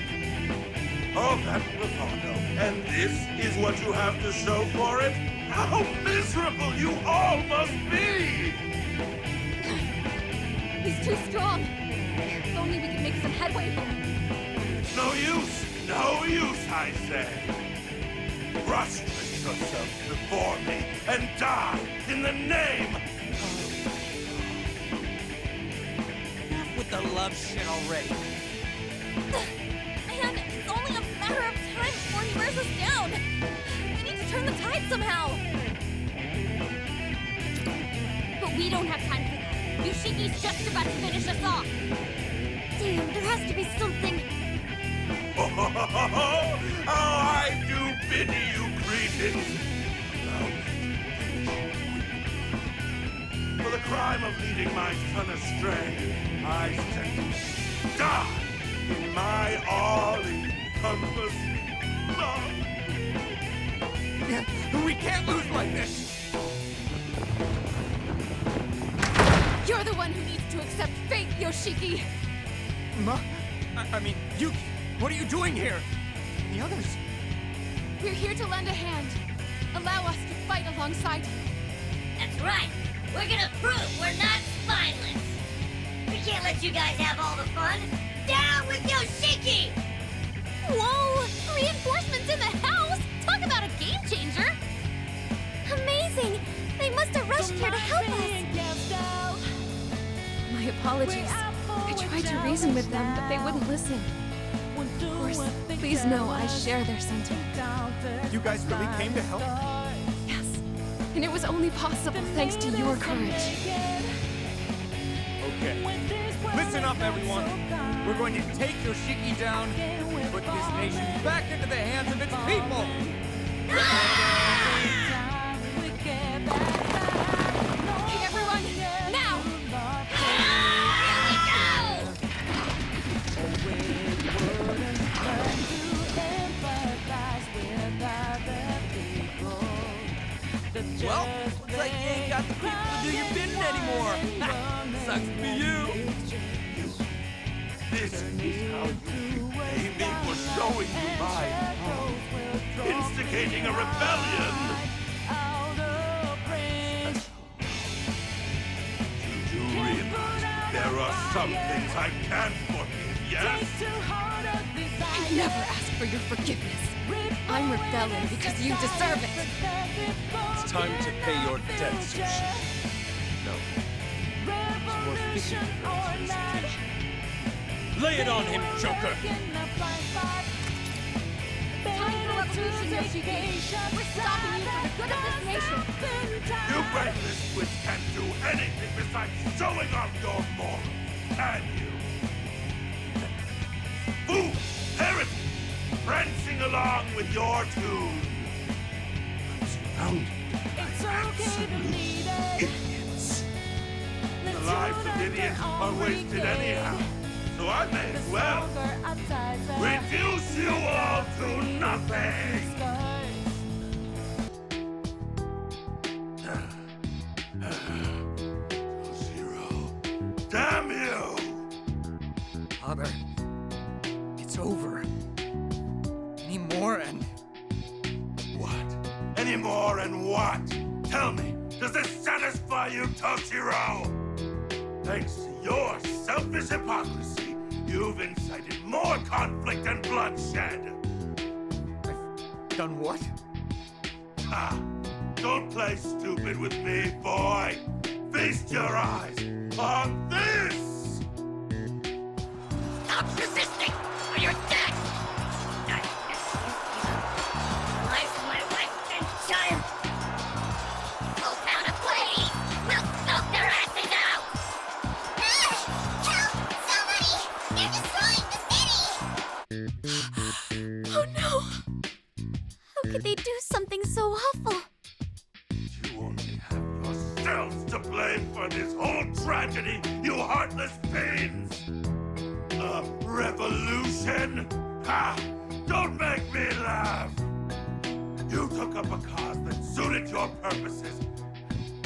Oh, that bravado. And this is what you have to show for it? How miserable you all must be! He's too strong. If only we could make some headway here. No use! No use, I say! Prostrate yourself before me and die in the name With the love shit already. Man, it's only a matter of time before he wears us down. We need to turn the tide somehow. But we don't have time for that. Yoshiki's just about to finish us off. Damn, there has to be something. Oh, I do pity you, greetings. For the crime of leading my son astray, I sentence you to die in my all-encompassing love. We can't lose like this! You're the one who needs to accept fate, Yoshiki. I mean, you... What are you doing here? The others... We're here to lend a hand. Allow us to fight alongside you. That's right. We're gonna prove we're not spineless. We can't let you guys have all the fun. Down with Yoshiki! Whoa! Reinforcements in the house! Talk about a game changer! Amazing! They must have rushed here to help us. My apologies. I tried to reason with them, but they wouldn't listen. Of course, please know I share their sentiment. You guys really came to help? Yes, and it was only possible thanks to your courage. Okay. Listen up, everyone. We're going to take Yoshiki down and put this nation back into the hands of its people. Okay, everyone, now! Well, looks like you ain't got the people to do your bidding anymore. Sucks to be you. This is how you repay me for showing you my love. instigating a rebellion. You do realize there are some things I can't forgive, yes? I never ask for your forgiveness. I'm rebelling because you deserve it. It's time to pay your debt, Sushi. No. Some more fitting words for this occasion. Lay it on him, Joker! Time for revolution, Yoshiki. We're stopping you for the good of this nation. You brainless wits can't do anything besides showing off your morals, can you? Fool! Heretic! Prancing along with your tune. I'm surrounded by absolute idiots. The lives of idiots are wasted anyhow, so I may as well reduce you all to nothing! Zero. Damn you! Father, it's over. Any more and... What? Any more and what? Tell me, does this satisfy you, Toshiro? Thanks to your selfish hypocrisy, you've incited more conflict and bloodshed. I've done what? Ha! Don't play stupid with me, boy! Feast your eyes on this! Stop resisting, or you're dead! Life of my wife and child! Go down a blaze! We'll smoke their asses out! Help! Somebody! They're destroying the city! Oh no! How could they do something so awful? You only have yourselves to blame for this whole tragedy, you heartless fiends! A revolution? Ha! Don't make me laugh! You took up a cause that suited your purposes,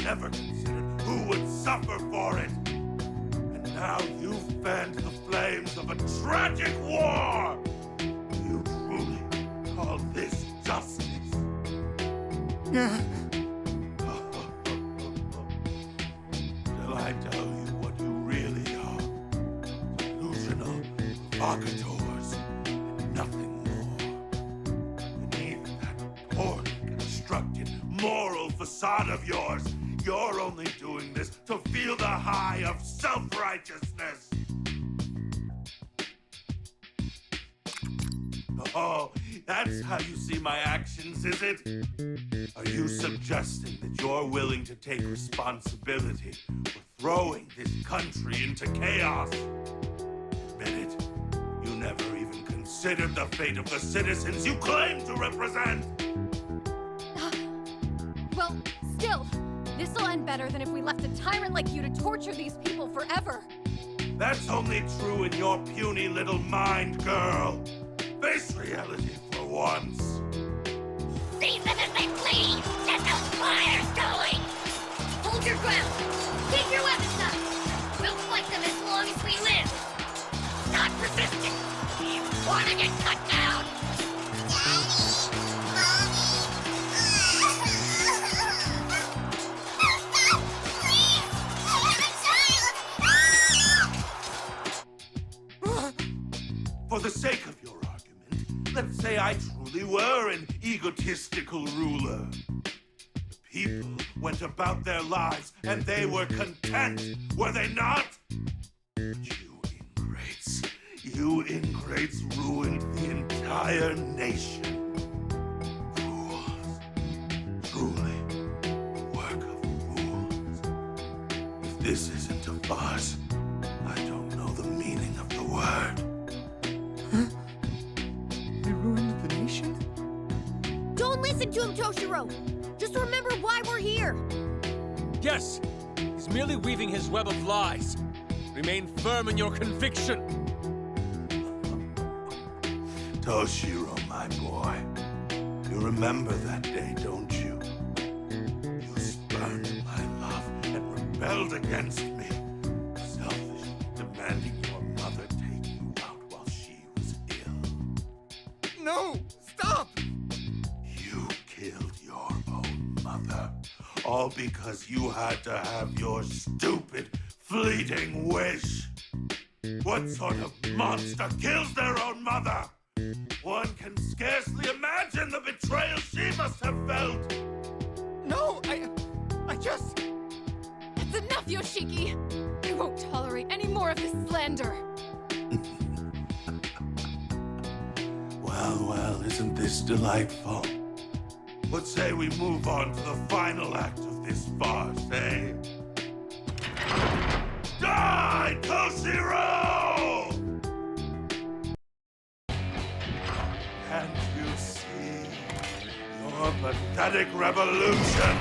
never considered who would suffer for it. And now you've fanned the flames of a tragic war! You truly call this justice? Till I tell you what you really are. Delusional provocateurs, and nothing more. Beneath that poorly constructed moral facade of yours, you're only doing this to feel the high of self-righteousness. Oh, that's how you see my actions, is it? Are you suggesting that you're willing to take responsibility for throwing this country into chaos? Admit it, you never even considered the fate of the citizens you claim to represent! Well, still, this'll end better than if we left a tyrant like you to torture these people forever. That's only true in your puny little mind, girl. Face reality for once. Seize them as they flee! Get those fires going! Hold your ground! Keep your weapons up! We'll fight them as long as we live! Stop resisting! You wanna get cut down! For the sake of your argument, let's say I truly were an egotistical ruler. The people went about their lives and they were content, were they not? You ingrates ruined the entire nation. Fools. Truly, a work of fools. If this isn't a farce, I don't know the meaning of the word. They ruined the nation? Don't listen to him, Toshiro! Just remember why we're here! Yes! He's merely weaving his web of lies. Remain firm in your conviction. Toshiro, my boy, you remember that day, don't you? You spurned my love and rebelled against me, selfishly demanding your mother take you out while she was ill. No! Stop! You All because you had to have your stupid, fleeting wish. What sort of monster kills their own mother? One can scarcely imagine the betrayal she must have felt. No, I just... That's enough, Yoshiki! I won't tolerate any more of this slander! Well, isn't this delightful? What say we move on to the final act of this farce, eh? Die, Toshiro! Can't you see? Your pathetic revolution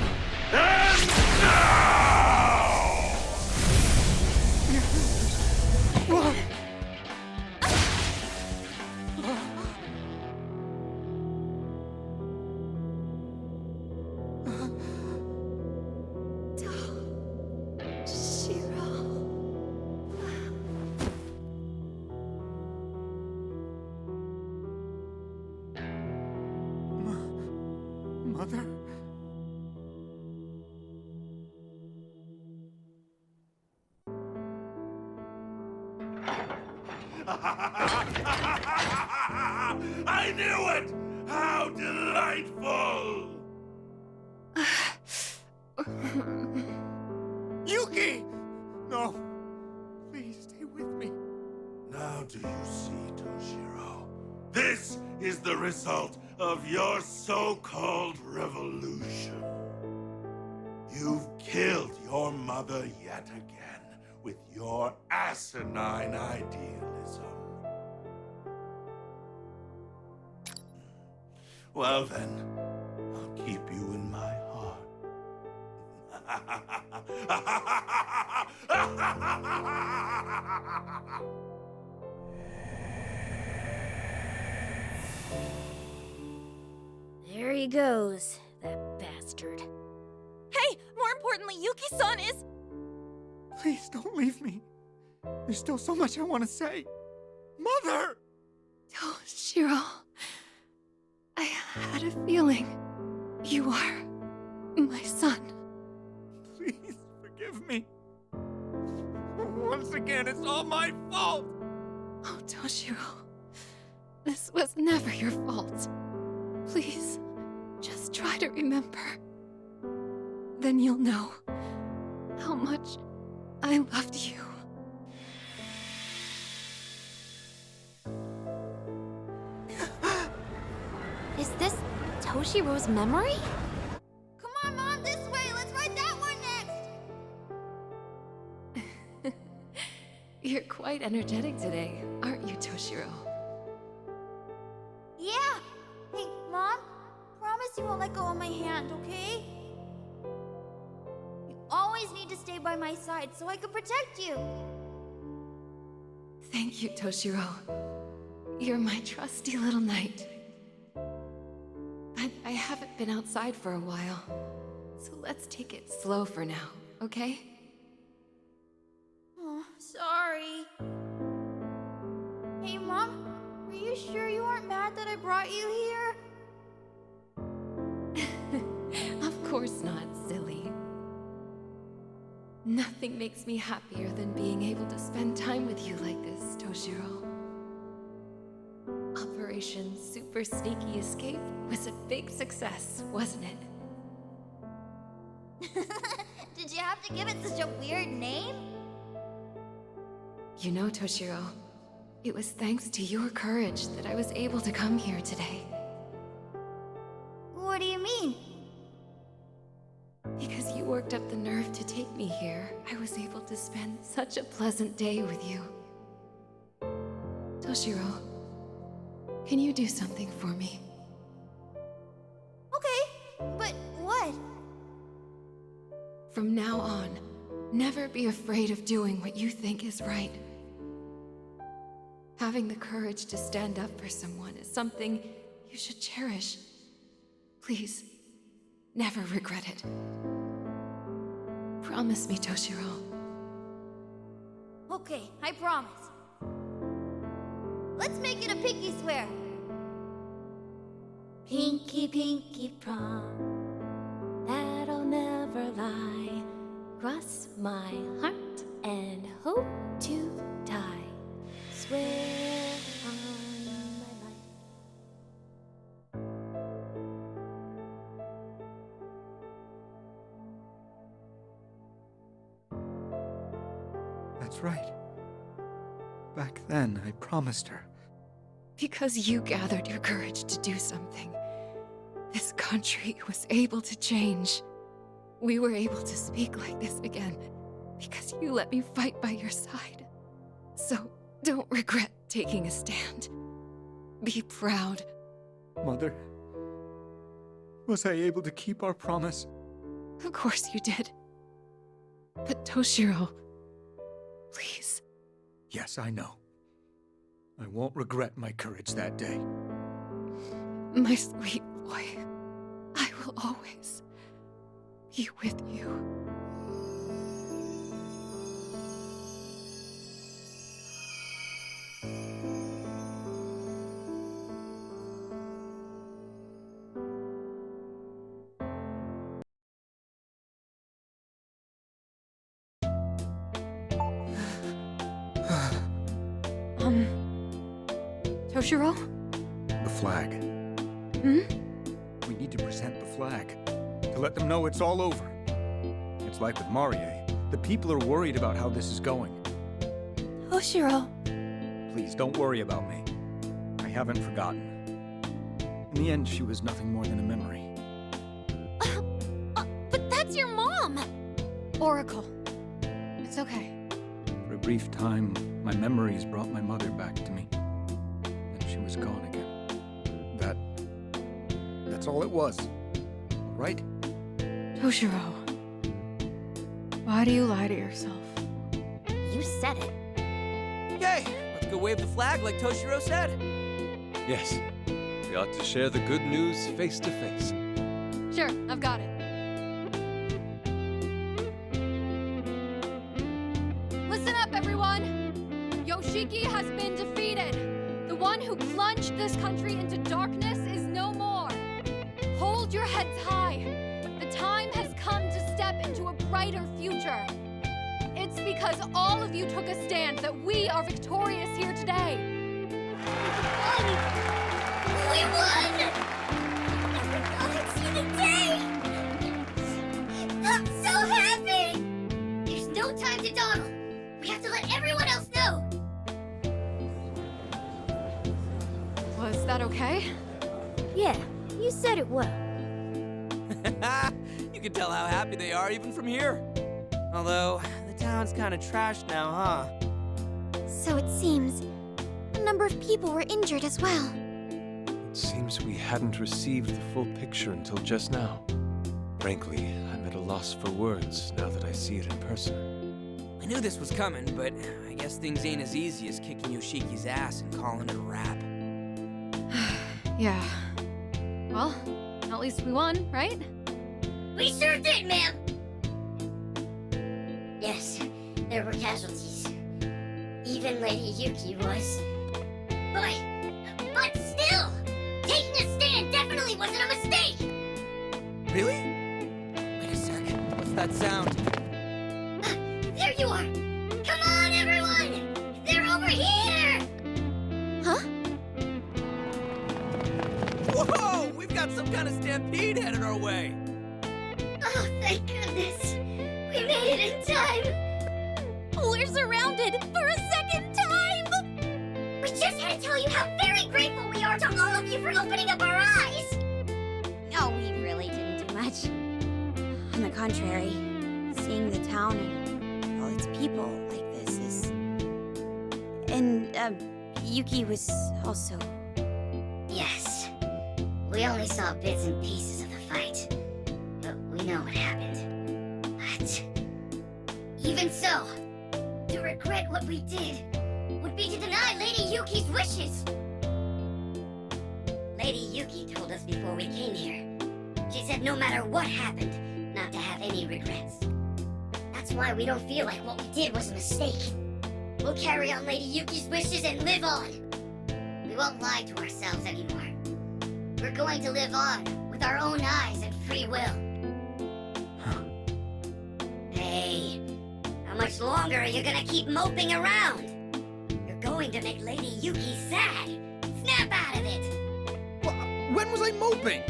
ends now! Mother? I knew it! How delightful! Yuki! No. Please stay with me. Now do you see, Toshiro? This is the result of your so-called revolution. You've killed your mother yet again with your asinine idealism. Well then, I'll keep you in my heart. There he goes, that bastard. Hey, more importantly, Yuki-san is... Please don't leave me. There's still so much I want to say. Mother! Toshiro, I had a feeling you are my son. Please forgive me. Once again, it's all my fault. Oh, Toshiro, this was never your fault. Please, just try to remember. Then you'll know how much I loved you. Is this Toshiro's memory? Come on, Mom, this way! Let's ride that one next! You're quite energetic today, aren't you, Toshiro? Yeah! Hey, Mom, promise you won't let go of my hand, okay? You always need to stay by my side so I can protect you. Thank you, Toshiro. You're my trusty little knight. But I haven't been outside for a while, so let's take it slow for now, okay? Oh, sorry. Hey, Mom, are you sure you aren't mad that I brought you here? Of course not, silly. Nothing makes me happier than being able to spend time with you like this, Toshiro. Operation Super Sneaky Escape was a big success, wasn't it? Did you have to give it such a weird name? You know, Toshiro, it was thanks to your courage that I was able to come here today. What do you mean? Because you worked up the nerve to take me here, I was able to spend such a pleasant day with you. Toshiro, can you do something for me? Okay, but what? From now on, never be afraid of doing what you think is right. Having the courage to stand up for someone is something you should cherish. Please, never regret it. Promise me, Toshiro. Okay, I promise. Let's make it a pinky swear. Pinky, pinky prom. That'll never my heart and hope to die. Swear on my life. That's right. Back then, I promised her. Because you gathered your courage to do something, this country was able to change. We were able to speak like this again because you let me fight by your side. So don't regret taking a stand. Be proud. Mother, was I able to keep our promise? Of course you did. But Toshiro, please. Yes, I know. I won't regret my courage that day. My sweet boy, I will always be with you. Toshiro? The flag. Hmm? We need to present the flag. To let them know it's all over. It's like with Marie. The people are worried about how this is going. Toshiro. Please, don't worry about me. I haven't forgotten. In the end, she was nothing more than a memory. But that's your mom! Oracle. It's okay. For a brief time, my memories brought my mother back to me. Then she was gone again. That's all it was. Right? Toshiro. Why do you lie to yourself? You said it. Yay! Let's go wave the flag like Toshiro said. Yes. We ought to share the good news face to face. Sure, I've got it. Listen up, everyone! Yoshiki has been defeated. The one who plunged this country into darkness is no more. Hold your heads high. The time has come to step into a brighter future. It's because all of you took a stand that we are victorious here today. We won! Galaxy today! I'm so happy! There's no time to dawdle. We have to let everyone else know. Was that okay? Yeah, you said it well. You can tell how happy they are even from here. Although, the town's kind of trashed now, huh? So it seems a number of people were injured as well. It seems we hadn't received the full picture until just now. Frankly, I'm at a loss for words now that I see it in person. I knew this was coming, but I guess things ain't as easy as kicking Yoshiki's ass and calling it a wrap. Yeah. Well, at least we won, right? We sure did, ma'am! Yes, there were casualties. Even Lady Yuki was. But still! Taking a stand definitely wasn't a mistake! Really? Wait a sec. What's that sound? There you are! Come on, everyone! They're over here! Huh? Whoa! We've got some kind of stampede headed our way! Oh, thank goodness! We made it in time! We're surrounded for a second time! We just had to tell you how very grateful we are to all of you for opening up our eyes! No, we really didn't do much. On the contrary, seeing the town and all its people like this is... And, Yuki was also... Yes. We only saw bits and pieces of the fight. But we know what happened. But... even so, to regret what we did would be to deny Lady Yuki's wishes. Lady Yuki told us before we came here. She said no matter what happened, not to have any regrets. That's why we don't feel like what we did was a mistake. We'll carry on Lady Yuki's wishes and live on. We won't lie to ourselves anymore. We're going to live on with our own eyes and free will. Hey, much longer are you gonna keep moping around? You're going to make Lady Yuki sad. Snap out of it! When was I moping?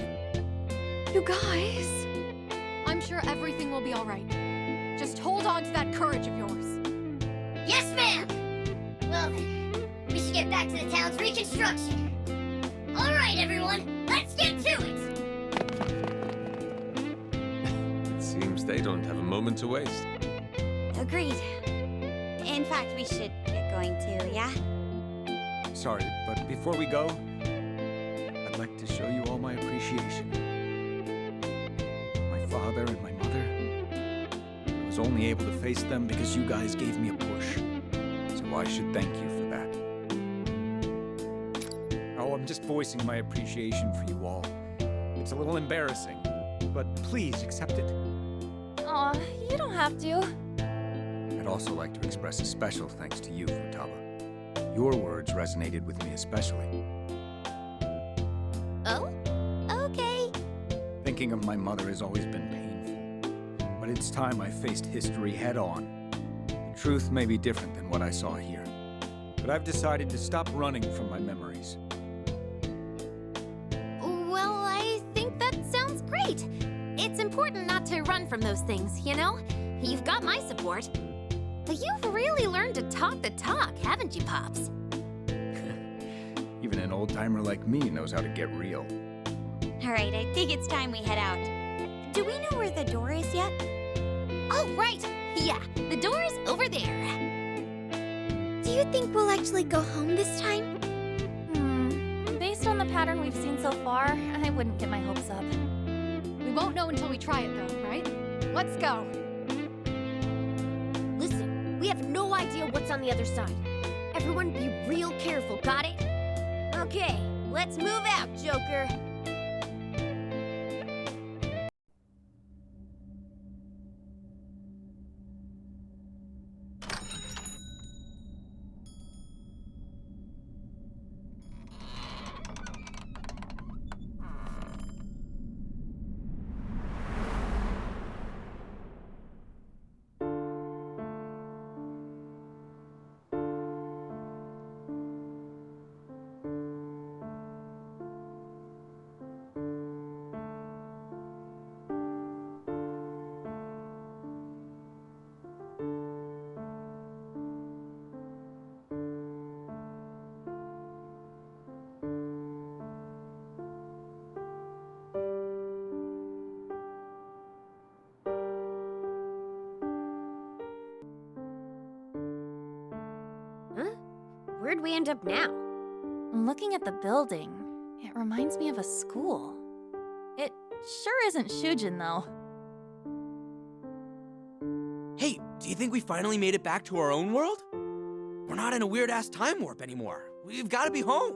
You guys, I'm sure everything will be all right. Just hold on to that courage of yours. Yes, ma'am! Well then, we should get back to the town's reconstruction. All right, everyone, let's get to it! It seems they don't have a moment to waste. Agreed. In fact, we should get going too, yeah? Sorry, but before we go, I'd like to show you all my appreciation. My father and my mother. I was only able to face them because you guys gave me a push. So I should thank you for that. Oh, I'm just voicing my appreciation for you all. It's a little embarrassing, but please accept it. Aw, you don't have to. I'd also like to express a special thanks to you, Futaba. Your words resonated with me especially. Oh? Okay. Thinking of my mother has always been painful, but it's time I faced history head-on. The truth may be different than what I saw here, but I've decided to stop running from my memories. Well, I think that sounds great. It's important not to run from those things, you know? You've got my support. But you've really learned to talk the talk, haven't you, Pops? Even an old-timer like me knows how to get real. All right, I think it's time we head out. Do we know where the door is yet? Oh, right. Yeah, the door's over there. Do you think we'll actually go home this time? Based on the pattern we've seen so far, I wouldn't get my hopes up. We won't know until we try it, though, right? Let's go. Listen, we have no idea what's on the other side. Everyone be real careful, got it? Okay, let's move out, Joker. Where'd we end up now? Looking at the building, it reminds me of a school. It sure isn't Shujin, though. Hey, do you think we finally made it back to our own world? We're not in a weird-ass time warp anymore. We've got to be home.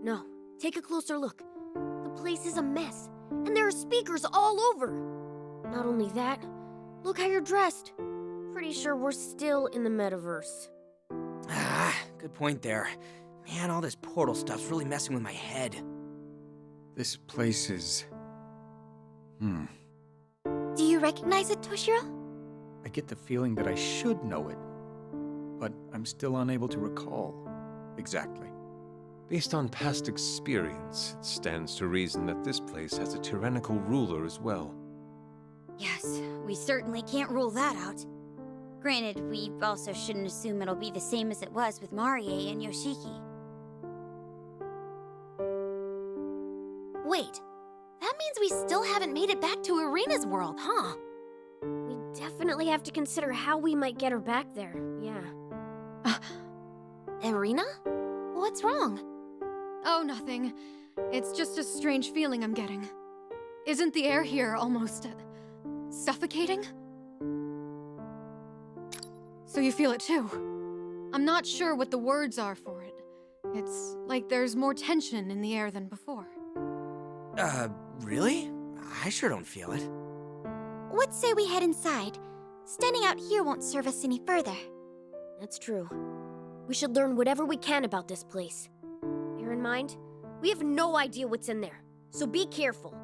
No, take a closer look. The place is a mess, and there are speakers all over. Not only that, look how you're dressed. Pretty sure we're still in the metaverse. Ah, good point there. Man, all this portal stuff's really messing with my head. This place is... Do you recognize it, Toshiro? I get the feeling that I should know it, but I'm still unable to recall exactly. Based on past experience, it stands to reason that this place has a tyrannical ruler as well. Yes, we certainly can't rule that out. Granted, we also shouldn't assume it'll be the same as it was with Marie and Yoshiki. Wait, that means we still haven't made it back to Arena's world, huh? We definitely have to consider how we might get her back there, yeah. Arena? What's wrong? Oh, nothing. It's just a strange feeling I'm getting. Isn't the air here almost suffocating? So you feel it too? I'm not sure what the words are for it. It's like there's more tension in the air than before. Really? I sure don't feel it. What say we head inside? Standing out here won't serve us any further. That's true. We should learn whatever we can about this place. Bear in mind, we have no idea what's in there, so be careful.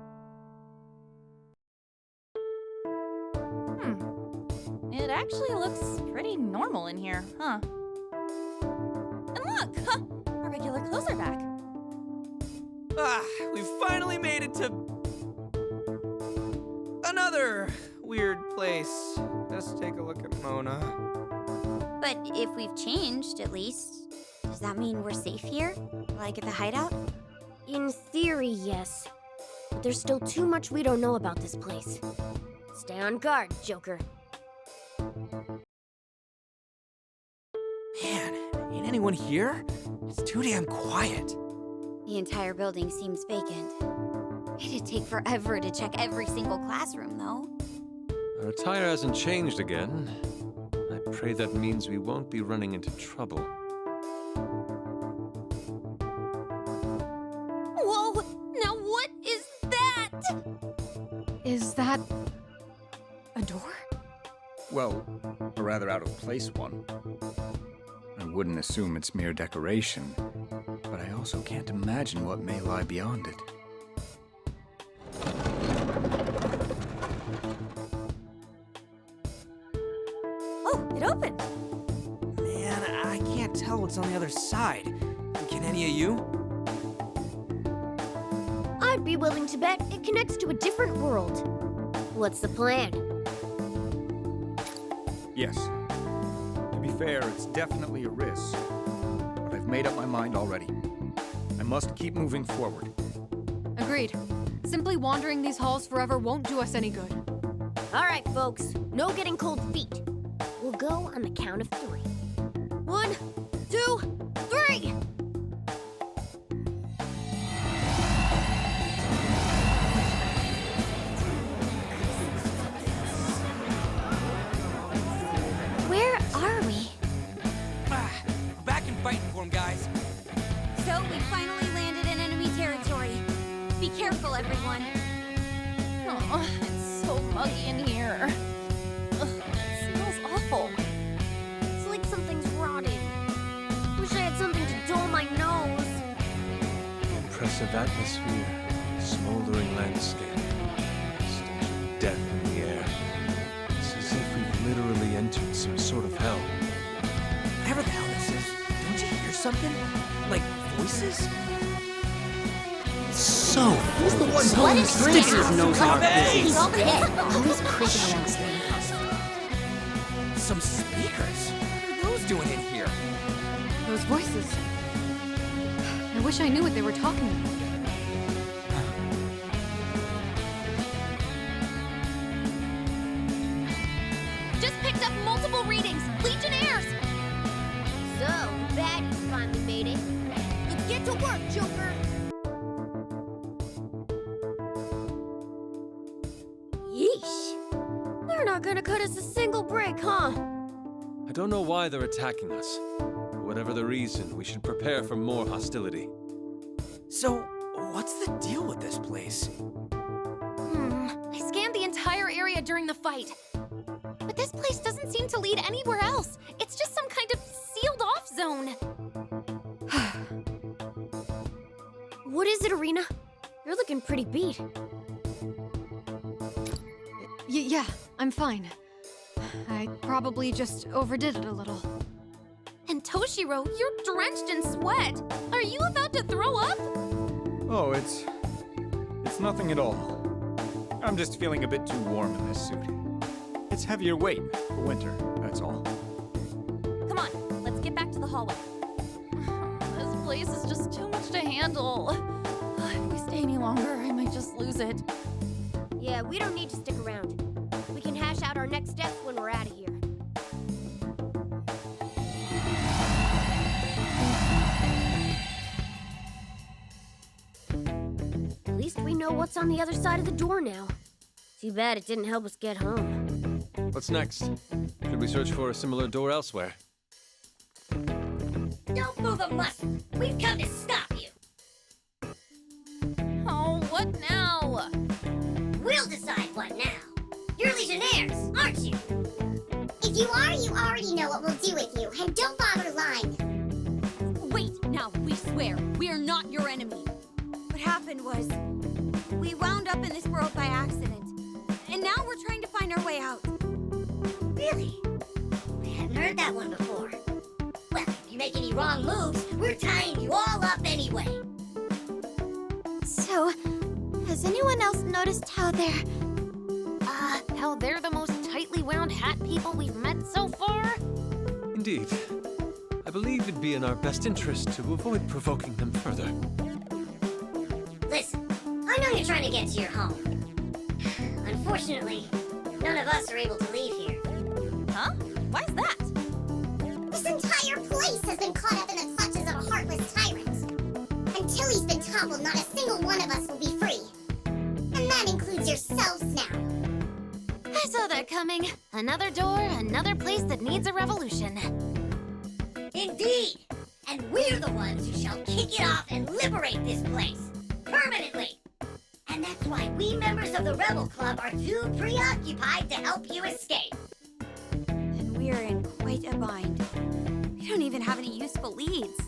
It actually looks pretty normal in here, huh? And look! Huh, our regular clothes are back. Ah, we finally made it to another weird place. Let's take a look at Mona. But if we've changed, at least, does that mean we're safe here? Like at the hideout? In theory, yes. But there's still too much we don't know about this place. Stay on guard, Joker. Man, ain't anyone here? It's too damn quiet. The entire building seems vacant. It'd take forever to check every single classroom, though. Our attire hasn't changed again. I pray that means we won't be running into trouble. Whoa! Now what is that? Is that a door? Well, a rather out-of-place one. I wouldn't assume it's mere decoration, but I also can't imagine what may lie beyond it. Oh, it opened. Man, I can't tell what's on the other side. Can any of you? I'd be willing to bet it connects to a different world. What's the plan? Yes. To be fair, it's definitely a risk. But I've made up my mind already. I must keep moving forward. Agreed. Simply wandering these halls forever won't do us any good. All right, folks. No getting cold feet. We'll go on the count of 3. 1, 2, 3! Where are we? Back and fighting for him, guys. So we finally landed in enemy territory. Be careful, everyone. Oh, it's so muggy in here. Ugh, it smells awful. It's like something's rotting. Wish I had something to dull my nose. Oppressive atmosphere, smoldering landscape, stench of death in the air. It's as if we've literally entered some sort of hell. Whatever the hell this is, don't you hear something? Like voices? So, who's the one pulling the strings? He's all dead. Always creeping around staying. Some speakers? What are those doing in here? Those voices. I wish I knew what they were talking about. Just picked up multiple readings. Legionnaires! So, baddies finally made it. Let's get to work, Joker! Yeesh. They're not gonna cut us a single break, huh? I don't know why they're attacking us. Whatever the reason, we should prepare for more hostility. So, what's the deal with this place? I scanned the entire area during the fight. But this place doesn't seem to lead anywhere else. It's just some kind of sealed-off zone. What is it, Arena? You're looking pretty beat. Yeah, I'm fine. I probably just overdid it a little. And Toshiro, you're drenched in sweat. Are you about to throw up? Oh, it's nothing at all. I'm just feeling a bit too warm in this suit. It's heavier weight for winter, that's all. Come on, let's get back to the hallway. This place is just too much to handle. If we stay any longer, I might just lose it. Yeah, we don't need to stick around. We can hash out our next steps when we're out of here. At least we know what's on the other side of the door now. Too bad it didn't help us get home. What's next? Should we search for a similar door elsewhere? Don't move a muscle. We've come to stop you. Oh, what now? We'll decide what now. You're Legionnaires, aren't you? If you are, you already know what we'll do with you, and don't bother lying. Wait, now, we swear, we're not your enemy. What happened was, we wound up in this world by accident. And now we're trying to find our way out. Really? I hadn't heard that one before. Well, if you make any wrong moves, we're tying you all up anyway. So, has anyone else noticed how they're... How they're the most tightly wound hat people we've met so far? Indeed. I believe it'd be in our best interest to avoid provoking them further. Listen, I know you're trying to get to your home. Unfortunately, none of us are able to leave here. Huh? Why's that? This entire place has been caught up in the clutches of a heartless tyrant. Until he's been toppled, not a single one of us will be free. And that includes yourselves now. I saw that coming. Another door, another place that needs a revolution. Indeed! And we're the ones who shall kick it off and liberate this place. Permanently! And that's why we members of the Rebel Club are too preoccupied to help you escape. And we're in quite a bind. We don't even have any useful leads.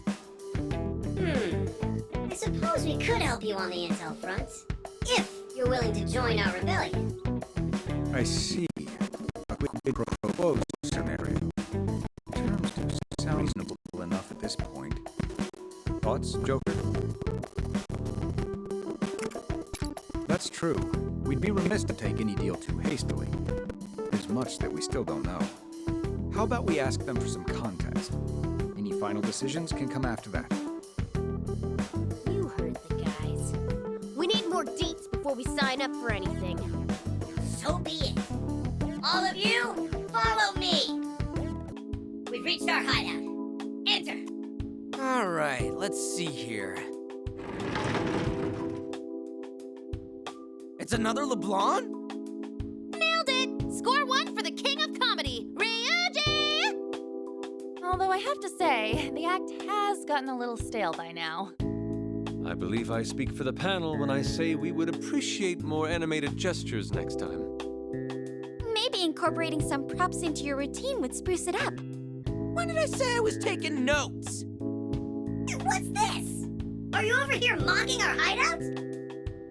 I suppose we could help you on the intel front. If you're willing to join our rebellion. I see. A quid pro quo scenario. Terms do sound reasonable enough at this point. Thoughts, Joker? That's true. We'd be remiss to take any deal too hastily. There's much that we still don't know. How about we ask them for some context? Any final decisions can come after that. You heard the guys. We need more deets before we sign up for anything. So be it. All of you, follow me. We've reached our hideout. Enter. All right, let's see here. It's another LeBlanc? Nailed it! Score 1 for the king of comedy, Ryuji! Although I have to say, the act has gotten a little stale by now. I believe I speak for the panel when I say we would appreciate more animated gestures next time. Maybe incorporating some props into your routine would spruce it up. When did I say I was taking notes? What's this? Are you over here mocking our hideout?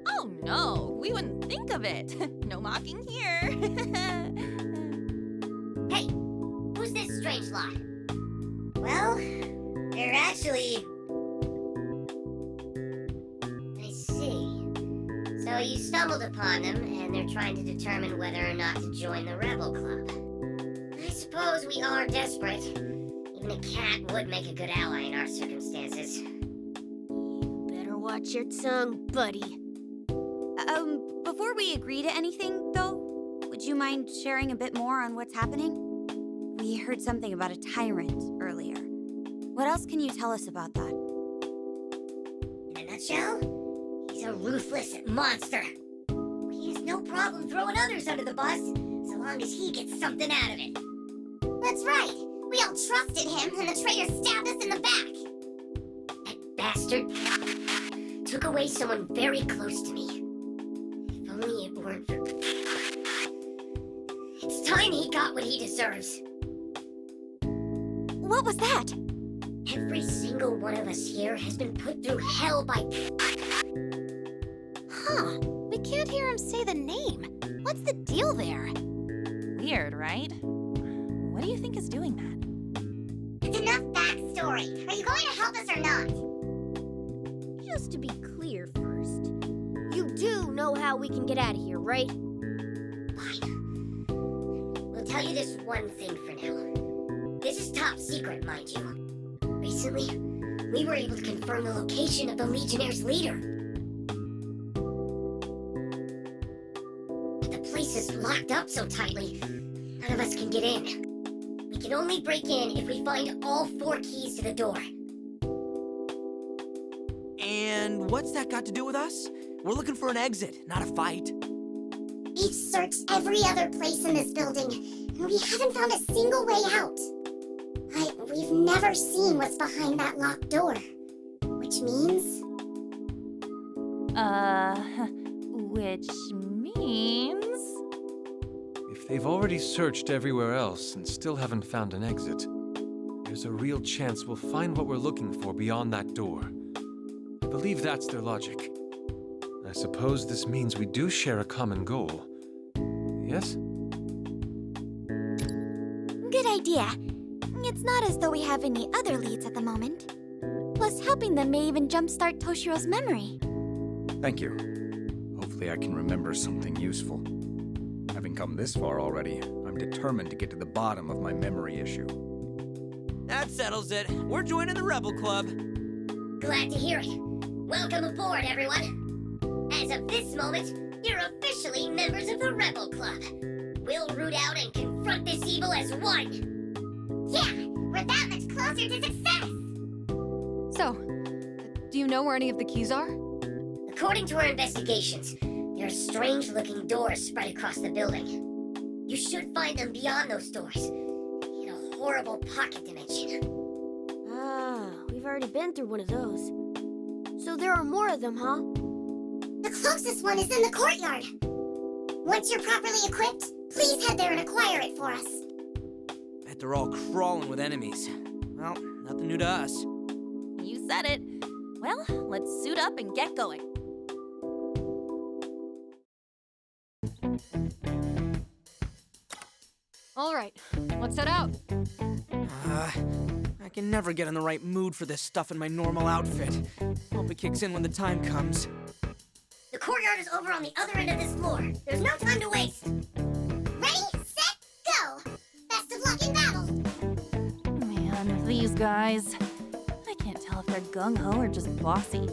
Oh no, we wouldn't think of it. No mocking here. Hey, who's this strange lot? Well, they're actually... I see. So you stumbled upon them, and they're trying to determine whether or not to join the Rebel Club. I suppose we are desperate. Even a cat would make a good ally in our circumstances. You better watch your tongue, buddy. Before we agree to anything, though, would you mind sharing a bit more on what's happening? We heard something about a tyrant earlier. What else can you tell us about that? In a nutshell, he's a ruthless monster. He has no problem throwing others under the bus, so long as he gets something out of it. That's right. We all trusted him, and the traitor stabbed us in the back. That bastard took away someone very close to me. If only it weren't for... It's time he got what he deserves. What was that? Every single one of us here has been put through hell by... Huh. We can't hear him say the name. What's the deal there? Weird, right? What do you think is doing that? It's enough backstory. Are you going to help us or not? Just to be clear first, you do know how we can get out of here, right? Fine. We'll tell you this one thing for now. This is top secret, mind you. Recently, we were able to confirm the location of the Legionnaire's leader. But the place is locked up so tightly, none of us can get in. We can only break in if we find all 4 keys to the door. And what's that got to do with us? We're looking for an exit, not a fight. We've searched every other place in this building, and we haven't found a single way out. We've never seen what's behind that locked door. Which means... Which means... If they've already searched everywhere else and still haven't found an exit, there's a real chance we'll find what we're looking for beyond that door. I believe that's their logic. I suppose this means we do share a common goal. Yes? good idea. It's not as though we have any other leads at the moment. Plus, helping them may even jumpstart Toshiro's memory. Thank you. Hopefully I can remember something useful. Having come this far already, I'm determined to get to the bottom of my memory issue. That settles it. We're joining the Rebel Club. Glad to hear it. Welcome aboard, everyone. As of this moment, you're officially members of the Rebel Club. We'll root out and confront this evil as one. Yeah, we're that much closer to success. So, do you know where any of the keys are? According to our investigations, there are strange-looking doors spread across the building. You should find them beyond those doors, in a horrible pocket dimension. Ah, we've already been through one of those. So there are more of them, huh? The closest one is in the courtyard. Once you're properly equipped, please head there and acquire it for us. Bet they're all crawling with enemies. Well, nothing new to us. You said it. Well, let's suit up and get going. All right, let's head out. I can never get in the right mood for this stuff in my normal outfit. Hope it kicks in when the time comes. The courtyard is over on the other end of this floor. There's no time to waste. Ready, set, go! Best of luck in battle! Man, these guys. I can't tell if they're gung-ho or just bossy.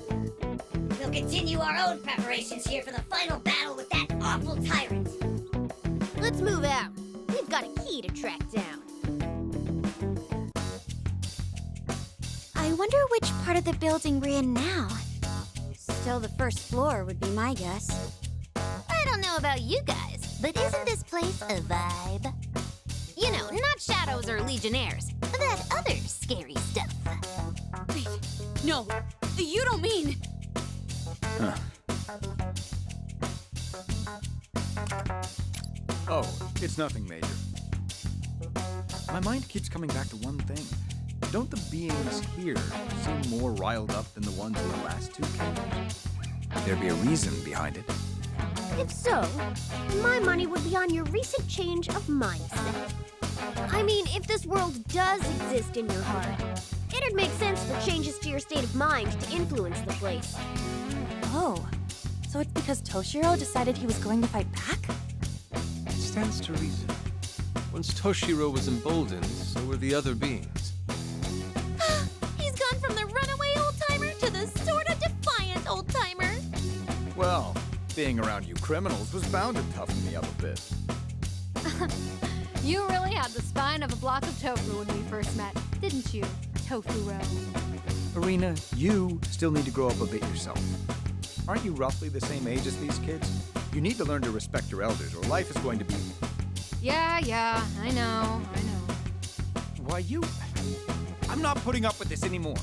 We'll continue our own preparations here for the final battle with that awful tyrant. Let's move out. We've got a key to track down. I wonder which part of the building we're in now. Still the first floor would be my guess. I don't know about you guys, but isn't this place a vibe? You know, not shadows or legionnaires. That other scary stuff. Wait, no, you don't mean... Huh. Oh, it's nothing major. My mind keeps coming back to one thing. Don't the beings here seem more riled up than the ones in the last two caves? There'd be a reason behind it. If so, my money would be on your recent change of mindset. I mean, if this world does exist in your heart, it'd make sense for changes to your state of mind to influence the place. Oh, so it's because Toshiro decided he was going to fight back? It stands to reason. Once Toshiro was emboldened, so were the other beings. He's gone from the runaway old-timer to the sorta defiant old-timer. Well, being around you criminals was bound to toughen me up a bit. You really had the spine of a block of tofu when we first met, didn't you, Tofu-ro? Arena, you still need to grow up a bit yourself. Aren't you roughly the same age as these kids? You need to learn to respect your elders, or life is going to be... Yeah, I know. Why, you... I'm not putting up with this anymore.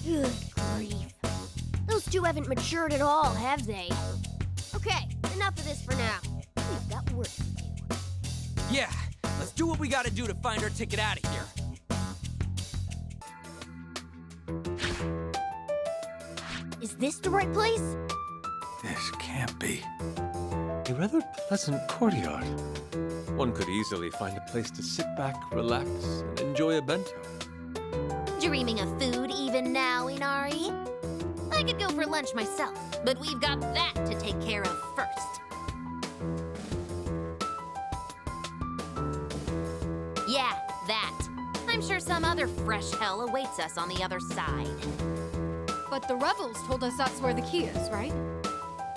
Good grief. Those two haven't matured at all, have they? Okay, enough of this for now. We've got work to do. Yeah, let's do what we gotta do to find our ticket out of here. Is this the right place? This can't be. A rather pleasant courtyard. One could easily find a place to sit back, relax, and enjoy a bento. Dreaming of food even now, Inari? I could go for lunch myself, but we've got that to take care of first. Yeah, that. I'm sure some other fresh hell awaits us on the other side. But the rebels told us that's where the key is, right?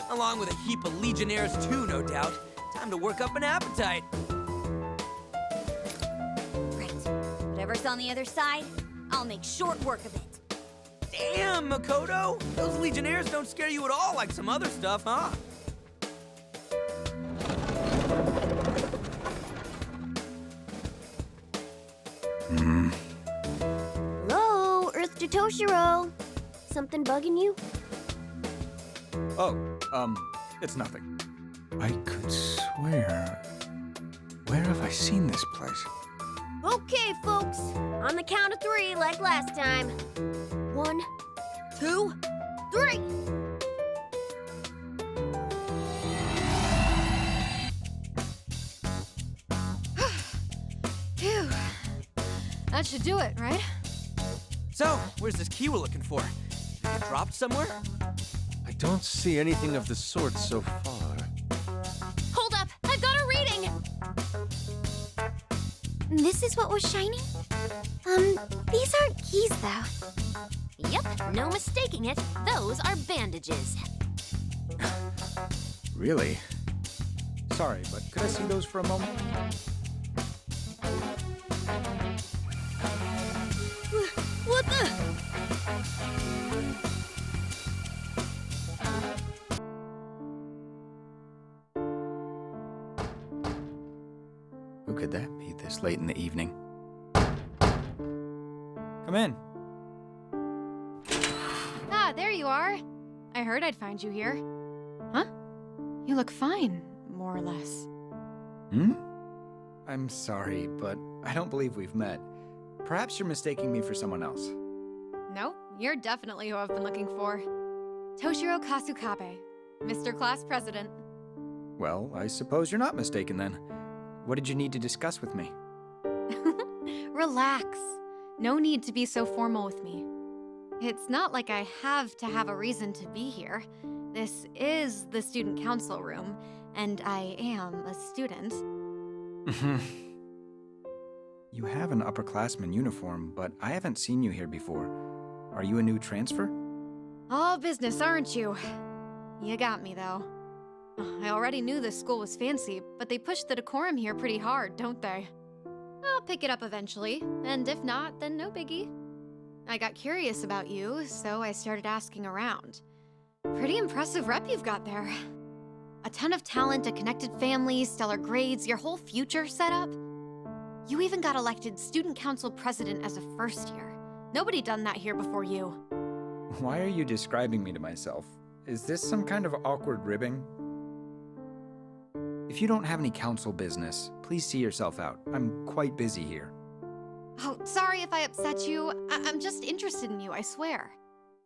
Along with a heap of legionnaires too, no doubt. Time to work up an appetite. Right. Whatever's on the other side, I'll make short work of it. Damn, Makoto! Those legionnaires don't scare you at all like some other stuff, huh? Hello, Earth to Toshiro. Something bugging you? Oh, it's nothing. I could swear... Where have I seen this place? Okay, folks. On the count of 3, like last time. 1, 2, 3. That should do it, right? So, where's this key we're looking for? Did it get dropped somewhere? I don't see anything of the sort so far. Hold up! I've got a reading! This is what was shining? These aren't keys, though. Yep, no mistaking it. Those are bandages. Really? Sorry, but could I see those for a moment? What the? Who could that be this late in the evening? Come in. Ah, there you are. I heard I'd find you here. Huh? You look fine, more or less. I'm sorry, but I don't believe we've met. Perhaps you're mistaking me for someone else. No, you're definitely who I've been looking for. Toshiro Kasukabe, Mr. Class President. Well, I suppose you're not mistaken then. What did you need to discuss with me? Relax. No need to be so formal with me. It's not like I have to have a reason to be here. This is the student council room, and I am a student. You have an upperclassman uniform, but I haven't seen you here before. Are you a new transfer? All business, aren't you? You got me, though. I already knew this school was fancy, but they push the decorum here pretty hard, don't they? I'll pick it up eventually, and if not, then no biggie. I got curious about you, so I started asking around. Pretty impressive rep you've got there. A ton of talent, a connected family, stellar grades, your whole future set up. You even got elected student council president as a first year. Nobody done that here before you. Why are you describing me to myself? Is this some kind of awkward ribbing? If you don't have any council business, please see yourself out. I'm quite busy here. Oh, sorry if I upset you. I'm just interested in you, I swear.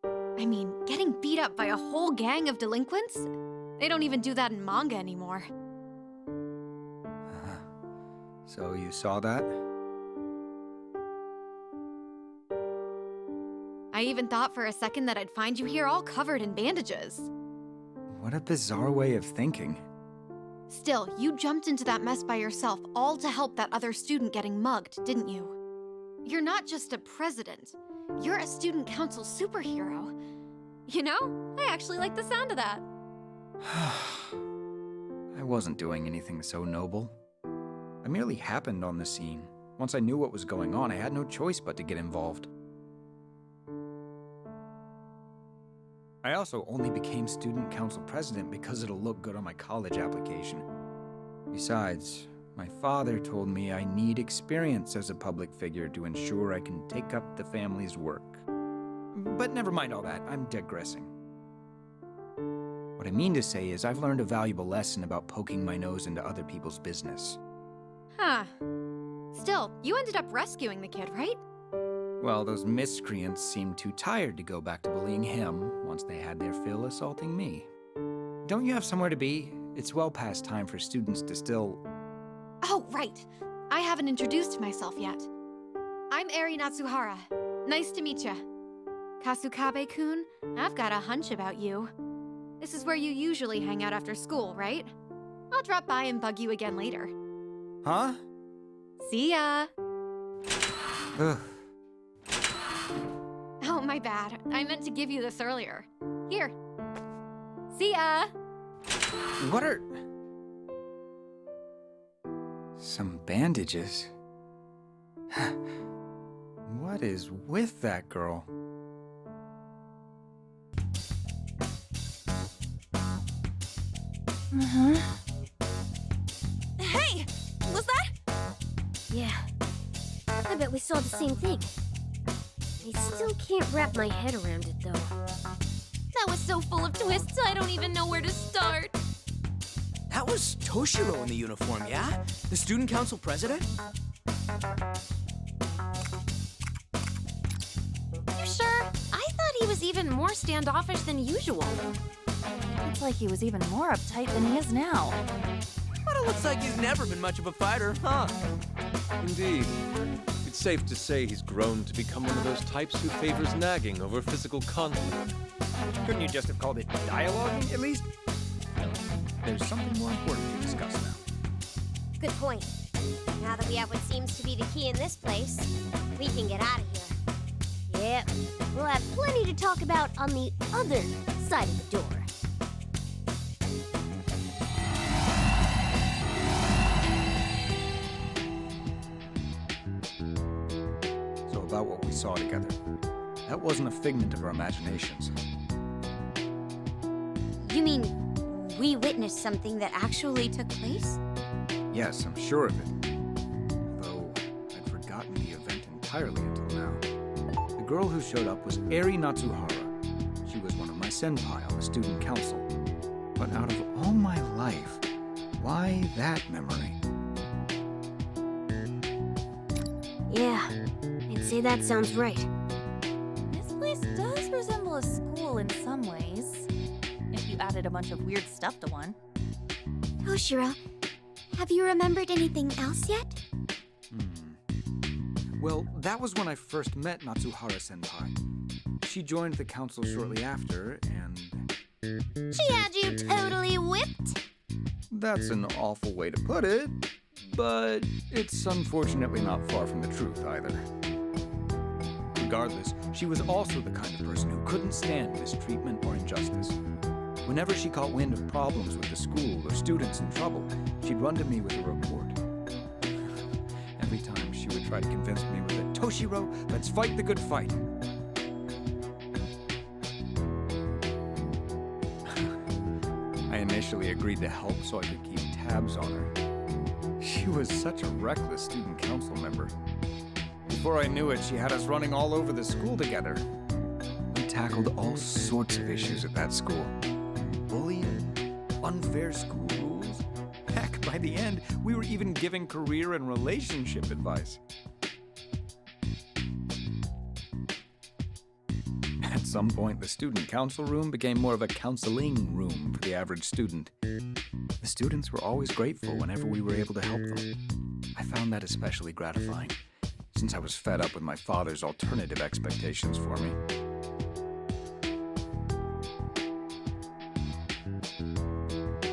I mean, getting beat up by a whole gang of delinquents? They don't even do that in manga anymore. So you saw that? I even thought for a second that I'd find you here all covered in bandages. What a bizarre way of thinking. Still, you jumped into that mess by yourself, all to help that other student getting mugged, didn't you? You're not just a president. You're a student council superhero. You know, I actually like the sound of that. I wasn't doing anything so noble. I merely happened on the scene. Once I knew what was going on, I had no choice but to get involved. I also only became student council president because it'll look good on my college application. Besides, my father told me I need experience as a public figure to ensure I can take up the family's work. But never mind all that, I'm digressing. What I mean to say is I've learned a valuable lesson about poking my nose into other people's business. Huh. Still, you ended up rescuing the kid, right? Well, those miscreants seemed too tired to go back to bullying him once they had their fill assaulting me. Don't you have somewhere to be? It's well past time for students to still... Oh, right. I haven't introduced myself yet. I'm Eri Natsuhara. Nice to meet ya. Kasukabe-kun, I've got a hunch about you. This is where you usually hang out after school, right? I'll drop by and bug you again later. Huh? See ya! Ugh. Oh, my bad. I meant to give you this earlier. Here. See ya! What are... Some bandages? What is with that girl? Hey! Was that? Yeah. I bet we saw the same thing. I still can't wrap my head around it, though. That was so full of twists, I don't even know where to start. That was Toshiro in the uniform, yeah? The student council president? You sure? I thought he was even more standoffish than usual. It's like he was even more uptight than he is now. But it looks like he's never been much of a fighter, huh? Indeed. It's safe to say he's grown to become one of those types who favors nagging over physical conflict. Couldn't you just have called it dialoguing, at least? No, there's something more important to discuss now. Good point. Now that we have what seems to be the key in this place, we can get out of here. Yep, we'll have plenty to talk about on the other side of the door. So about what we saw together. That wasn't a figment of our imaginations. You mean we witnessed something that actually took place? Yes, I'm sure of it. Although, I'd forgotten the event entirely until now. The girl who showed up was Eri Natsuhara. She was one of my senpai on the student council. But out of all my life, why that memory? Yeah, I'd say that sounds right. This place does resemble a school in some ways. If you added a bunch of weird stuff to one. Toshiro, have you remembered anything else yet? Well, that was when I first met Natsuhara-senpai. She joined the council shortly after, and... She had you totally whipped? That's an awful way to put it, but it's unfortunately not far from the truth either. Regardless, she was also the kind of person who couldn't stand mistreatment or injustice. Whenever she caught wind of problems with the school or students in trouble, she'd run to me with a report. Every time she would try to convince me with a "Toshiro, let's fight the good fight." I initially agreed to help so I could keep tabs on her. She was such a reckless student council member. Before I knew it, she had us running all over the school together. We tackled all sorts of issues at that school. Bullying, unfair school rules. Heck, by the end, we were even giving career and relationship advice. At some point, the student council room became more of a counseling room for the average student. The students were always grateful whenever we were able to help them. I found that especially gratifying, since I was fed up with my father's alternative expectations for me.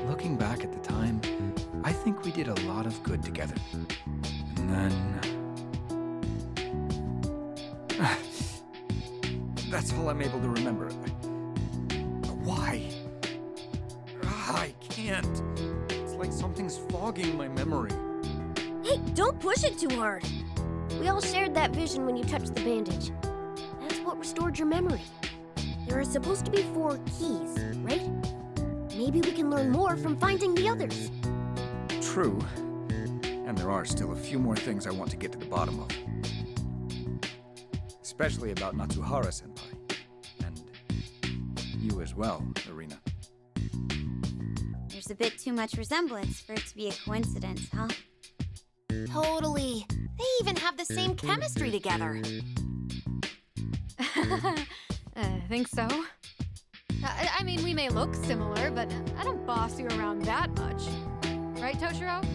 Looking back at the time, I think we did a lot of good together. And then... That's all I'm able to remember. Why? I can't. It's like something's fogging my memory. Hey, don't push it too hard. We all shared that vision when you touched the bandage. That's what restored your memory. There are supposed to be 4 keys, right? Maybe we can learn more from finding the others. True. And there are still a few more things I want to get to the bottom of. Especially about Natsuhara-senpai. And you as well, Irina. There's a bit too much resemblance for it to be a coincidence, huh? Totally. They even have the same chemistry together. Think so? I mean, we may look similar, but I don't boss you around that much. Right, Toshiro?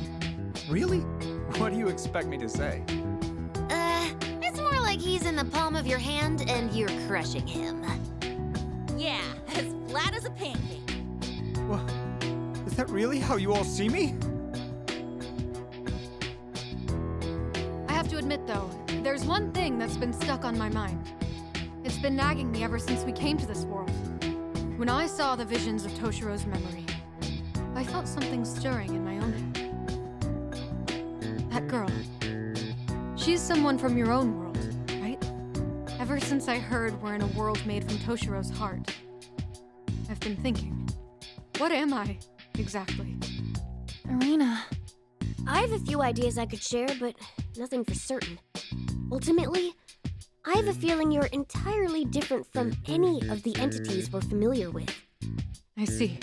Really? What do you expect me to say? It's more like he's in the palm of your hand and you're crushing him. Yeah, as flat as a pancake. What? Is that really how you all see me? I have to admit, though, there's one thing that's been stuck on my mind. It's been nagging me ever since we came to this world. When I saw the visions of Toshiro's memory, I felt something stirring in my own head. That girl. She's someone from your own world, right? Ever since I heard we're in a world made from Toshiro's heart, I've been thinking, what am I, exactly? Irina. I have a few ideas I could share, but nothing for certain. Ultimately, I have a feeling you're entirely different from any of the entities we're familiar with. I see.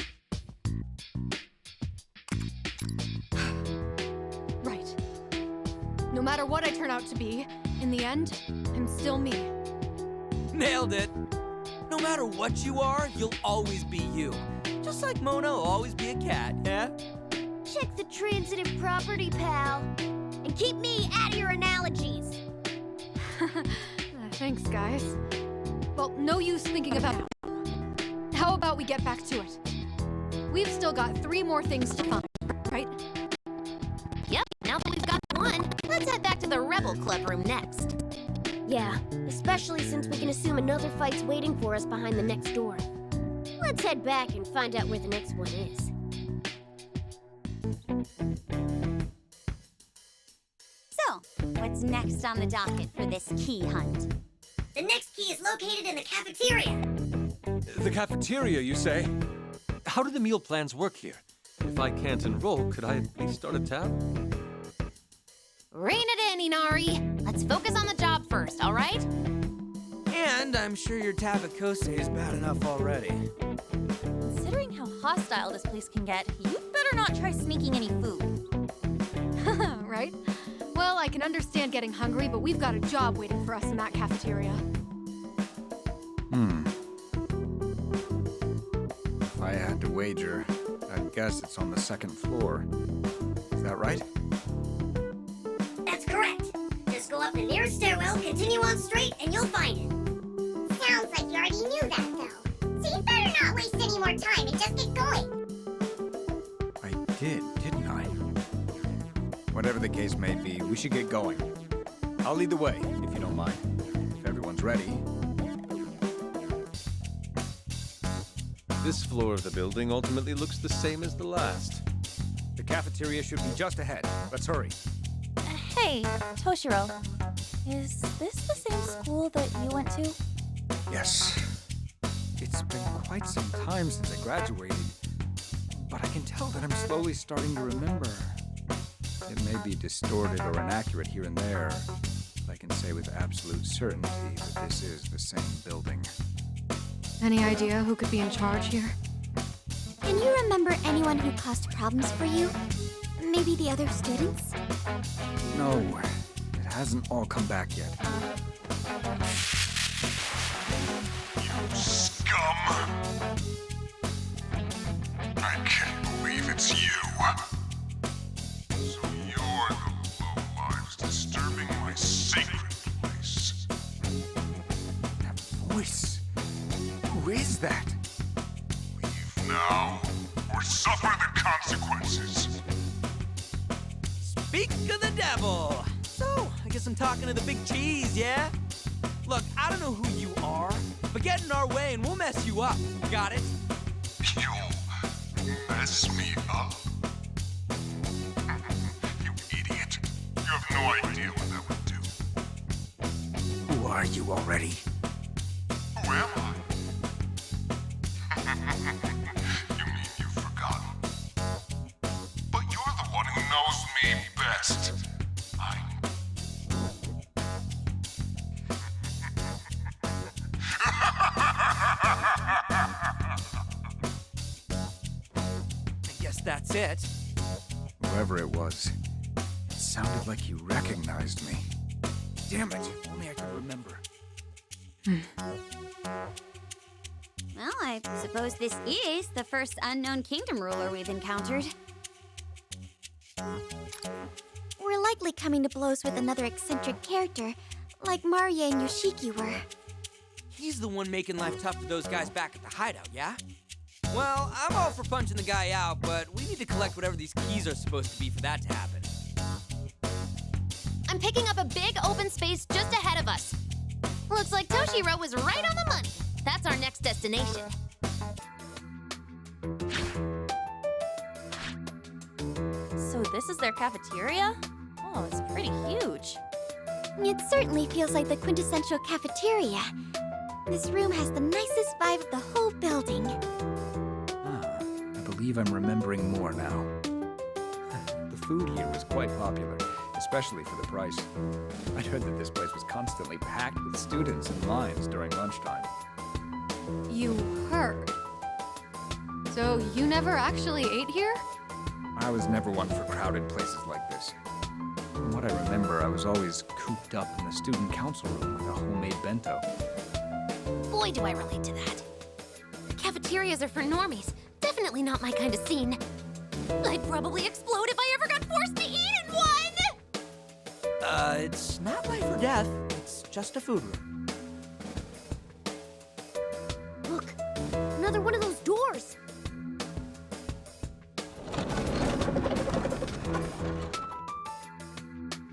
Right. No matter what I turn out to be, in the end, I'm still me. Nailed it! No matter what you are, you'll always be you. Just like Mona will always be a cat, yeah? Check the transitive property, pal. And keep me out of your analogies. Thanks, guys. Well, no use thinking about it. How about we get back to it? We've still got 3 more things to find, right? Yep, now that we've got one, let's head back to the Rebel Club room next. Yeah, especially since we can assume another fight's waiting for us behind the next door. Let's head back and find out where the next one is. So, what's next on the docket for this key hunt? The next key is located in the cafeteria. The cafeteria, you say? How do the meal plans work here? If I can't enroll, could I at least start a tab? Rein it in, Inari. Let's focus on the job first, all right? And I'm sure your tabakose is bad enough already. Considering how hostile this place can get, you'd better not try sneaking any food. Right? Well, I can understand getting hungry, but we've got a job waiting for us in that cafeteria. If I had to wager, I'd guess it's on the 2nd floor. Is that right? That's correct. Just go up the nearest stairwell, continue on straight, and you'll find it. Sounds like you already knew that, though. So you better not waste any more time and just get going. I did, didn't I? Whatever the case may be, we should get going. I'll lead the way, if you don't mind. If everyone's ready. This floor of the building ultimately looks the same as the last. The cafeteria should be just ahead. Let's hurry. Hey, Toshiro. Is this the same school that you went to? Yes. It's been quite some time since I graduated, but I can tell that I'm slowly starting to remember. It may be distorted or inaccurate here and there, but I can say with absolute certainty that this is the same building. Any idea who could be in charge here? Can you remember anyone who caused problems for you? Maybe the other students? No, it hasn't all come back yet. You scum! I can't believe it's you. So you're the lowlives disturbing my sacred place. That voice. Who is that? Leave now, or suffer the consequences. Speak of the devil! So, I guess I'm talking to the big cheese, yeah? Look, I don't know who you are, but get in our way and we'll mess you up. Got it? You'll mess me up? You idiot. You have no idea what that would do. Who are you already? Who am I? You mean you've forgotten? But you're the one who knows me best. I guess that's it. Whoever it was, it sounded like he recognized me. Damn it, if only I could remember. Well, I suppose this is the first unknown kingdom ruler we've encountered. We're likely coming to blows with another eccentric character, like Marie and Yoshiki were. He's the one making life tough for those guys back at the hideout, yeah? Well, I'm all for punching the guy out, but we need to collect whatever these keys are supposed to be for that to happen. I'm picking up a big open space just ahead of us. Looks like Toshiro was right on the money. That's our next destination. So this is their cafeteria? Oh, it's pretty huge. It certainly feels like the quintessential cafeteria. This room has the nicest vibe of the whole building. I believe I'm remembering more now. The food here was quite popular, especially for the price. I'd heard that this place was constantly packed with students in lines during lunchtime. You heard. So you never actually ate here? I was never one for crowded places like this. From what I remember, I was always cooped up in the student council room with a homemade bento. Boy, do I relate to that. Cafeterias are for normies. Definitely not my kind of scene. I'd probably explode if I ever got forced to eat in one! It's not life or death. It's just a food room. Look, another one of those doors.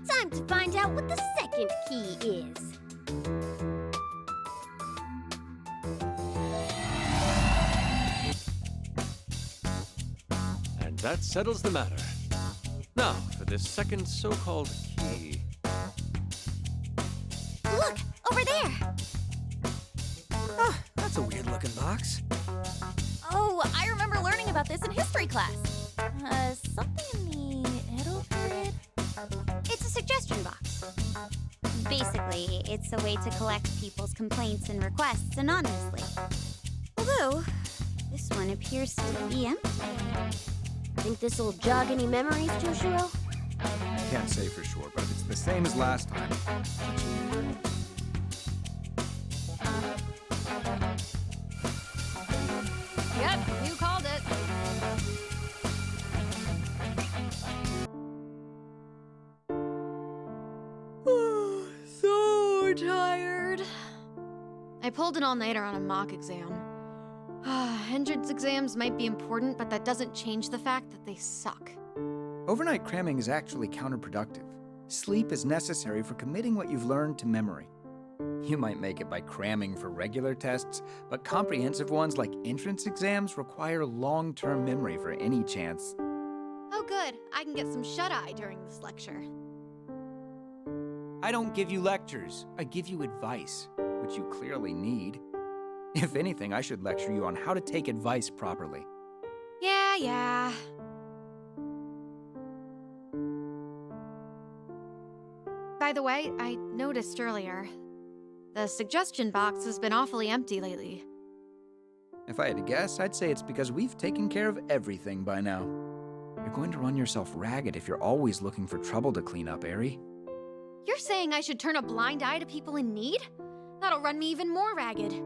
Time to find out what the second key is. And that settles the matter. Now, for this second so-called key. Look, over there. Ah, that's a weird-looking box. Oh, I remember learning about this in history class. Something in the Edo period? It's a suggestion box. Basically, it's a way to collect people's complaints and requests anonymously. Although, this one appears to be empty. Think this'll jog any memories, Toshiro? Can't say for sure, but if it's the same as last time. Yep, you called it. So tired. I pulled an all-nighter on a mock exam. Entrance exams might be important, but that doesn't change the fact that they suck. Overnight cramming is actually counterproductive. Sleep is necessary for committing what you've learned to memory. You might make it by cramming for regular tests, but comprehensive ones like entrance exams require long-term memory for any chance. Oh good, I can get some shut-eye during this lecture. I don't give you lectures, I give you advice, which you clearly need. If anything, I should lecture you on how to take advice properly. Yeah. By the way, I noticed earlier, the suggestion box has been awfully empty lately. If I had to guess, I'd say it's because we've taken care of everything by now. You're going to run yourself ragged if you're always looking for trouble to clean up, Eri. You're saying I should turn a blind eye to people in need? That'll run me even more ragged.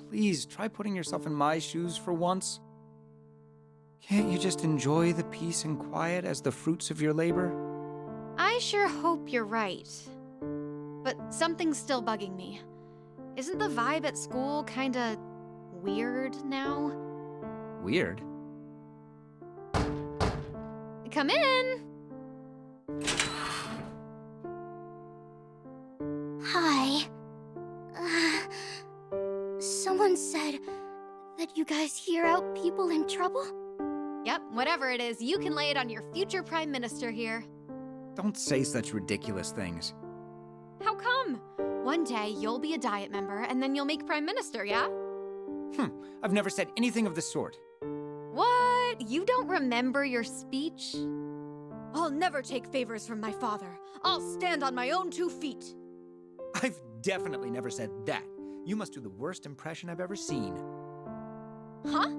Please, try putting yourself in my shoes for once. Can't you just enjoy the peace and quiet as the fruits of your labor? I sure hope you're right. But something's still bugging me. Isn't the vibe at school kinda weird now? Weird? Come in! Hi. Someone said that you guys hear out people in trouble? Yep, whatever it is, you can lay it on your future Prime Minister here. Don't say such ridiculous things. How come? One day you'll be a Diet member and then you'll make Prime Minister, yeah? I've never said anything of the sort. What? You don't remember your speech? I'll never take favors from my father. I'll stand on my own 2 feet. I've definitely never said that. You must do the worst impression I've ever seen. Huh?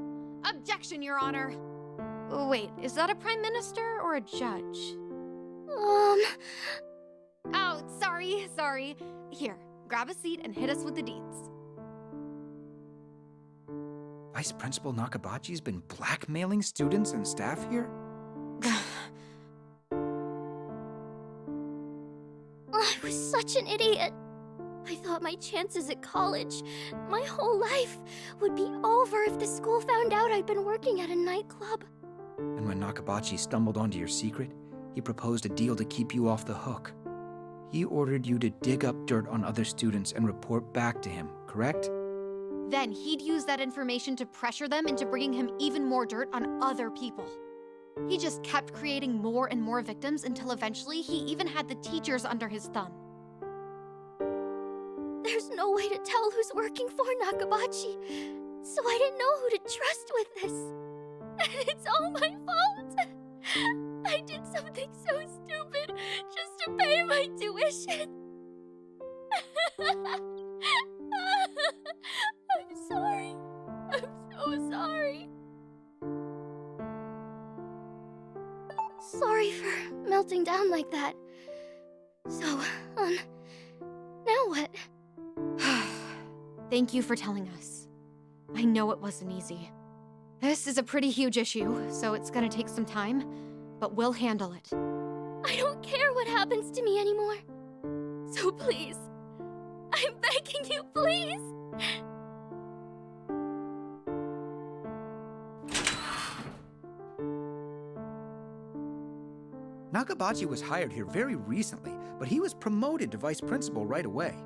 Objection, Your Honor. Wait, is that a Prime Minister or a judge? Oh, sorry. Here, grab a seat and hit us with the deeds. Vice Principal Nakabachi's been blackmailing students and staff here? I was such an idiot. I thought my chances at college, my whole life, would be over if the school found out I'd been working at a nightclub. And when Nakabachi stumbled onto your secret, he proposed a deal to keep you off the hook. He ordered you to dig up dirt on other students and report back to him, correct? Then he'd use that information to pressure them into bringing him even more dirt on other people. He just kept creating more and more victims until eventually he even had the teachers under his thumb. There's no way to tell who's working for Nakabachi, so I didn't know who to trust with this. And it's all my fault. I did something so stupid just to pay my tuition. I'm sorry. I'm so sorry. Sorry for melting down like that. So, now what? Thank you for telling us. I know it wasn't easy. This is a pretty huge issue, so it's gonna take some time, but we'll handle it. I don't care what happens to me anymore. So please, I'm begging you, please. Nakabachi was hired here very recently, but he was promoted to vice principal right away.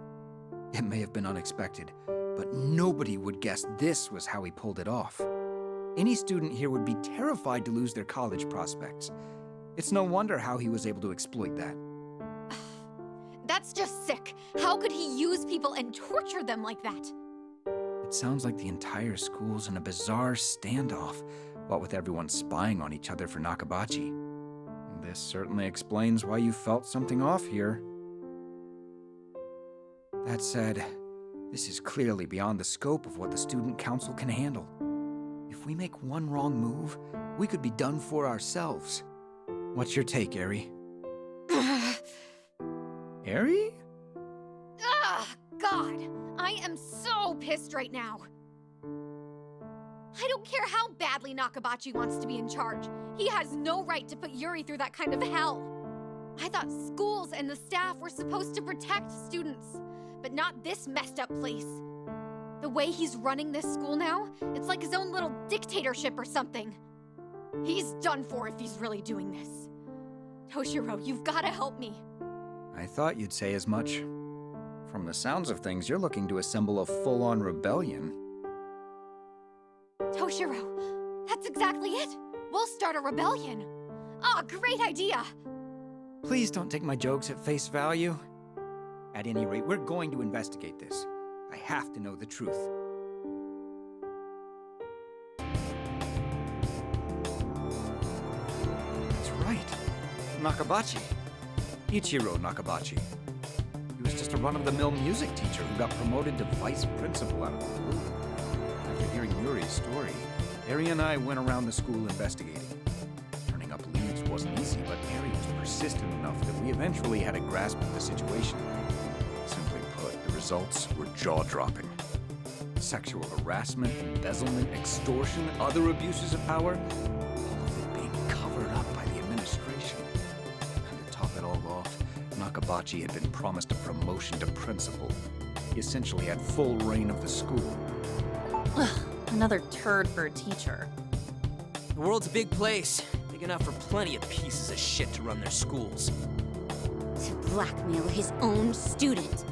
It may have been unexpected, but nobody would guess this was how he pulled it off. Any student here would be terrified to lose their college prospects. It's no wonder how he was able to exploit that. That's just sick. How could he use people and torture them like that? It sounds like the entire school's in a bizarre standoff, what with everyone spying on each other for Nakabachi. This certainly explains why you felt something off here. That said, this is clearly beyond the scope of what the student council can handle. If we make one wrong move, we could be done for ourselves. What's your take, Eri? Eri? Ah, God! I am so pissed right now. I don't care how badly Nakabachi wants to be in charge. He has no right to put Yuri through that kind of hell. I thought schools and the staff were supposed to protect students, but not this messed up place. The way he's running this school now, it's like his own little dictatorship or something. He's done for if he's really doing this. Toshiro, you've got to help me. I thought you'd say as much. From the sounds of things, you're looking to assemble a full-on rebellion. Toshiro, that's exactly it. We'll start a rebellion. Ah, great idea. Please don't take my jokes at face value. At any rate, we're going to investigate this. I have to know the truth. That's right. Nakabachi. Ichiro Nakabachi. He was just a run-of-the-mill music teacher who got promoted to vice principal out of the blue. After hearing Yuri's story, Eri and I went around the school investigating. Turning up leads wasn't easy, but Eri was persistent enough that we eventually had a grasp of the situation. Simply put, the results were jaw-dropping. Sexual harassment, embezzlement, extortion, other abuses of power, all of it being covered up by the administration. And to top it all off, Nakabachi had been promised a promotion to principal. He essentially had full reign of the school. Another turd for a teacher. The world's a big place, big enough for plenty of pieces of shit to run their schools. To blackmail his own student.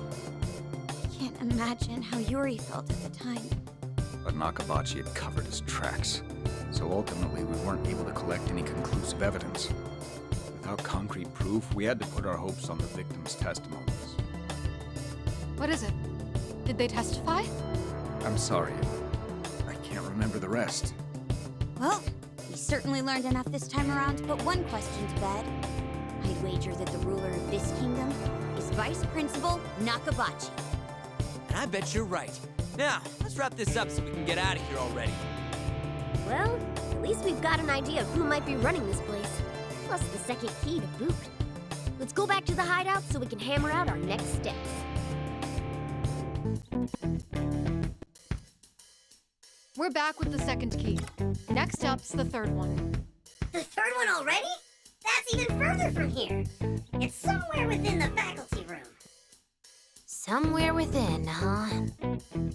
Can't imagine how Yuri felt at the time. But Nakabachi had covered his tracks, so ultimately we weren't able to collect any conclusive evidence. Without concrete proof, we had to put our hopes on the victims' testimonies. What is it? Did they testify? I'm sorry, I can't remember the rest. Well, we certainly learned enough this time around to put one question to bed. I'd wager that the ruler of this kingdom is Vice Principal Nakabachi. And I bet you're right. Now, let's wrap this up so we can get out of here already. Well, at least we've got an idea of who might be running this place. Plus the second key to boot. Let's go back to the hideout so we can hammer out our next steps. We're back with the second key. Next up's the third one. The third one already? That's even further from here. It's somewhere within the faculty room. Somewhere within, huh?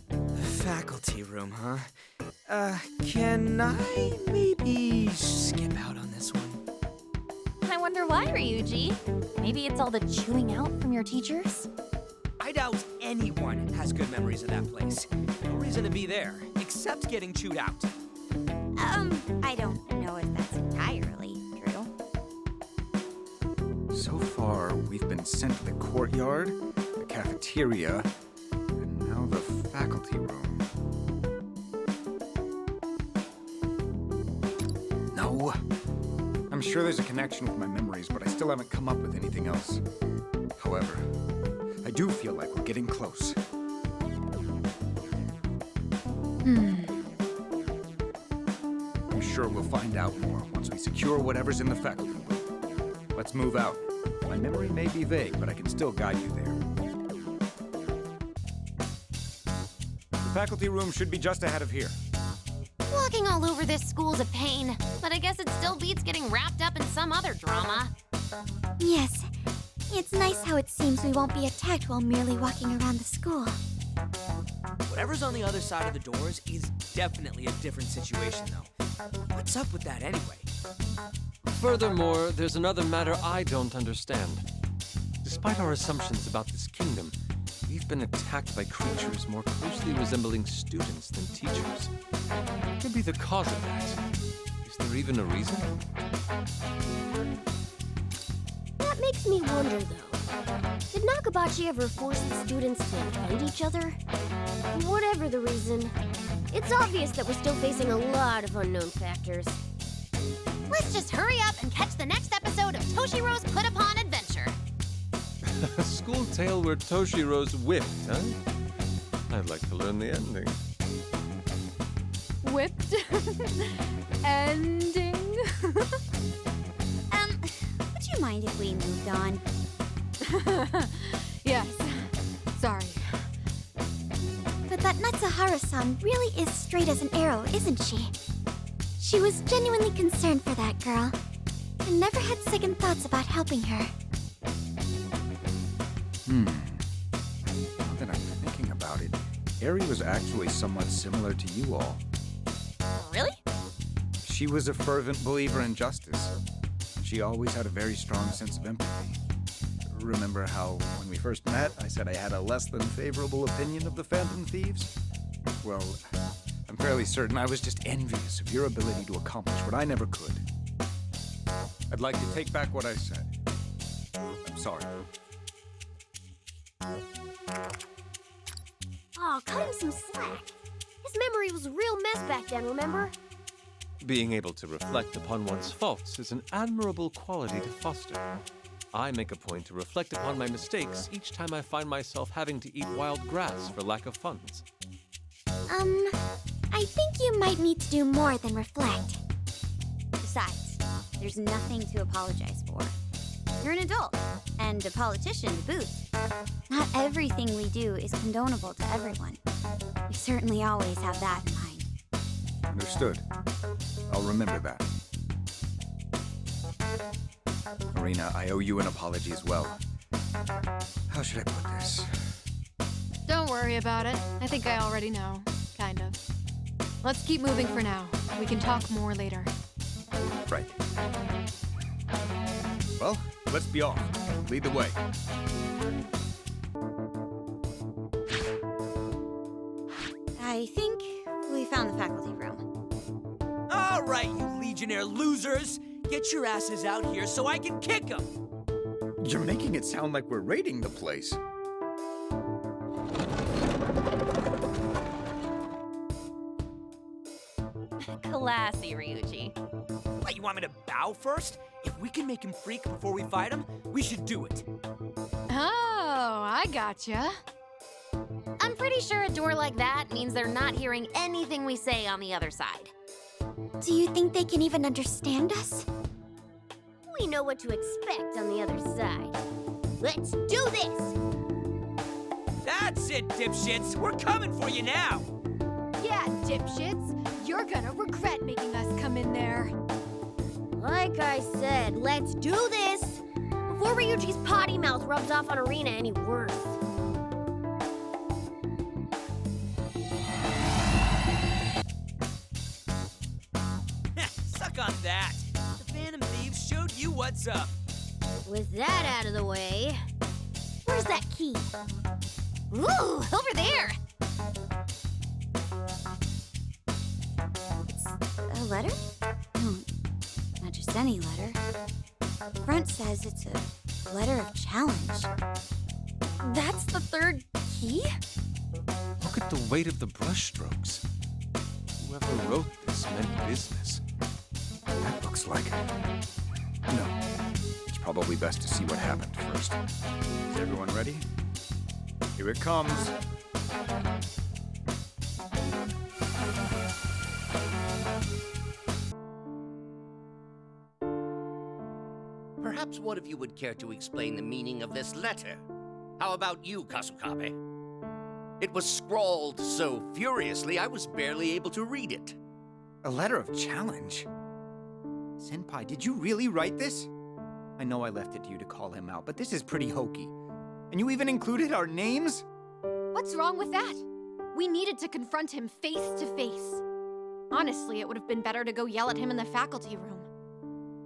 The faculty room, huh? Can I maybe skip out on this one? I wonder why, Ryuji. Maybe it's all the chewing out from your teachers? I doubt anyone has good memories of that place. No reason to be there, except getting chewed out. I don't know if that's entirely true. So far, we've been sent to the courtyard, the cafeteria, and now the faculty room. No. I'm sure there's a connection with my memories, but I still haven't come up with anything else. However, I do feel like we're getting close. I'm sure we'll find out more once we secure whatever's in the faculty room. Let's move out. My memory may be vague, but I can still guide you there. The faculty room should be just ahead of here. Walking all over this school's a pain, but I guess it still beats getting wrapped up in some other drama. Yes. It's nice how it seems we won't be attacked while merely walking around the school. Whatever's on the other side of the doors is definitely a different situation, though. What's up with that anyway? Furthermore, there's another matter I don't understand. Despite our assumptions about this kingdom, we've been attacked by creatures more closely resembling students than teachers. What could be the cause of that? Is there even a reason? That makes me wonder, though. Did Nakabachi ever force the students to fight each other? Whatever the reason, it's obvious that we're still facing a lot of unknown factors. Let's just hurry up and catch the next episode of Toshiro's Put Upon Adventure. A school tale where Toshiro's whipped, huh? I'd like to learn the ending. Whipped? Ending? Would you mind if we moved on? Yes. Sorry. But that Natsuharu-san really is straight as an arrow, isn't she? She was genuinely concerned for that girl, and never had second thoughts about helping her. Now that I'm thinking about it, Eri was actually somewhat similar to you all. Really? She was a fervent believer in justice. She always had a very strong sense of empathy. Remember how, when we first met, I said I had a less than favorable opinion of the Phantom Thieves? Well, I'm fairly certain I was just envious of your ability to accomplish what I never could. I'd like to take back what I said. I'm sorry. Aw, cut him some slack. His memory was a real mess back then, remember? Being able to reflect upon one's faults is an admirable quality to foster. I make a point to reflect upon my mistakes each time I find myself having to eat wild grass for lack of funds. I think you might need to do more than reflect. Besides, there's nothing to apologize for. You're an adult, and a politician to boot. Not everything we do is condonable to everyone. We certainly always have that in mind. Understood. I'll remember that. Marina, I owe you an apology as well. How should I put this? Don't worry about it. I think I already know. Kind of. Let's keep moving for now. We can talk more later. Right. Well, let's be off. Lead the way. I think we found the faculty room. All right, you Legionnaire losers! Get your asses out here so I can kick them! You're making it sound like we're raiding the place. Classy, Ryuji. What, you want me to bow first? If we can make him freak before we fight him, we should do it. Oh, I gotcha. I'm pretty sure a door like that means they're not hearing anything we say on the other side. Do you think they can even understand us? We know what to expect on the other side. Let's do this! That's it, dipshits! We're coming for you now! Yeah, dipshits. You're gonna regret making us come in there. Like I said, let's do this! Before Ryuji's potty mouth rubs off on Arena any worse. Suck on that! The Phantom Thieves showed you what's up! With that out of the way, where's that key? Ooh, over there! It's a letter? No, not just any letter. The front says it's a letter of challenge. That's the third key? Look at the weight of the brushstrokes. Whoever wrote this meant business. That looks like... No. It's probably best to see what happened first. Is everyone ready? Here it comes. Perhaps one of you would care to explain the meaning of this letter. How about you, Kasukabe? It was scrawled so furiously I was barely able to read it. A letter of challenge? Senpai, did you really write this? I know I left it to you to call him out, but this is pretty hokey. And you even included our names? What's wrong with that? We needed to confront him face to face. Honestly, it would have been better to go yell at him in the faculty room.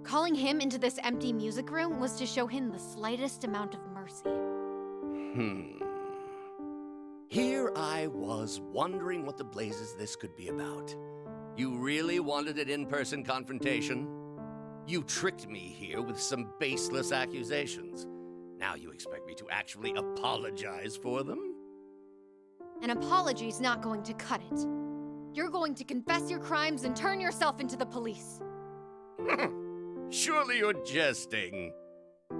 Calling him into this empty music room was to show him the slightest amount of mercy. Here I was wondering what the blazes this could be about. You really wanted an in-person confrontation? You tricked me here with some baseless accusations. Now you expect me to actually apologize for them? An apology's not going to cut it. You're going to confess your crimes and turn yourself into the police. Surely you're jesting.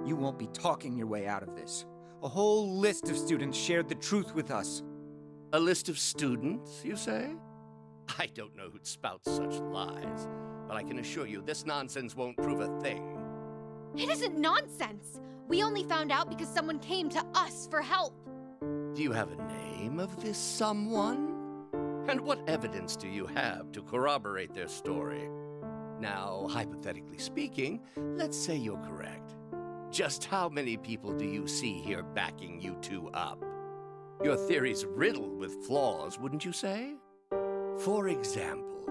You won't be talking your way out of this. A whole list of students shared the truth with us. A list of students, you say? I don't know who'd spout such lies, but I can assure you this nonsense won't prove a thing. It isn't nonsense. We only found out because someone came to us for help. Do you have a name of this someone? And what evidence do you have to corroborate their story? Now, hypothetically speaking, let's say you're correct. Just how many people do you see here backing you two up? Your theory's riddled with flaws, wouldn't you say? For example,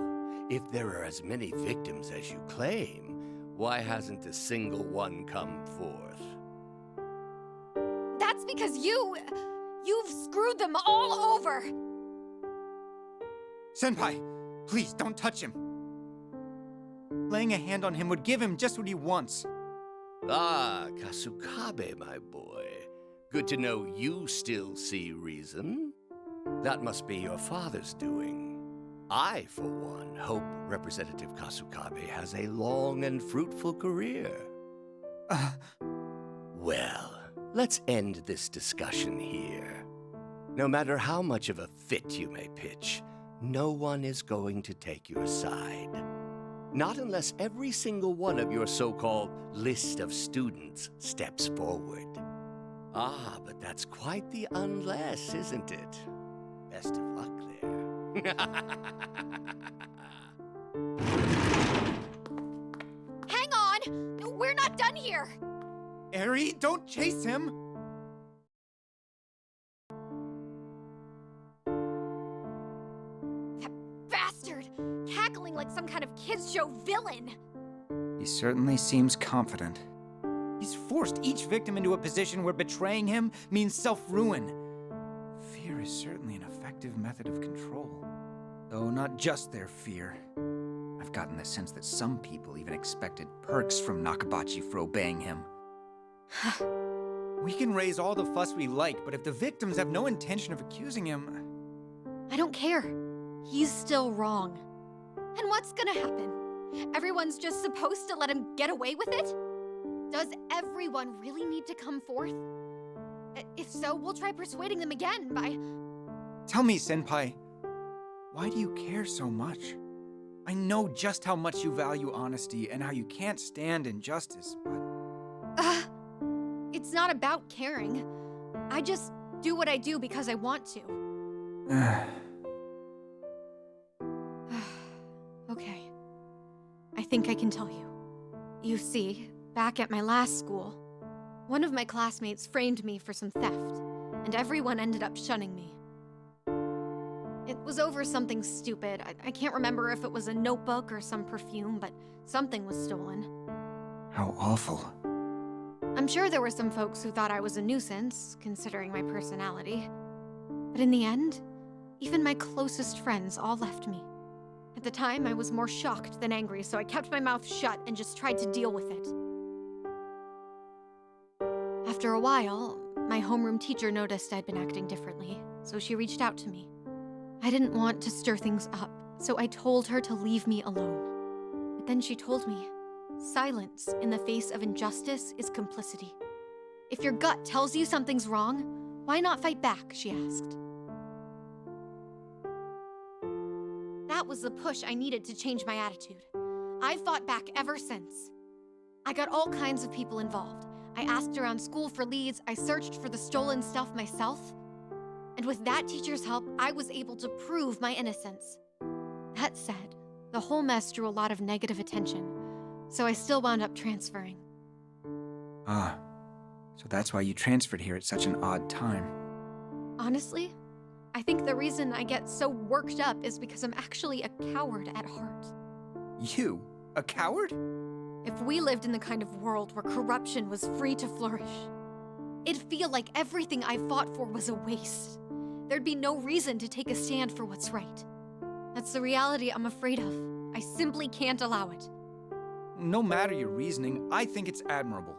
if there are as many victims as you claim, why hasn't a single one come forth? That's because you've screwed them all over! Senpai, please don't touch him. Laying a hand on him would give him just what he wants. Ah, Kasukabe, my boy. Good to know you still see reason. That must be your father's doing. I, for one, hope Representative Kasukabe has a long and fruitful career. Well, let's end this discussion here. No matter how much of a fit you may pitch, no one is going to take your side. Not unless every single one of your so-called list of students steps forward. Ah, but that's quite the unless, isn't it? Best of luck there. Hang on! We're not done here! Eri, don't chase him! That bastard! Cackling like some kind of kids' show villain! He certainly seems confident. He's forced each victim into a position where betraying him means self-ruin. Fear is certainly an effective method of control. Though not just their fear. I've gotten the sense that some people even expected perks from Nakabachi for obeying him. We can raise all the fuss we like, but if the victims have no intention of accusing him... I don't care. He's still wrong. And what's gonna happen? Everyone's just supposed to let him get away with it? Does everyone really need to come forth? If so, we'll try persuading them again by... Tell me, Senpai, why do you care so much? I know just how much you value honesty and how you can't stand injustice, but... It's not about caring. I just do what I do because I want to. Okay. I think I can tell you. You see, back at my last school, one of my classmates framed me for some theft, and everyone ended up shunning me. It was over something stupid. I can't remember if it was a notebook or some perfume, but something was stolen. How awful. I'm sure there were some folks who thought I was a nuisance, considering my personality. But in the end, even my closest friends all left me. At the time, I was more shocked than angry, so I kept my mouth shut and just tried to deal with it. After a while, my homeroom teacher noticed I'd been acting differently, so she reached out to me. I didn't want to stir things up, so I told her to leave me alone. But then she told me, silence in the face of injustice is complicity. If your gut tells you something's wrong, why not fight back, she asked. That was the push I needed to change my attitude. I've fought back ever since. I got all kinds of people involved. I asked around school for leads, I searched for the stolen stuff myself. And with that teacher's help, I was able to prove my innocence. That said, the whole mess drew a lot of negative attention, so I still wound up transferring. Ah, so that's why you transferred here at such an odd time. Honestly, I think the reason I get so worked up is because I'm actually a coward at heart. You? A coward? If we lived in the kind of world where corruption was free to flourish, it'd feel like everything I fought for was a waste. There'd be no reason to take a stand for what's right. That's the reality I'm afraid of. I simply can't allow it. No matter your reasoning, I think it's admirable.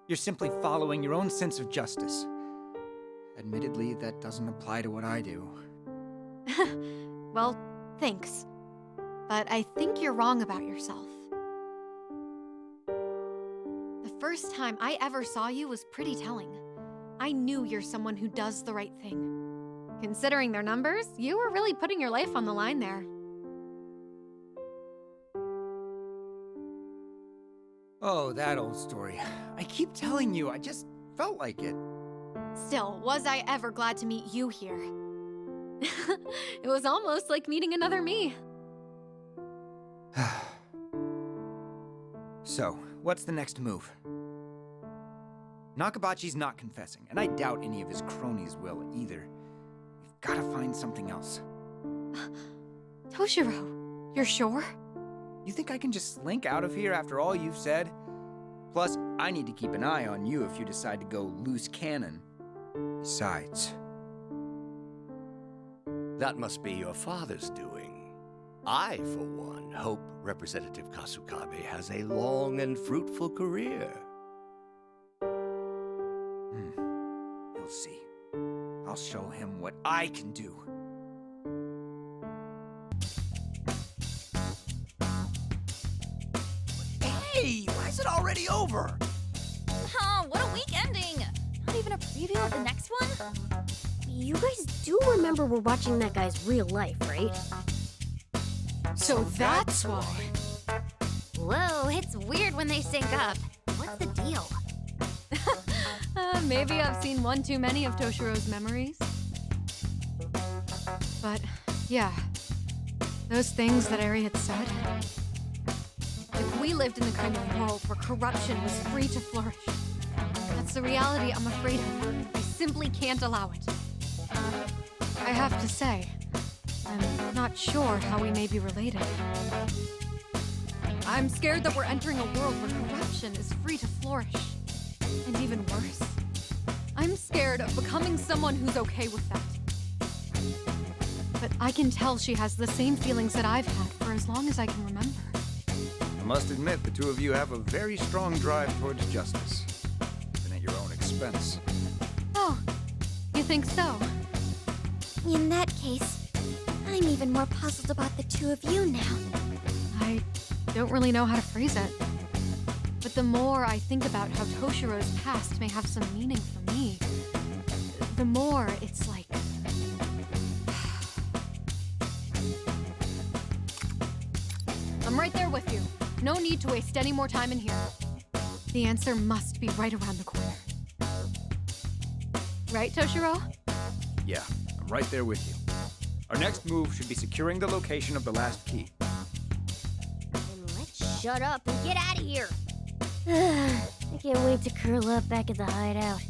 You're simply following your own sense of justice. Admittedly, that doesn't apply to what I do. Well, thanks. But I think you're wrong about yourself. The first time I ever saw you was pretty telling. I knew you're someone who does the right thing. Considering their numbers, you were really putting your life on the line there. Oh, that old story. I keep telling you, I just felt like it. Still, was I ever glad to meet you here? It was almost like meeting another me. So, what's the next move? Nakabachi's not confessing, and I doubt any of his cronies will either. We've gotta find something else. Toshiro, you're sure? You think I can just slink out of here after all you've said? Plus, I need to keep an eye on you if you decide to go loose cannon. Besides... That must be your father's doing. I, for one, hope Representative Kasukabe has a long and fruitful career. You'll see. I'll show him what I can do. Hey, why is it already over? Huh, what a week ending! Not even a preview of the next one? You guys do remember we're watching that guy's real life, right? So that's why. Whoa, it's weird when they sync up. What's the deal? Maybe I've seen one too many of Toshiro's memories. But, yeah. Those things that Eri had said. If we lived in the kind of world where corruption was free to flourish, that's the reality I'm afraid of. I simply can't allow it. I have to say, I'm not sure how we may be related. I'm scared that we're entering a world where corruption is free to flourish. And even worse, I'm scared of becoming someone who's okay with that. But I can tell she has the same feelings that I've had for as long as I can remember. I must admit, the two of you have a very strong drive towards justice. Even at your own expense. Oh, you think so? In that case, I'm even more puzzled about the two of you now. I don't really know how to phrase it. But the more I think about how Toshiro's past may have some meaning for me, the more it's like... I'm right there with you. No need to waste any more time in here. The answer must be right around the corner. Right, Toshiro? Yeah, I'm right there with you. Our next move should be securing the location of the last key. Then let's shut up and get out of here. I can't wait to curl up back at the hideout.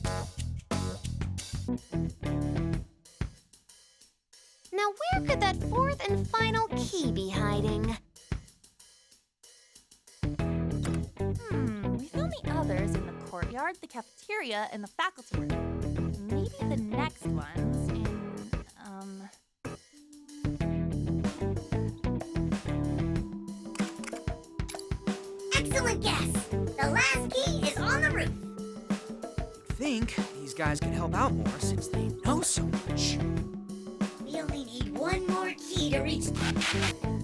Now, where could that fourth and final key be hiding? We found the others in the courtyard, the cafeteria, and the faculty room. Maybe the next one's in, Excellent guess. The last key is on the roof. You'd think these guys could help out more since they know so much. We only need one more key to reach.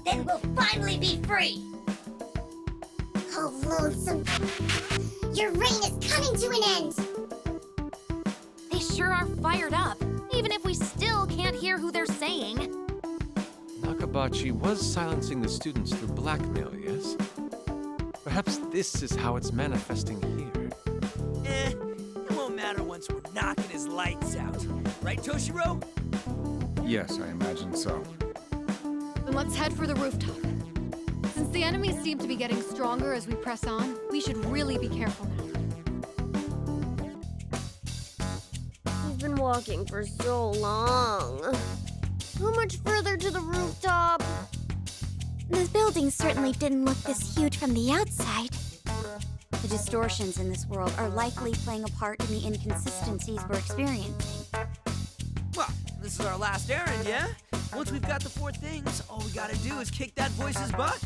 Then we'll finally be free. Oh, loathsome. Your reign is coming to an end. They sure are fired up, even if we still can't hear who they're saying. Nakabachi was silencing the students through blackmail, yes? Perhaps this is how it's manifesting here. It won't matter once we're knocking his lights out. Right, Toshiro? Yes, I imagine so. Then let's head for the rooftop. Since the enemies seem to be getting stronger as we press on, we should really be careful now. We've been walking for so long. How much further to the rooftop? The building certainly didn't look this huge from the outside. The distortions in this world are likely playing a part in the inconsistencies we're experiencing. Well, this is our last errand, yeah? Once we've got the 4 things, all we gotta do is kick that voice's butt.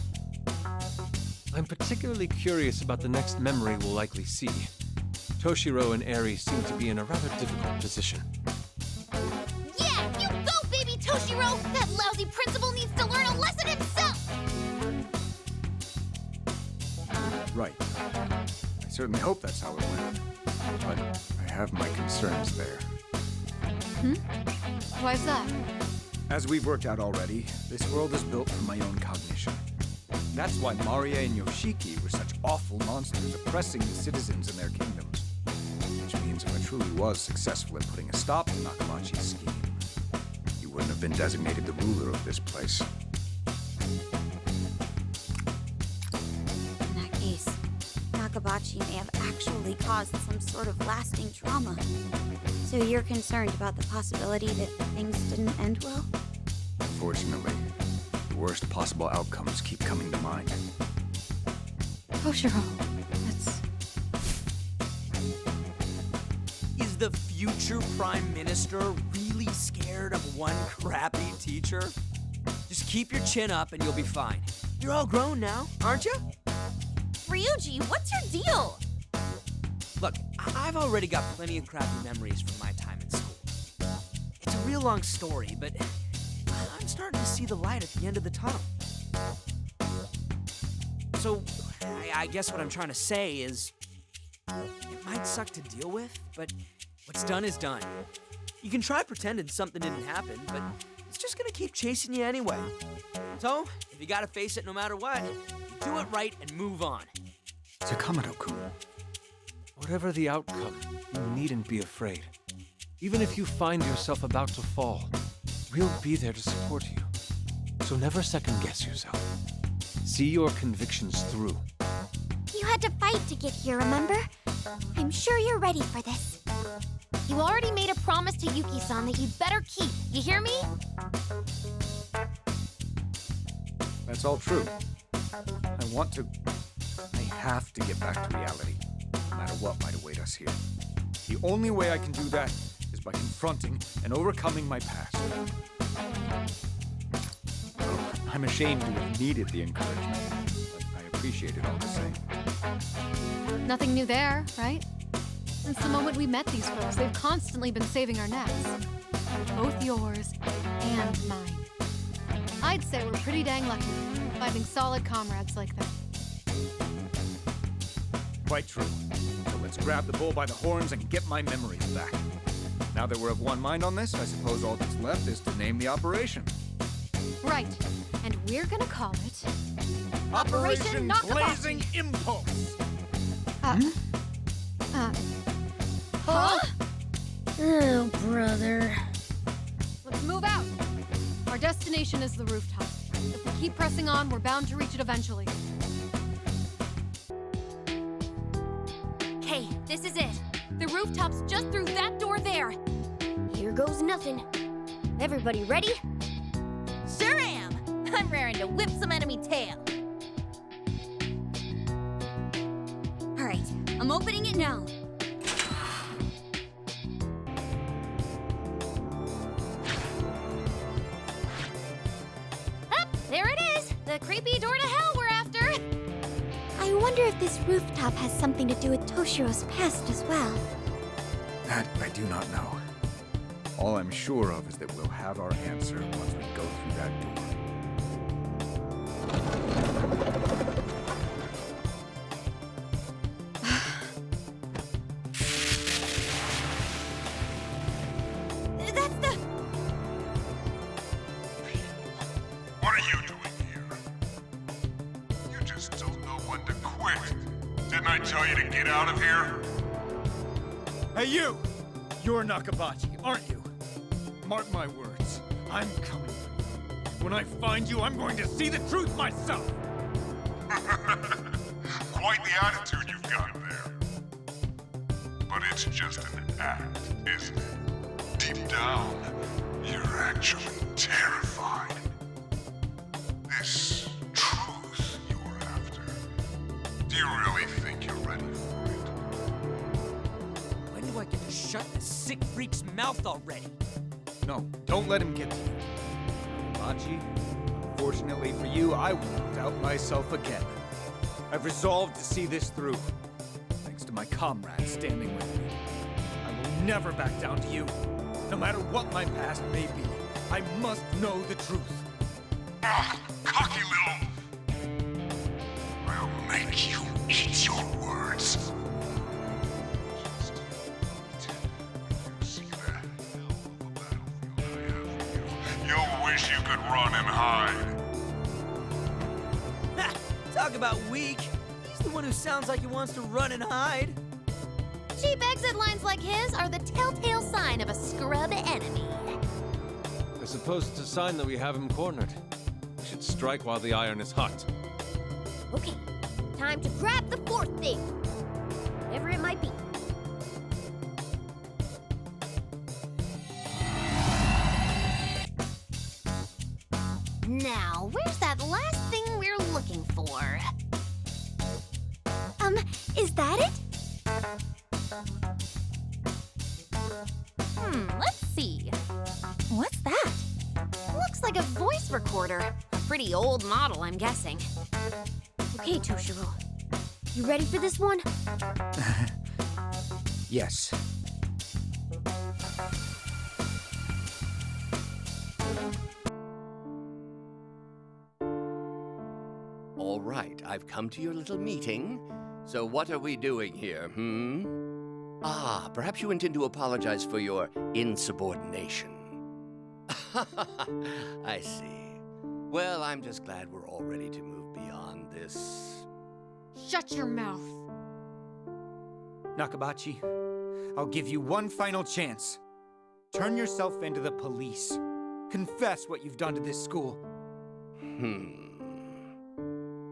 I'm particularly curious about the next memory we'll likely see. Toshiro and Eri seem to be in a rather difficult position. Yeah, you go, baby Toshiro! That lousy principal needs to learn a lesson himself! Right. I certainly hope that's how it went. But I have my concerns there. Why's that? As we've worked out already, this world is built for my own cognition. That's why Marie and Yoshiki were such awful monsters oppressing the citizens in their kingdoms. Which means if I truly was successful at putting a stop to Nakabachi's scheme, he wouldn't have been designated the ruler of this place. In that case, Nakabachi may have actually caused some sort of lasting trauma. So you're concerned about the possibility that things didn't end well? Unfortunately, the worst possible outcomes keep coming to mind. Toshiro, that's... Is the future Prime Minister really scared of one crappy teacher? Just keep your chin up and you'll be fine. You're all grown now, aren't you? Ryuji, what's your deal? Look, I've already got plenty of crappy memories from my time in school. It's a real long story, but I'm starting to see the light at the end of the tunnel. So, I guess what I'm trying to say is, it might suck to deal with, but what's done is done. You can try pretending something didn't happen, but it's just gonna keep chasing you anyway. So, if you gotta face it no matter what, you do it right and move on. Sakamoto-kun. Whatever the outcome, you needn't be afraid. Even if you find yourself about to fall, we'll be there to support you. So never second-guess yourself. See your convictions through. You had to fight to get here, remember? I'm sure you're ready for this. You already made a promise to Yuki-san that you'd better keep. You hear me? That's all true. I have to get back to reality, no matter what might await us here. The only way I can do that is by confronting and overcoming my past. Oh, I'm ashamed to have needed the encouragement, but I appreciate it all the same. Nothing new there, right? Since the moment we met these folks, they've constantly been saving our necks. Both yours and mine. I'd say we're pretty dang lucky, finding solid comrades like them. Quite true. So let's grab the bull by the horns and get my memories back. Now that we're of one mind on this, I suppose all that's left is to name the operation. Right. And we're gonna call it... Operation Nakabachi. Blazing Impulse! Huh? Oh, brother. Let's move out. Our destination is the rooftop. If we keep pressing on, we're bound to reach it eventually. Okay, this is it. The rooftop's just through that door there. Here goes nothing. Everybody ready? Sure am. I'm raring to whip some enemy tail. All right, I'm opening it now. Up, there it is. The creepy door to hell we're after. I wonder if this rooftop has something to do with Toshiro's past as well. That I do not know. All I'm sure of is that we'll have our answer once we go through that door. That's the... What are you doing here? You just don't know when to quit. Didn't I tell you to get out of here? Hey, you! You're Nakabachi, aren't you? Mark my words. I'm coming for you. When I find you, I'm going to see the truth myself! Quite the attitude you've got there. But it's just an act, isn't it? deep down, you're actually terrified. This truth you're after, do you really think you're ready for it? When do I get to shut this sick freak's mouth already? No, don't let him get to you. Nakabachi, unfortunately for you, I won't doubt myself again. I've resolved to see this through, thanks to my comrades standing with me. I will never back down to you. No matter what my past may be, I must know the truth. Ah, cocky little... I'll make you eat your words. See the hell of a battlefield I have for you. You'll wish you could run and hide. Ha! Talk about weak. He's the one who sounds like he wants to run and hide. Cheap exit lines like his are the telltale sign of a scrub enemy. I suppose it's a sign that we have him cornered. We should strike while the iron is hot. Okay, time to grab the fourth thing. Whatever it might be. Now, where's that last thing we're looking for? Is that it? Let's see. What's that? Looks like a voice recorder. A pretty old model, I'm guessing. Okay, Toshiro. You ready for this one? Yes. All right, I've come to your little meeting. So what are we doing here, Ah, perhaps you intend to apologize for your insubordination. I see. Well, I'm just glad we're all ready to move beyond this. Shut your mouth. Nakabachi, I'll give you one final chance. Turn yourself into the police. Confess what you've done to this school.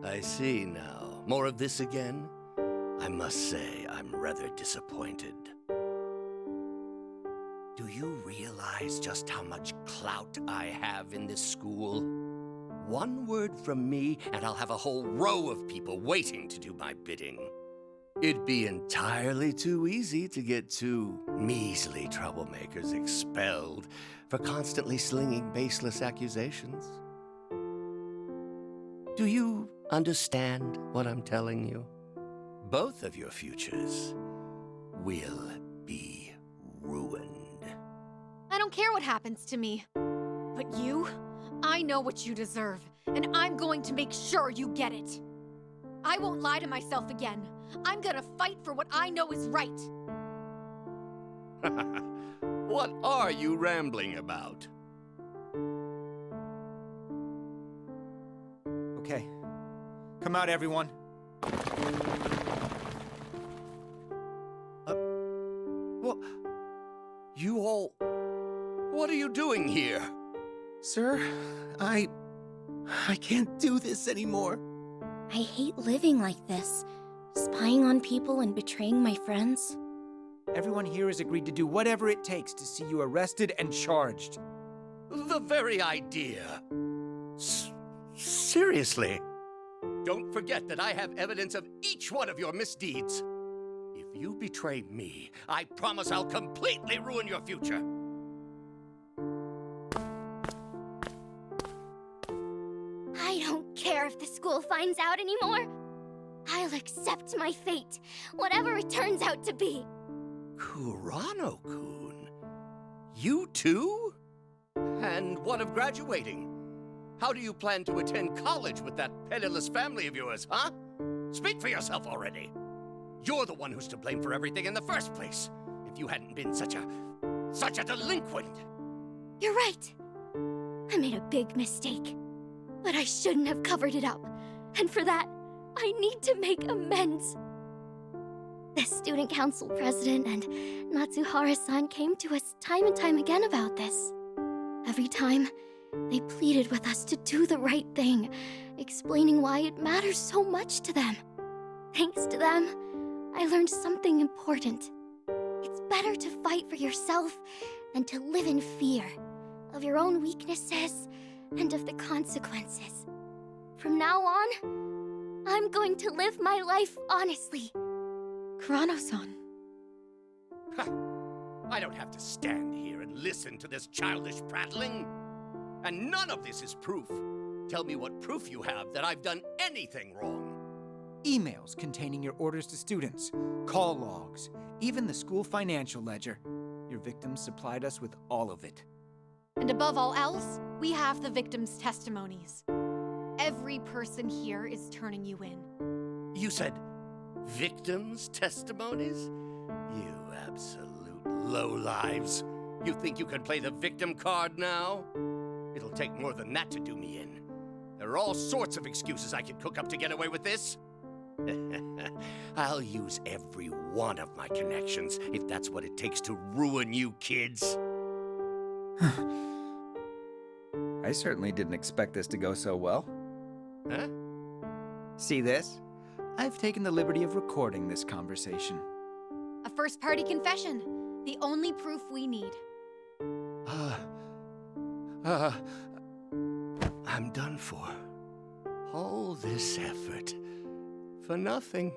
I see now. More of this again? I must say, I'm rather disappointed. Do you realize just how much clout I have in this school? One word from me, and I'll have a whole row of people waiting to do my bidding. It'd be entirely too easy to get two measly troublemakers expelled for constantly slinging baseless accusations. Do you understand what I'm telling you? Both of your futures will be ruined. I don't care what happens to me. But you, I know what you deserve, and I'm going to make sure you get it. I won't lie to myself again. I'm gonna fight for what I know is right. What are you rambling about? Okay. Come out, everyone. What? You all... What are you doing here? Sir, I can't do this anymore. I hate living like this. Spying on people and betraying my friends. Everyone here has agreed to do whatever it takes to see you arrested and charged. The very idea. Seriously. Don't forget that I have evidence of each one of your misdeeds. If you betray me, I promise I'll completely ruin your future. I don't care if the school finds out anymore. I'll accept my fate, whatever it turns out to be. Kurano-kun? You too? And what of graduating? How do you plan to attend college with that penniless family of yours, huh? Speak for yourself already. You're the one who's to blame for everything in the first place. If you hadn't been such a delinquent. You're right. I made a big mistake. But I shouldn't have covered it up. And for that, I need to make amends. The student council president and Natsuhara-san came to us time and time again about this. Every time, they pleaded with us to do the right thing, explaining why it matters so much to them. Thanks to them, I learned something important. It's better to fight for yourself and to live in fear of your own weaknesses and of the consequences. From now on, I'm going to live my life honestly. Kurano-san. I don't have to stand here and listen to this childish prattling. And none of this is proof. Tell me what proof you have that I've done anything wrong. Emails containing your orders to students, call logs, even the school financial ledger. Your victims supplied us with all of it. And above all else, we have the victims' testimonies. Every person here is turning you in. You said victims' testimonies? You absolute lowlives. You think you can play the victim card now? It'll take more than that to do me in. There are all sorts of excuses I could cook up to get away with this. I'll use every one of my connections if that's what it takes to ruin you kids. I certainly didn't expect this to go so well. Huh? See this? I've taken the liberty of recording this conversation. A first-party confession. The only proof we need. I'm done for. All this effort for nothing.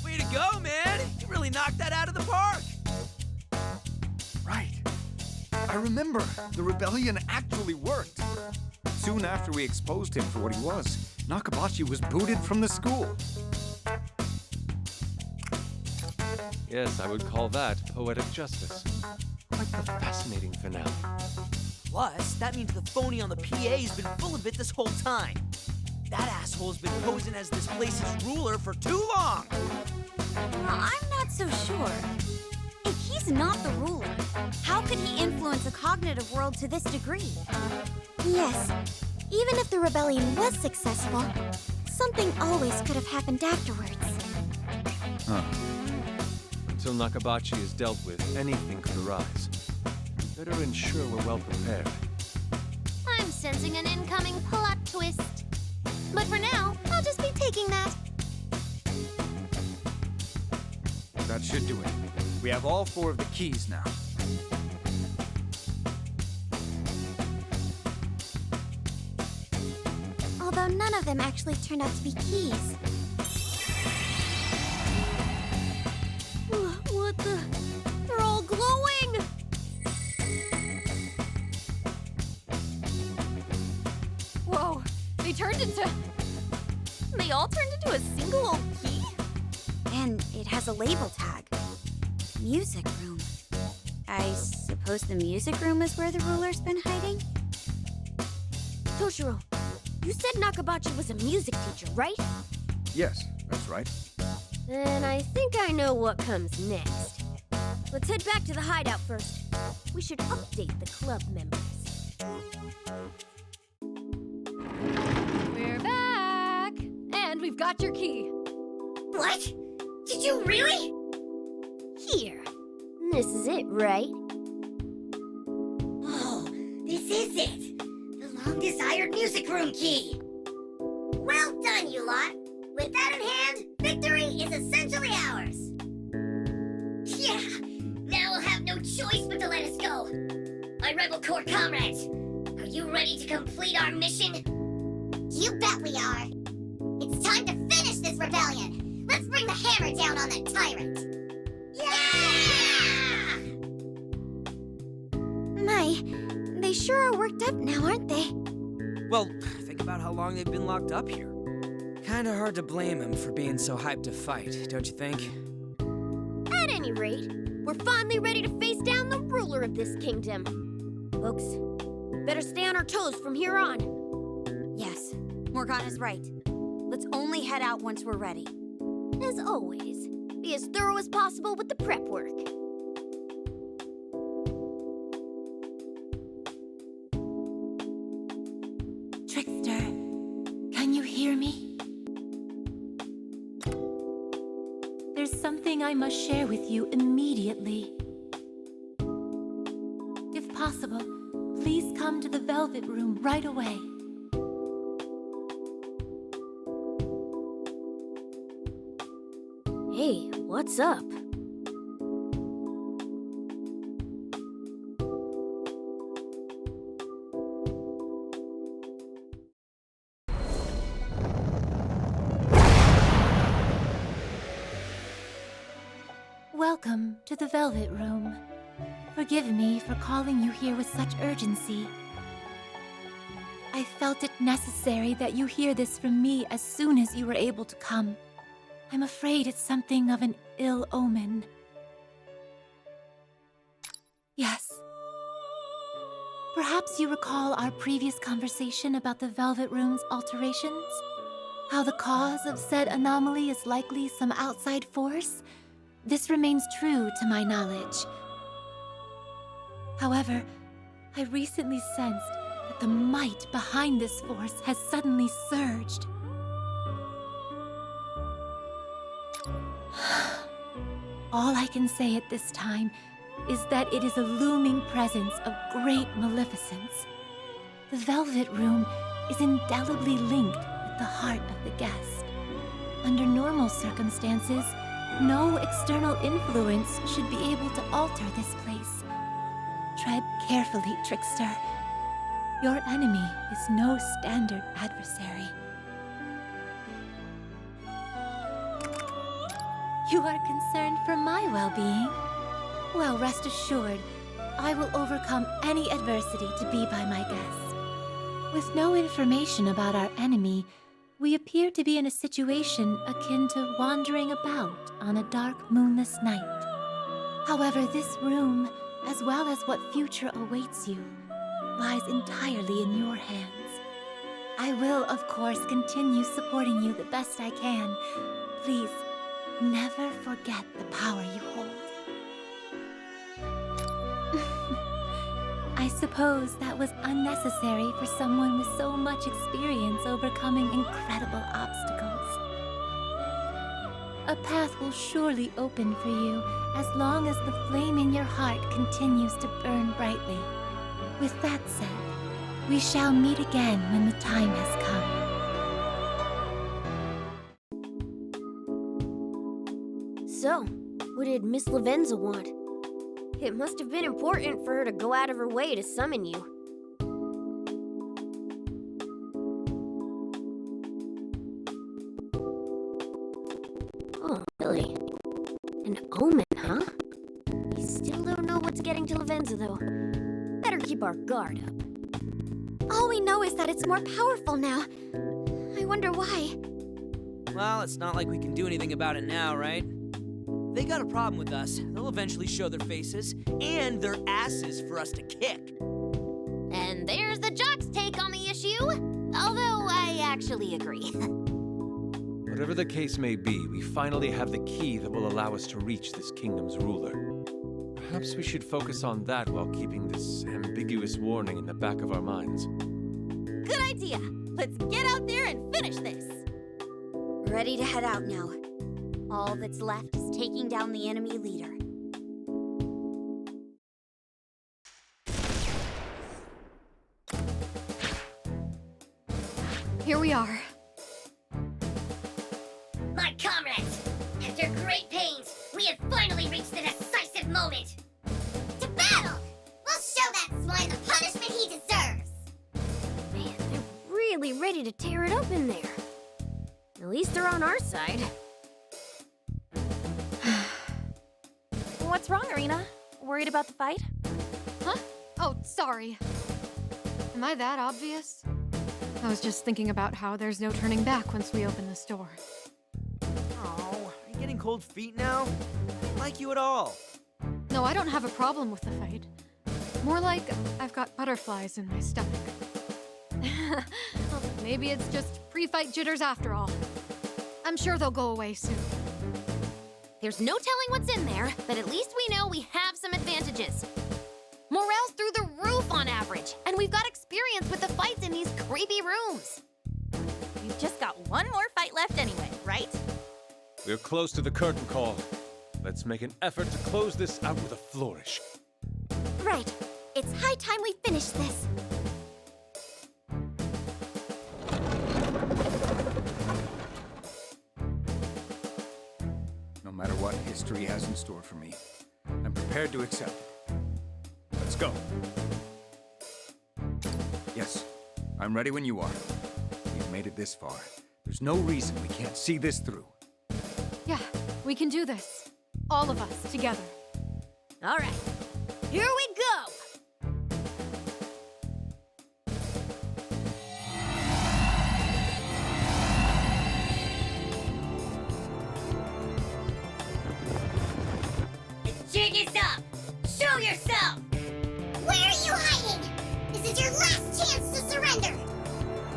Way to go, man! You really knocked that out of the park! Right. I remember. The rebellion actually worked. Soon after we exposed him for what he was, Nakabachi was booted from the school. Yes, I would call that poetic justice. Quite the fascinating finale. Plus, that means the phony on the PA's been full of it this whole time. That asshole's been posing as this place's ruler for too long! I'm not so sure. If he's not the ruler, how could he influence a cognitive world to this degree? Yes, even if the rebellion was successful, something always could have happened afterwards. Huh. Until Nakabachi is dealt with, anything could arise. Better ensure we're well prepared. I'm sensing an incoming plot twist. But for now, I'll just be taking that. That should do it. We have all 4 of the keys now. Although none of them actually turned out to be keys. What the? They're all glowing! Whoa, they all turned into a single old key? And it has a label tag. Music room. I suppose the music room is where the ruler's been hiding? Toshiro, you said Nakabachi was a music teacher, right? Yes, that's right. Then I think I know what comes next. Let's head back to the hideout first. We should update the club members. We're back! And we've got your key. What? Did you really? Here. This is it, right? Oh, this is it. The long-desired music room key. Well done, you lot. With that in hand, victory is essentially ours. Yeah, now we'll have no choice but to let us go. My Rebel Corps comrades, are you ready to complete our mission? You bet we are. It's time to finish this rebellion. Let's bring the hammer down on that tyrant. Yeah! My, they sure are worked up now, aren't they? Well, think about how long they've been locked up here. Kinda hard to blame them for being so hyped to fight, don't you think? At any rate, we're finally ready to face down the ruler of this kingdom. Folks, we better stay on our toes from here on. Yes, Morgana's right. Let's only head out once we're ready. As always, be as thorough as possible with the prep work. Trickster, can you hear me? There's something I must share with you immediately. If possible, please come to the Velvet Room right away. What's up? Welcome to the Velvet Room. Forgive me for calling you here with such urgency. I felt it necessary that you hear this from me as soon as you were able to come. I'm afraid it's something of an ill omen. Yes. Perhaps you recall our previous conversation about the Velvet Room's alterations? How the cause of said anomaly is likely some outside force? This remains true to my knowledge. However, I recently sensed that the might behind this force has suddenly surged. All I can say at this time is that it is a looming presence of great maleficence. The Velvet Room is indelibly linked with the heart of the guest. Under normal circumstances, no external influence should be able to alter this place. Tread carefully, trickster. Your enemy is no standard adversary. You are concerned for my well-being? Well, rest assured, I will overcome any adversity to be by my guest. With no information about our enemy, we appear to be in a situation akin to wandering about on a dark, moonless night. However, this room, as well as what future awaits you, lies entirely in your hands. I will, of course, continue supporting you the best I can. Please, never forget the power you hold. I suppose that was unnecessary for someone with so much experience overcoming incredible obstacles. A path will surely open for you as long as the flame in your heart continues to burn brightly. With that said, we shall meet again when the time has come. So, what did Miss Lavenza want? It must have been important for her to go out of her way to summon you. Oh, really? An omen, huh? We still don't know what's getting to Lavenza, though. Better keep our guard up. All we know is that it's more powerful now. I wonder why. Well, it's not like we can do anything about it now, right? If they got a problem with us, they'll eventually show their faces and their asses for us to kick. And there's the jock's take on the issue. Although I actually agree. Whatever the case may be, we finally have the key that will allow us to reach this kingdom's ruler. Perhaps we should focus on that while keeping this ambiguous warning in the back of our minds. Good idea. Let's get out there and finish this. Ready to head out now. All that's left is taking down the enemy leader. Here we are. My comrades, after great pains, we have finally reached the decisive moment. To battle! We'll show that swine the punishment he deserves. Man, they're really ready to tear it up in there. At least they're on our side. What's wrong, Irina? Worried about the fight? Huh? Oh, sorry. Am I that obvious? I was just thinking about how there's no turning back once we open this door. Oh, are you getting cold feet now? I don't like you at all. No, I don't have a problem with the fight. More like I've got butterflies in my stomach. Well, maybe it's just pre-fight jitters after all. I'm sure they'll go away soon. There's no telling what's in there, but at least we know we have some advantages. Morale's through the roof on average, and we've got experience with the fights in these creepy rooms. We've just got one more fight left anyway, right? We're close to the curtain call. Let's make an effort to close this out with a flourish. Right. It's high time we finish this. No matter what history has in store for me. I'm prepared to accept it. Let's go. Yes, I'm ready when you are. We've made it this far. There's no reason we can't see this through. Yeah, we can do this. All of us, together. All right, here we go! The jig is up! Show yourself! Where are you hiding? This is your last chance to surrender!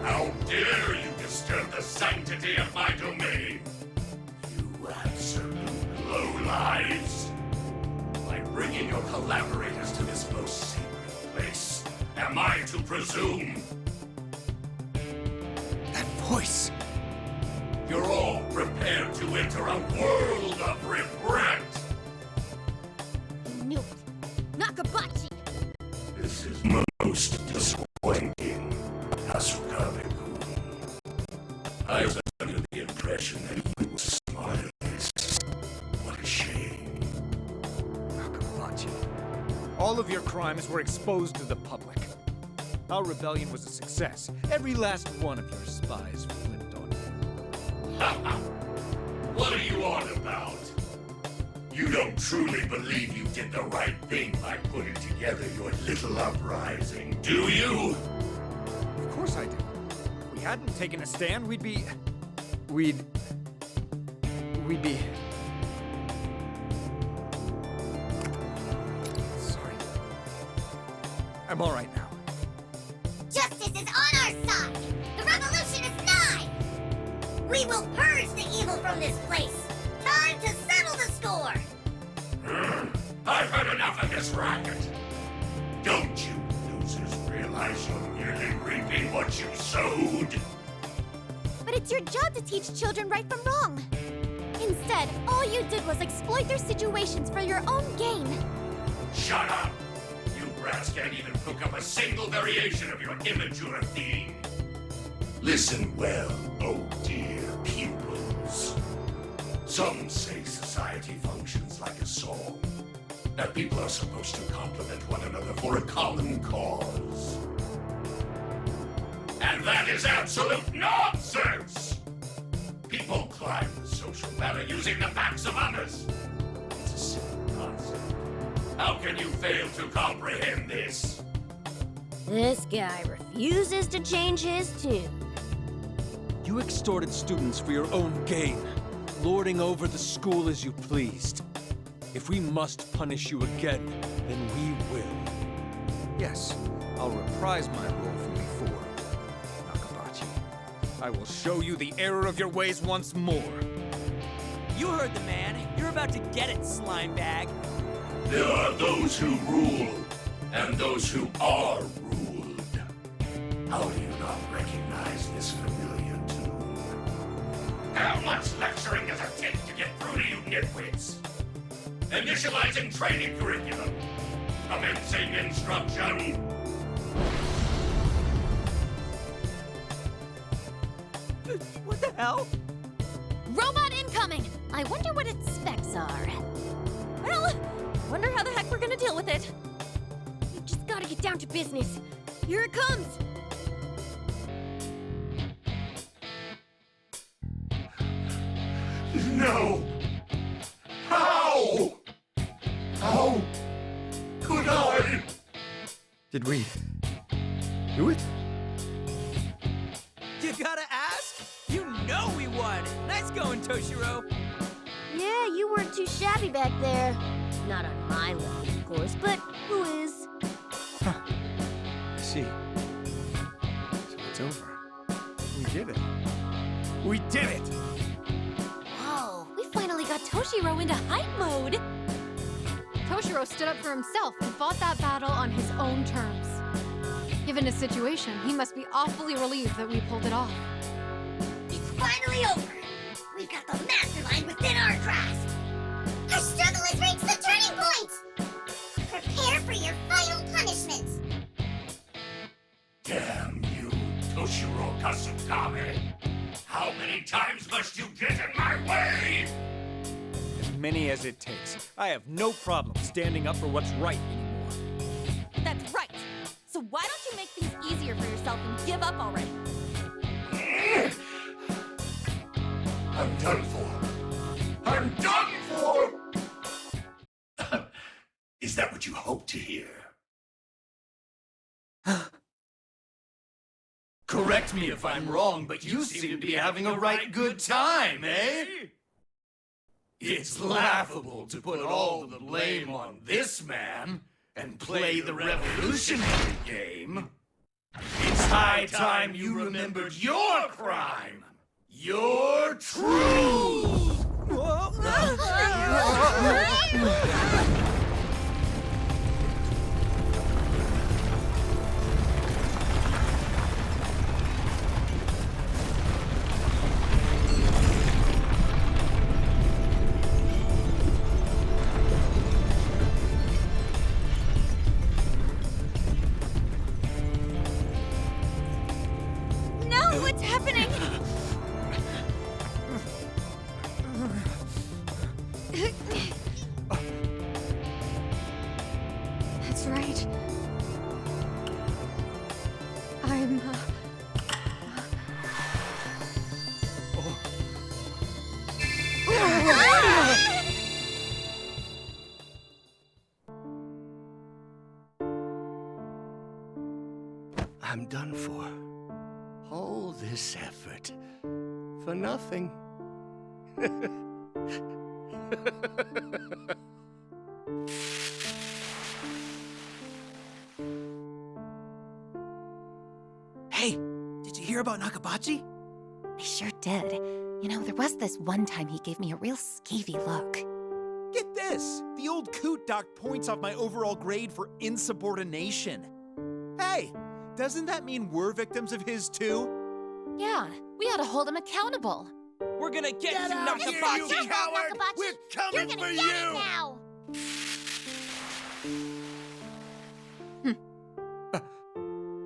How dare you disturb the sanctity of my domain! You absolute lowlives! By bringing your collaborators to this most sacred place, am I to presume? That voice! You're all prepared to enter a world of regret! I knew it! Nakabachi! This is most disappointing, Asukabe-kun. I was under the impression that you were smart at this. What a shame. Nakabachi. All of your crimes were exposed to the public. Our rebellion was a success. Every last one of your spies flipped on you. What are you on about? You don't truly believe you did the right thing by putting together your little uprising, do you? Of course I do. If we hadn't taken a stand, we'd be... Sorry. I'm all right now. Justice is on our side! The revolution is nigh! We will purge the evil from this place! Time to settle the score! I've had enough of this racket! Don't you losers realize you're merely reaping what you sowed? But it's your job to teach children right from wrong. Instead, all you did was exploit their situations for your own gain. Shut up! You brats can't even cook up a single variation of your immature theme. Listen well, oh dear pupils. Some say society functions like a song, that people are supposed to compliment one another for a common cause. And that is absolute nonsense! People climb the social ladder using the backs of others. It's a simple concept. How can you fail to comprehend this? This guy refuses to change his tune. You extorted students for your own gain, lording over the school as you pleased. If we must punish you again, then we will. Yes, I'll reprise my role from before. Nakabachi, I will show you the error of your ways once more. You heard the man. You're about to get it, slime bag. There are those who rule, and those who are ruled. How do you not recognize this familiar tune? How much lecturing does it take to get through to you nitwits? Initializing training curriculum. Commencing instruction. What the hell? Robot incoming! I wonder what its specs are. Well, wonder how the heck we're gonna deal with it. We just gotta get down to business. Here it comes! No! How? How could I? Did we do it? You gotta ask? You know we won! Nice going, Toshiro! Yeah, you weren't too shabby back there. Not on my level, of course, but who is? I see. So it's over. We did it. We did it! Whoa, we finally got Toshiro into hype mode! Toshiro stood up for himself and fought that battle on his own terms. Given his situation, he must be awfully relieved that we pulled it off. It's finally over! We've got the mastermind within our grasp! Our struggle has reached the turning point! Prepare for your final punishment! Damn you, Toshiro Kasukabe! How many times must you get in my way? As many as it takes. I have no problem standing up for what's right anymore. That's right. So why don't you make things easier for yourself and give up already? I'm done for. I'm done for! Is that what you hoped to hear? Correct me if I'm wrong, but you seem to be having a right good time, eh? It's laughable to put all the blame on this man and play the revolutionary game. It's high time you remembered your crime, your truth! No, what's happening? That's right. I'm, I'm done for. All this effort for nothing. Hey, did you hear about Nakabachi? I sure did. You know, there was this one time he gave me a real skeevy look. Get this! The old coot docked points off my overall grade for insubordination. Hey, doesn't that mean we're victims of his too? Yeah, we ought to hold him accountable. We're gonna get you, out here, Nakabachi! you coward! We're coming for you! Now.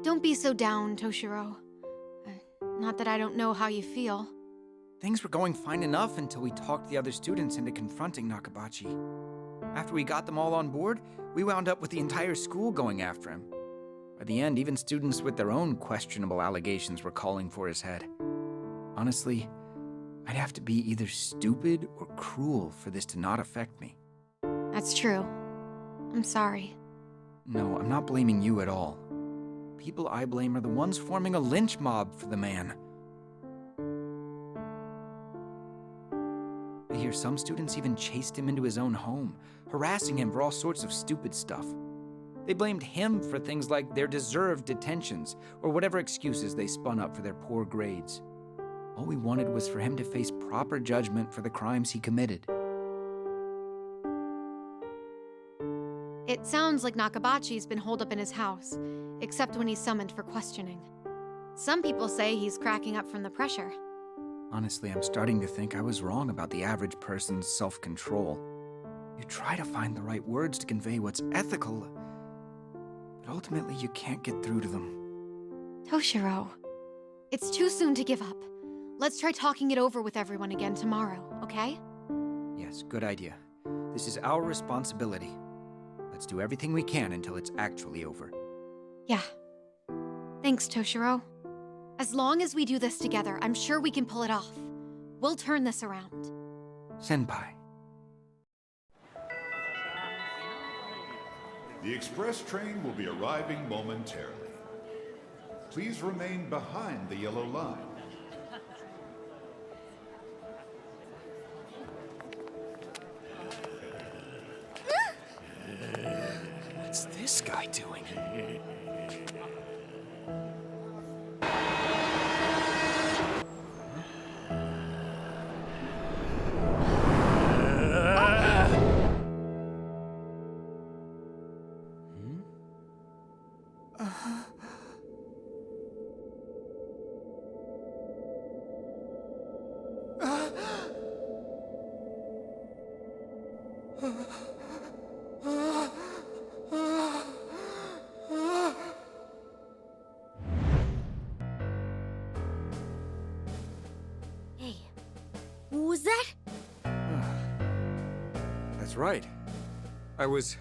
don't be so down, Toshiro. Not that I don't know how you feel. Things were going fine enough until we talked the other students into confronting Nakabachi. After we got them all on board, we wound up with the entire school going after him. By the end, even students with their own questionable allegations were calling for his head. Honestly, I'd have to be either stupid or cruel for this to not affect me. That's true. I'm sorry. No, I'm not blaming you at all. People I blame are the ones forming a lynch mob for the man. I hear some students even chased him into his own home, harassing him for all sorts of stupid stuff. They blamed him for things like their deserved detentions, or whatever excuses they spun up for their poor grades. All we wanted was for him to face proper judgment for the crimes he committed. It sounds like Nakabachi's been holed up in his house, except when he's summoned for questioning. Some people say he's cracking up from the pressure. Honestly, I'm starting to think I was wrong about the average person's self-control. You try to find the right words to convey what's ethical, but ultimately you can't get through to them. Toshiro, it's too soon to give up. Let's try talking it over with everyone again tomorrow, okay? Yes, good idea. This is our responsibility. Let's do everything we can until it's actually over. Yeah. Thanks, Toshiro. As long as we do this together, I'm sure we can pull it off. We'll turn this around. Senpai. The express train will be arriving momentarily. Please remain behind the yellow line. What's this guy doing? Hey, what was that? right. I was...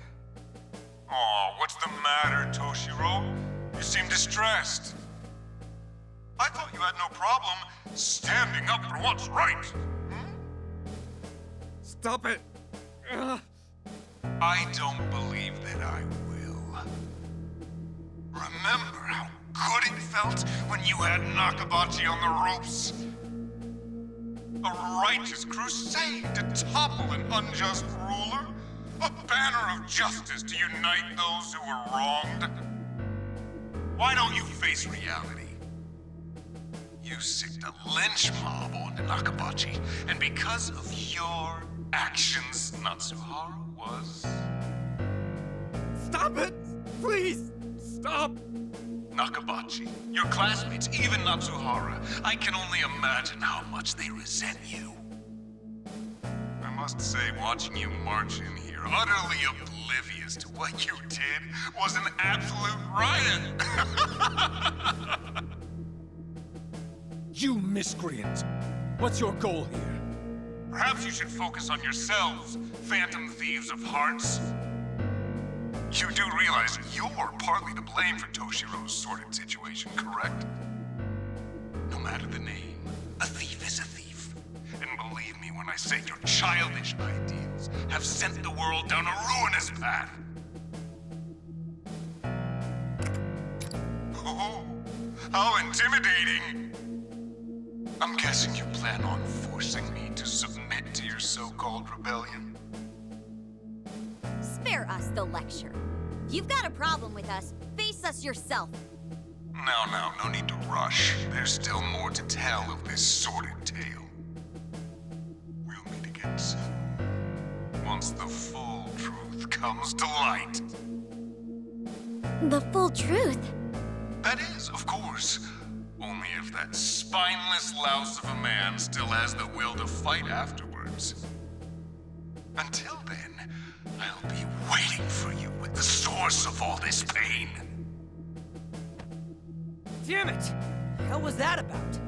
Aw, what's the matter, Toshiro? You seem distressed. I thought you had no problem standing up for what's right. Stop it! Ugh. I don't believe that I will. Remember how good it felt when you had Nakabachi on the ropes? A righteous crusade to topple an unjust ruler? A banner of justice to unite those who were wronged? Why don't you face reality? You sicked a lynch mob onto Nakabachi, and because of your actions, Natsuharu was... Stop it! Please! Stop! Nakabachi, your classmates, even Natsuhara, I can only imagine how much they resent you. I must say, watching you march in here, utterly oblivious to what you did, was an absolute riot! You miscreant! What's your goal here? Perhaps you should focus on yourselves, phantom thieves of hearts. You do realize you're partly to blame for Toshiro's sordid situation, correct? No matter the name, a thief is a thief. And believe me when I say your childish ideals have sent the world down a ruinous path. Oh, how intimidating! I'm guessing you plan on forcing me to submit to your so-called rebellion. Spare us the lecture. If you've got a problem with us, face us yourself. Now, no need to rush. There's still more to tell of this sordid tale. We'll meet again soon, once the full truth comes to light. The full truth? That is, of course. Only if that spineless louse of a man still has the will to fight afterwards. Until then, I'll be waiting for you with the source of all this pain. Damn it! The hell was that about?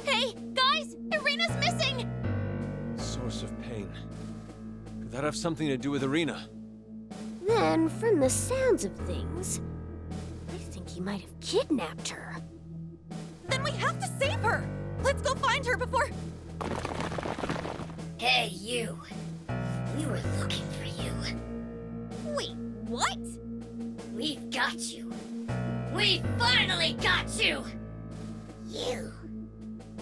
Hey, guys! Irina's missing! Source of pain. Could that have something to do with Irina? Then, from the sounds of things, I think he might have kidnapped her. Then we have to save her! Let's go find her before... Hey, you. We were looking for you. Wait, what? We've got you. We finally got you! You.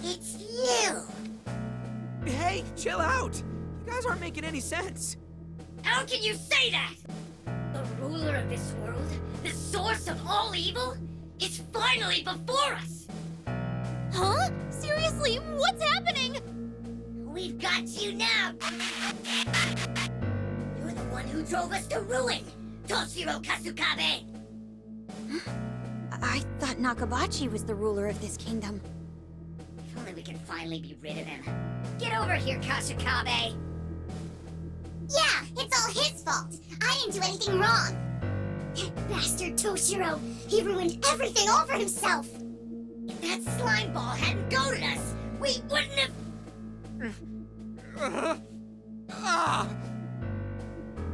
It's you! Hey, chill out! You guys aren't making any sense. How can you say that? The ruler of this world, the source of all evil, is finally before us! Huh? Seriously, what's happening? We've got you now! You're the one who drove us to ruin! Toshiro Kasukabe! I thought Nakabachi was the ruler of this kingdom. If only we could finally be rid of him. Get over here, Kasukabe! Yeah, it's all his fault. I didn't do anything wrong. That bastard Toshiro, he ruined everything all for himself. If that slime ball hadn't goaded us, we wouldn't have...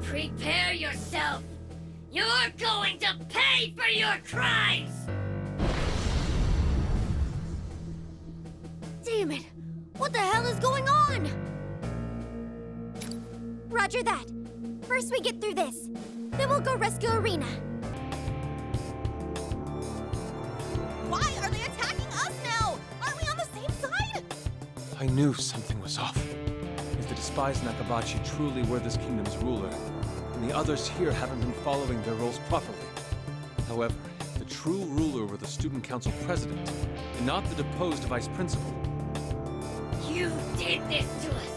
Prepare yourself! You're going to pay for your crimes! Damn it! What the hell is going on? Roger that. First we get through this. Then we'll go rescue Irina. Why are they attacking us now? Aren't we on the same side? I knew something was off. If the despised Nakabachi truly were this kingdom's ruler, and the others here haven't been following their roles properly. However, if the true ruler were the student council president, and not the deposed vice principal. You did this to us!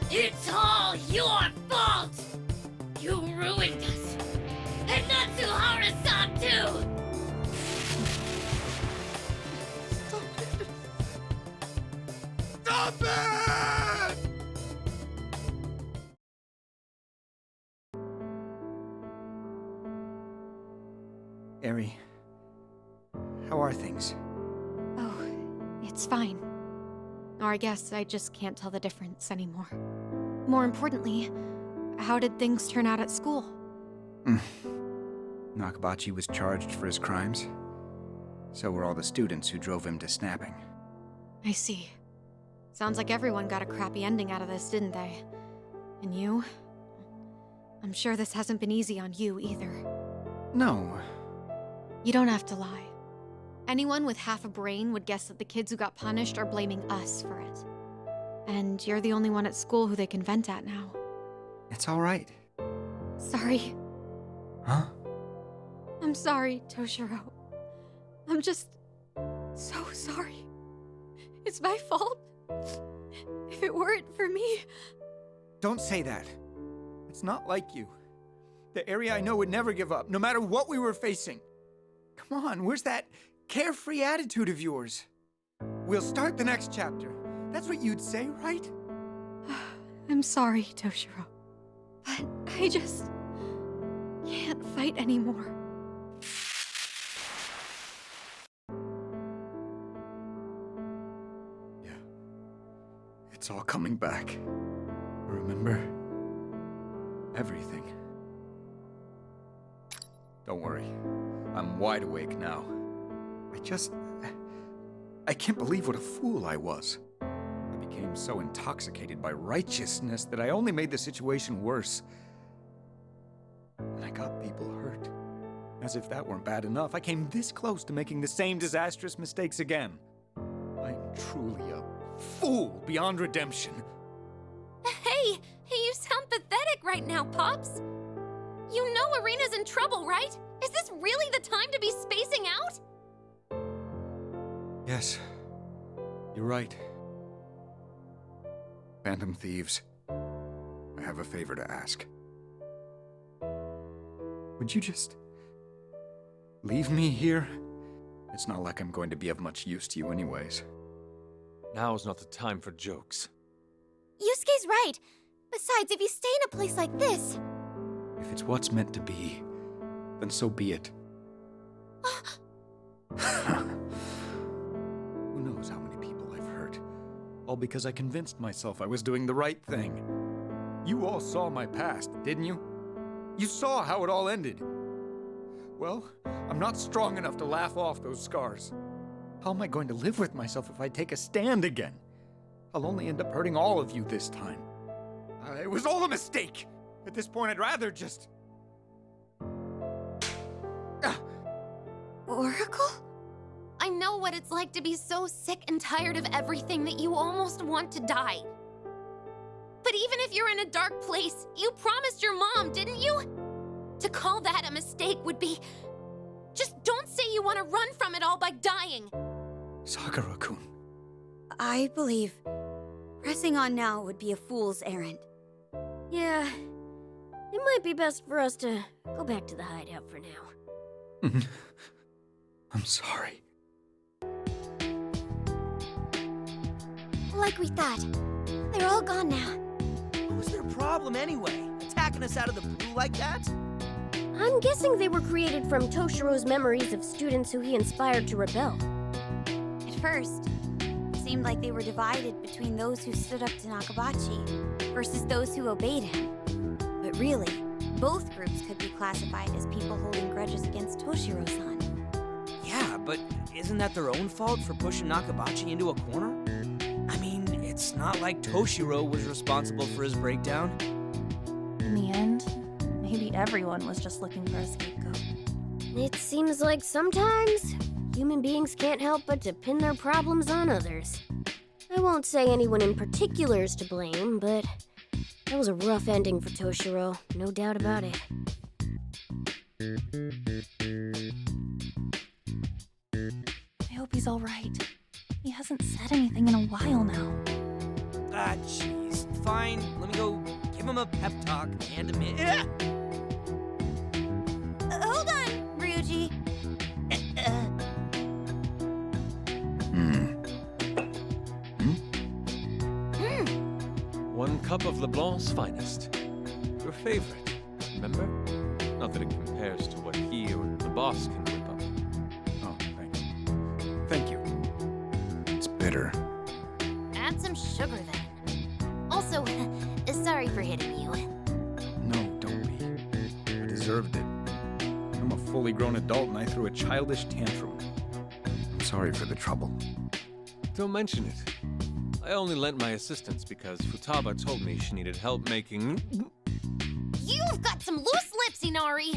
It's all your fault! You ruined us! And Natsuhara-san too! Stop it! Eri, how are things? Oh, it's fine. Or I guess I just can't tell the difference anymore. More importantly, how did things turn out at school? Nakabachi was charged for his crimes. So were all the students who drove him to snapping. I see. Sounds like everyone got a crappy ending out of this, didn't they? And you? I'm sure this hasn't been easy on you either. No. You don't have to lie. Anyone with half a brain would guess that the kids who got punished are blaming us for it. And you're the only one at school who they can vent at now. It's all right. Sorry. Huh? I'm sorry, Toshiro. I'm just so sorry. It's my fault. If it weren't for me... Don't say that. It's not like you. The area I know would never give up, no matter what we were facing. Come on, where's that carefree attitude of yours? We'll start the next chapter. That's what you'd say, right? I'm sorry, Toshiro. But I just can't fight anymore. It's all coming back. Remember? Everything. Don't worry. I'm wide awake now. I can't believe what a fool I was. I became so intoxicated by righteousness that I only made the situation worse. And I got people hurt. As if that weren't bad enough, I came this close to making the same disastrous mistakes again. I'm truly a fool beyond redemption. Hey, you sound pathetic right now, Pops. You know Arena's in trouble, right? Is this really the time to be spacing out? Yes, you're right. Phantom Thieves, I have a favor to ask. Would you just leave me here? It's not like I'm going to be of much use to you anyways. Now's not the time for jokes. Yusuke's right. Besides, if you stay in a place like this... If it's what's meant to be, then so be it. Who knows how many people I've hurt? All because I convinced myself I was doing the right thing. You all saw my past, didn't you? You saw how it all ended. Well, I'm not strong enough to laugh off those scars. How am I going to live with myself if I take a stand again? I'll only end up hurting all of you this time. It was all a mistake. At this point, I'd rather just... Oracle? I know what it's like to be so sick and tired of everything that you almost want to die. But even if you're in a dark place, you promised your mom, didn't you? To call that a mistake would be... Just don't say you want to run from it all by dying. Sakura-kun. I believe pressing on now would be a fool's errand. Yeah, it might be best for us to go back to the hideout for now. I'm sorry. Like we thought. They're all gone now. What was their problem anyway? Attacking us out of the blue like that? I'm guessing they were created from Toshiro's memories of students who he inspired to rebel. At first, it seemed like they were divided between those who stood up to Nakabachi versus those who obeyed him. But really, both groups could be classified as people holding grudges against Toshiro-san. Yeah, but isn't that their own fault for pushing Nakabachi into a corner? I mean, it's not like Toshiro was responsible for his breakdown. In the end, maybe everyone was just looking for a scapegoat. It seems like sometimes human beings can't help but to pin their problems on others. I won't say anyone in particular is to blame, but that was a rough ending for Toshiro, no doubt about it. I hope he's all right. He hasn't said anything in a while now. Ah, jeez. Fine, let me go give him a pep talk and a minute. Yeah. Hold on, Ryuji. One cup of LeBlanc's finest. Your favorite, remember? Not that it compares to what he or the boss can whip up. Oh, thank you. Thank you. It's bitter. That's sugar then. Also, sorry for hitting you. No, don't be. I deserved it. I'm a fully grown adult and I threw a childish tantrum. I'm sorry for the trouble. Don't mention it. I only lent my assistance because Futaba told me she needed help making... You've got some loose lips, Inari!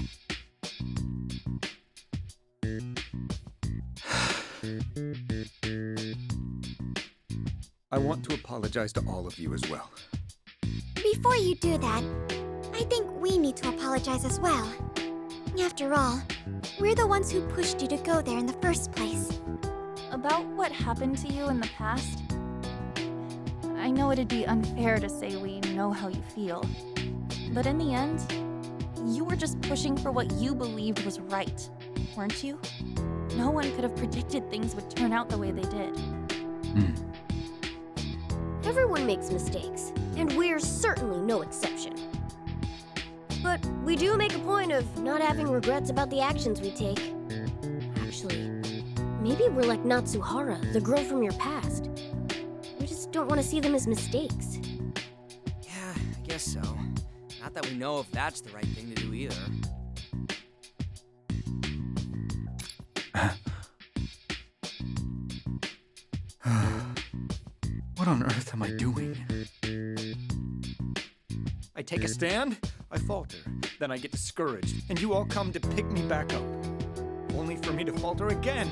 I want to apologize to all of you as well. Before you do that, I think we need to apologize as well. After all, we're the ones who pushed you to go there in the first place. About what happened to you in the past? I know it'd be unfair to say we know how you feel. But in the end, you were just pushing for what you believed was right, weren't you? No one could have predicted things would turn out the way they did. Everyone makes mistakes, and we're certainly no exception. But we do make a point of not having regrets about the actions we take. Actually, maybe we're like Natsuhara, the girl from your past. We just don't want to see them as mistakes. Yeah, I guess so. Not that we know if that's the right thing to do either. What on earth am I doing? I take a stand, I falter, then I get discouraged, and you all come to pick me back up. Only for me to falter again.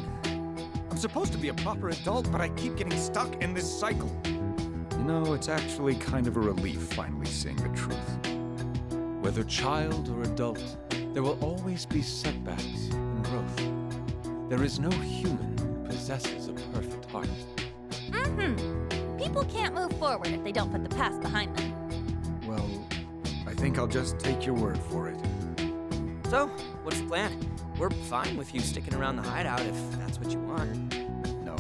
I'm supposed to be a proper adult, but I keep getting stuck in this cycle. You know, it's actually kind of a relief finally seeing the truth. Whether child or adult, there will always be setbacks and growth. There is no human who possesses a perfect heart. People can't move forward if they don't put the past behind them. Well, I think I'll just take your word for it. So, what's the plan? We're fine with you sticking around the hideout if that's what you want. No.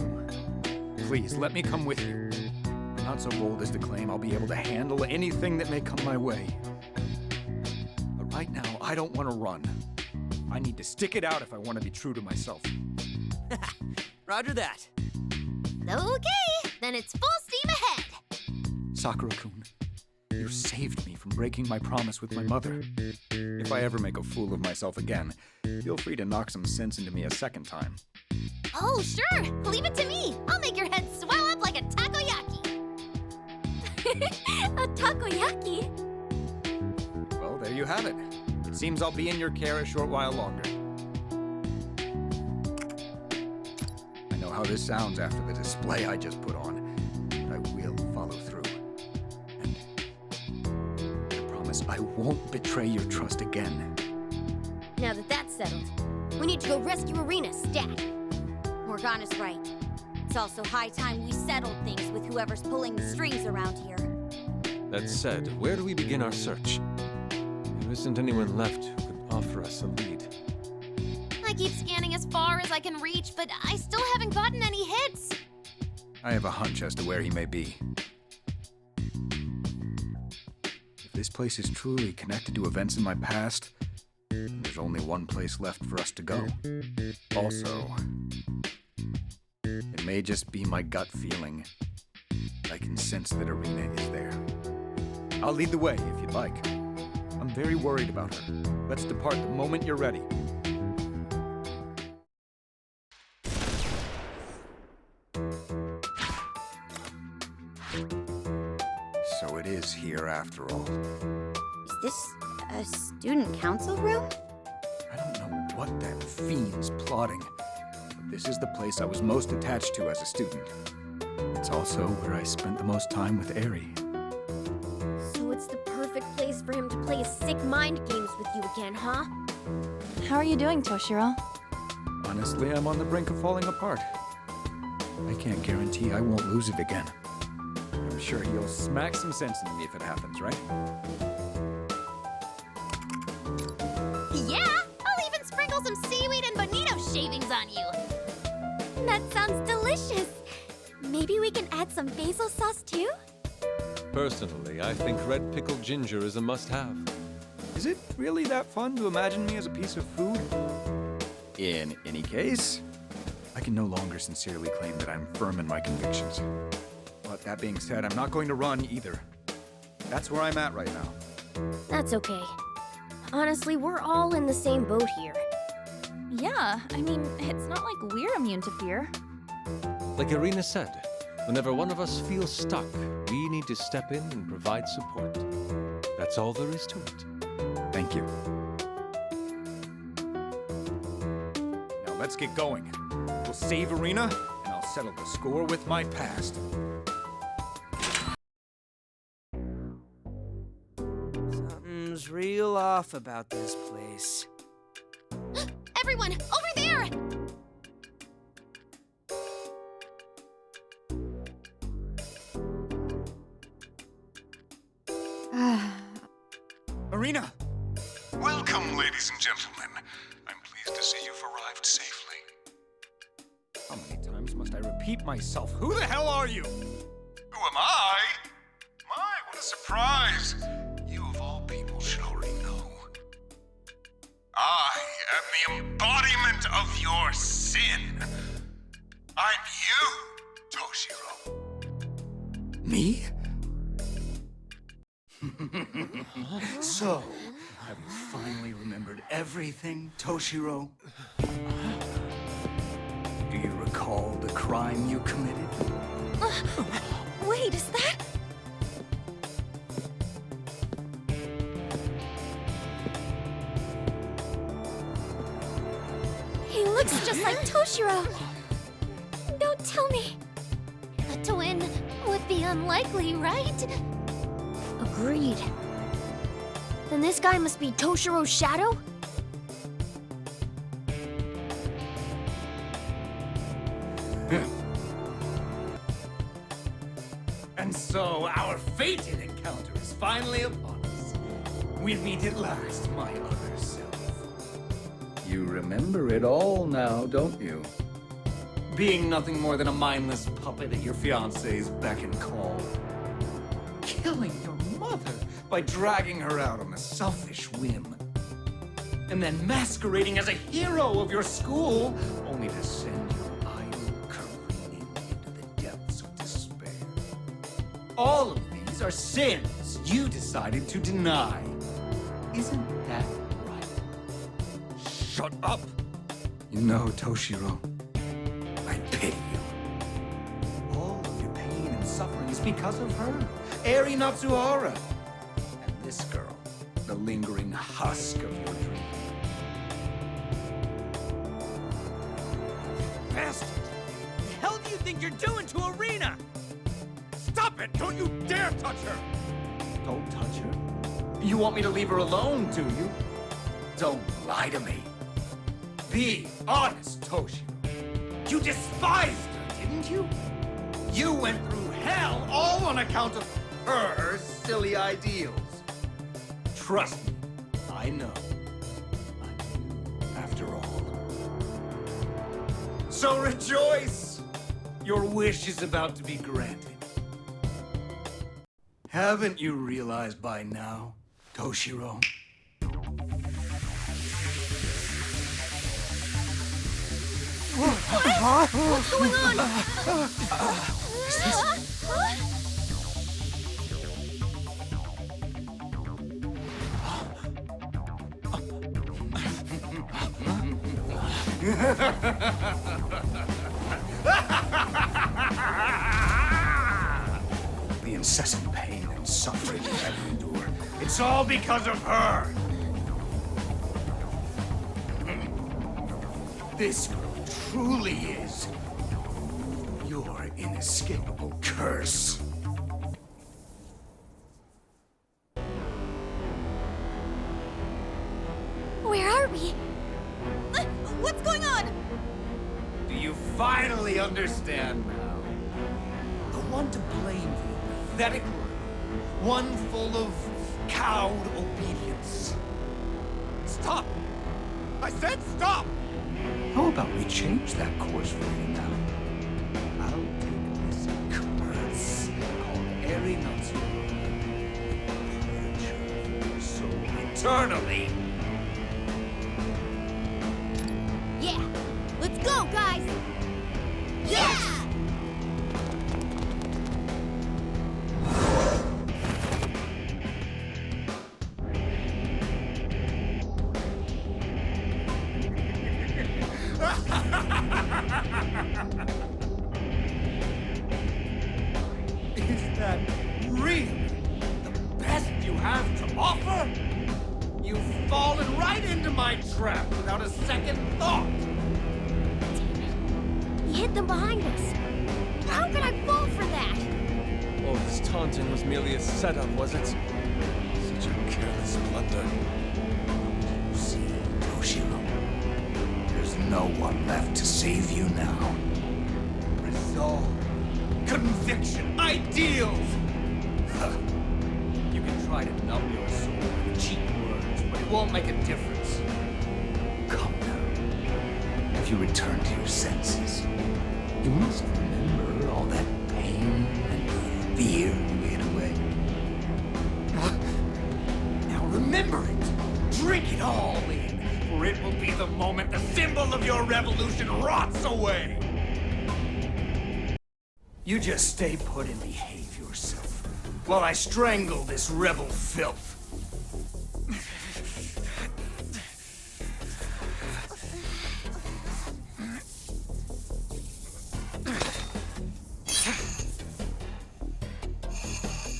Please, let me come with you. I'm not so bold as to claim I'll be able to handle anything that may come my way. But right now, I don't want to run. I need to stick it out if I want to be true to myself. Roger that. Okay, then it's full steam ahead. Sakura-kun, you saved me from breaking my promise with my mother. If I ever make a fool of myself again, feel free to knock some sense into me a second time. Oh, sure. Leave it to me. I'll make your head swell up like a takoyaki. A takoyaki? Well, there you have it. It seems I'll be in your care a short while longer. I know how this sounds after the display I just put on, but I will follow through. And I promise I won't betray your trust again. Now that that's settled, we need to go rescue Arena stat. Morgana's right. It's also high time we settled things with whoever's pulling the strings around here. That said, where do we begin our search? There isn't anyone left who could offer us a lead. I keep scanning as far as I can reach, but I still haven't gotten any hits. I have a hunch as to where he may be. If this place is truly connected to events in my past, then there's only one place left for us to go. Also, it may just be my gut feeling. I can sense that Arena is there. I'll lead the way if you'd like. I'm very worried about her. Let's depart the moment you're ready. So it is here after all. Is this a student council room? I don't know what that fiend's plotting, but this is the place I was most attached to as a student. It's also where I spent the most time with Eri. So it's the perfect place for him to play his sick mind games with you again, huh? How are you doing, Toshiro? Honestly, I'm on the brink of falling apart. I can't guarantee I won't lose it again. I'm sure you'll smack some sense into me if it happens, right? Yeah, I'll even sprinkle some seaweed and bonito shavings on you. That sounds delicious. Maybe we can add some basil sauce too? Personally, I think red pickled ginger is a must-have. Is it really that fun to imagine me as a piece of food? In any case, I can no longer sincerely claim that I'm firm in my convictions. But that being said, I'm not going to run either. That's where I'm at right now. That's okay. Honestly, we're all in the same boat here. Yeah, I mean, it's not like we're immune to fear. Like Irina said, whenever one of us feels stuck, we need to step in and provide support. That's all there is to it. Thank you. Now let's get going. We'll save Irina, and I'll settle the score with my past. Something's real off about this place. Everyone, over there! Irina! Welcome, ladies and gentlemen. I'm pleased to see you've arrived safely. How many times must I repeat myself? Who the hell are you? Who am I? My, what a surprise! You of all people should already know. I am the embodiment of your sin. I'm you, Toshiro. Me? So, have you finally remembered everything, Toshiro? Do you recall the crime you committed? Wait, is that? He looks just like Toshiro. Don't tell me. A twin would be unlikely, right? Agreed. Then this guy must be Toshiro's shadow? And so, our fated encounter is finally upon us. We meet at last, my other self. You remember it all now, don't you? Being nothing more than a mindless puppet at your fiancé's beck and call. Killing your mother by dragging her out on a selfish whim. And then masquerading as a hero of your school, only to send your idol careening into the depths of despair. All of these are sins you decided to deny. Isn't that right? Shut up! You know, Toshiro, I pity you. All of your pain and suffering is because of her, Eri Natsuhara. And this girl, the lingering husk of your dream. Bastard! What the hell do you think you're doing to Irina? Stop it! Don't you dare touch her! Don't touch her? You want me to leave her alone, do you? Don't lie to me. Be honest, Toshiro. You despised her, didn't you? You went through hell all on account of her silly ideals. Trust me, I know. I'm you, after all. So rejoice! Your wish is about to be granted. Haven't you realized by now, Toshiro? What's going on? The incessant pain and suffering you had to endure. It's all because of her. This girl truly is your inescapable curse. Where are we? What's going on? Do you finally understand now? The one to blame for the pathetic life. One full of cowed obedience. Stop! I said stop! How about we change that course for you now? I'll take this curse called Eri Natsuhara and purge her from your soul eternally. Yeah! Let's go, guys! Yeah! hit them behind us. How could I fall for that? All this taunting was merely a setup, was it? Such a careless blunder. See, Toshiro, there's no one left to save you now. Resolve, conviction, ideals! You can try to numb your soul with cheap words, but it won't make a difference. Come now. If you return to your senses, you must remember all that pain and fear you hid away. Now remember it! Drink it all in, for it will be the moment the symbol of your revolution rots away! You just stay put and behave yourself, while I strangle this rebel filth.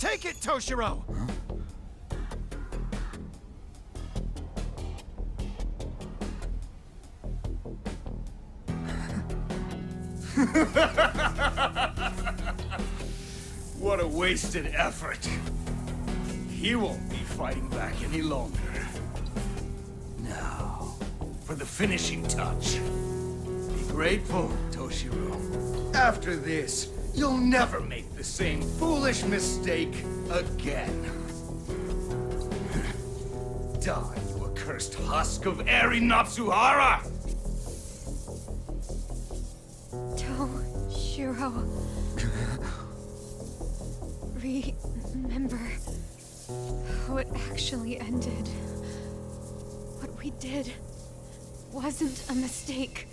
Take it, Toshiro! What a wasted effort. He won't be fighting back any longer. Now, for the finishing touch. Be grateful, Toshiro. After this, you'll never make the same foolish mistake again. Die, you accursed husk of Eri Natsuhara! Toshiro. Remember how it actually ended. What we did wasn't a mistake.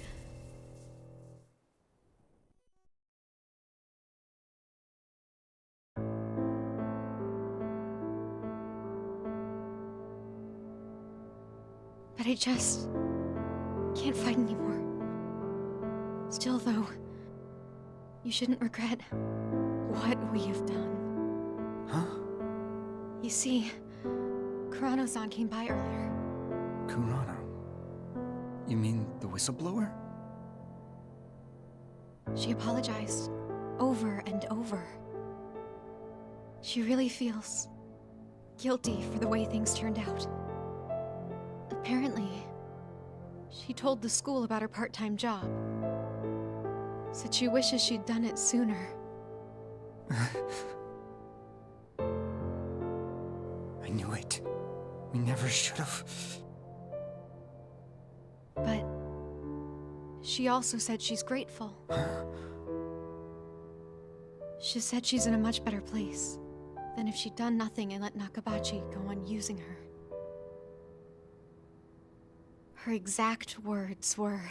But I just can't fight anymore. Still, though, you shouldn't regret what we have done. Huh? You see, Kurano-san came by earlier. Kurano? You mean the whistleblower? She apologized over and over. She really feels guilty for the way things turned out. Apparently, she told the school about her part-time job. Said she wishes she'd done it sooner. I knew it. We never should have. But she also said she's grateful. She said she's in a much better place than if she'd done nothing and let Nakabachi go on using her. Her exact words were,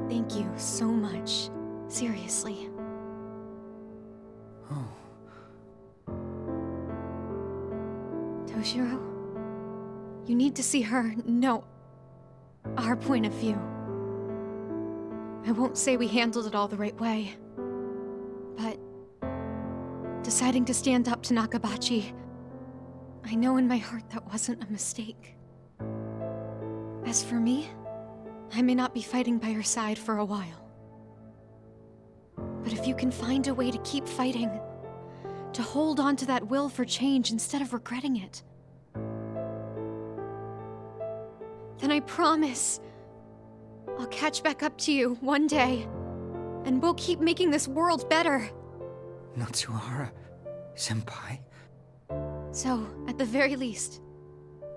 "Thank you so much. Seriously." Oh. Toshiro, you need to see her, no, our point of view. I won't say we handled it all the right way, but deciding to stand up to Nakabachi, I know in my heart that wasn't a mistake. As for me, I may not be fighting by her side for a while. But if you can find a way to keep fighting, to hold on to that will for change instead of regretting it, then I promise I'll catch back up to you one day, and we'll keep making this world better. Natsuhara, senpai? So, at the very least,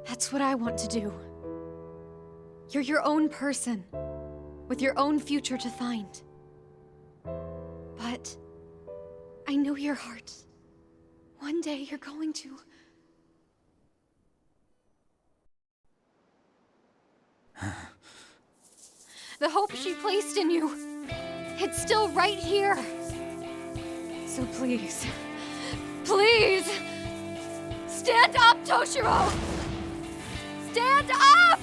that's what I want to do. You're your own person, with your own future to find. But I know your heart. One day you're going to... The hope she placed in you, it's still right here. So please, please, stand up, Toshiro! Stand up!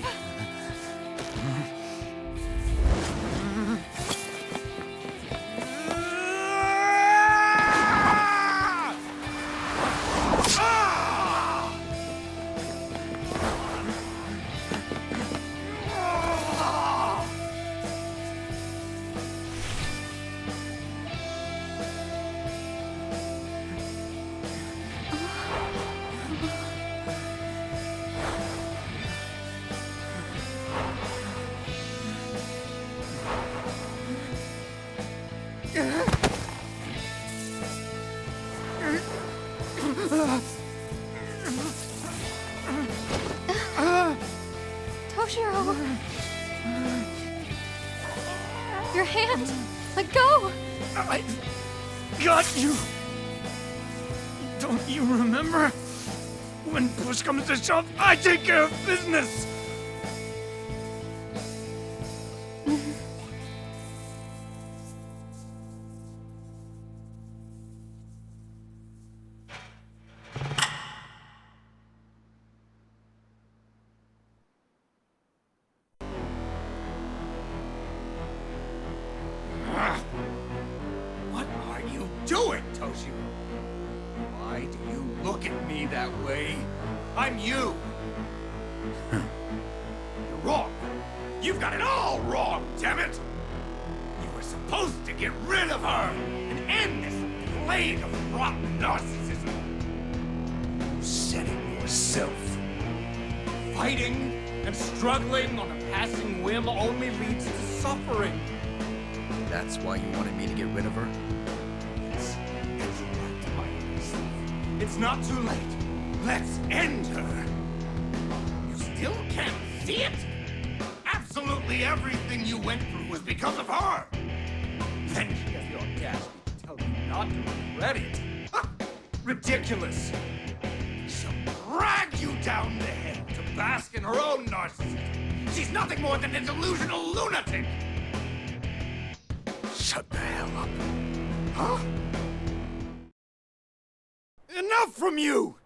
Your hand! Let go! I got you! Don't you remember? When push comes to shove, I take care of business! What are you doing, Toshiro? Why do you look at me that way? I'm you! You're wrong. You've got it all wrong, damn it! You were supposed to get rid of her and end this plague of rotten narcissism. You said it yourself. Fighting and struggling on a passing whim only leads to suffering. That's why you wanted me to get rid of her? It's right, it's not too late. Let's end her. You still can't see it? Absolutely everything you went through was because of her. Then she has the audacity to tell you not to regret it. Ha! Ridiculous. She'll drag you down the hill to bask in her own narcissism. She's nothing more than a delusional lunatic. Shut the hell up. Huh? Enough from you!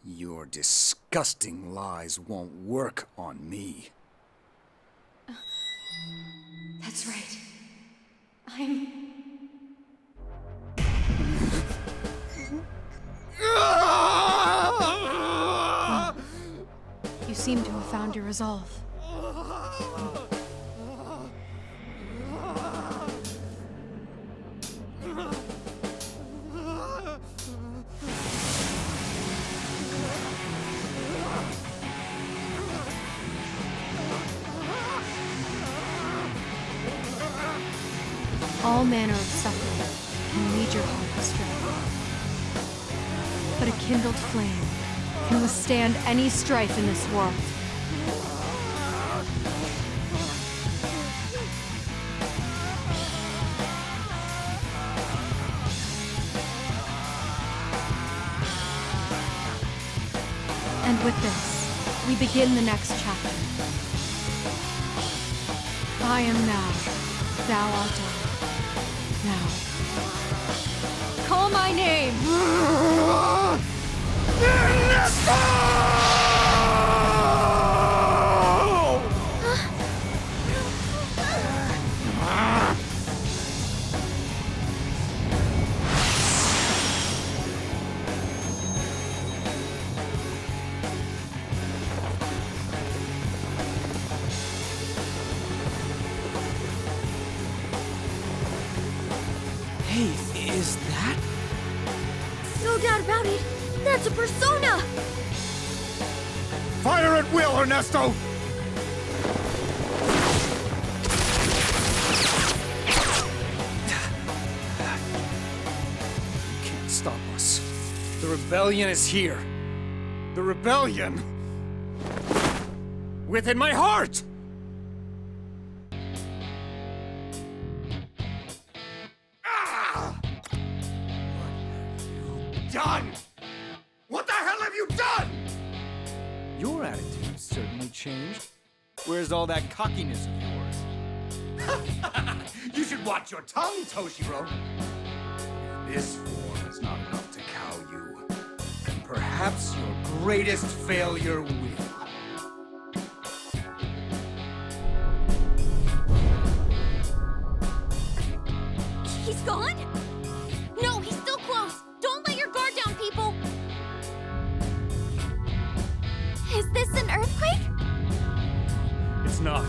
Your disgusting lies won't work on me. That's right. I'm... You seem to have found your resolve. All manner of suffering can lead your heart astray. But a kindled flame can withstand any strife in this world. And with this, we begin the next chapter. I am now, thou art I. Now, call my name! Hey, is that? No doubt about it. That's a persona! Fire at will, Ernesto! You can't stop us. The rebellion is here. The rebellion within my heart! Done! What the hell have you done? Your attitude certainly changed. Where's all that cockiness of yours? You should watch your tongue, Toshiro. If this form is not enough to cow you, then perhaps your greatest failure will. He's gone? No, he's still close. Don't let your guard down, people. Is this an earthquake? It's not.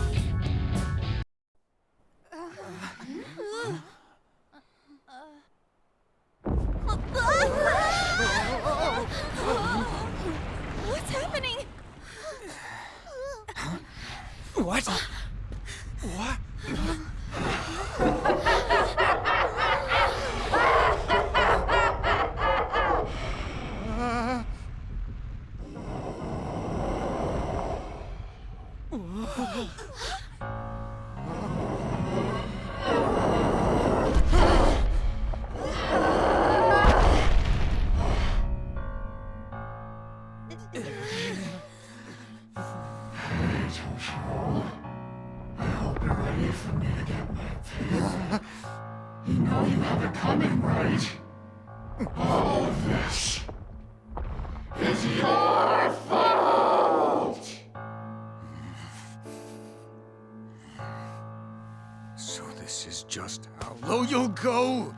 What's happening? What? What? You know you have it coming, right? All of this is your fault! So this is just how low you'll go?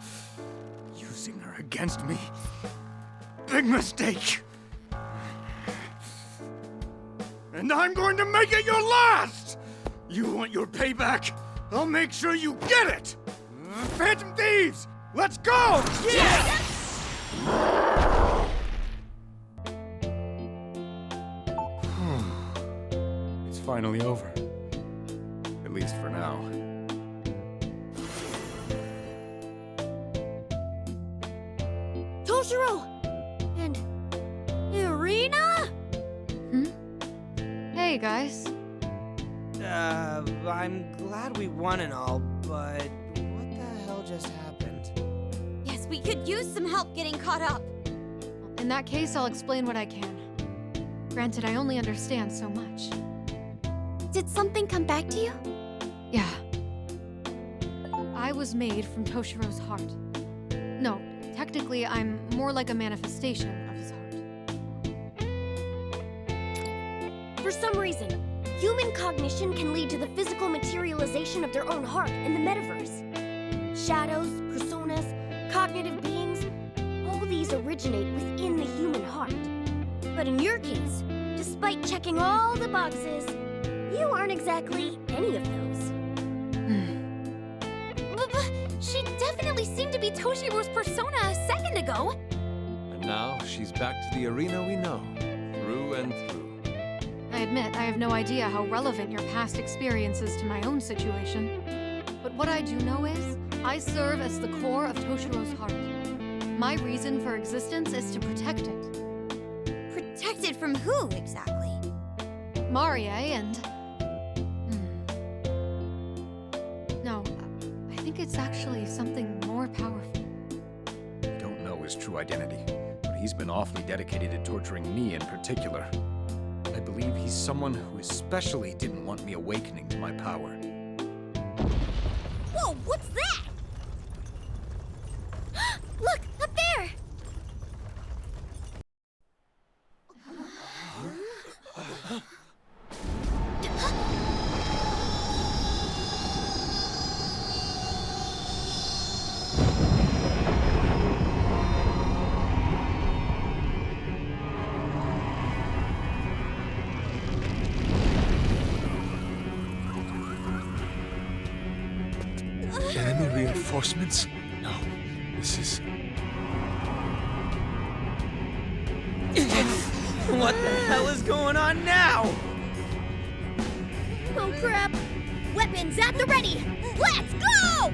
Using her against me? Big mistake! And I'm going to make it your last! You want your payback? I'll make sure you get it! Phantom Thieves! Let's go! Yeah! It's finally over. At least for now. Toshiro! And Irina? Hey, guys. I'm glad we won and all, but what the hell just happened? Yes, we could use some help getting caught up. In that case, I'll explain what I can. Granted, I only understand so much. Did something come back to you? Yeah. I was made from Toshiro's heart. No, technically, I'm more like a manifestation of his heart. For some reason, human cognition can lead to the physical materialization of their own heart in the metaverse. Shadows, personas, cognitive beings, all these originate within the human heart. But in your case, despite checking all the boxes, you aren't exactly any of those. She definitely seemed to be Toshiro's persona a second ago. And now she's back to the arena we know, through and through. I admit I have no idea how relevant your past experience is to my own situation. But what I do know is, I serve as the core of Toshiro's heart. My reason for existence is to protect it. Protect it from who, exactly? Marie and... No, I think it's actually something more powerful. We don't know his true identity, but he's been awfully dedicated to torturing me in particular. I believe he's someone who especially didn't want me awakening to my power. Whoa, what's that? Look, up there! Enemy reinforcements? No, this is... What the hell is going on now? Oh crap! Weapons at the ready! Let's go!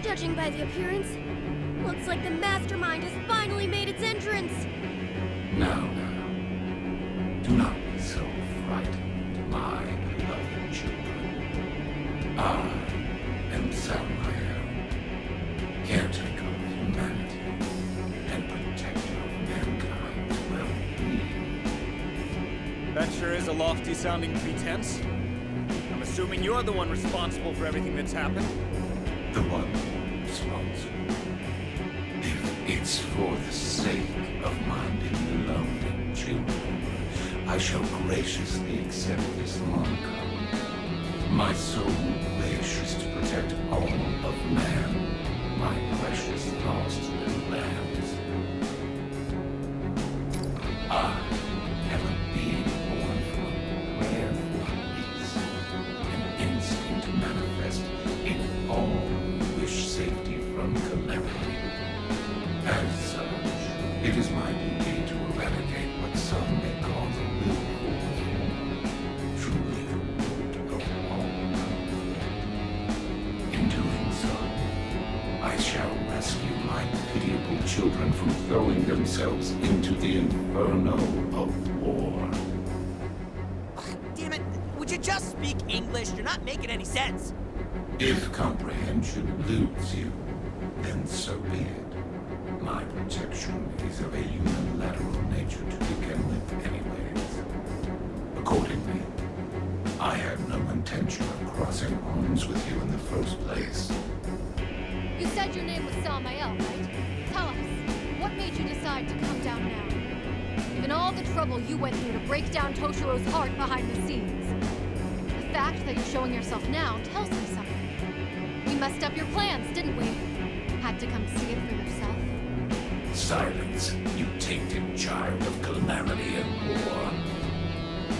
Judging by the appearance, looks like the mastermind has finally made its entrance. Now, do not be so frightened, my beloved children. I am Samuel, caretaker of humanity and protector of mankind's well-being. That sure is a lofty-sounding pretense. I'm assuming you're the one responsible for everything that's happened. The one responsible. If it's for the sake of my beloved children, I shall graciously accept this honor. My sole wish is to protect all of man, my precious lost little lambs. I am a being born from a rare peace, an instinct to manifest in all who wish safety from calamity. As such, it is my duty to eradicate what some may call the will force. Truly, to go all out. In doing so, I shall rescue my pitiable children from throwing themselves into the inferno of war. Damn it! Would you just speak English? You're not making any sense. If comprehension eludes you, then so be it. My protection is of a unilateral nature to begin with anyways. Accordingly, I had no intention of crossing arms with you in the first place. You said your name was Samael, right? Tell us, what made you decide to come down now? Given all the trouble you went through to break down Toshiro's heart behind the scenes. The fact that you're showing yourself now tells me something. We messed up your plans, didn't we? Had to come see it for yourself. Silence, you tainted child of calamity and war.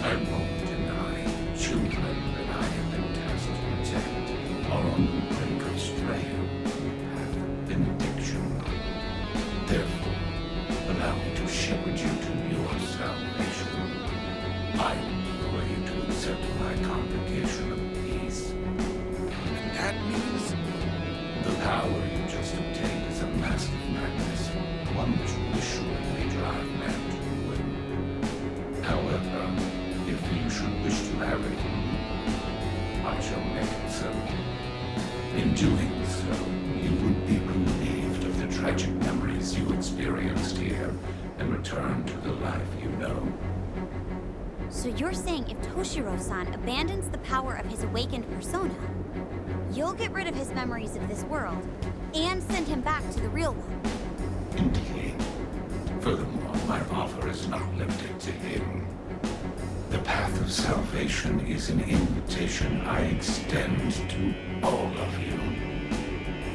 I won't deny children that I have been tasked to protect are on the brink of straying from the path of benediction. Therefore, allow me to shepherd you to your salvation. I implore you to accept my convocation of peace. And that means? The power you just obtained is a massive madness, one which will assuredly drive man to ruin. However, if you should wish to have it, I shall make it so. In doing so, you would be relieved of the tragic memories you experienced here and return to the life you know. So you're saying if Toshiro-san abandons the power of his awakened persona, you'll get rid of his memories of this world and send him back to the real one? Indeed. Furthermore, my offer is not limited to him. The path of salvation is an invitation I extend to all of you.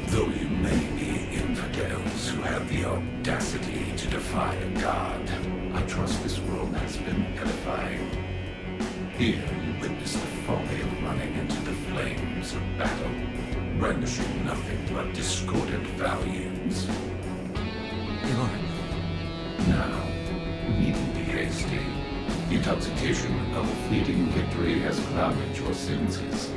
Though you may be infidels who have the audacity to defy a god, I trust this world has been edifying. Here you witness the folly of running into the flames of battle, brandishing nothing but discordant values. Now, you needn't be hasty. The intoxication of a fleeting victory has clouded your senses.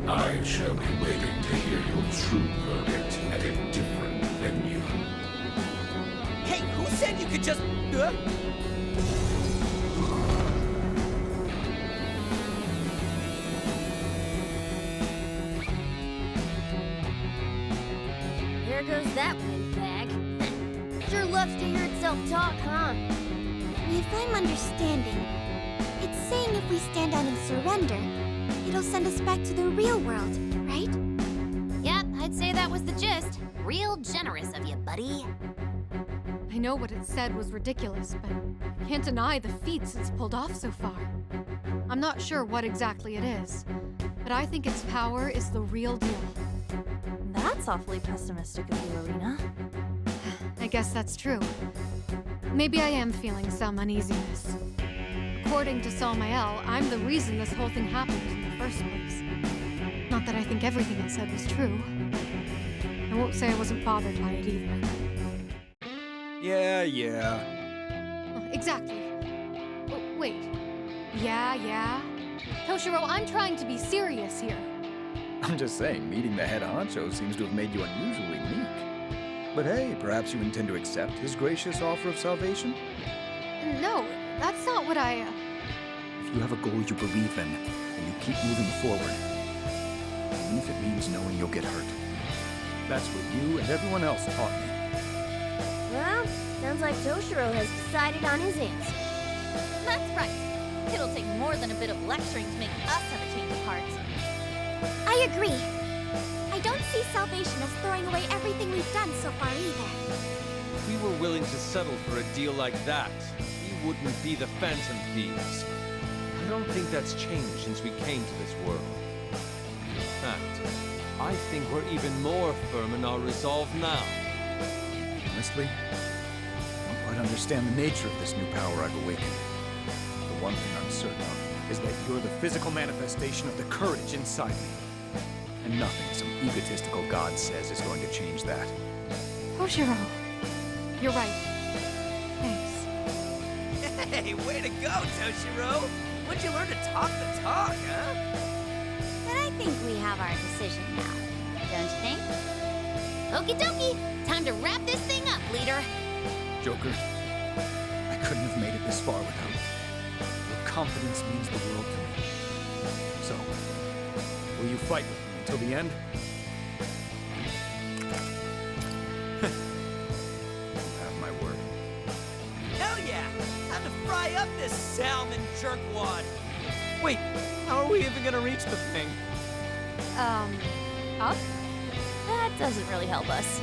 I shall be waiting to hear your true verdict at a different venue. Hey, who said you could just... There goes that windbag. Sure loves to hear itself talk, huh? If I'm understanding, it's saying if we stand down and surrender, it'll send us back to the real world, right? Yep, I'd say that was the gist. Real generous of you, buddy. I know what it said was ridiculous, but I can't deny the feats it's pulled off so far. I'm not sure what exactly it is, but I think its power is the real deal. That's awfully pessimistic of you, Arena. I guess that's true. Maybe I am feeling some uneasiness. According to Samael, I'm the reason this whole thing happened in the first place. Not that I think everything it said was true. I won't say I wasn't bothered by it either. Yeah. Exactly. Oh, wait. Yeah. Toshiro, I'm trying to be serious here. I'm just saying, meeting the head honcho seems to have made you unusually meek. But hey, perhaps you intend to accept his gracious offer of salvation? No, that's not what I... If you have a goal you believe in, and you keep moving forward, even if it means knowing you'll get hurt. That's what you and everyone else taught me. Well, sounds like Toshiro has decided on his answer. That's right. It'll take more than a bit of lecturing to make us have a change of heart. I agree. I don't see salvation as throwing away everything we've done so far either. If we were willing to settle for a deal like that, we wouldn't be the Phantom Thieves. I don't think that's changed since we came to this world. In fact, I think we're even more firm in our resolve now. Honestly, I don't quite understand the nature of this new power I've awakened. The one thing I'm certain of is that you're the physical manifestation of the courage inside me. And nothing some egotistical god says is going to change that. Toshiro, you're right. Thanks. Hey, way to go, Toshiro! When'd you learn to talk the talk, huh? But I think we have our decision now, don't you think? Okie dokie, time to wrap this thing up, leader. Joker, I couldn't have made it this far without you. Your confidence means the world to me. So, will you fight with me until the end? You have my word. Hell yeah! Time to fry up this salmon jerkwad. Wait, how are we even gonna reach the thing? Up? That doesn't really help us.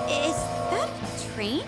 Is that a train?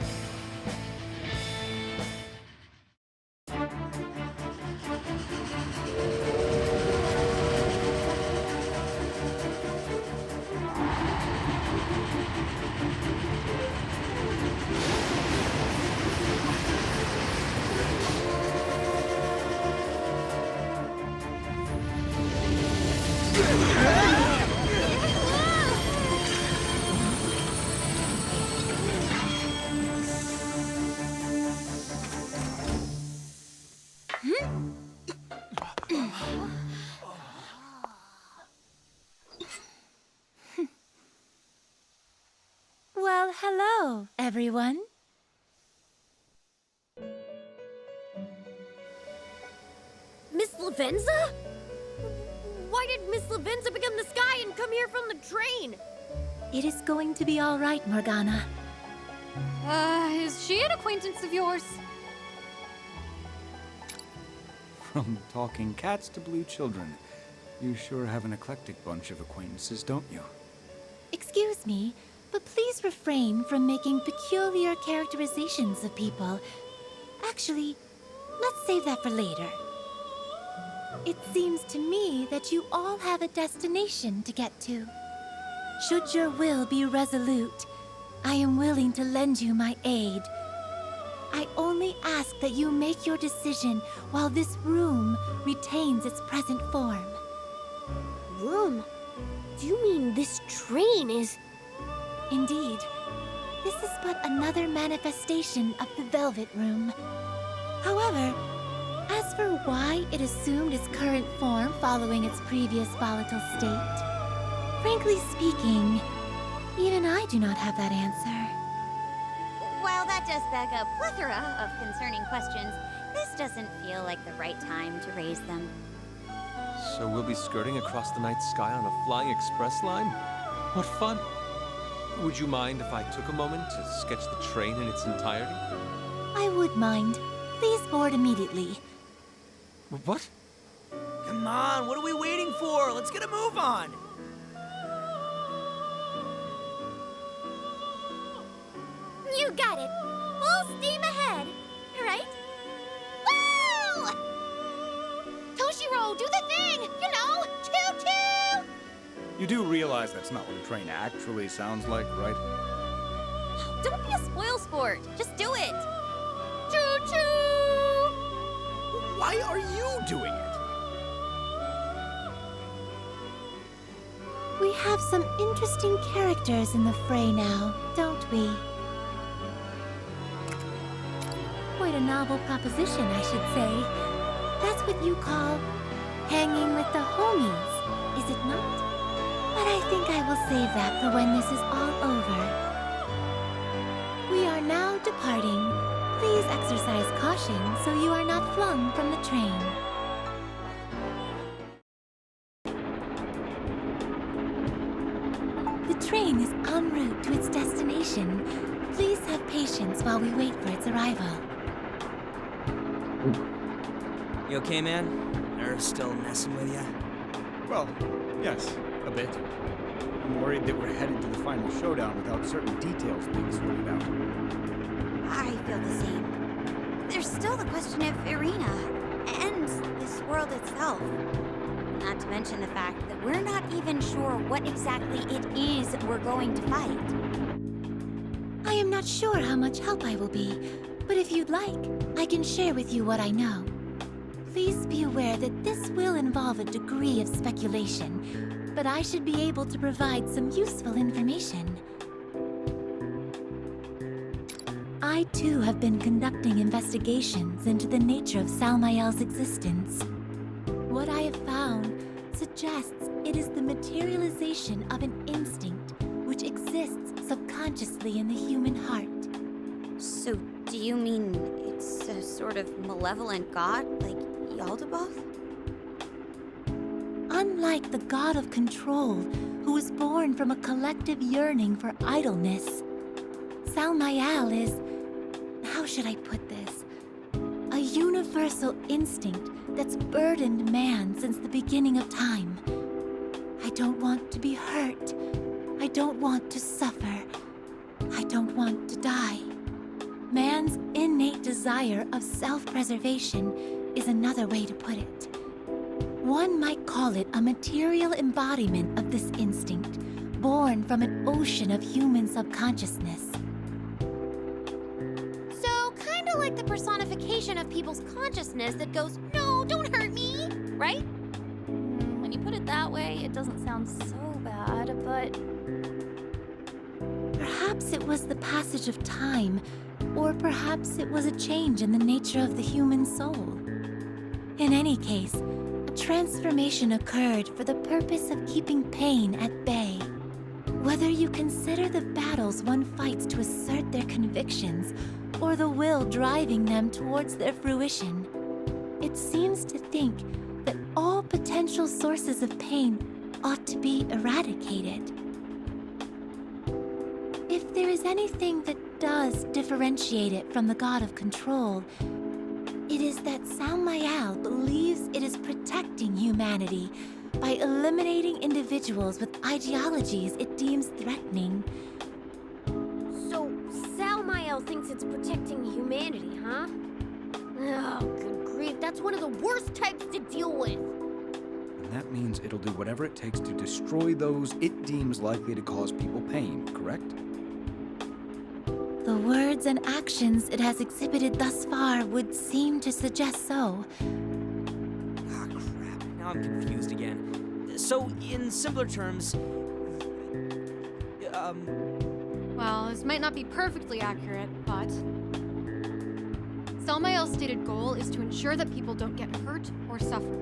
Well, hello, everyone. Miss Lavenza? Why did Miss Lavenza become the sky and come here from the train? It is going to be all right, Morgana. Is she an acquaintance of yours? From talking cats to blue children, you sure have an eclectic bunch of acquaintances, don't you? Excuse me, but please refrain from making peculiar characterizations of people. Actually, let's save that for later. It seems to me that you all have a destination to get to. Should your will be resolute, I am willing to lend you my aid. I only ask that you make your decision while this room retains its present form. Room? Do you mean this train is... Indeed. This is but another manifestation of the Velvet Room. However, as for why it assumed its current form following its previous volatile state, frankly speaking, even I do not have that answer. While that does beg a plethora of concerning questions, this doesn't feel like the right time to raise them. So we'll be skirting across the night sky on a flying express line? What fun! Would you mind if I took a moment to sketch the train in its entirety? I would mind. Please board immediately. What? Come on, what are we waiting for? Let's get a move on! You got it. Full steam ahead. Right? Woo! Toshiro, do the thing! You know, choo-choo! You do realize that's not what a train actually sounds like, right? Don't be a spoil sport. Just do it. Choo-choo! Why are you doing it? We have some interesting characters in the fray now, don't we? Quite a novel proposition, I should say. That's what you call hanging with the homies, is it not? But I think I will save that for when this is all over. We are now departing. Please exercise caution so you are not flung from the train. The train is en route to its destination. Please have patience while we wait for its arrival. You okay, man? Nerves still messing with ya? Well, yes, a bit. I'm worried that we're headed to the final showdown without certain details being sorted out. I feel the same. There's still the question of Irina and this world itself. Not to mention the fact that we're not even sure what exactly it is we're going to fight. I am not sure how much help I will be, but if you'd like, I can share with you what I know. Please be aware that this will involve a degree of speculation, but I should be able to provide some useful information. I too have been conducting investigations into the nature of Salmael's existence. What I have found suggests it is the materialization of an instinct subconsciously in the human heart. So, do you mean it's a sort of malevolent god, like Yaldabaoth? Unlike the god of control, who was born from a collective yearning for idleness, Salmayal is, how should I put this? A universal instinct that's burdened man since the beginning of time. I don't want to be hurt. I don't want to suffer. I don't want to die. Man's innate desire of self-preservation is another way to put it. One might call it a material embodiment of this instinct, born from an ocean of human subconsciousness. So, kinda like the personification of people's consciousness that goes, no, don't hurt me, right? When you put it that way, it doesn't sound so bad, but... Perhaps it was the passage of time, or perhaps it was a change in the nature of the human soul. In any case, a transformation occurred for the purpose of keeping pain at bay. Whether you consider the battles one fights to assert their convictions, or the will driving them towards their fruition, it seems to think that all potential sources of pain ought to be eradicated. If there is anything that does differentiate it from the god of control, it is that Salmayal believes it is protecting humanity by eliminating individuals with ideologies it deems threatening. So, Salmayal thinks it's protecting humanity, huh? Oh, good grief, that's one of the worst types to deal with. And that means it'll do whatever it takes to destroy those it deems likely to cause people pain, correct? The words and actions it has exhibited thus far would seem to suggest so. Ah, crap. Now I'm confused again. So, in simpler terms, Well, this might not be perfectly accurate, but... Salmayal's stated goal is to ensure that people don't get hurt or suffer.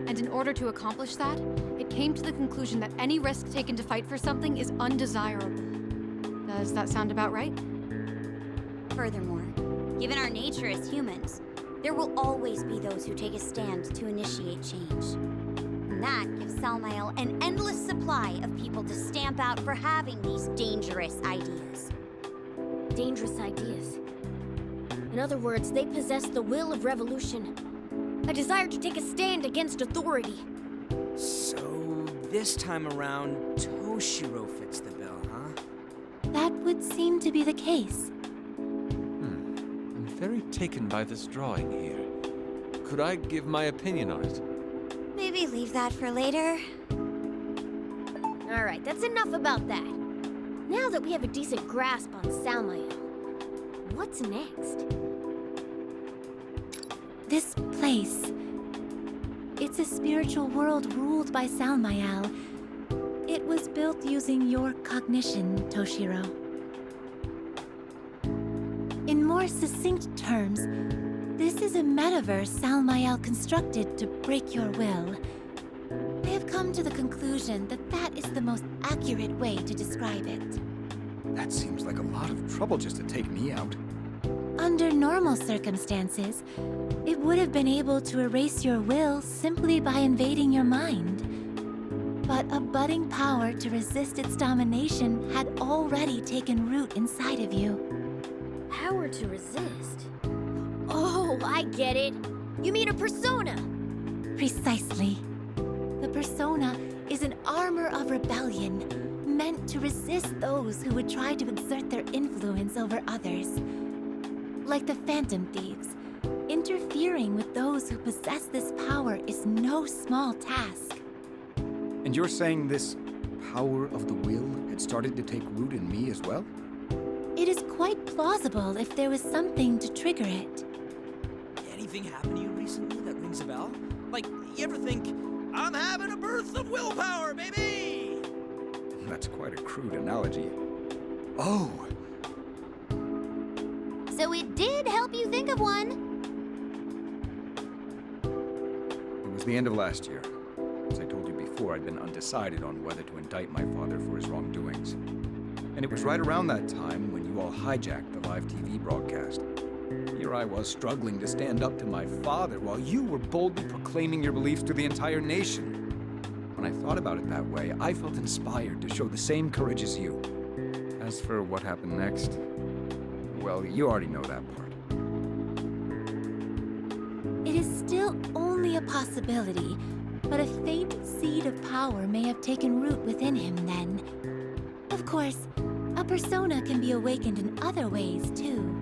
And in order to accomplish that, it came to the conclusion that any risk taken to fight for something is undesirable. Does that sound about right? Furthermore, given our nature as humans, there will always be those who take a stand to initiate change. And that gives Salmayal an endless supply of people to stamp out for having these dangerous ideas. Dangerous ideas. In other words, they possess the will of revolution. A desire to take a stand against authority. so this time around, Toshiro fits the bill, huh? That would seem to be the case. I'm very taken by this drawing here. Could I give my opinion on it? Maybe leave that for later. All right, that's enough about that. Now that we have a decent grasp on Salmayal, what's next? This place. It's a spiritual world ruled by Salmayal. It was built using your cognition, Toshiro. In more succinct terms, this is a metaverse Salmayal constructed to break your will. I have come to the conclusion that that is the most accurate way to describe it. That seems like a lot of trouble just to take me out. Under normal circumstances, it would have been able to erase your will simply by invading your mind. But a budding power to resist its domination had already taken root inside of you. Power to resist? Oh, I get it. You mean a persona? Precisely. The persona is an armor of rebellion, meant to resist those who would try to exert their influence over others. Like the Phantom Thieves, interfering with those who possess this power is no small task. And you're saying this power of the will had started to take root in me as well? It is quite plausible if there was something to trigger it. Anything happened to you recently that rings a bell? Like, you ever think, I'm having a birth of willpower, baby? That's quite a crude analogy. Oh! So it did help you think of one. It was the end of last year. As I told you before, I'd been undecided on whether to indict my father for his wrongdoings. And it was right around that time when you all hijacked the live TV broadcast. Here I was struggling to stand up to my father while you were boldly proclaiming your beliefs to the entire nation. When I thought about it that way, I felt inspired to show the same courage as you. As for what happened next, well, you already know that part. It is still only a possibility, but a faint seed of power may have taken root within him then. Of course, a persona can be awakened in other ways, too.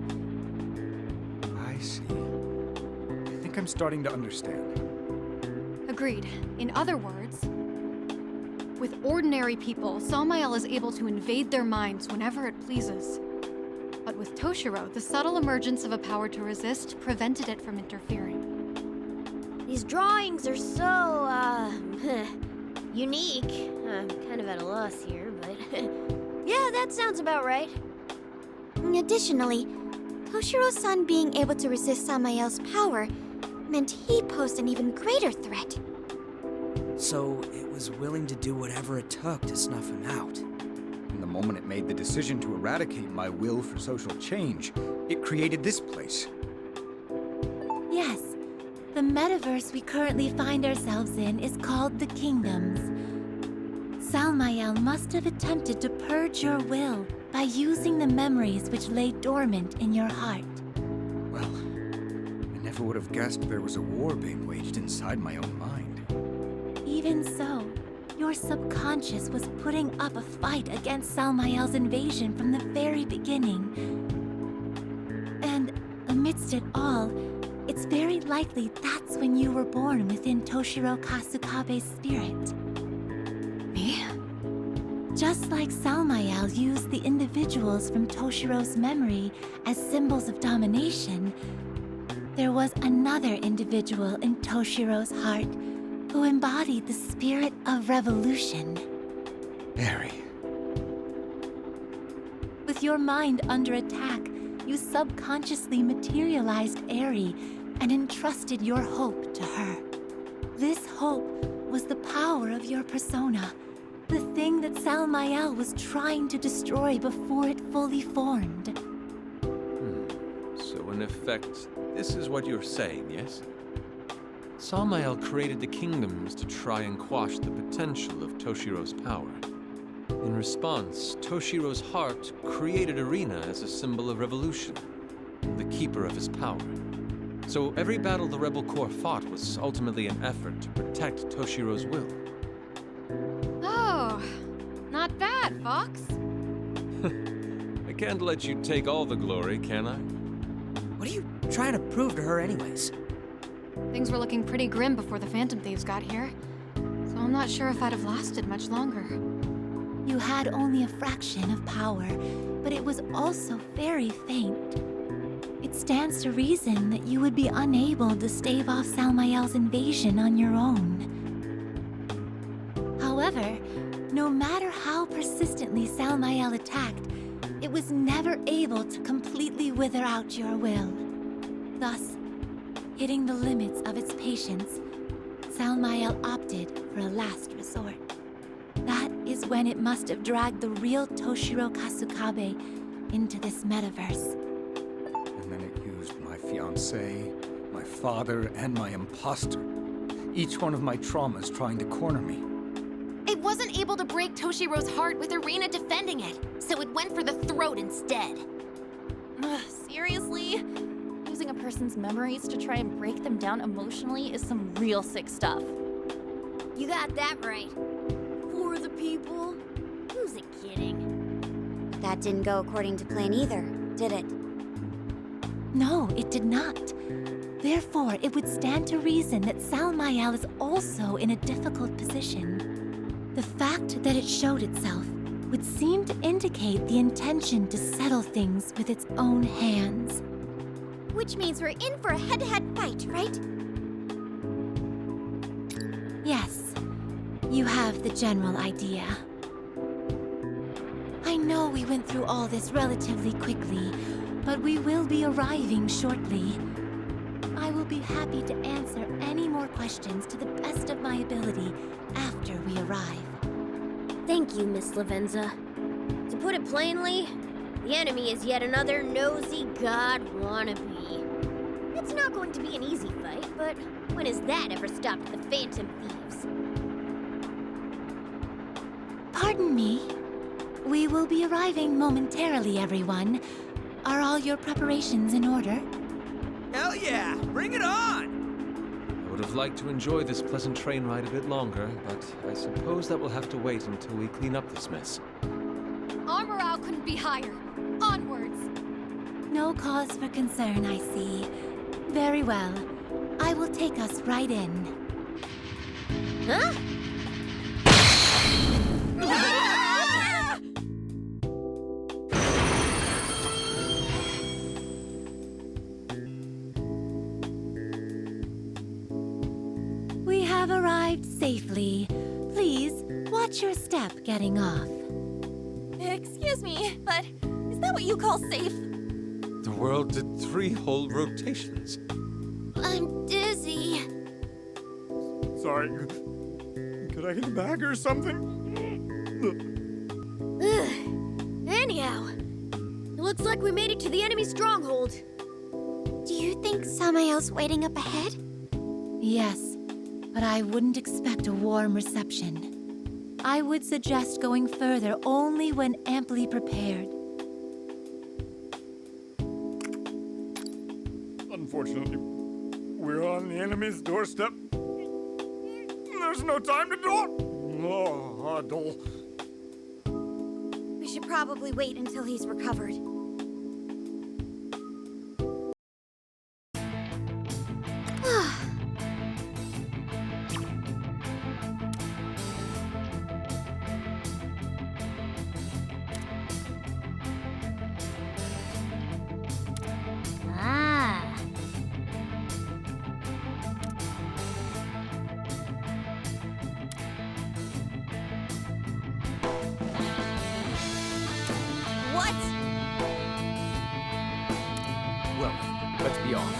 I see. I think I'm starting to understand. Agreed. In other words, with ordinary people, Samael is able to invade their minds whenever it pleases. But with Toshiro, the subtle emergence of a power to resist prevented it from interfering. These drawings are so, unique. I'm kind of at a loss here, but yeah, that sounds about right. Additionally, Toshiro-san being able to resist Samael's power meant he posed an even greater threat. So it was willing to do whatever it took to snuff him out. And the moment it made the decision to eradicate my will for social change, it created this place. Yes, the metaverse we currently find ourselves in is called the Kingdoms. Samael must have attempted to purge your will by using the memories which lay dormant in your heart. Well, I never would have guessed there was a war being waged inside my own mind. Even so, your subconscious was putting up a fight against Samael's invasion from the very beginning. And amidst it all, it's very likely that's when you were born within Toshiro Kasukabe's spirit. Me? Just like Samael used the individuals from Toshiro's memory as symbols of domination, there was another individual in Toshiro's heart who embodied the spirit of revolution. Barry. With your mind under attack, you subconsciously materialized Eri and entrusted your hope to her. This hope was the power of your persona, the thing that Samael was trying to destroy before it fully formed. So in effect, this is what you're saying, yes? Samael created the kingdoms to try and quash the potential of Toshiro's power. In response, Toshiro's heart created Arena as a symbol of revolution, the keeper of his power. So every battle the Rebel Corps fought was ultimately an effort to protect Toshiro's will. Oh, not bad, Fox. I can't let you take all the glory, can I? What are you trying to prove to her anyways? Things were looking pretty grim before the Phantom Thieves got here, so I'm not sure if I'd have lasted much longer. You had only a fraction of power, but it was also very faint. It stands to reason that you would be unable to stave off Samael's invasion on your own. However, no matter how persistently Samael attacked, it was never able to completely wither out your will. Thus, hitting the limits of its patience, Samael opted for a last resort. That is when it must have dragged the real Toshiro Kasukabe into this metaverse. And then it used my fiancé, my father, and my imposter. Each one of my traumas trying to corner me. It wasn't able to break Toshiro's heart with Arena defending it, so it went for the throat instead. Ugh, seriously? Using a person's memories to try and break them down emotionally is some real sick stuff. You got that right. For the people? Who's it kidding? That didn't go according to plan either, did it? No, it did not. Therefore, it would stand to reason that Samael is also in a difficult position. The fact that it showed itself would seem to indicate the intention to settle things with its own hands. Which means we're in for a head-to-head fight, right? Yes, you have the general idea. I know we went through all this relatively quickly, but we will be arriving shortly. I will be happy to answer any more questions to the best of my ability after we arrive. Thank you, Miss Lavenza. To put put it plainly, the enemy is yet another nosy god wannabe. It's not going to be an easy fight, but when has that ever stopped the Phantom Thieves? Pardon me. We will be arriving momentarily, everyone. Are all your preparations in order? Hell yeah! Bring it on! I would have liked to enjoy this pleasant train ride a bit longer, but I suppose that will have to wait until we clean up this mess. Our morale couldn't be higher. Onwards! No cause for concern, I see. Very well. I will take us right in. Huh? We have arrived safely. Please, watch your step getting off. Excuse me, but is that what you call safe? The world did 3 whole rotations. I'm dizzy. Sorry. Could I get a bag or something? Anyhow, it looks like we made it to the enemy stronghold. Do you think Samael's waiting up ahead? Yes, but I wouldn't expect a warm reception. I would suggest going further only when amply prepared. Unfortunately, we're on the enemy's doorstep. There's no time to do it. Oh, dull. We should probably wait until he's recovered. Ah. What? Well, let's be off.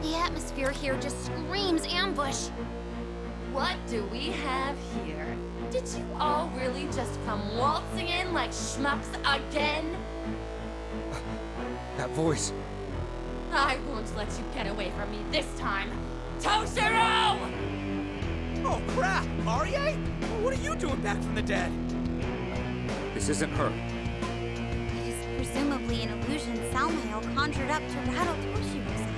The atmosphere here just screams ambush. What do we have here? Did you all really just come waltzing in like schmucks again? That voice. I won't let you get away from me this time. Toshiro! Oh crap! Arie? What are you doing back from the dead? This isn't her. It is presumably an illusion Salmael conjured up to rattle Toshiro's eye.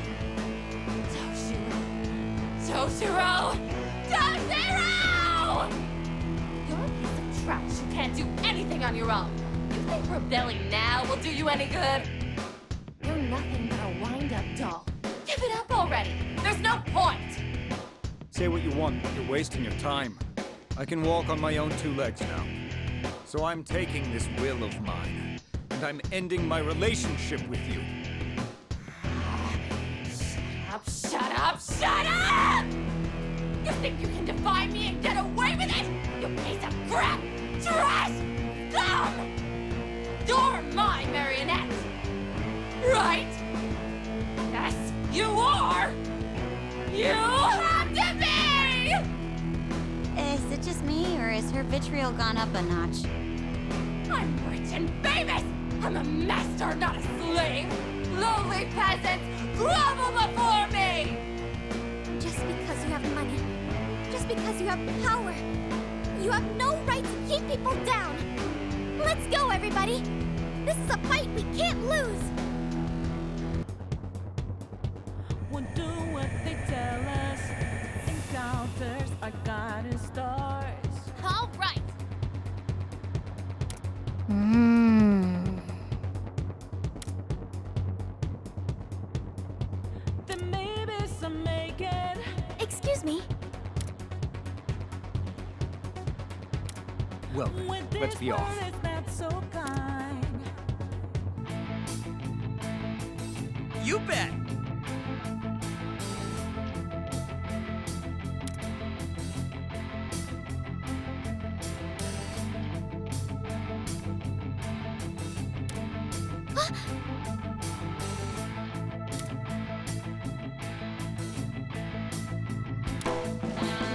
Toshiro! Toshiro! You're a piece of trash. You can't do anything on your own. You think rebelling now will do you any good? You're nothing but a wind-up doll. Give it up already. There's no point. Say what you want, but you're wasting your time. I can walk on my own 2 legs now. So I'm taking this will of mine, and I'm ending my relationship with you. Shut up! Shut up! You think you can defy me and get away with it? You piece of crap! Trash! Scum! You're my marionette! Right? Yes, you are! You have to be! Is it just me, or is her vitriol gone up a notch? I'm rich and famous! I'm a master, not a slave! Lowly peasants, grovel before me! Just because you have money, just because you have power, you have no right to keep people down. Let's go, everybody! This is a fight we can't lose! We'll do what they tell us. Encounters are guiding stars. All right. Then maybe some make it. Excuse me. Well, then, let's be off. It's not so kind. You bet!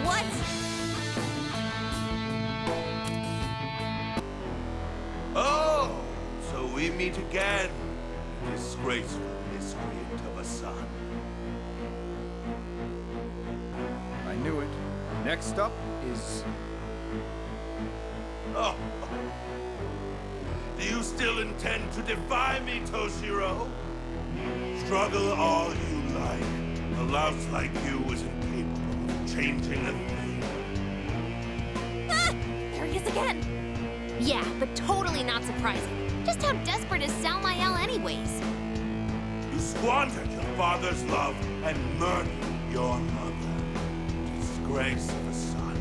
What? meet again, disgraceful miscreant of a son. I knew it. Next up is... Oh. Do you still intend to defy me, Toshiro? Struggle all you like. A louse like you is incapable of changing a thing. Ah! There he is again! Yeah, but totally not surprising. Just how desperate is Salmael anyways? You squandered your father's love and murdered your mother. Disgrace of a son.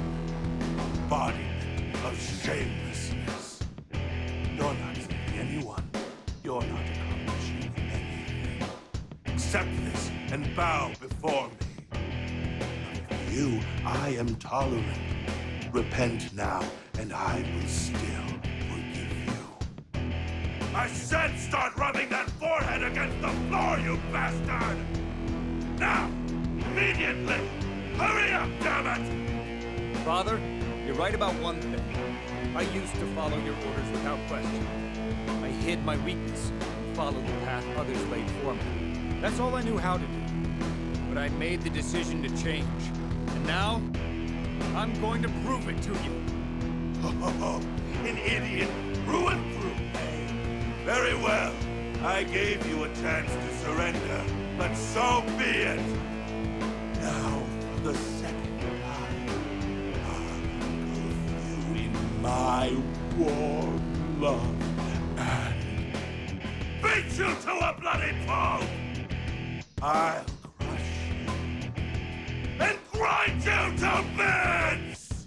Embodiment of shamelessness. You're not saving anyone. You're not accomplishing anything. Accept this and bow before me. For you, I am tolerant. Repent now, and I will still forgive you. I said start rubbing that forehead against the floor, you bastard! Now! Immediately! Hurry up, damn it! Father, you're right about one thing. I used to follow your orders without question. I hid my weakness and followed the path others laid for me. That's all I knew how to do. But I made the decision to change. And now, I'm going to prove it to you. An idiot through and through, eh? Very well. I gave you a chance to surrender, but so be it. Now, for the second time, I'll engulf you in my warm love and beat you to a bloody pulp. I'll crush you and grind you to bits!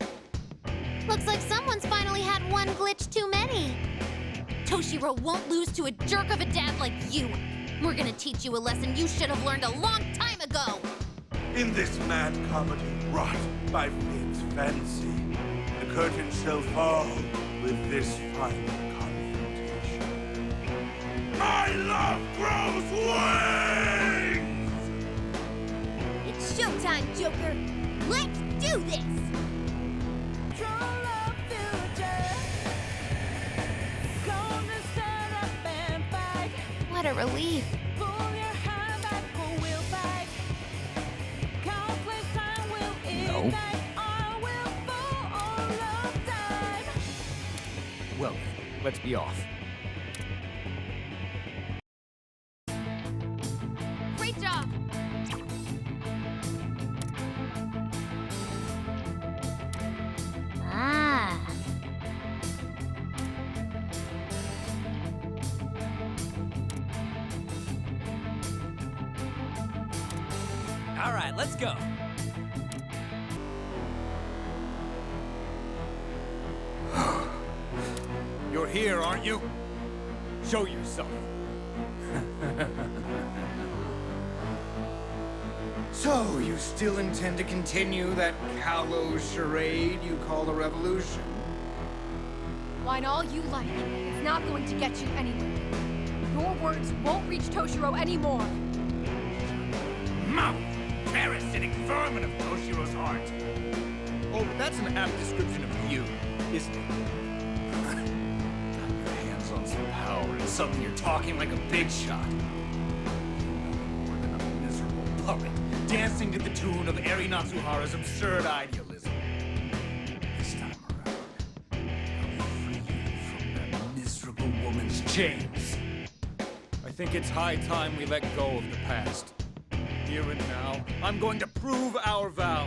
Looks like someone's finally had one glitch too many. Toshiro won't lose to a jerk of a dad like you. We're gonna teach you a lesson you should have learned a long time ago. In this mad comedy wrought by fate's fancy, the curtain shall fall with this final confrontation. My love grows wings! It's showtime, Joker. Let's do this! What a relief. No. Well, let's be off. Great job! Ah. All right, let's go. You're here, aren't you? Show yourself. So, you still intend to continue that callow charade you call a revolution? Whine all you like. It's not going to get you anywhere. Your words won't reach Toshiro anymore. Mouth! Parasitic vermin of Toshiro's heart! Oh, that's an apt description of you, isn't it? Got your hands on some power and suddenly you're talking like a big shot. More than a miserable puppet, dancing to the tune of Eri Natsuhara's absurd idealism. This time around, I'll free you from that miserable woman's chains. I think it's high time we let go of the past. Here and now, I'm going to prove our vow.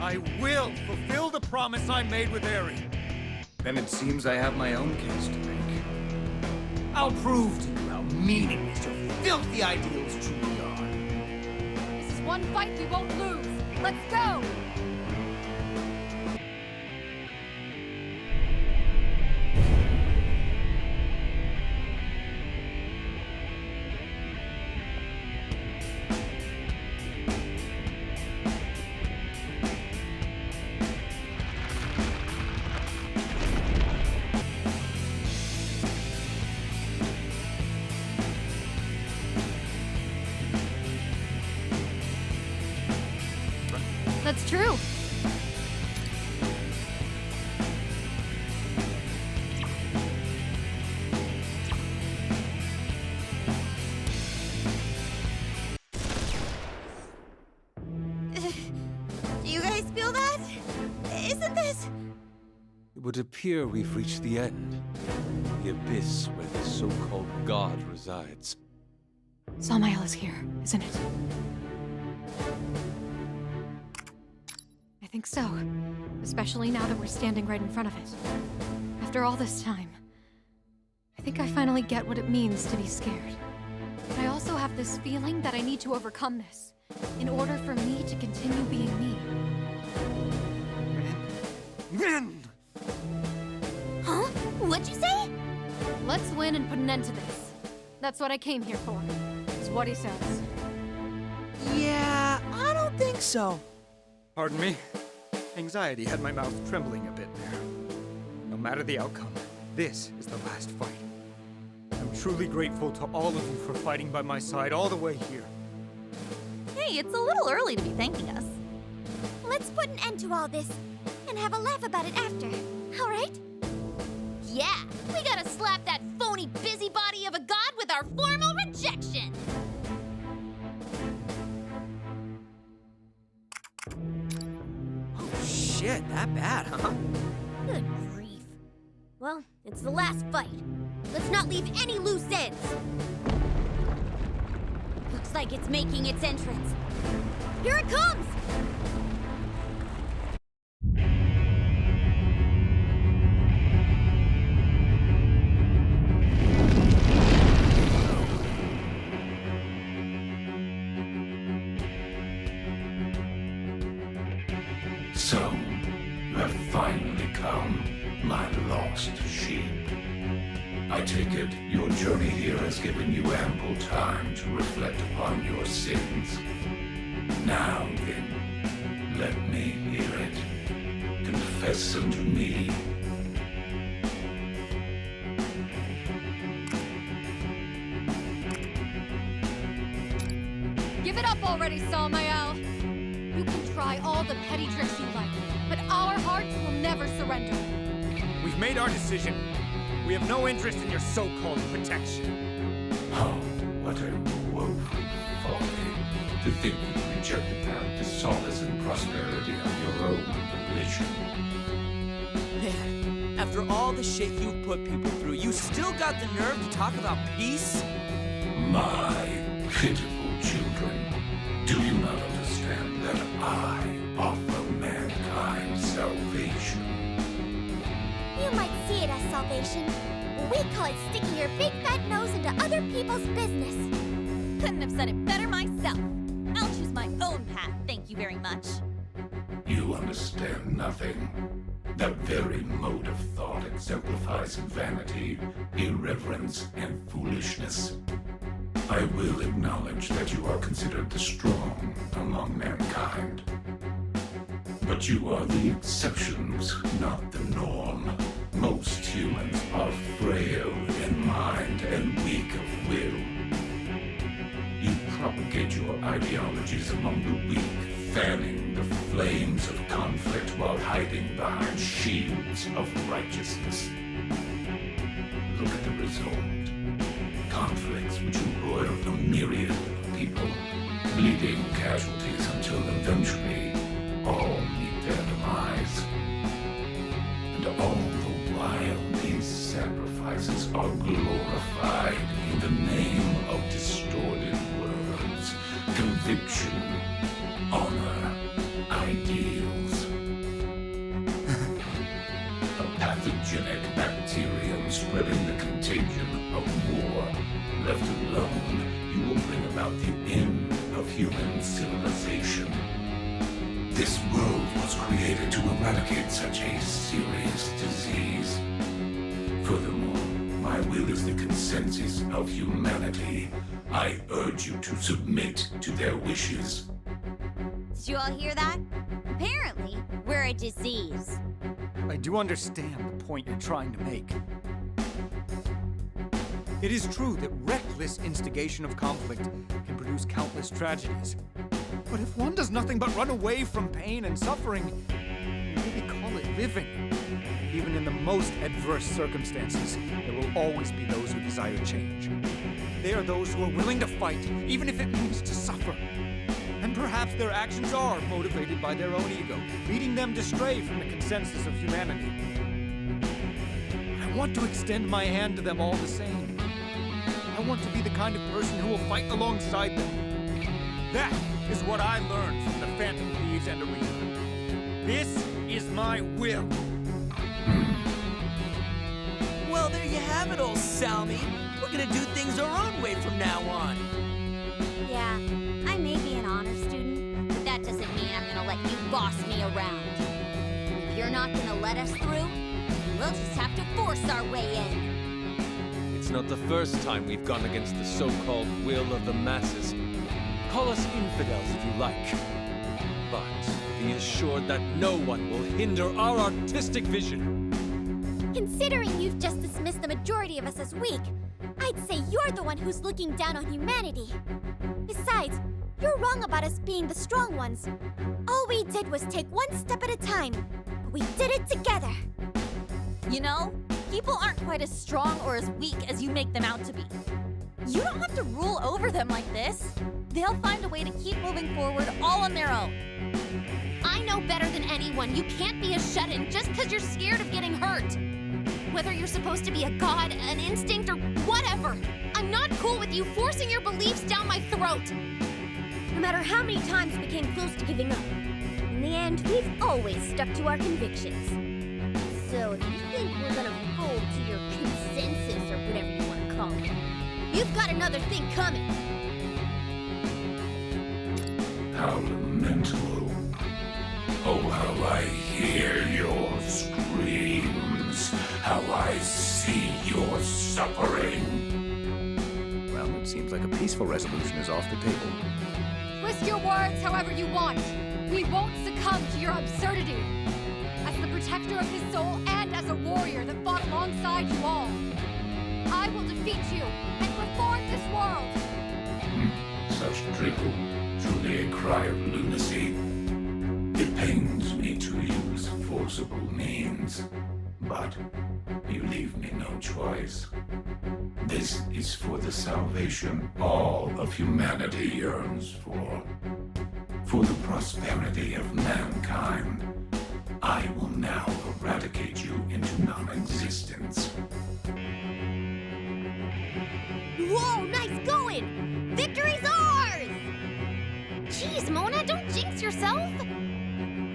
I will fulfill the promise I made with Eri. Then it seems I have my own case to make. I'll prove to you how meaningless your filthy ideals truly are. This is one fight we won't lose. Let's go! That's true. It would appear we've reached the end. The abyss where the so-called god resides. Samael is here, isn't it? I think so. Especially now that we're standing right in front of it. After all this time, I think I finally get what it means to be scared. But I also have this feeling that I need to overcome this in order for me to continue being me. Win! Huh? What'd you say? Let's win and put an end to this. That's what I came here for, is what he says. Yeah, I don't think so. Pardon me. Anxiety had my mouth trembling a bit there. No matter the outcome, this is the last fight. I'm truly grateful to all of you for fighting by my side all the way here. Hey, it's a little early to be thanking us. Let's put an end to all this and have a laugh about it after, all right? Yeah, we gotta slap that phony busybody of a god with our formal rejection! Oh shit, that bad, huh? Good grief. Well, it's the last fight. Let's not leave any loose ends. Looks like it's making its entrance. Here it comes! So, you have finally come, my lost sheep. I take it your journey here has given you ample time to reflect upon your sins. Now then, let me hear it. Confess unto me. Give it up already, Samael! You can try all the petty tricks you like, but our hearts will never surrender. We've made our decision. We have no interest in your so-called protection. Oh, what a woeful folly. To think you reject the path to solace and prosperity of your own volition. Man, after all the shit you've put people through, you still got the nerve to talk about peace? My pitiful children, do you not understand that I offer mankind salvation? You might see it as salvation, but we call it sticking your big fat nose into other people's business. Couldn't have said it better myself. I'll choose my own path, thank you very much. You understand nothing. That very mode of thought exemplifies vanity, irreverence, and foolishness. I will acknowledge that you are considered the strong among mankind. But you are the exceptions, not the norm. Most humans are frail in mind and weak of will. You propagate your ideologies among the weak, fanning the flames of conflict while hiding behind shields of righteousness. Look at the result. Conflicts which embroil a myriad of people, bleeding casualties until eventually all meet their demise. And all the while these sacrifices are glorified in the name of distorted words, conviction, honor, ideals. A pathogenic bacterium spreading the contagion of war. Left alone, you will bring about the end of human civilization. This world was created to eradicate such a serious disease. Furthermore, my will is the consensus of humanity. I urge you to submit to their wishes. Did you all hear that? Apparently, we're a disease. I do understand the point you're trying to make. It is true that reckless instigation of conflict can produce countless tragedies. But if one does nothing but run away from pain and suffering, you really call it living. Even in the most adverse circumstances, there will always be those who desire change. They are those who are willing to fight, even if it means to suffer. And perhaps their actions are motivated by their own ego, leading them to stray from the consensus of humanity. want to extend my hand to them all the same. I want to be the kind of person who will fight alongside them. That is what I learned from the Phantom Thieves and Arena. This is my will. Well, there you have it, old Salmi. We're gonna do things our own way from now on. Yeah, I may be an honor student, but that doesn't mean I'm gonna let you boss me around. And if you're not gonna let us through, we'll just have to force our way in. It's not the first time we've gone against the so-called will of the masses. Call us infidels if you like. But be assured that no one will hinder our artistic vision. Considering you've just dismissed the majority of us as weak, I'd say you're the one who's looking down on humanity. Besides, you're wrong about us being the strong ones. All we did was take one step at a time, but we did it together. You know, people aren't quite as strong or as weak as you make them out to be. You don't have to rule over them like this. They'll find a way to keep moving forward all on their own. I know better than anyone you can't be a shut-in just because you're scared of getting hurt. Whether you're supposed to be a god, an instinct, or whatever, I'm not cool with you forcing your beliefs down my throat. No matter how many times we came close to giving up, in the end, we've always stuck to our convictions. So if you think we're gonna fold to your consensus or whatever you want to call it, you've got another thing coming. How lamentable. Oh, how I hear your screams. How I see your suffering. Well, it seems like a peaceful resolution is off the table. Twist your words however you want. We won't succumb to your absurdity. As the protector of his soul and as a warrior that fought alongside you all, I will defeat you and reform this world. Such drivel, truly a cry of lunacy. It pains me to use forcible means, but you leave me no choice. This is for the salvation all of humanity yearns for. For the prosperity of mankind, I will now eradicate you into non-existence. Whoa, nice going! Victory's ours! Jeez, Mona, don't jinx yourself.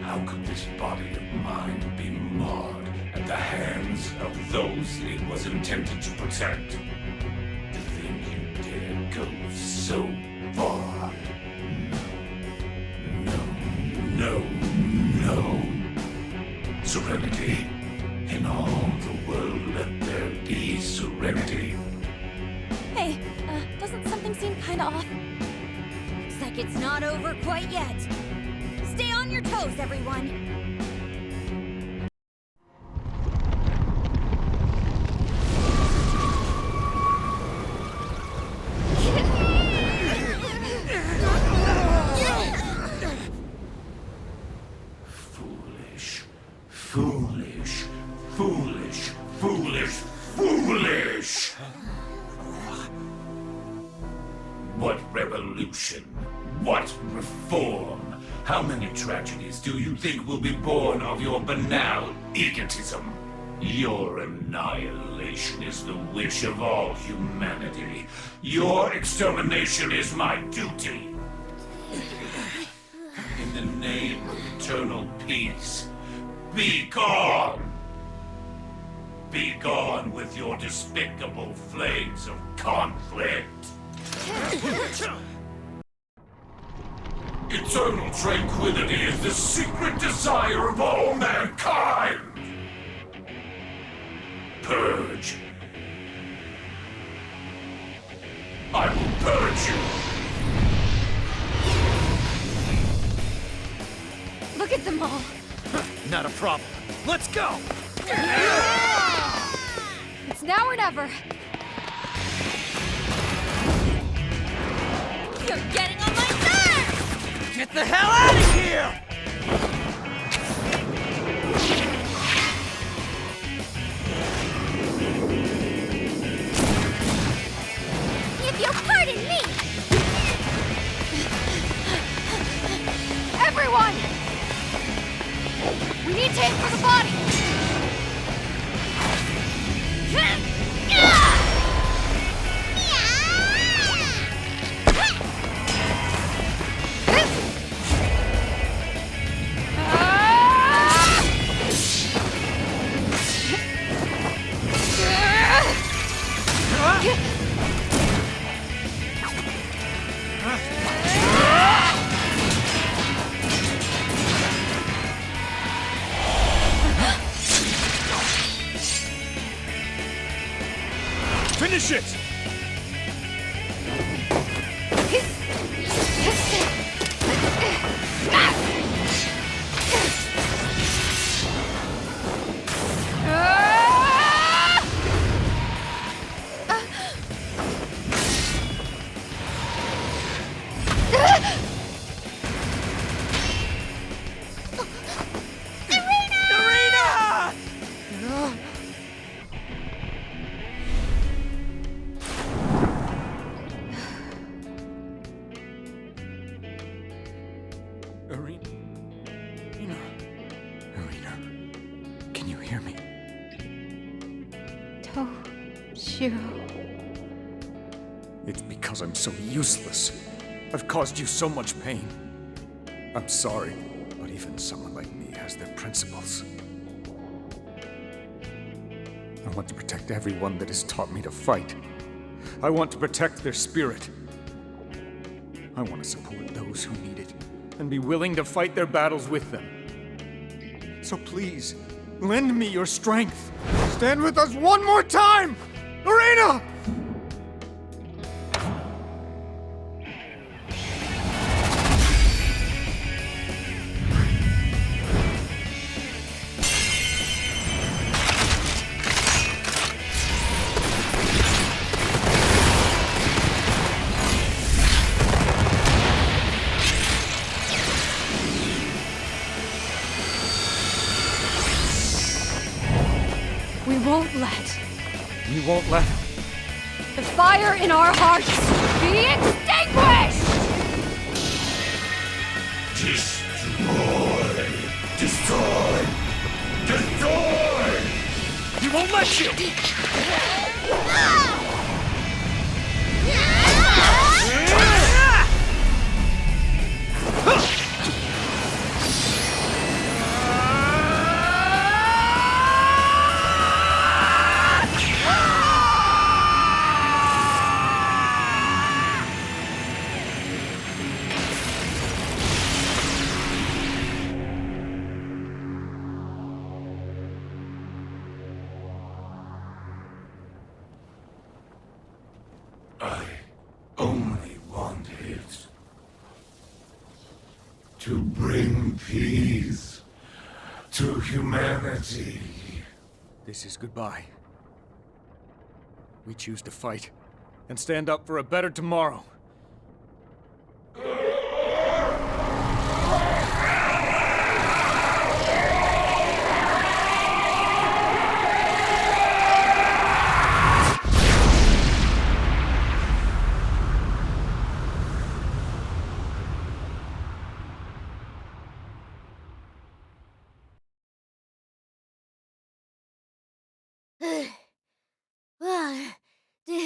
How could this body of mine be marred at the hands of those it was intended to protect? To think you dare go so far. No. Serenity. In all the world, let there be serenity. Hey, doesn't something seem kinda off? Looks like it's not over quite yet. Stay on your toes, everyone. Foolish! What revolution? What reform? How many tragedies do you think will be born of your banal egotism? Your annihilation is the wish of all humanity. Your extermination is my duty. In the name of eternal peace, be gone! Be gone with your despicable flames of conflict! Eternal tranquility is the secret desire of all mankind! Purge. I will purge you! Look at them all. Not a problem. Let's go! It's now or never. You're getting on my nerves! Get the hell out of here! If you'll pardon me! Everyone! We need to aim for the body! Finish it! Can you hear me? Toshiro. It's because I'm so useless. I've caused you so much pain. I'm sorry, but even someone like me has their principles. I want to protect everyone that has taught me to fight. I want to protect their spirit. I want to support those who need it and be willing to fight their battles with them. So please, lend me your strength. Stand with us one more time! Arena! We won't let the fire in our hearts be extinguished! Destroy! Destroy! Destroy! He won't let you! I only wanted to bring peace to humanity. This is goodbye. We choose to fight and stand up for a better tomorrow.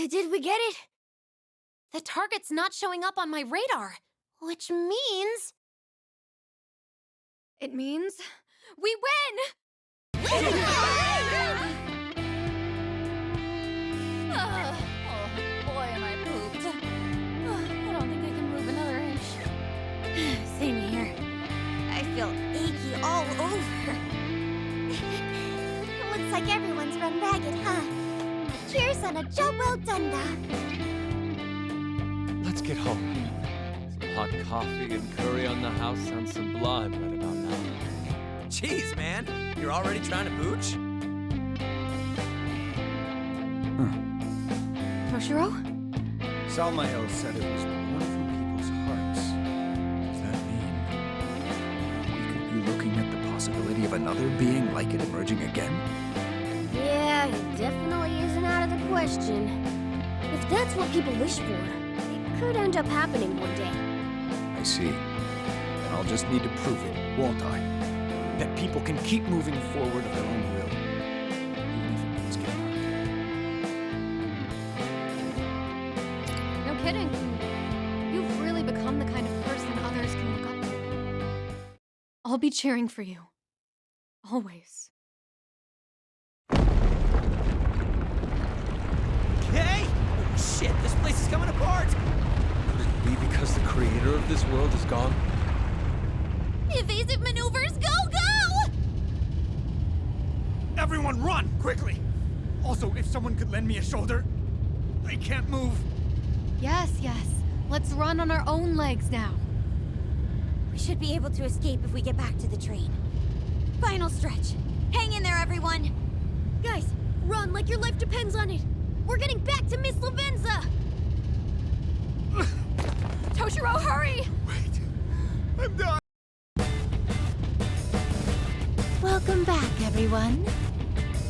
Did we get it? The target's not showing up on my radar, which means... It means we win! Oh boy, am I pooped. I don't think I can move another inch. Same here. I feel achy all over. Looks like everyone's run ragged, huh? Cheers on a job well done, Let's get home. Some hot coffee and curry on the house sounds sublime right about now. Jeez, man. You're already trying to pooch? Toshiro? Salmael said it was born from people's hearts. Does that mean we could be looking at the possibility of another being like it emerging again? Yeah, it definitely isn't out of the question. If that's what people wish for, it could end up happening one day. I see. Then I'll just need to prove it, won't I? That people can keep moving forward of their own will. Even if it means getting hurt. No kidding. You've really become the kind of person others can look up to. I'll be cheering for you. Always. Hey! Oh, shit, this place is coming apart! Could it be because the creator of this world is gone? Evasive maneuvers, go! Everyone run, quickly! Also, if someone could lend me a shoulder. I can't move. Yes, yes. Let's run on our own legs now. We should be able to escape if we get back to the train. Final stretch. Hang in there, everyone. Guys, run like your life depends on it. We're getting back to Miss Lavenza. Toshiro, hurry! Wait, I'm done. Welcome back, everyone.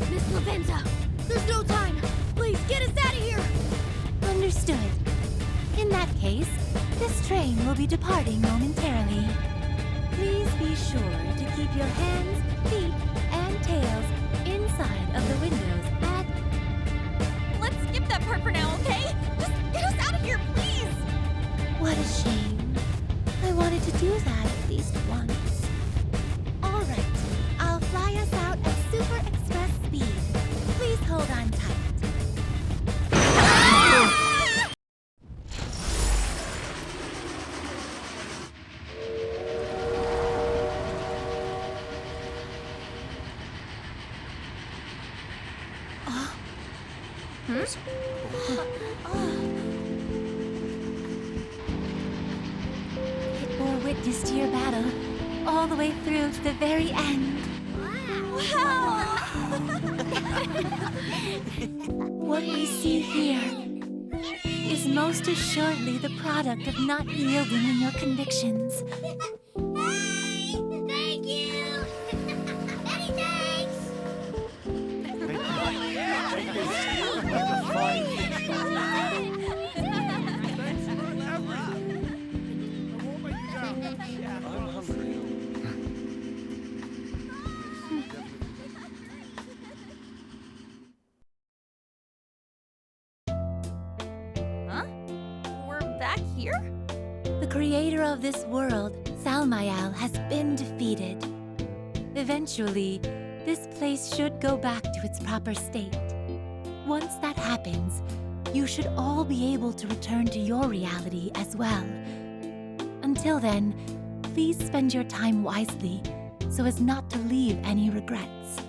Miss Lavenza, there's no time. Please get us out of here. Understood. In that case, this train will be departing momentarily. Please be sure to keep your hands, feet, and tails inside of the windows at... Let's skip that part for now, okay? Just get us out of here, please! What a shame. I wanted to do that at least once. All right, I'll fly us out at super express speed. Please hold on tight. It bore witness to your battle, all the way through to the very end. What we see here is most assuredly the product of not yielding in your convictions. Thank you! Many thanks! I'm hungry. Huh? We're back here? The creator of this world, Salmayal, has been defeated. Eventually, this place should go back to its proper state. Once that happens, you should all be able to return to your reality as well. Until then, please spend your time wisely so as not to leave any regrets.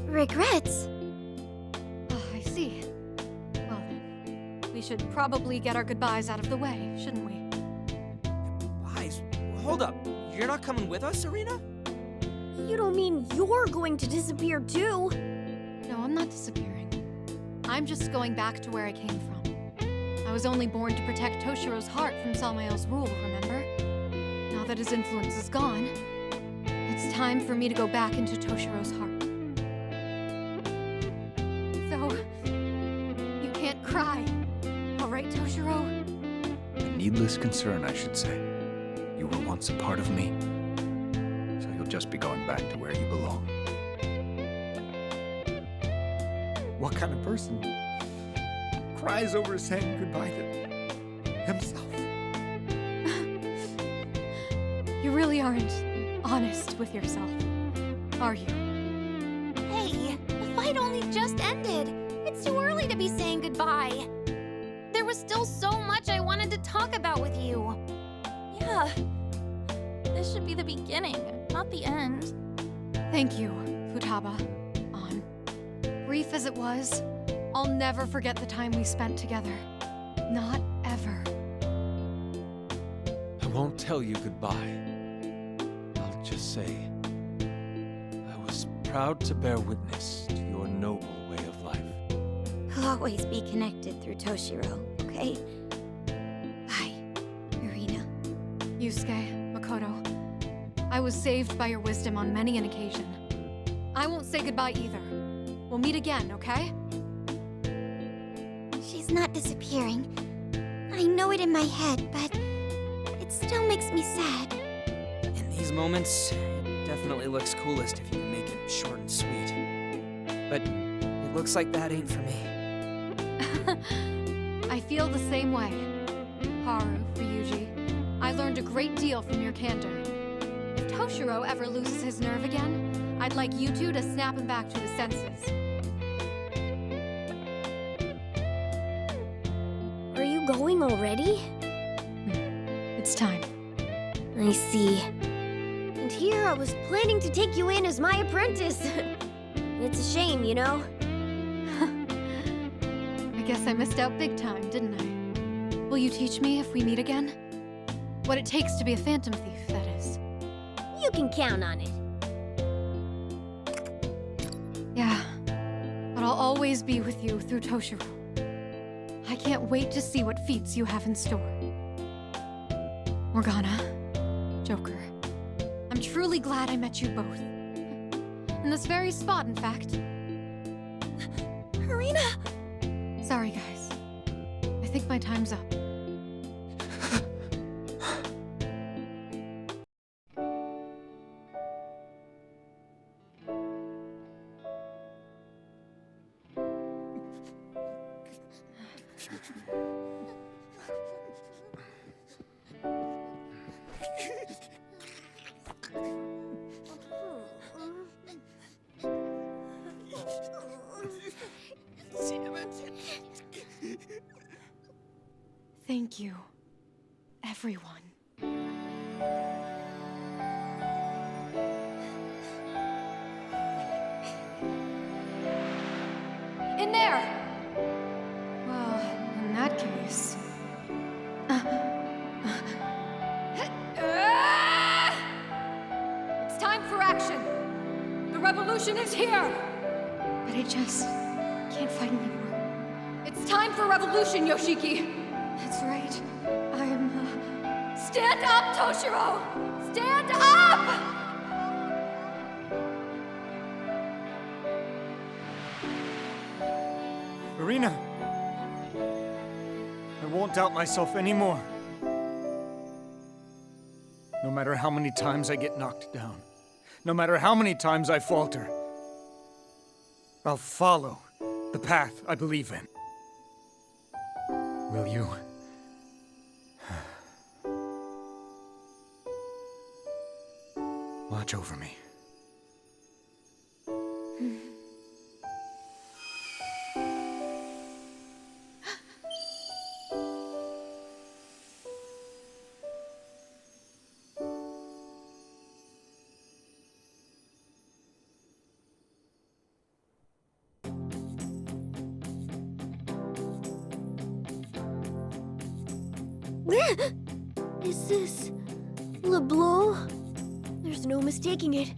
Regrets? Oh, I see. Well then, we should probably get our goodbyes out of the way, shouldn't we? Guys, hold up. You're not coming with us, Serena? You don't mean you're going to disappear too? No, I'm not disappearing. I'm just going back to where I came from. I was only born to protect Toshiro's heart from Salmayal's rule, remember? Now that his influence is gone, it's time for me to go back into Toshiro's heart. So, you can't cry. All right, Toshiro? A needless concern, I should say. You were once a part of me, so you'll just be going back to where you belong. What kind of person cries over saying goodbye to himself? You really aren't honest with yourself, are you? Hey, the fight only just ended. It's too early to be saying goodbye. There was still so much I wanted to talk about with you. Yeah. This should be the beginning, not the end. Thank you, Futaba. An. Brief as it was, I'll never forget the time we spent together. Not ever. I won't tell you goodbye. I'll just say I was proud to bear witness to your noble way of life. We'll always be connected through Toshiro, okay? Bye, Irina. Yusuke, Makoto, I was saved by your wisdom on many an occasion. I won't say goodbye either. We'll meet again, okay? She's not disappearing. I know it in my head, but it still makes me sad. In these moments, it definitely looks coolest if you can make it short and sweet. But it looks like that ain't for me. I feel the same way. Haru, Ryuji, I learned a great deal from your candor. If Toshiro ever loses his nerve again, I'd like you two to snap him back to his senses. Are you going already? It's time. I see. And here I was planning to take you in as my apprentice. It's a shame, you know? I guess I missed out big time, didn't I? Will you teach me if we meet again? What it takes to be a phantom thief, that is. You can count on it. Yeah, but I'll always be with you through Toshiro. I can't wait to see what feats you have in store. Morgana, Joker, I'm truly glad I met you both. In this very spot, in fact. Harina! Sorry, guys. I think my time's up. Thank you, everyone. In there! Well, in that case... It's time for action! The revolution is here! But I just can't fight anymore. It's time for revolution, Yoshiki! That's right. I'm... Stand up, Toshiro! Stand up! Irina! I won't doubt myself anymore. No matter how many times I get knocked down, no matter how many times I falter, I'll follow the path I believe in. Will you? Watch over me. Is this LeBlanc? There's no mistaking it.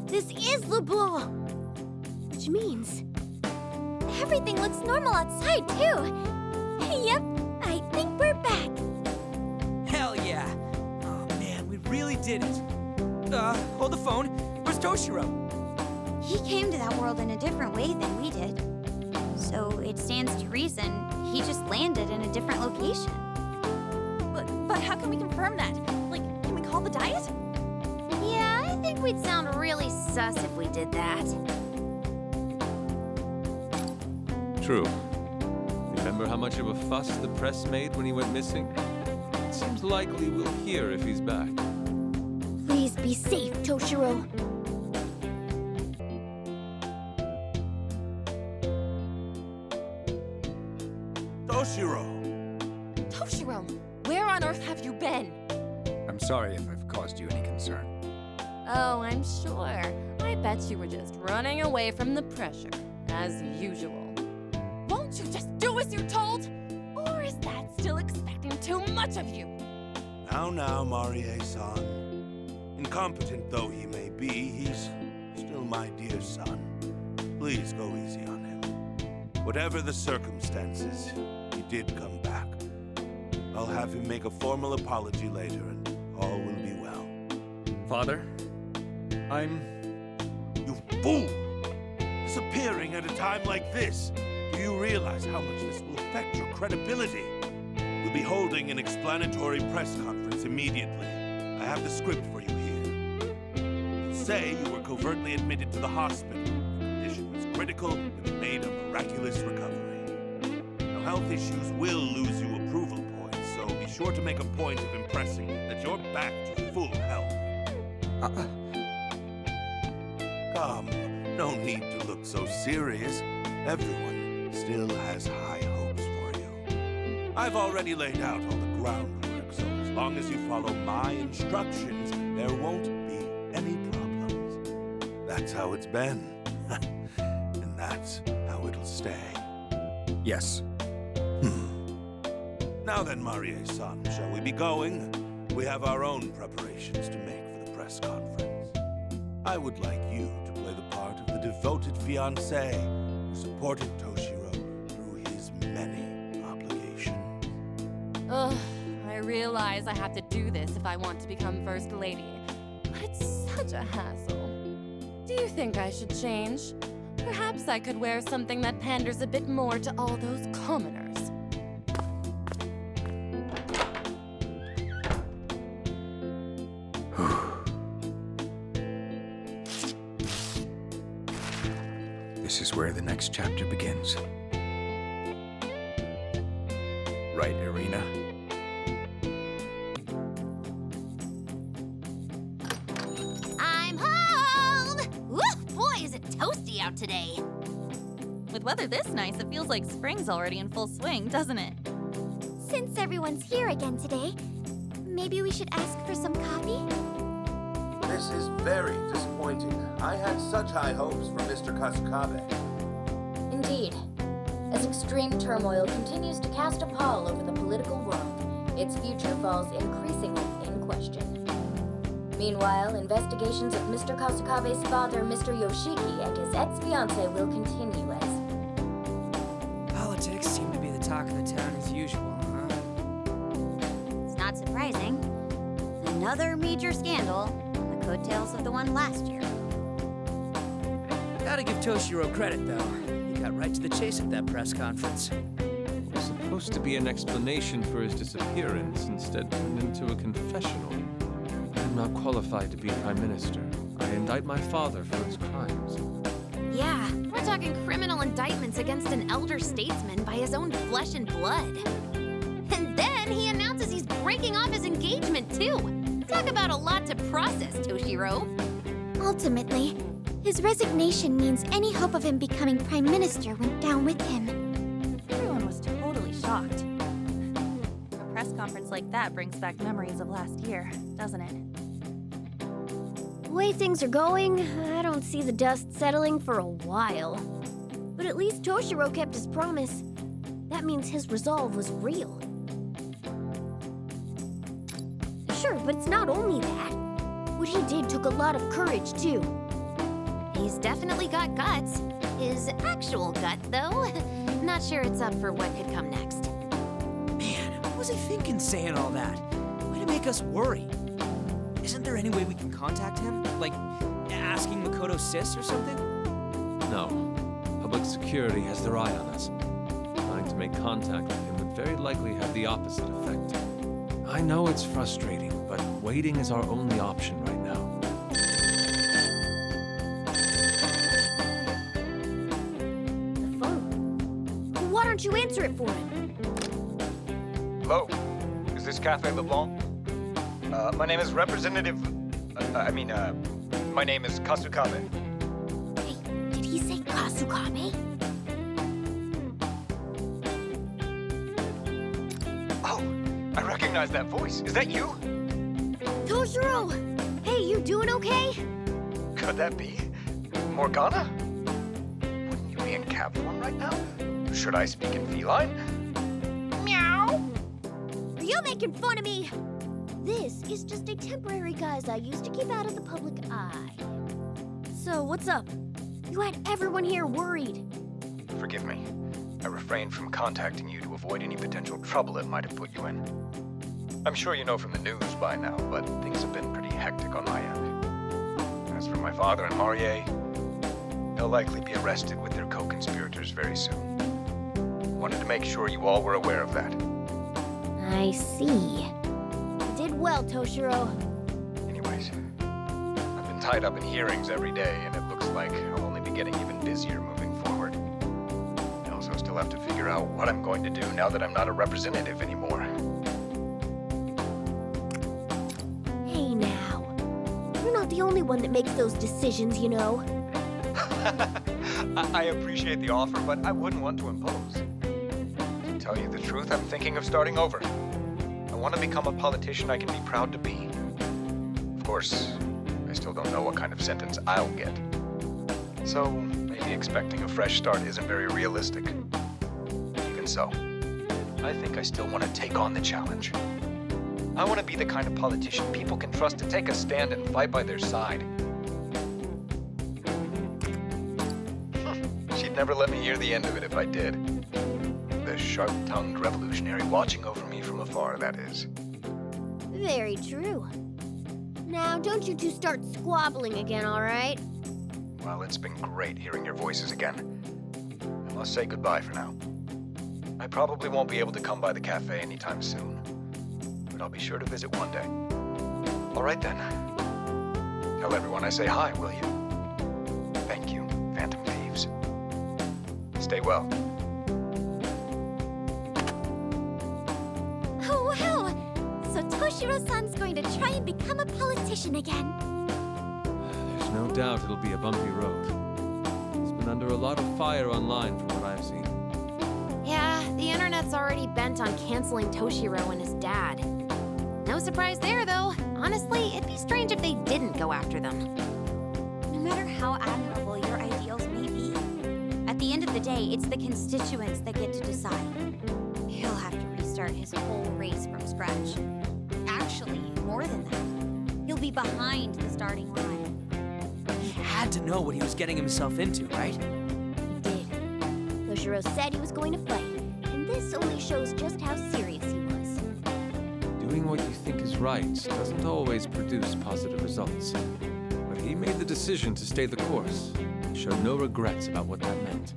This is LeBlanc! Which means... Everything looks normal outside, too. Yep, I think we're back. Hell yeah! Oh man, we really did it. Hold the phone. Where's Toshiro? He came to that world in a different way than we did. So it stands to reason he just landed in a different location. But how can we confirm that? Like, can we call the diet? Yeah, I think we'd sound really sus if we did that. True. Remember how much of a fuss the press made when he went missing? It seems likely we'll hear if he's back. Please be safe, Toshiro. Toshiro! Toshiro, where on earth have you been? I'm sorry if I've caused you any concern. Oh, I'm sure. I bet you were just running away from the pressure, as usual. Won't you just do as you're told? Or is that still expecting too much of you? Now, Marie-san. Incompetent though he may be, he's still my dear son. Please go easy on him. Whatever the circumstances, he did come back. I'll have him make a formal apology later, and all will be well. Father, You fool! Disappearing at a time like this. Do you realize how much this will affect your credibility? We'll be holding an explanatory press conference immediately. I have the script for you here. You'll say you were covertly admitted to the hospital. The condition was critical, but you made a miraculous recovery. Now, health issues will lose you approval points, so be sure to make a point of impressing that you're back to full health. Come, no need to look so serious. Everyone still has high hopes for you. I've already laid out all the groundwork, so as long as you follow my instructions, there won't be any problems. That's how it's been. And that's how it'll stay. Yes, Now then, Marie-san, shall we be going? We have our own preparations to make for the press conference. I would like you to play the part of the devoted fiancé who supported Toshiro through his many obligations. Ugh, I realize I have to do this if I want to become First Lady, but it's such a hassle. Do you think I should change? Perhaps I could wear something that panders a bit more to all those commoners. This is where the next chapter begins. Right, Irina? I'm home! Woo! Boy, is it toasty out today. With weather this nice, it feels like spring's already in full swing, doesn't it? Since everyone's here again today, maybe we should ask for some coffee? This is very disappointing. I had such high hopes for Mr. Kasukabe. Indeed. As extreme turmoil continues to cast a pall over the political world, its future falls increasingly in question. Meanwhile, investigations of Mr. Kasukabe's father, Mr. Yoshiki, and his ex-fiancée will continue as... Politics seem to be the talk of the town as usual, huh? It's not surprising. Another major scandal on the coattails of the one last year. Gotta give Toshiro credit, though. He got right to the chase at that press conference. It was supposed to be an explanation for his disappearance, instead turned into a confessional. I'm not qualified to be Prime Minister. I indict my father for his crimes. Yeah, we're talking criminal indictments against an elder statesman by his own flesh and blood. And then he announces he's breaking off his engagement, too. Talk about a lot to process, Toshiro. Ultimately, his resignation means any hope of him becoming Prime Minister went down with him. Everyone was totally shocked. A press conference like that brings back memories of last year, doesn't it? The way things are going, I don't see the dust settling for a while. But at least Toshiro kept his promise. That means his resolve was real. Sure, but it's not only that. What he did took a lot of courage, too. He's definitely got guts. His actual gut, though, not sure it's up for what could come next. Man, what was he thinking saying all that? Way to make us worry. Isn't there any way we can contact him? Like, asking Makoto Sis or something? No. Public security has their eye on us. Trying to make contact with him would very likely have the opposite effect. I know it's frustrating, but waiting is our only option right now. The phone. Why don't you answer it for him? Hello? Is this Cafe LeBlanc? My name is Representative... my name is Kasukabe. Hey, did he say Kasukabe? Oh, I recognize that voice. Is that you? Toshiro! Hey, you doing okay? Could that be Morgana? Wouldn't you be in cat form right now? Should I speak in feline? Meow! Are you making fun of me? This is just a temporary guise I use to keep out of the public eye. So, what's up? You had everyone here worried. Forgive me. I refrained from contacting you to avoid any potential trouble it might have put you in. I'm sure you know from the news by now, but things have been pretty hectic on my end. As for my father and Marie, they'll likely be arrested with their co-conspirators very soon. Wanted to make sure you all were aware of that. I see. You did well, Toshiro. Anyways, I've been tied up in hearings every day, and it looks like I'll only be getting even busier moving forward. I also still have to figure out what I'm going to do now that I'm not a representative anymore. Hey now. You're not the only one that makes those decisions, you know. I appreciate the offer, but I wouldn't want to impose. To tell you the truth, I'm thinking of starting over. I want to become a politician I can be proud to be. Of course, I still don't know what kind of sentence I'll get. So, maybe expecting a fresh start isn't very realistic. Even so, I think I still want to take on the challenge. I want to be the kind of politician people can trust to take a stand and fight by their side. She'd never let me hear the end of it if I did. The sharp-tongued revolutionary watching over me from afar, that is. Very true. Now, don't you two start squabbling again, all right? Well, it's been great hearing your voices again. I must say goodbye for now. I probably won't be able to come by the cafe anytime soon, but I'll be sure to visit one day. All right then. Tell everyone I say hi, will you? Thank you, Phantom Thieves. Stay well. Oh, wow! So Toshiro-san's going to try and become a politician again. There's no doubt it'll be a bumpy road. He's been under a lot of fire online from what I've seen. Yeah, the internet's already bent on canceling Toshiro and his dad. No surprise there, though. Honestly, it'd be strange if they didn't go after them. No matter how admirable your ideals may be, at the end of the day, it's the constituents that get to decide. He'll have to restart his whole race from scratch. Actually, more than that. He'll be behind the starting line. He had to know what he was getting himself into, right? Toshiro said he was going to fight, and this only shows just how serious he was. Doing what you think is right doesn't always produce positive results. But he made the decision to stay the course, and showed no regrets about what that meant.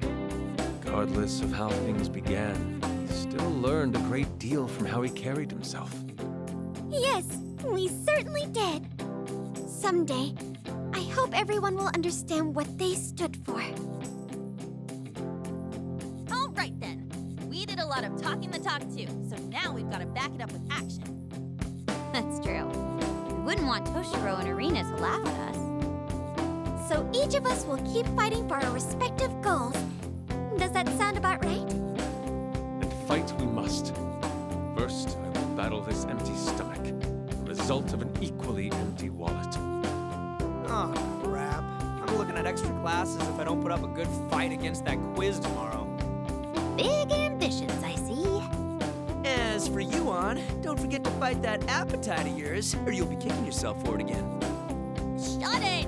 Regardless of how things began, he still learned a great deal from how he carried himself. Yes, we certainly did. Someday, I hope everyone will understand what they stood for. All right then. We did a lot of talking the talk too, so now we've got to back it up with action. That's true. We wouldn't want Toshiro and Arena to laugh at us. So each of us will keep fighting for our respective goals. Does that sound about right? And fight we must. First, I will battle this empty stomach, the result of an equally empty wallet. Oh, crap. I'm looking at extra classes if I don't put up a good fight against that quiz tomorrow. Big ambitions, I see. As for you, On, don't forget to fight that appetite of yours, or you'll be kicking yourself for it again. Shut it!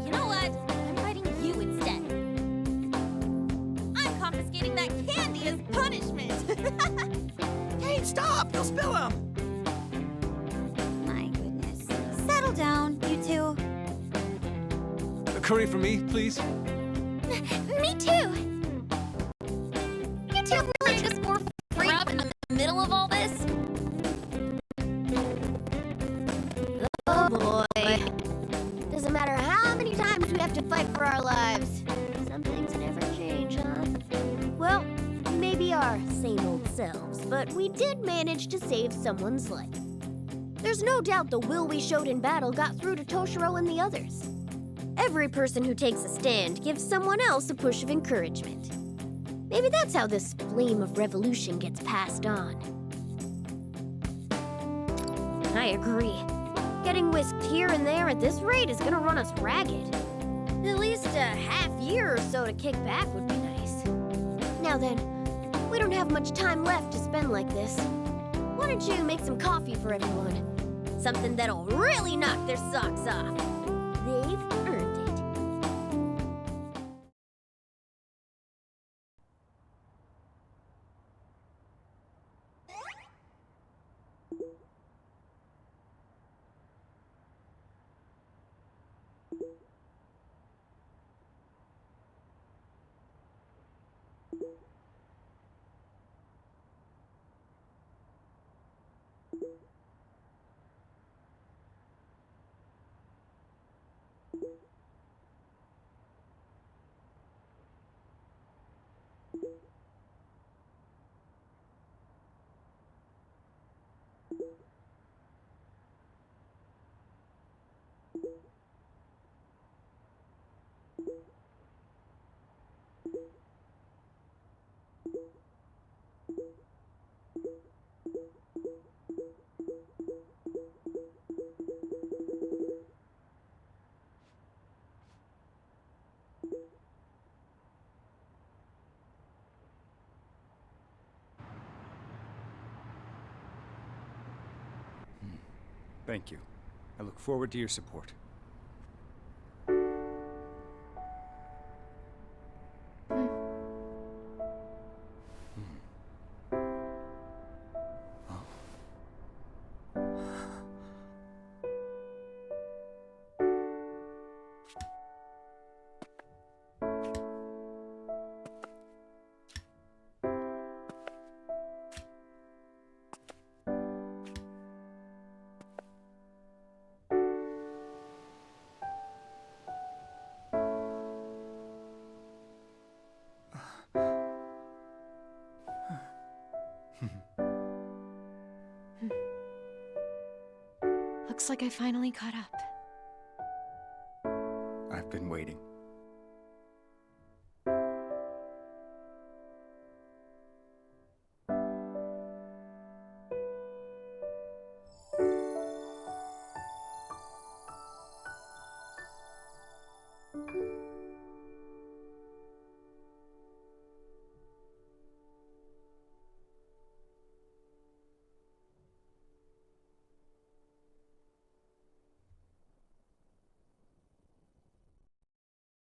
You know what? I'm fighting you instead. I'm confiscating that candy as punishment. Hey, stop! You'll spill them! My goodness. Settle down, you two. A curry for me, please. Me too! You two really just for free up in the middle of all this? Oh boy. Doesn't matter how many times we have to fight for our lives. Some things never change, huh? Well, maybe our same old selves, but we did manage to save someone's life. There's no doubt the will we showed in battle got through to Toshiro and the others. Every person who takes a stand gives someone else a push of encouragement. Maybe that's how this flame of revolution gets passed on. I agree. Getting whisked here and there at this rate is gonna run us ragged. At least a half year or so to kick back would be nice. Now then, we don't have much time left to spend like this. Why don't you make some coffee for everyone? Something that'll really knock their socks off. They've earned it. Thank you. I look forward to your support. Looks like I finally caught up. I've been waiting.